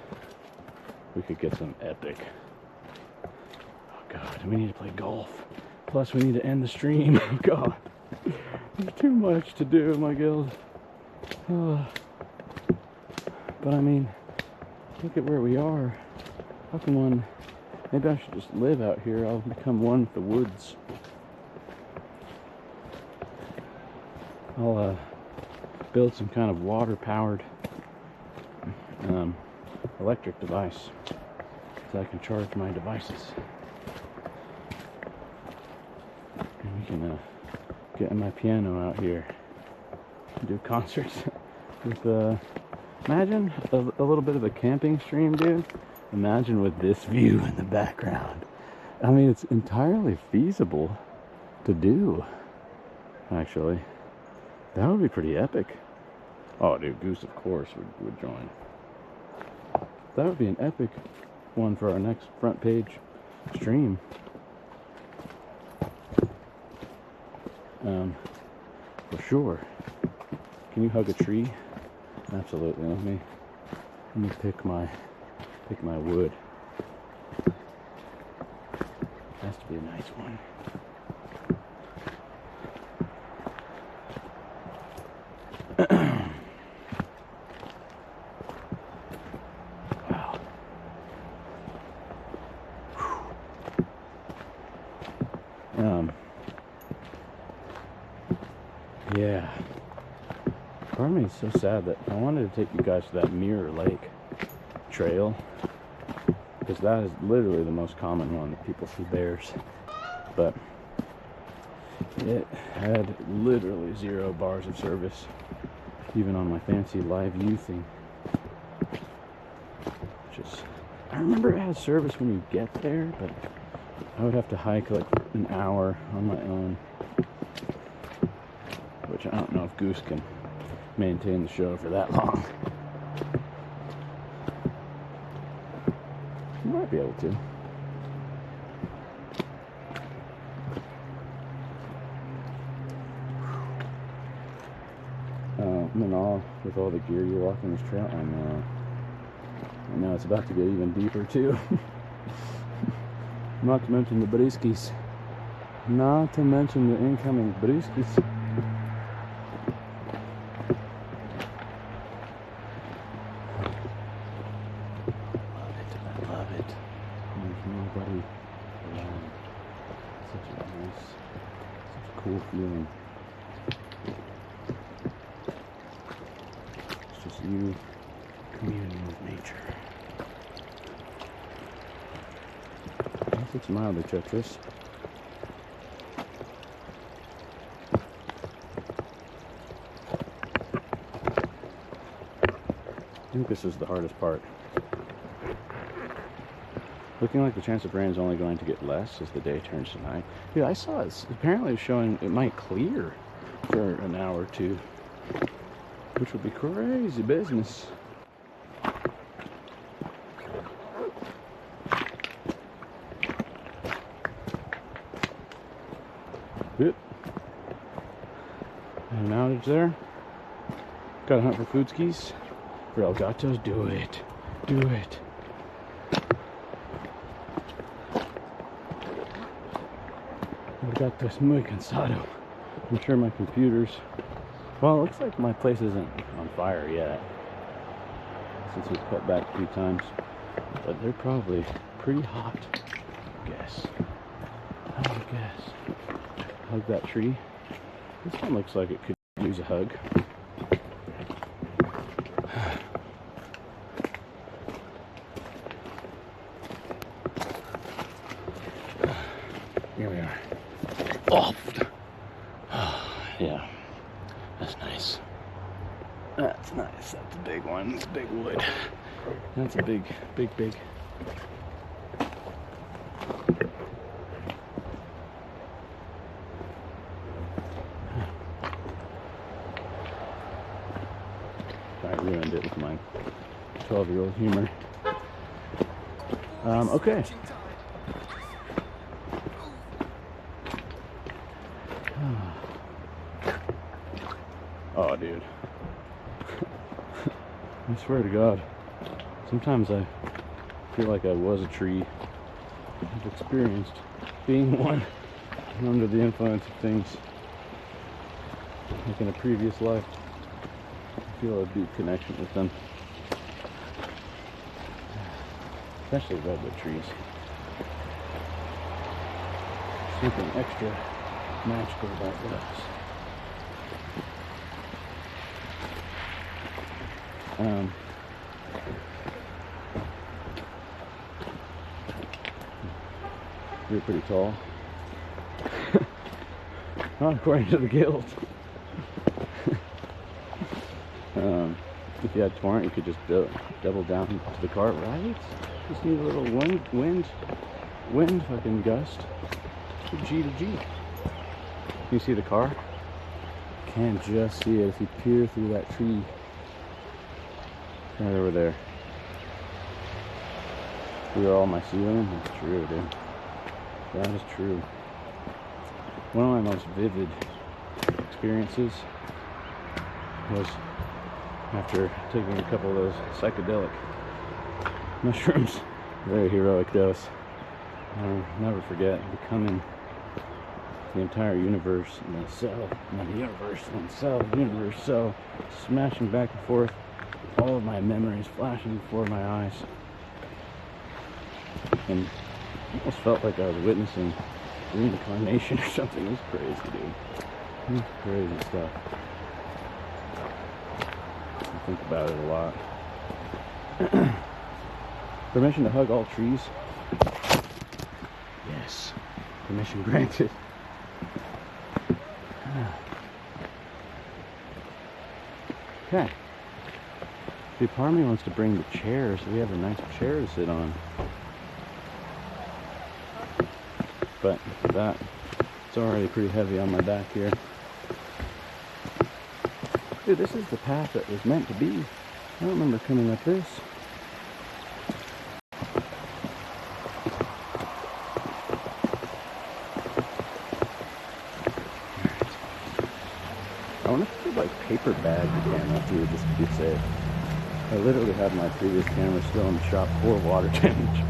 we could get some epic. Oh god, we need to play golf. Plus we need to end the stream. Oh god. There's too much to do, my guild. But I mean, look at where we are. How can one... Maybe I should just live out here. I'll become one with the woods. I'll build some kind of water-powered electric device so I can charge my devices. And we can get my piano out here and do concerts with, imagine a little bit of a camping stream, dude. Imagine with this view in the background. I mean, it's entirely feasible to do, actually. That would be pretty epic. Oh, dude, Goose, of course, would join. That would be an epic one for our next front page stream. For sure. Can you hug a tree? Absolutely. Let me pick my wood. Has to be a nice one. Wow. Yeah. Part of me is so sad that I wanted to take you guys to that Mirror Lake trail, because that is literally the most common one that people see bears. But it had literally 0 bars of service, even on my fancy live view thing. I remember it has service when you get there, but I would have to hike like an hour on my own, which I don't know if Goose can maintain the show for that long. You might be able to. I'm in awe with all the gear you're walking this trail, and now it's about to get even deeper too. Not to mention the brewskis. Not to mention the incoming brewskis. I love it. There's nobody around. Such a cool feeling. It's just you communing with nature. I guess it's mildly treacherous. I think this is the hardest part. Looking like the chance of rain is only going to get less as the day turns to night. Dude, I saw it's apparently showing it might clear for an hour or two, which would be crazy business. Yep. An outage there. Gotta hunt for food skis. For El Gatos, do it. Do it. El Gatos muy cansado. I'm sure my computer's... Well, it looks like my place isn't on fire yet, since we've cut back a few times. But they're probably pretty hot, I guess. I would guess. Hug that tree. This one looks like it could use a hug. Here we are. Oh, yeah. That's nice. That's nice. That's a big one. It's big wood. That's a big. I ruined it with my 12-year-old humor. Okay. Oh, dude. I swear to God, sometimes I feel like I was a tree. I've experienced being one under the influence of things. Like in a previous life, I feel a deep connection with them. Especially redwood trees. Something extra magical about those. You're pretty tall. Not according to the guild. If you had torrent, you could just double down to the car, right? Just need a little wind fucking gust. G to G. You see the car? Can't just see it if you peer through that tree. Right over there. These are all my ceiling. That's true, dude. That is true. One of my most vivid experiences was after taking a couple of those psychedelic mushrooms. Very heroic dose. I'll never forget becoming the entire universe and the cell and the universe and the cell, universe, cell, smashing back and forth. All of my memories flashing before my eyes. And I almost felt like I was witnessing reincarnation or something. It was crazy, dude. It was crazy stuff. I think about it a lot. Permission to hug all trees? Yes. Permission granted. Okay. See, part of me wants to bring the chair so we have a nice chair to sit on. But that, it's already pretty heavy on my back here. Dude, this is the path that was meant to be. I don't remember coming up this. I wonder if I could like paper bag the camera too, just to be safe. I literally have my previous camera still in the shop for water damage.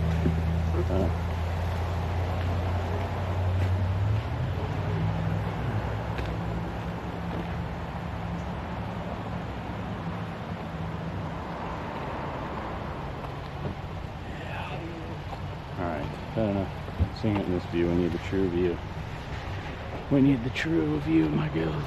Alright, fair enough. Seeing it in this view, we need the true view. We need the true view, my guild.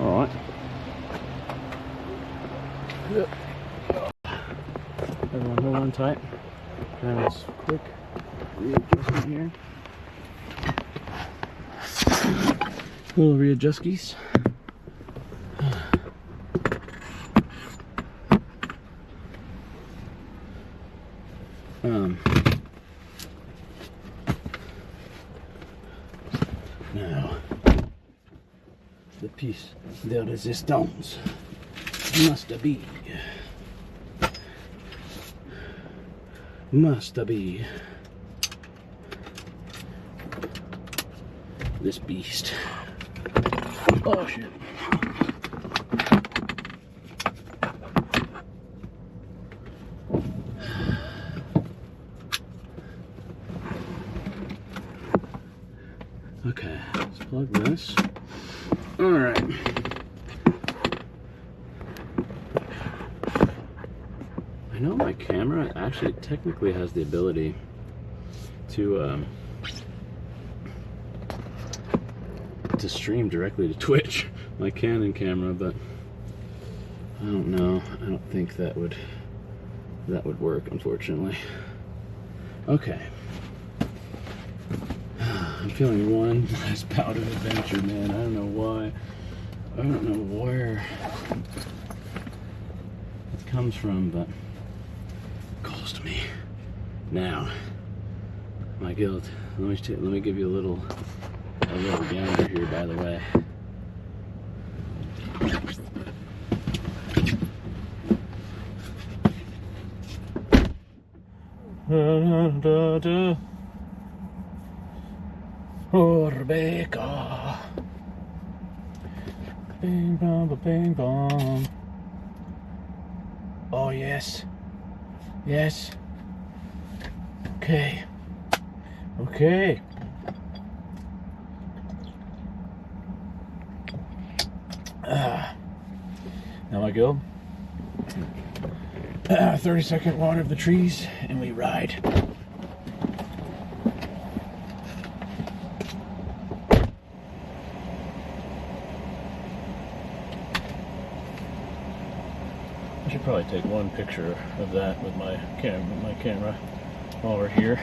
Alright. Everyone hold on tight. Grab this quick readjustment here. Little readjustkies. Now, the piece de resistance must be this beast. Oh shit. Okay, let's plug this. Alright. I know my camera actually technically has the ability to stream directly to Twitch, my Canon camera, but I don't know. I don't think that would work, unfortunately. Okay. I'm feeling one last bout of adventure, man. I don't know why. I don't know where it comes from, but it calls to me. Now, my guild, let me give you a little gander here, by the way. Oh, Rebecca. Bing bong, bing bong. Oh, yes. Yes. Okay. Okay. Now my guild. 30-second water of the trees, and we ride. probably take one picture of that with my camera while we're here.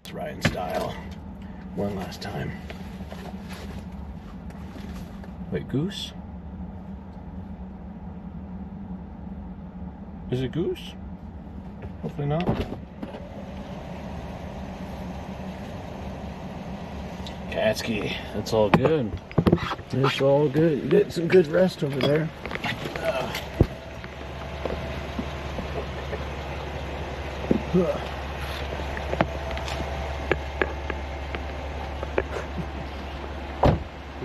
Let's ride in style one last time. Wait, goose? Is it goose? Hopefully not. Katski, that's all good. It's all good. You get some good rest over there. This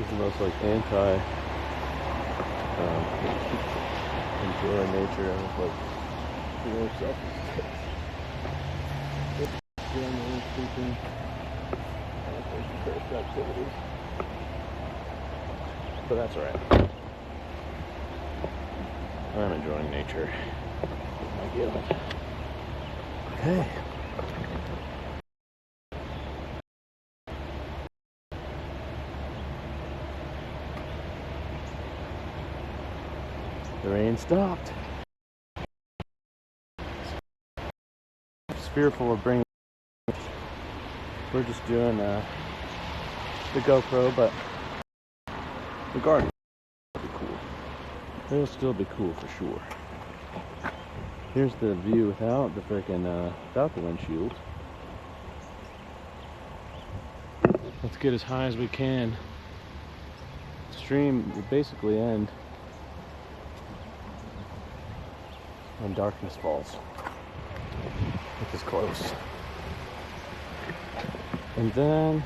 is the most like anti enjoy nature. I was like, more self activities. But that's alright. I'm enjoying nature with my guild. Okay. The rain stopped. Just fearful of bringing. We're just doing the GoPro, but the garden will be cool. It'll still be cool for sure. Here's the view without the frickin' without the windshield. Let's get as high as we can. The stream will basically end when darkness falls, which is close. And then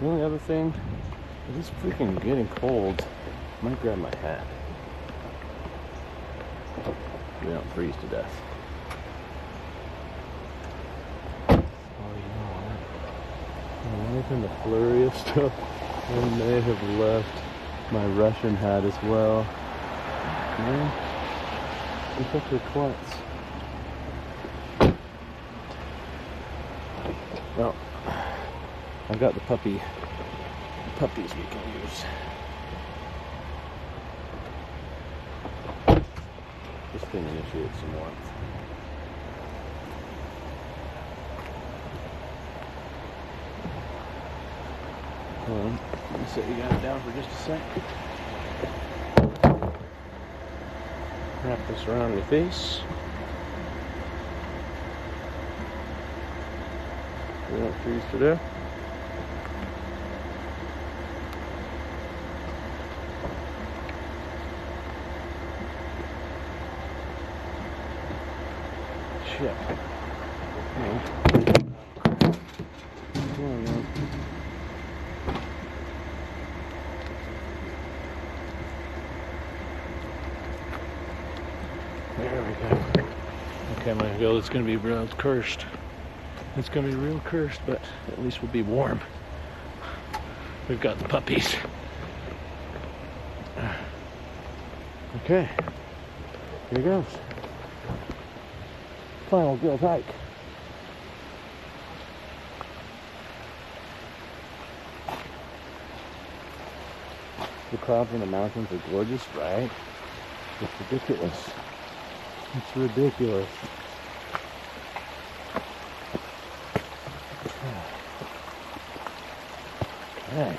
the only other thing, it's freaking getting cold. I might grab my hat. We don't freeze to death. Oh, you know what? In the flurry of stuff, I may have left my Russian hat as well. Man, I'm such a klutz. Well, I've got the puppies we can use. This thing initiates some warmth. Hold on, let me set you guys down for just a sec. Wrap this around your face. We don't freeze to death. Shit. Come on, man. There we go. Okay, my girl, it's gonna be real cursed. It's gonna be real cursed, but at least we'll be warm. We've got the puppies. Okay, here goes. Final girls hike. The clouds in the mountains are gorgeous, right? It's ridiculous. It's ridiculous. Okay.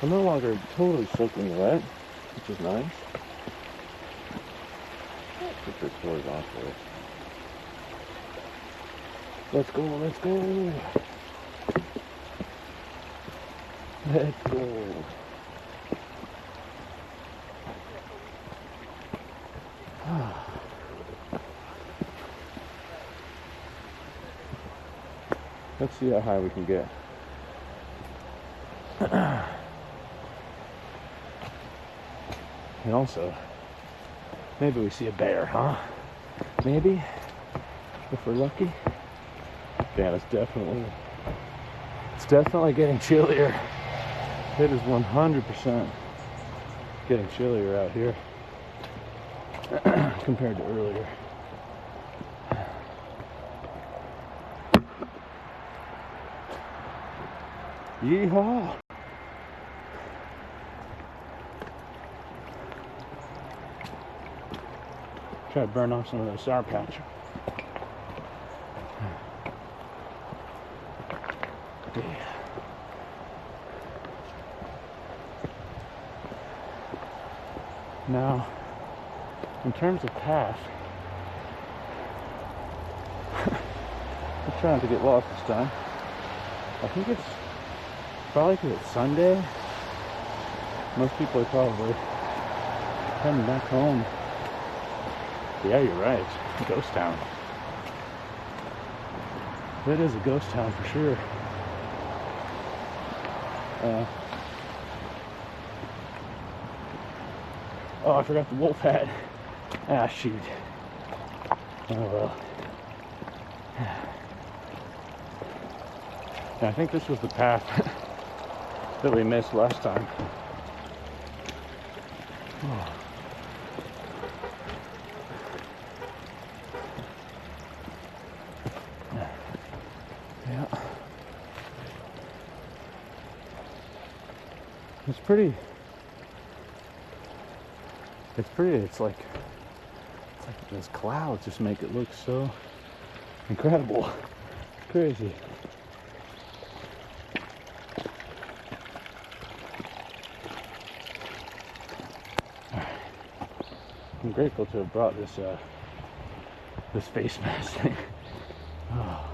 I'm no longer totally soaking wet, which is nice. Put this doors off for it. Let's go, let's go. Let's go. Let's see how high we can get. And also, maybe we see a bear, huh? Maybe, if we're lucky. Yeah, it's definitely getting chillier. It is 100% getting chillier out here compared to earlier. Yeehaw! Try to burn off some of the sour patch. Yeah. Now, in terms of path, I'm trying to get lost this time. I think it's probably because it's Sunday. Most people are probably heading back home. Yeah, you're right. It's a ghost town. It is a ghost town for sure. Oh, I forgot the wolf hat. Ah, shoot. Oh well. Yeah, I think this was the path that we missed last time. Oh. Yeah. It's pretty. It's like those clouds just make it look so incredible. Crazy. I'm grateful to have brought this face mask thing. Oh.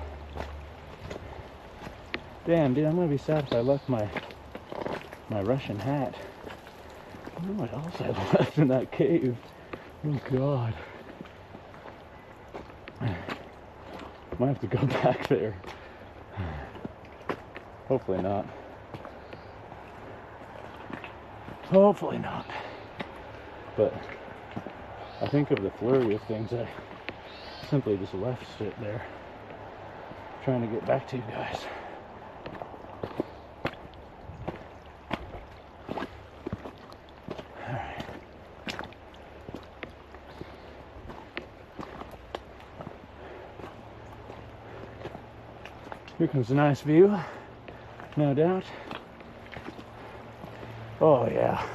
Damn, dude, I'm gonna be sad if I left my Russian hat. I wonder what else I left in that cave. Oh God. Might have to go back there. Hopefully not. Hopefully not. But I think of the flurry of things, I simply just left it there. Trying to get back to you guys. Alright. Here comes a nice view, no doubt. Oh yeah,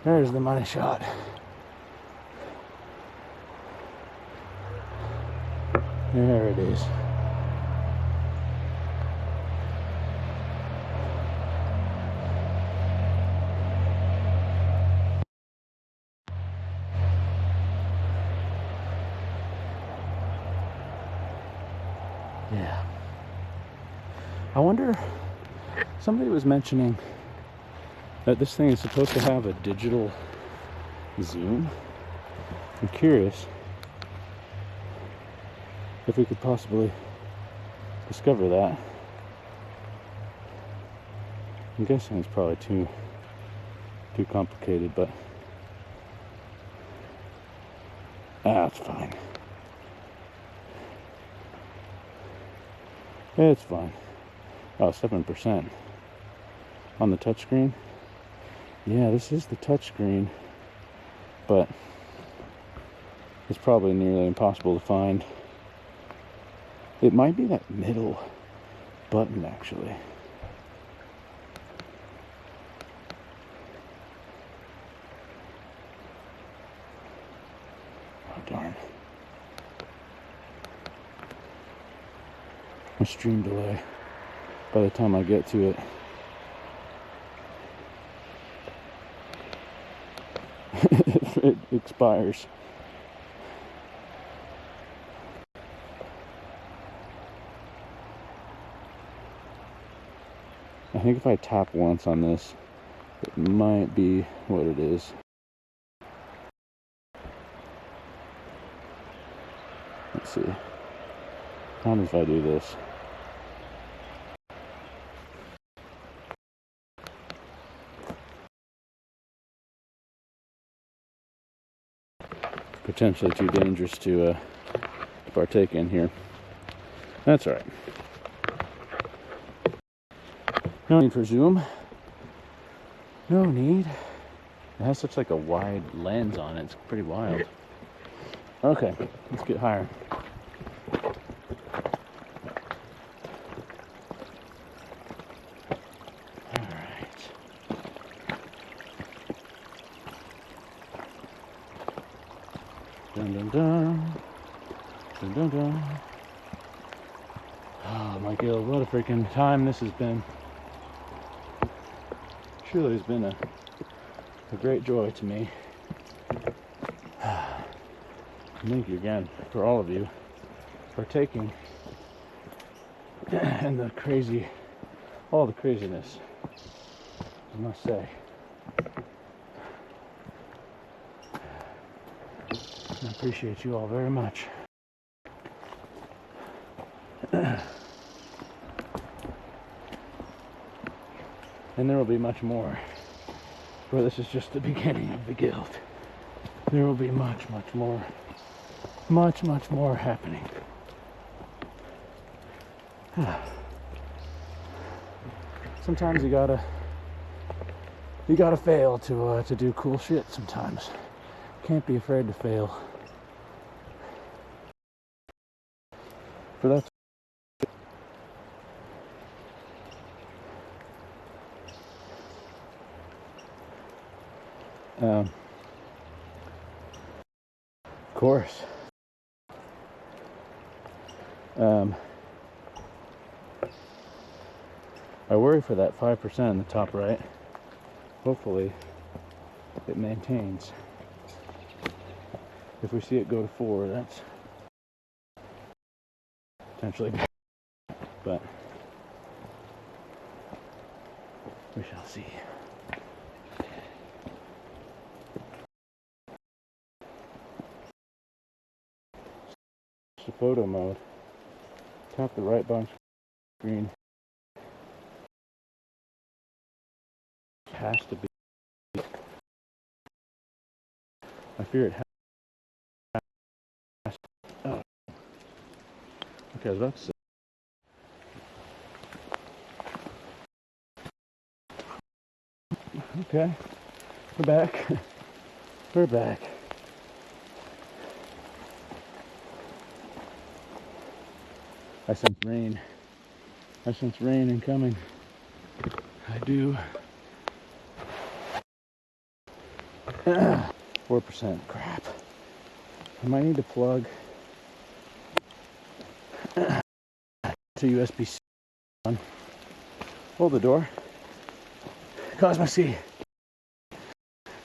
there's the money shot. There it is. Yeah. I wonder, somebody was mentioning that this thing is supposed to have a digital zoom. I'm curious if we could possibly discover that. I'm guessing it's probably too complicated, but it's fine. It's fine. Oh, 7% on the touchscreen. Yeah, this is the touchscreen, but it's probably nearly impossible to find. It might be that middle button, actually. Oh, darn. My stream delay by the time I get to it. It expires. I think if I tap once on this, it might be what it is. Let's see. How if I do this? Potentially too dangerous to partake in here. That's all right. No need for zoom. No need. It has such like a wide lens on it. It's pretty wild. Okay, let's get higher. All right. Dun dun dun. Dun dun dun. Oh my God, what a freaking time this has been. Truly has been a great joy to me. Thank you again for all of you partaking in all the craziness, I must say. I appreciate you all very much. And there will be much more, for this is just the beginning of the guild. There will be much more happening. Sometimes you gotta fail to do cool shit. Sometimes can't be afraid to fail. For that. Of course. I worry for that 5% in the top right. Hopefully it maintains. If we see it go to 4, that's potentially bad. But we shall see. The photo mode. Tap the right button screen. Has to be. I fear it has. Oh. Okay, I was about to say. Okay, we're back. We're back. I sense rain. I sense rain incoming. I do. 4%. Crap. I might need to plug to USB-C on. Hold the door. Cosmo C.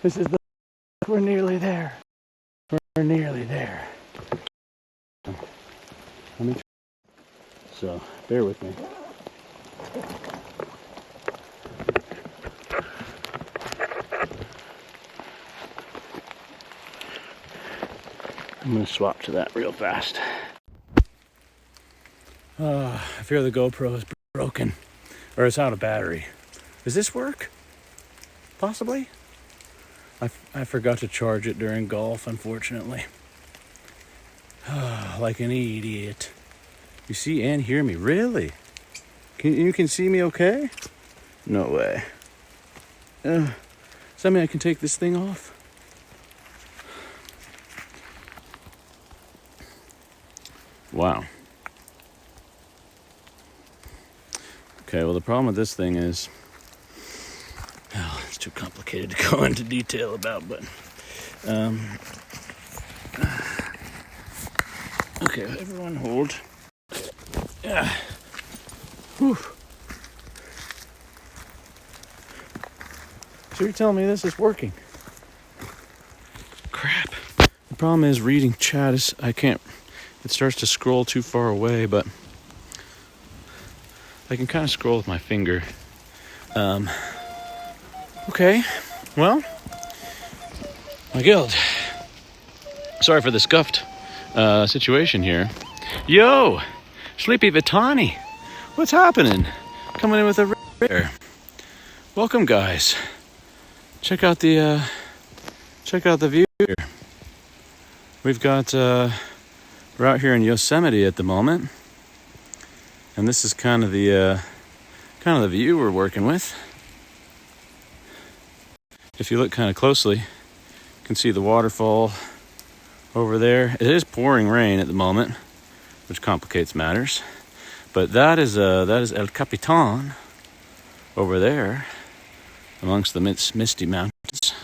This is the. We're nearly there. We're nearly there. Let me. So bear with me. I'm going to swap to that real fast. I fear the GoPro is broken, or it's out of battery. Does this work? Possibly? I forgot to charge it during golf, unfortunately. Like an idiot. You see and hear me, really? You can see me okay? No way. Does that mean I can take this thing off? Wow. Okay, well the problem with this thing is, it's too complicated to go into detail about, but okay, everyone hold. Yeah. Whew. So you're telling me this is working? Crap. The problem is reading chat is, I can't, it starts to scroll too far away, but I can kind of scroll with my finger. Okay, well, my guild. Sorry for the scuffed situation here. Yo, Sleepy Vitani, what's happening? Coming in with a rare. Welcome, guys. Check out the view here. We've got we're out here in Yosemite at the moment, and this is kind of the view we're working with. If you look kind of closely, you can see the waterfall over there. It is pouring rain at the moment, which complicates matters. But that is El Capitan over there, amongst the misty mountains.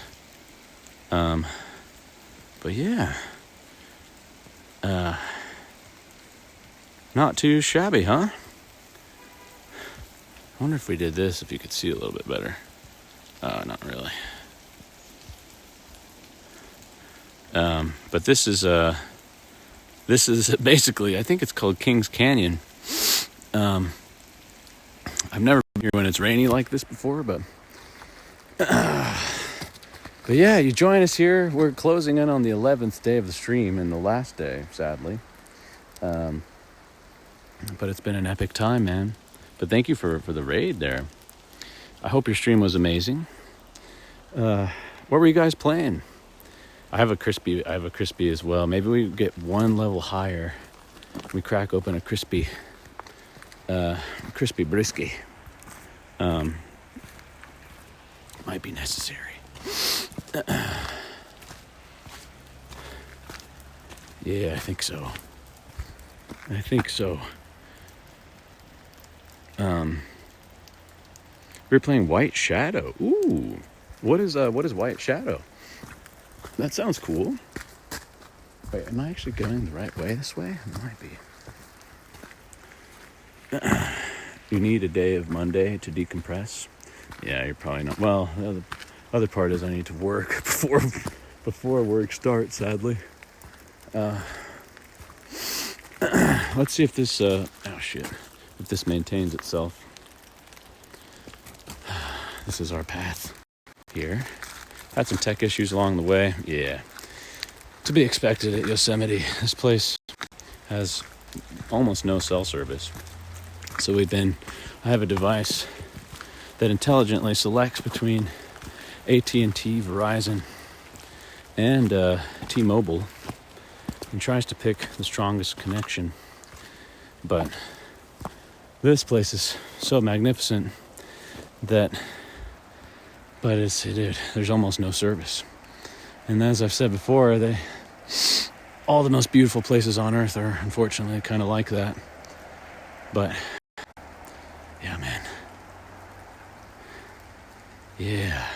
But yeah, not too shabby, huh? I wonder if we did this, if you could see a little bit better. Not really. But this is basically, I think it's called Kings Canyon. I've never been here when it's rainy like this before, but yeah, you join us here. We're closing in on the 11th day of the stream and the last day, sadly. But it's been an epic time, man. But thank you for the raid there. I hope your stream was amazing. What were you guys playing? I have a crispy as well. Maybe we get one level higher. We crack open a crispy brisky. Might be necessary. Yeah, I think so. We're playing White Shadow. Ooh, what is White Shadow? That sounds cool. Wait, am I actually going the right way this way? It might be. You need a day of Monday to decompress. Yeah, you're probably not. Well, the other part is I need to work before work starts, sadly. Let's see if this if this maintains itself. This is our path here. Had some tech issues along the way. Yeah, to be expected at Yosemite. This place has almost no cell service. So I have a device that intelligently selects between AT&T, Verizon, and T-Mobile, and tries to pick the strongest connection. But this place is so magnificent that, there's almost no service. And as I've said before, all the most beautiful places on earth are unfortunately kind of like that. But yeah, man. Yeah.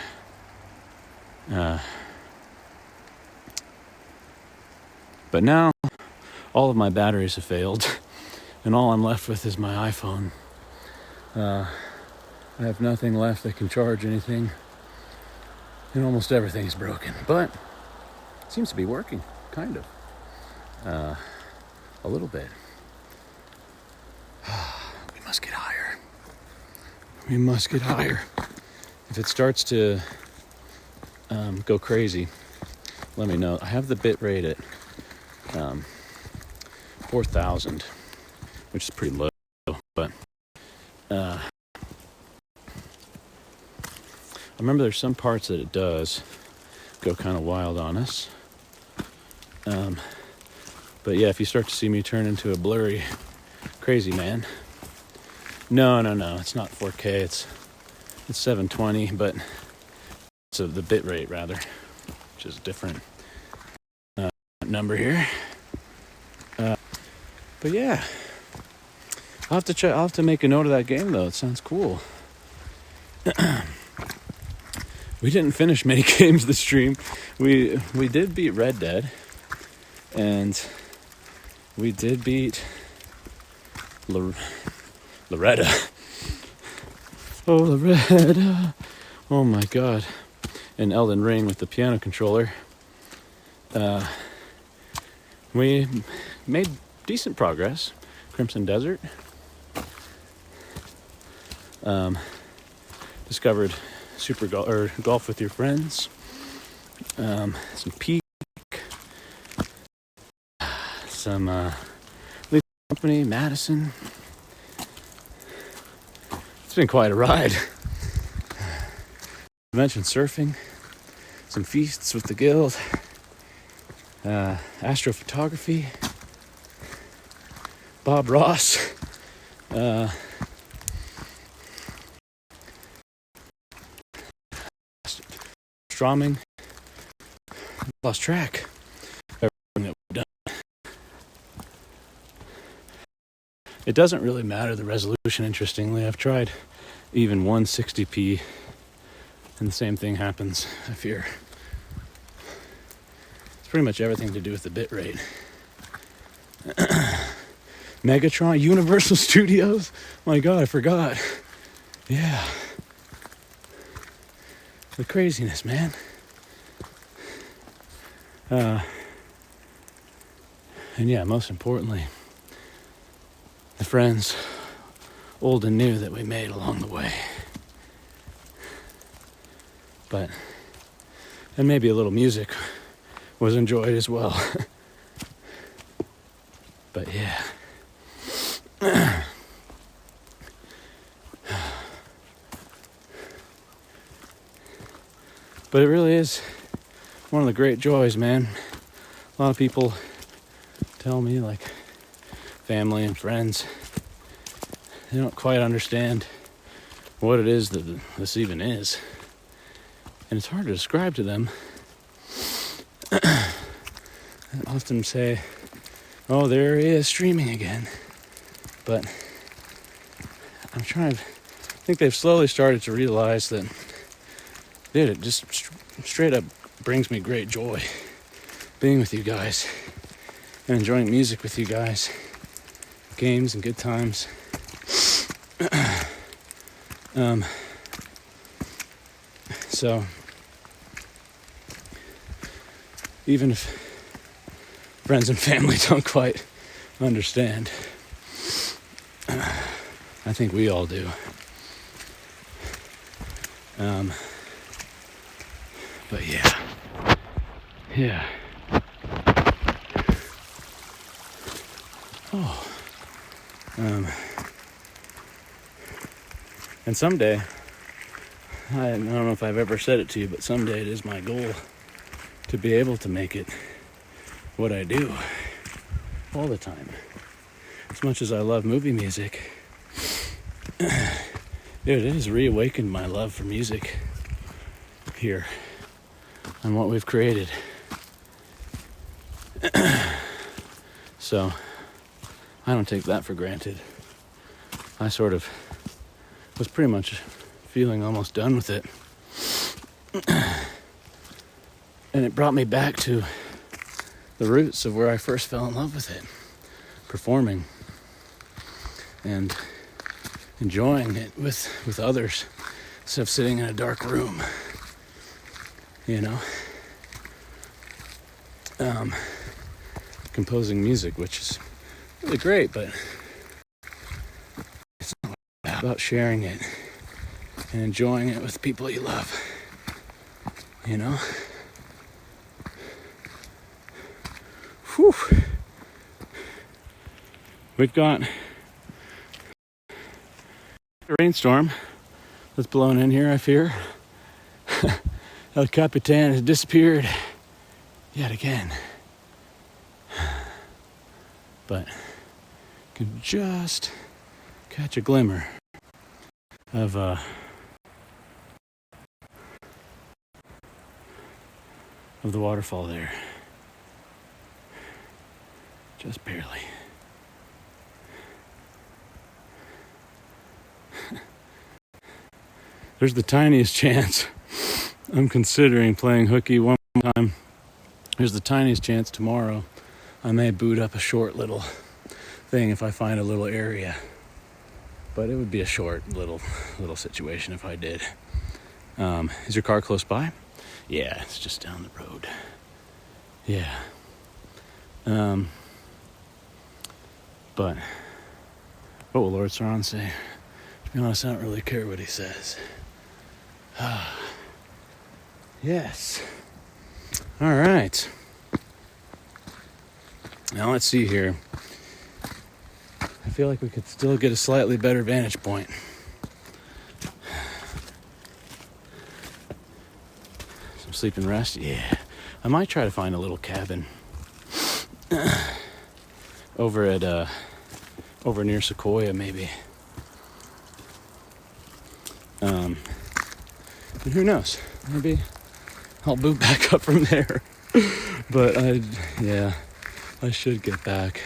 But now all of my batteries have failed, and all I'm left with is my iPhone. I have nothing left that can charge anything, and almost everything's broken. But it seems to be working, kind of. A little bit. We must get higher. If it starts to go crazy, let me know. I have the bit rate at 4,000, which is pretty low. I remember there's some parts that it does go kind of wild on us. But yeah, if you start to see me turn into a blurry, crazy man. No, it's not 4K. It's 720, but it's the bit rate rather, which is a different number here. But yeah, I'll have to make a note of that game though. It sounds cool. We didn't finish many games this stream. We did beat Red Dead, and we did beat Loretta. Oh, Loretta. Oh my god. And Elden Ring with the piano controller. We made decent progress. Crimson Desert. Discovered golf with your friends. Some Peak. Some Leaf Company, Madison. It's been quite a ride. I mentioned surfing. Some feasts with the guild. Astrophotography. Bob Ross. Strumming. Lost track. Everything that we've done. It doesn't really matter the resolution, interestingly. I've tried even 160p, and the same thing happens, I fear. It's pretty much everything to do with the bit rate. Megatron, Universal Studios. My god, I forgot. Yeah. The craziness, man. And yeah, most importantly, the friends, old and new, that we made along the way. And maybe a little music was enjoyed as well. But yeah. But it really is one of the great joys, man. A lot of people tell me, like family and friends, they don't quite understand what it is that this even is. And it's hard to describe to them. I often say, oh, there he is streaming again. But I think they've slowly started to realize that, dude, it just straight up brings me great joy being with you guys and enjoying music with you guys, games and good times. So even if friends and family don't quite understand, I think we all do. But yeah. Oh. And someday, I don't know if I've ever said it to you, but someday it is my goal to be able to make it what I do all the time. As much as I love movie music, dude, it has reawakened my love for music here and what we've created. So I don't take that for granted. I sort of was pretty much feeling almost done with it. And it brought me back to the roots of where I first fell in love with it. Performing and enjoying it with others instead of sitting in a dark room. You know? Composing music, which is really great, but it's not about sharing it and enjoying it with people you love. You know? Whew. We've got A rainstorm that's blown in here, I fear. El Capitan has disappeared yet again. But can just catch a glimmer of the waterfall there. Just barely. There's the tiniest chance I'm considering playing hooky one more time. There's the tiniest chance tomorrow I may boot up a short little thing if I find a little area. But it would be a short little situation if I did. Is your car close by? Yeah, it's just down the road. Yeah. But what will Lord Saran say? To be honest, I don't really care what he says. Yes. All right. Now let's see here. I feel like we could still get a slightly better vantage point. Some sleep and rest? Yeah. I might try to find a little cabin over near Sequoia, maybe. And who knows? Maybe I'll boot back up from there. But I should get back.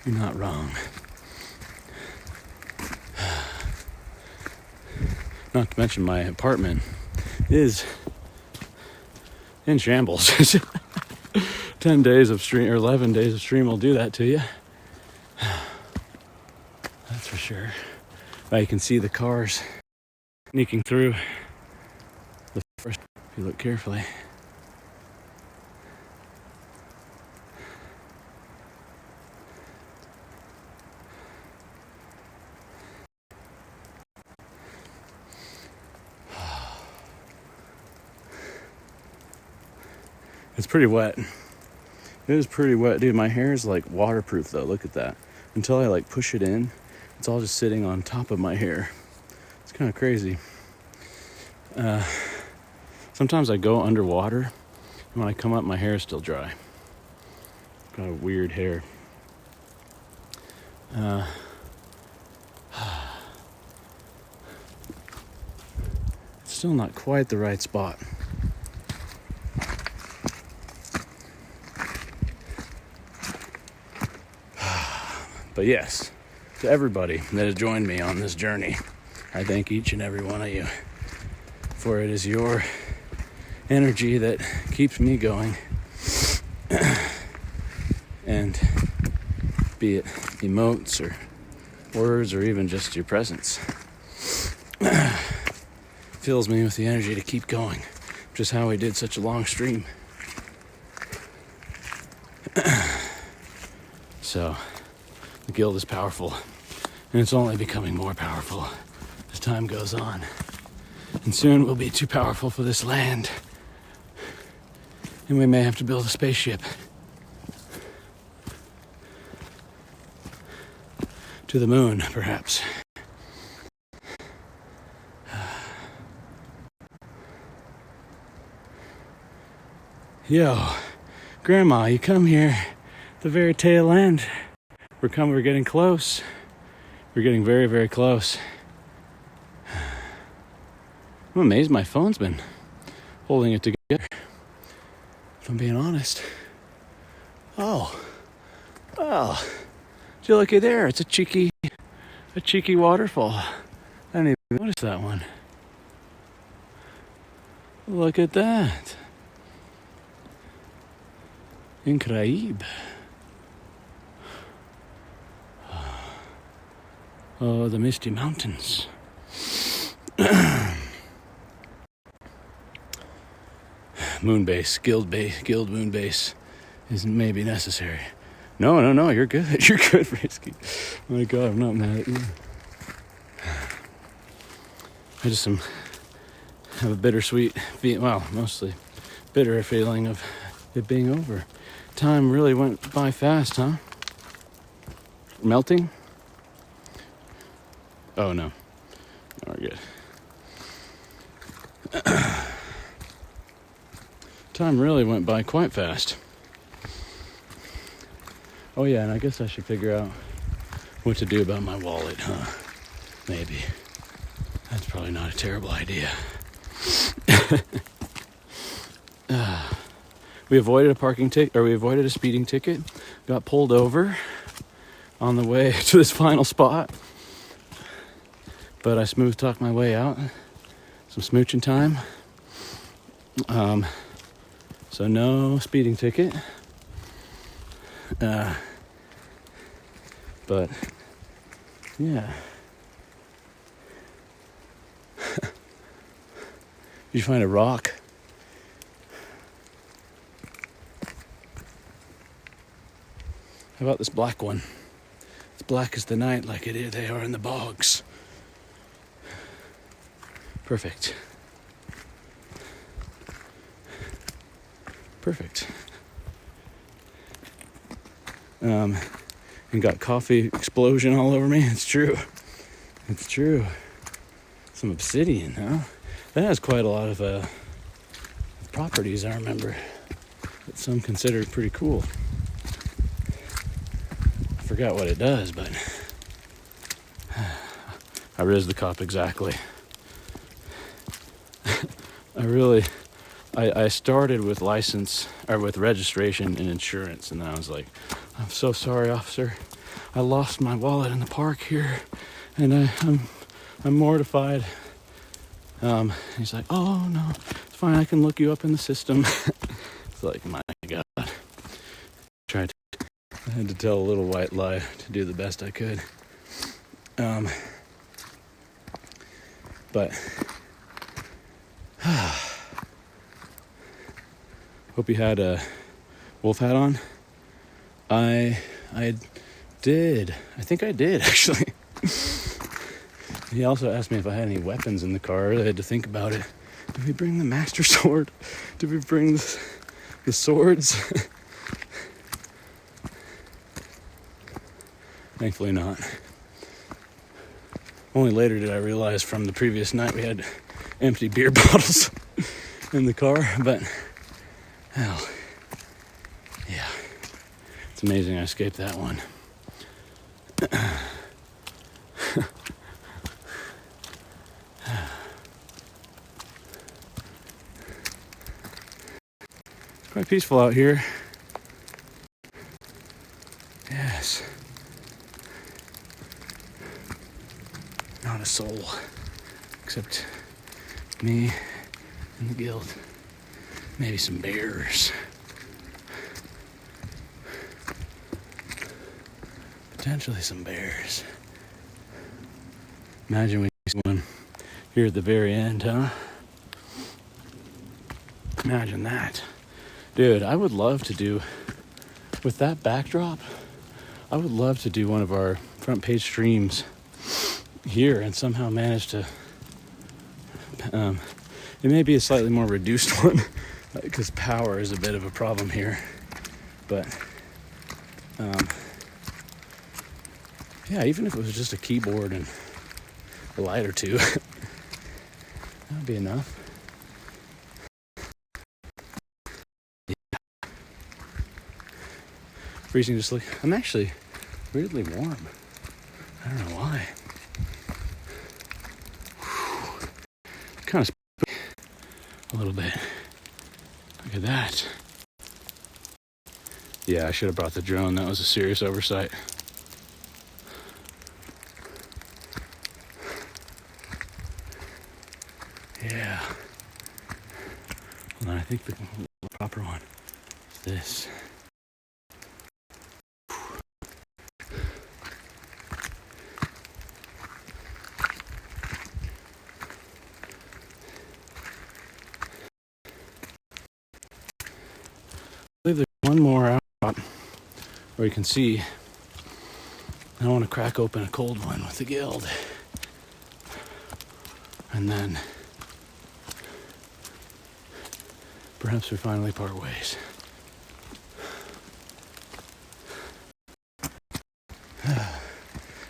You're not wrong. Not to mention my apartment is in shambles. 10 days of stream or 11 days of stream will do that to you. That's for sure. Now you can see the cars sneaking through the forest if you look carefully. It's pretty wet. It is pretty wet, dude. My hair is like waterproof though. Look at that. Until I like push it in, it's all just sitting on top of my hair. It's kind of crazy. Sometimes I go underwater, and when I come up, my hair is still dry. Got a weird hair. It's still not quite the right spot. But yes, to everybody that has joined me on this journey, I thank each and every one of you, for it is your energy that keeps me going. And be it emotes or words or even just your presence, fills me with the energy to keep going, which is how we did such a long stream. So the guild is powerful, and it's only becoming more powerful as time goes on. And soon we'll be too powerful for this land, and we may have to build a spaceship to the moon, perhaps. Yo, Grandma, you come here at the very tail end. We're getting close. We're getting very, very close. I'm amazed my phone's been holding it together, if I'm being honest. Oh, did you looky there? It's a cheeky waterfall. I didn't even notice that one. Look at that. Increíble. Oh, the Misty Mountains. Moonbase, guild moonbase is maybe necessary. No, you're good. You're good, Risky. Oh my God, I'm not mad at you. I just have a bittersweet, mostly bitter feeling of it being over. Time really went by fast, huh? Melting? Oh no. good. Time really went by quite fast. Oh yeah, and I guess I should figure out what to do about my wallet, huh? Maybe. That's probably not a terrible idea. We avoided a parking ticket, or we avoided a speeding ticket. Got pulled over on the way to this final spot. But I smooth talked my way out. Some smooching time. So no speeding ticket. But yeah. Did you find a rock? How about this black one? It's black as the night, like they are in the bogs. Perfect. Perfect. And got coffee explosion all over me. It's true. It's true. Some obsidian, huh? That has quite a lot of properties, I remember, that some consider pretty cool. I forgot what it does, but I rizzed the cop exactly. I started with license, or with registration and insurance, and then I was like, I'm so sorry, officer. I lost my wallet in the park here, and I'm mortified. He's like, oh no, it's fine, I can look you up in the system. It's like, my God. I had to tell a little white lie to do the best I could. But hope you had a wolf hat on. I did. I think I did, actually. He also asked me if I had any weapons in the car. I had to think about it. Did we bring the master sword? Did we bring the swords? Thankfully not. Only later did I realize from the previous night we had empty beer bottles in the car, but hell, yeah. It's amazing I escaped that one. It's quite peaceful out here. Yes. Not a soul, except me and the guild. Maybe some bears. Potentially some bears. Imagine we see one here at the very end, huh? Imagine that. Dude, I would love to do, with that backdrop, I would love to do one of our front page streams here and somehow manage to, it may be a slightly more reduced one because power is a bit of a problem here, but yeah, even if it was just a keyboard and a light or two, that would be enough. Yeah. Freezing just like, I'm actually weirdly warm. I don't know why. Kind of a little bit. Look at that. Yeah, I should have brought the drone. That was a serious oversight. Yeah. Well, I think the proper one is this. I believe there's one more out where you can see. I want to crack open a cold one with the guild. And then perhaps we finally part ways.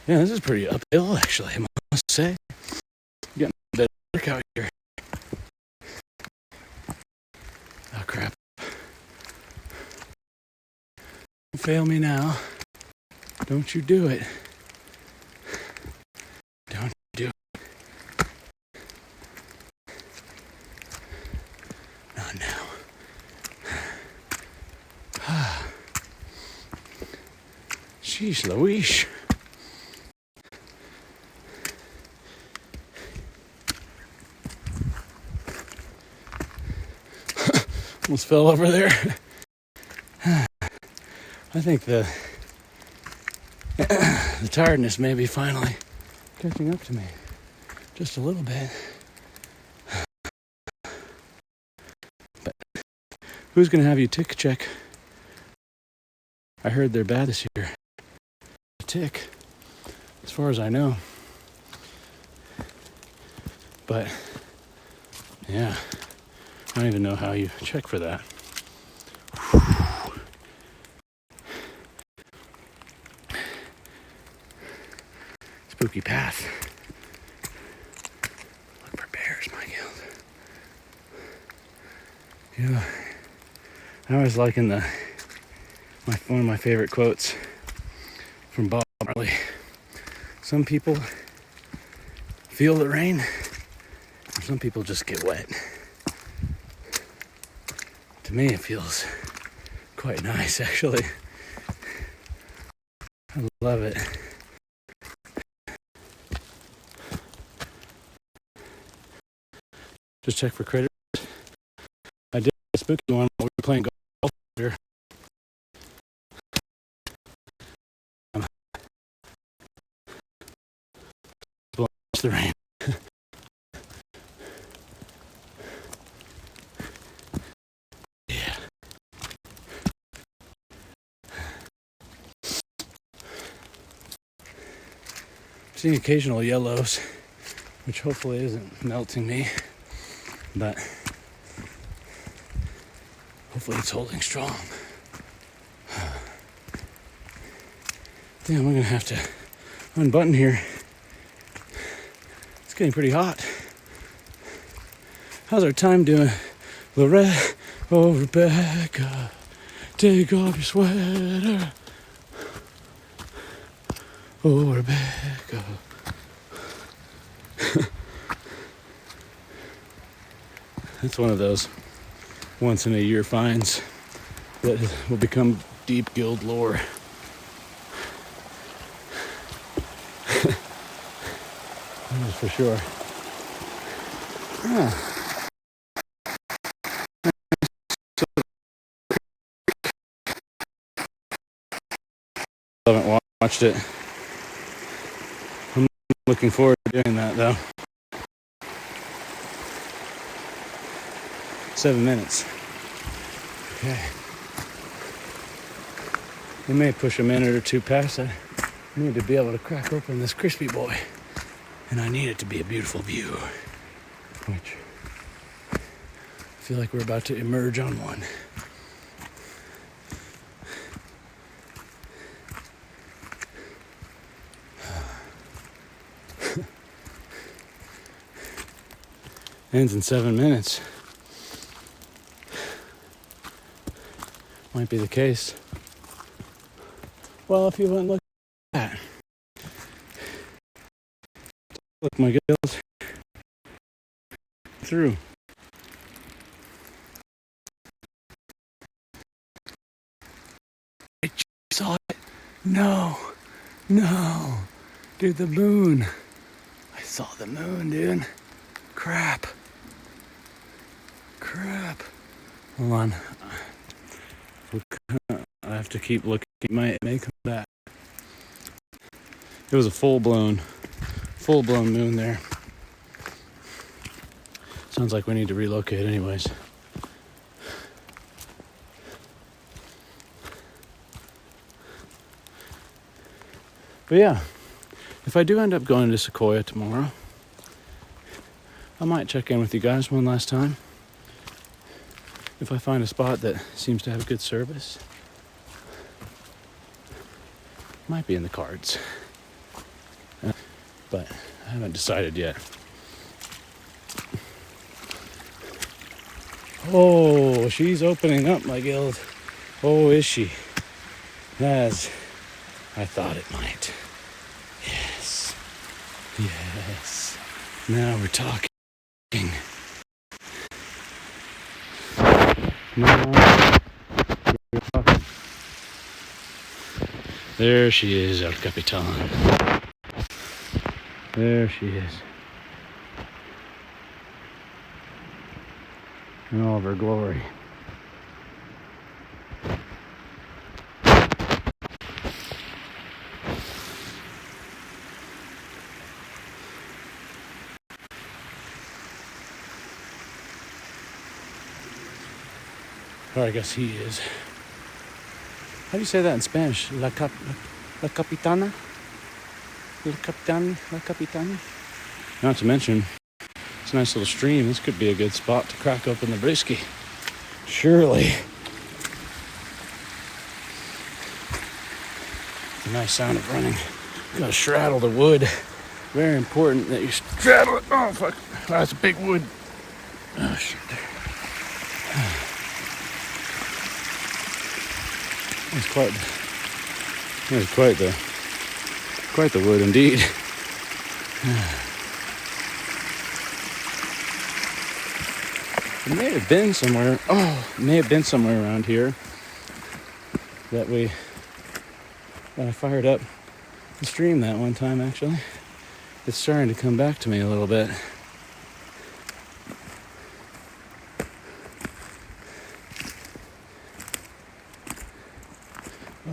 Yeah, this is pretty uphill, actually, I must say. Getting Look out here. Oh, crap. Don't fail me now. Don't you do it. Don't do it. Not now. Sheesh Louise. Almost fell over there. I think the tiredness may be finally catching up to me. Just a little bit. But who's going to have you tick check? I heard they're bad this year. Tick, as far as I know. But, yeah, I don't even know how you check for that. Spooky path. Look for bears, my guild. You know, I always liken one of my favorite quotes from Bob Marley. Some people feel the rain, and some people just get wet. To me, it feels quite nice, actually. I love it. Just check for critters. I did a spooky one while we were playing golf here. The rain. Yeah. Seeing occasional yellows, which hopefully isn't melting me, but hopefully it's holding strong. Damn, I'm gonna have to unbutton here. It's getting pretty hot. How's our time doing? Lorette, oh Rebecca, take off your sweater. Oh Rebecca. It's one of those once in a year finds that will become deep guild lore. That's for sure. I haven't watched it. I'm looking forward to doing that though. 7 minutes. Okay. We may push a minute or two past. I need to be able to crack open this crispy boy. And I need it to be a beautiful view. Which I feel like we're about to emerge on one. Ends in 7 minutes. Might be the case. Well, if you went look at that. Look, my girls. Through. I saw it. No. Dude, the moon. I saw the moon, dude. Crap. Hold on. I have to keep looking. It may come back. It was a full-blown moon there. Sounds like we need to relocate anyways. But yeah, if I do end up going to Sequoia tomorrow, I might check in with you guys one last time. If I find a spot that seems to have good service, might be in the cards. But I haven't decided yet. Oh, she's opening up, my guild. Oh, is she? As I thought it might. Yes. Yes. Now we're talking. Now we're talking. There she is, El Capitan. There she is. In all of her glory. Or I guess he is. How do you say that in Spanish? La capitana? La capitan? La capitana? Not to mention, it's a nice little stream. This could be a good spot to crack open the brisky. Surely. It's a nice sound of running. You gotta straddle the wood. Very important that you straddle it. Oh, fuck. Oh, that's a big wood. Oh, shit. That's quite the wood indeed. It may have been somewhere. Oh, it may have been somewhere around here that I fired up the stream that one time. Actually, it's starting to come back to me a little bit.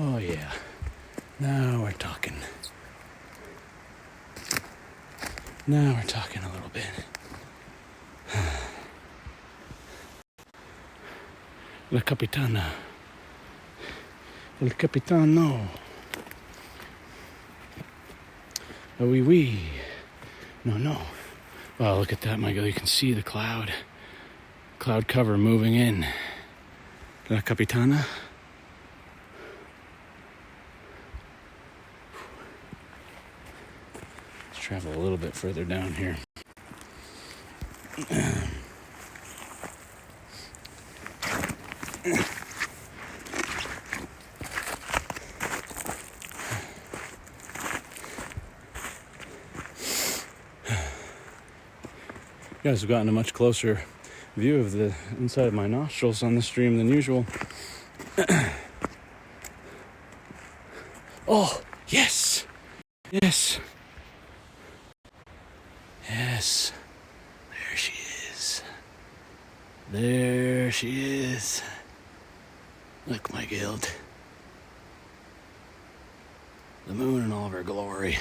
Oh yeah, now we're talking. Now we're talking a little bit. La capitana. El capitano. Oh, oui, oui. No, no. Wow, look at that, Michael. You can see the cloud cover moving in. La capitana. Let's travel a little bit further down here. You guys have gotten a much closer view of the inside of my nostrils on the stream than usual. Oh, yes! Yes! Yes! There she is. There she is. Look, my guild. The moon in all of her glory.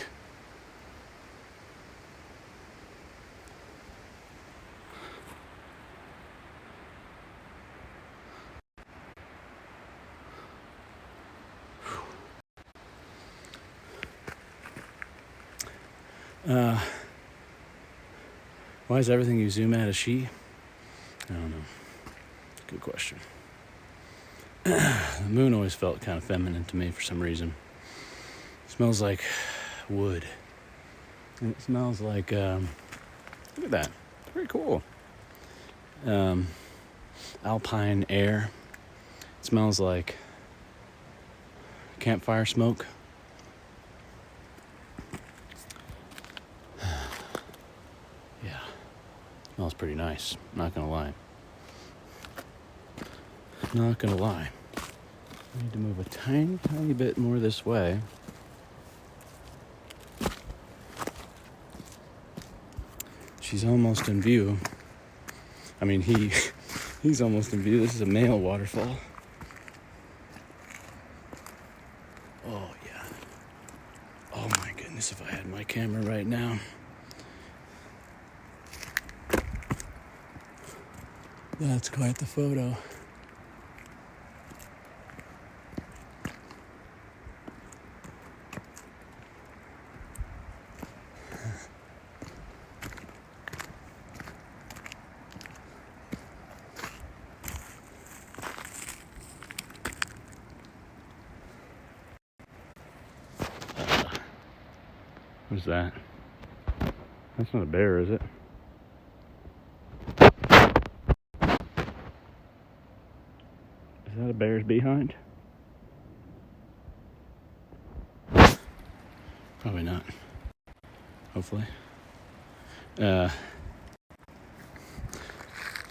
Why is everything you zoom at a she? I don't know. Good question. The moon always felt kind of feminine to me for some reason. It smells like wood. And it smells like, look at that. It's pretty cool. Alpine air. It smells like campfire smoke. Yeah. Smells pretty nice. Not gonna lie. Not gonna lie. I need to move a tiny bit more this way. She's almost in view. I mean, he's almost in view. This is a male waterfall. Oh, yeah. Oh, my goodness, if I had my camera right now. That's quite the photo. What's that? That's not a bear, is it? bear's behind? Probably not. Hopefully.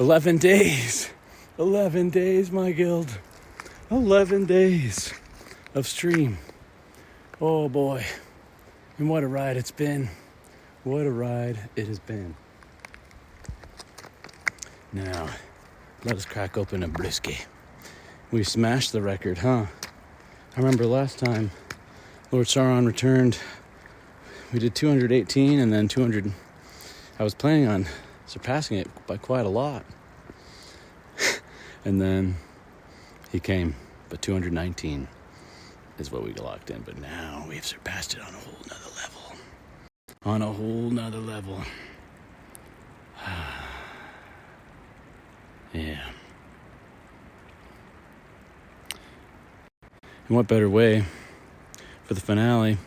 11 days. 11 days, my guild. 11 days of stream. Oh boy. And what a ride it's been. What a ride it has been. Now, let us crack open a brisket. We smashed the record, huh? I remember last time Lord Sauron returned, we did 218 and then 200. I was planning on surpassing it by quite a lot. And then he came, but 219 is what we locked in. But now we've surpassed it on a whole nother level. On a whole nother level. Yeah. And what better way for the finale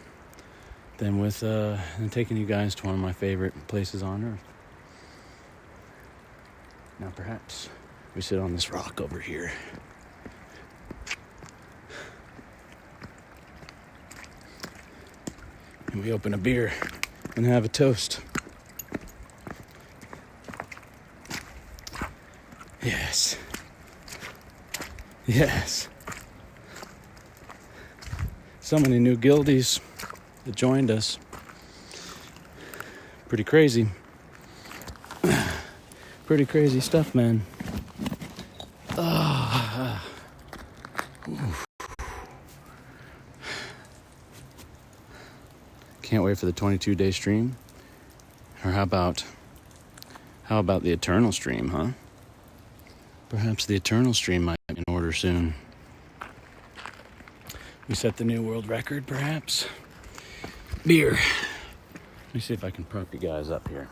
than with than taking you guys to one of my favorite places on earth. Now perhaps we sit on this rock over here. And we open a beer and have a toast. Yes. Yes. So many new guildies that joined us. Pretty crazy. Pretty crazy stuff, man. Can't wait for the 22-day stream. Or how about the eternal stream, huh? Perhaps the eternal stream might be in order soon. We set the new world record, perhaps. Beer. Let me see if I can prop you guys up here.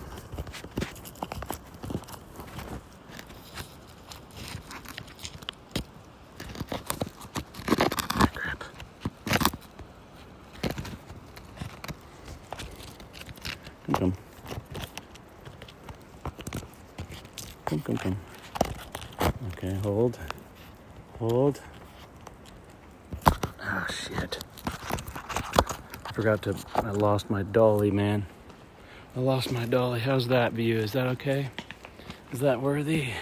Ah, crap. Come. Come. Okay, hold. Oh, shit. I lost my dolly, man. I lost my dolly. How's that view? Is that okay? Is that worthy?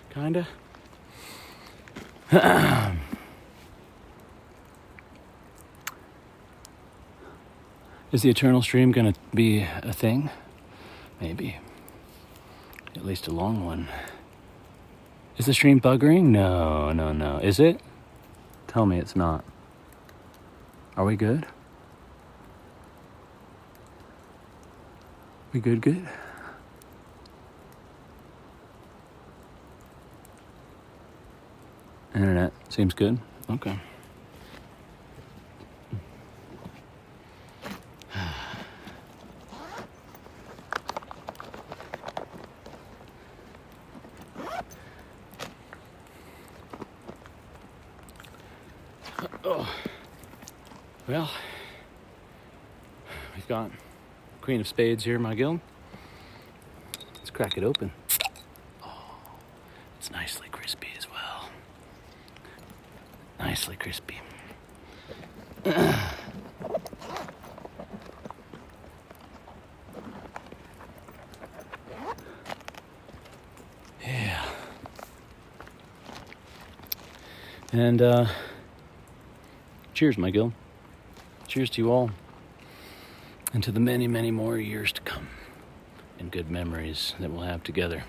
Kinda? Is the eternal stream gonna be a thing? Maybe. At least a long one. Is the stream buggering? No. Is it? Tell me it's not. Are we good? We good? Internet seems good. Okay. Oh. Well, we've got Queen of Spades here, my guild. Let's crack it open. Oh, it's nicely crispy as well. Nicely crispy. Yeah. And, cheers, my guild. Cheers to you all. And to the many, many more years to come. And good memories that we'll have together.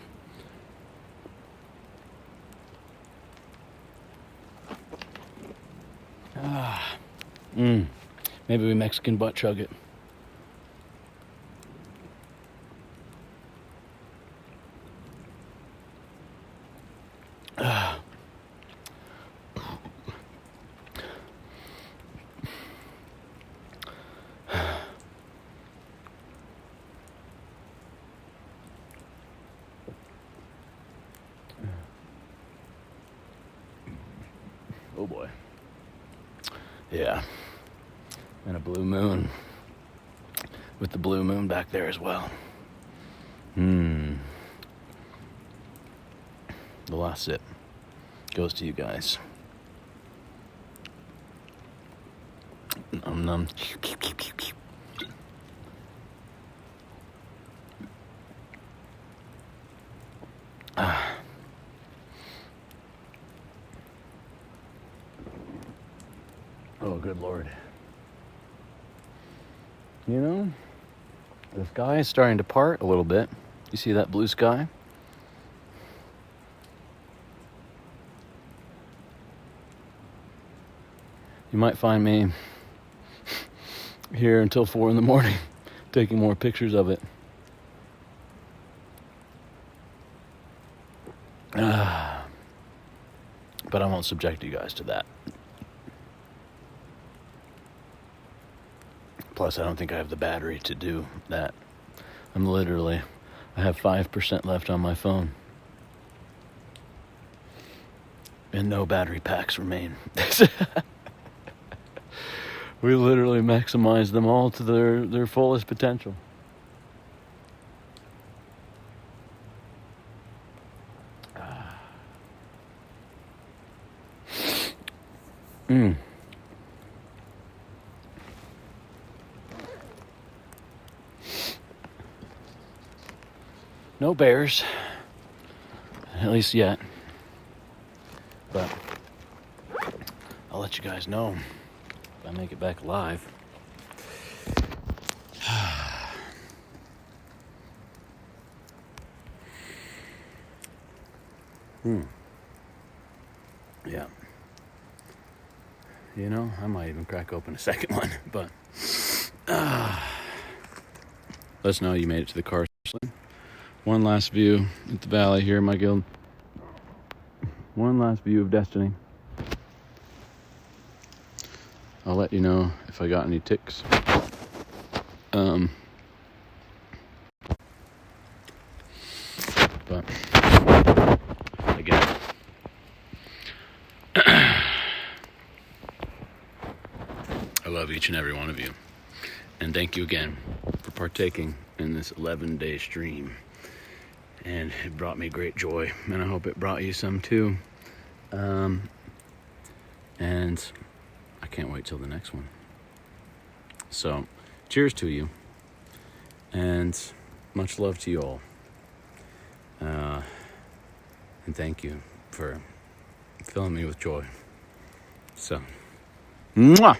Maybe we Mexican butt chug it. Oh boy. Yeah. And a blue moon. With the blue moon back there as well. The last sip. goes to you guys. Nom nom. Oh, good Lord. You know, the sky is starting to part a little bit. You see that blue sky? You might find me here until 4 in the morning taking more pictures of it. But I won't subject you guys to that. Plus, I don't think I have the battery to do that. I have 5% left on my phone. And no battery packs remain. We literally maximize them all to their fullest potential. No bears, at least yet. But I'll let you guys know if I make it back alive. Yeah. You know, I might even crack open a second one, but let us know you made it to the car. One last view at the valley here, my guild. One last view of destiny. I'll let you know if I got any ticks. But again, I love each and every one of you. And thank you again for partaking in this 11-day stream. And it brought me great joy, and I hope it brought you some too. And I can't wait till the next one. So, cheers to you, and much love to you all. And thank you for filling me with joy. So, mwah!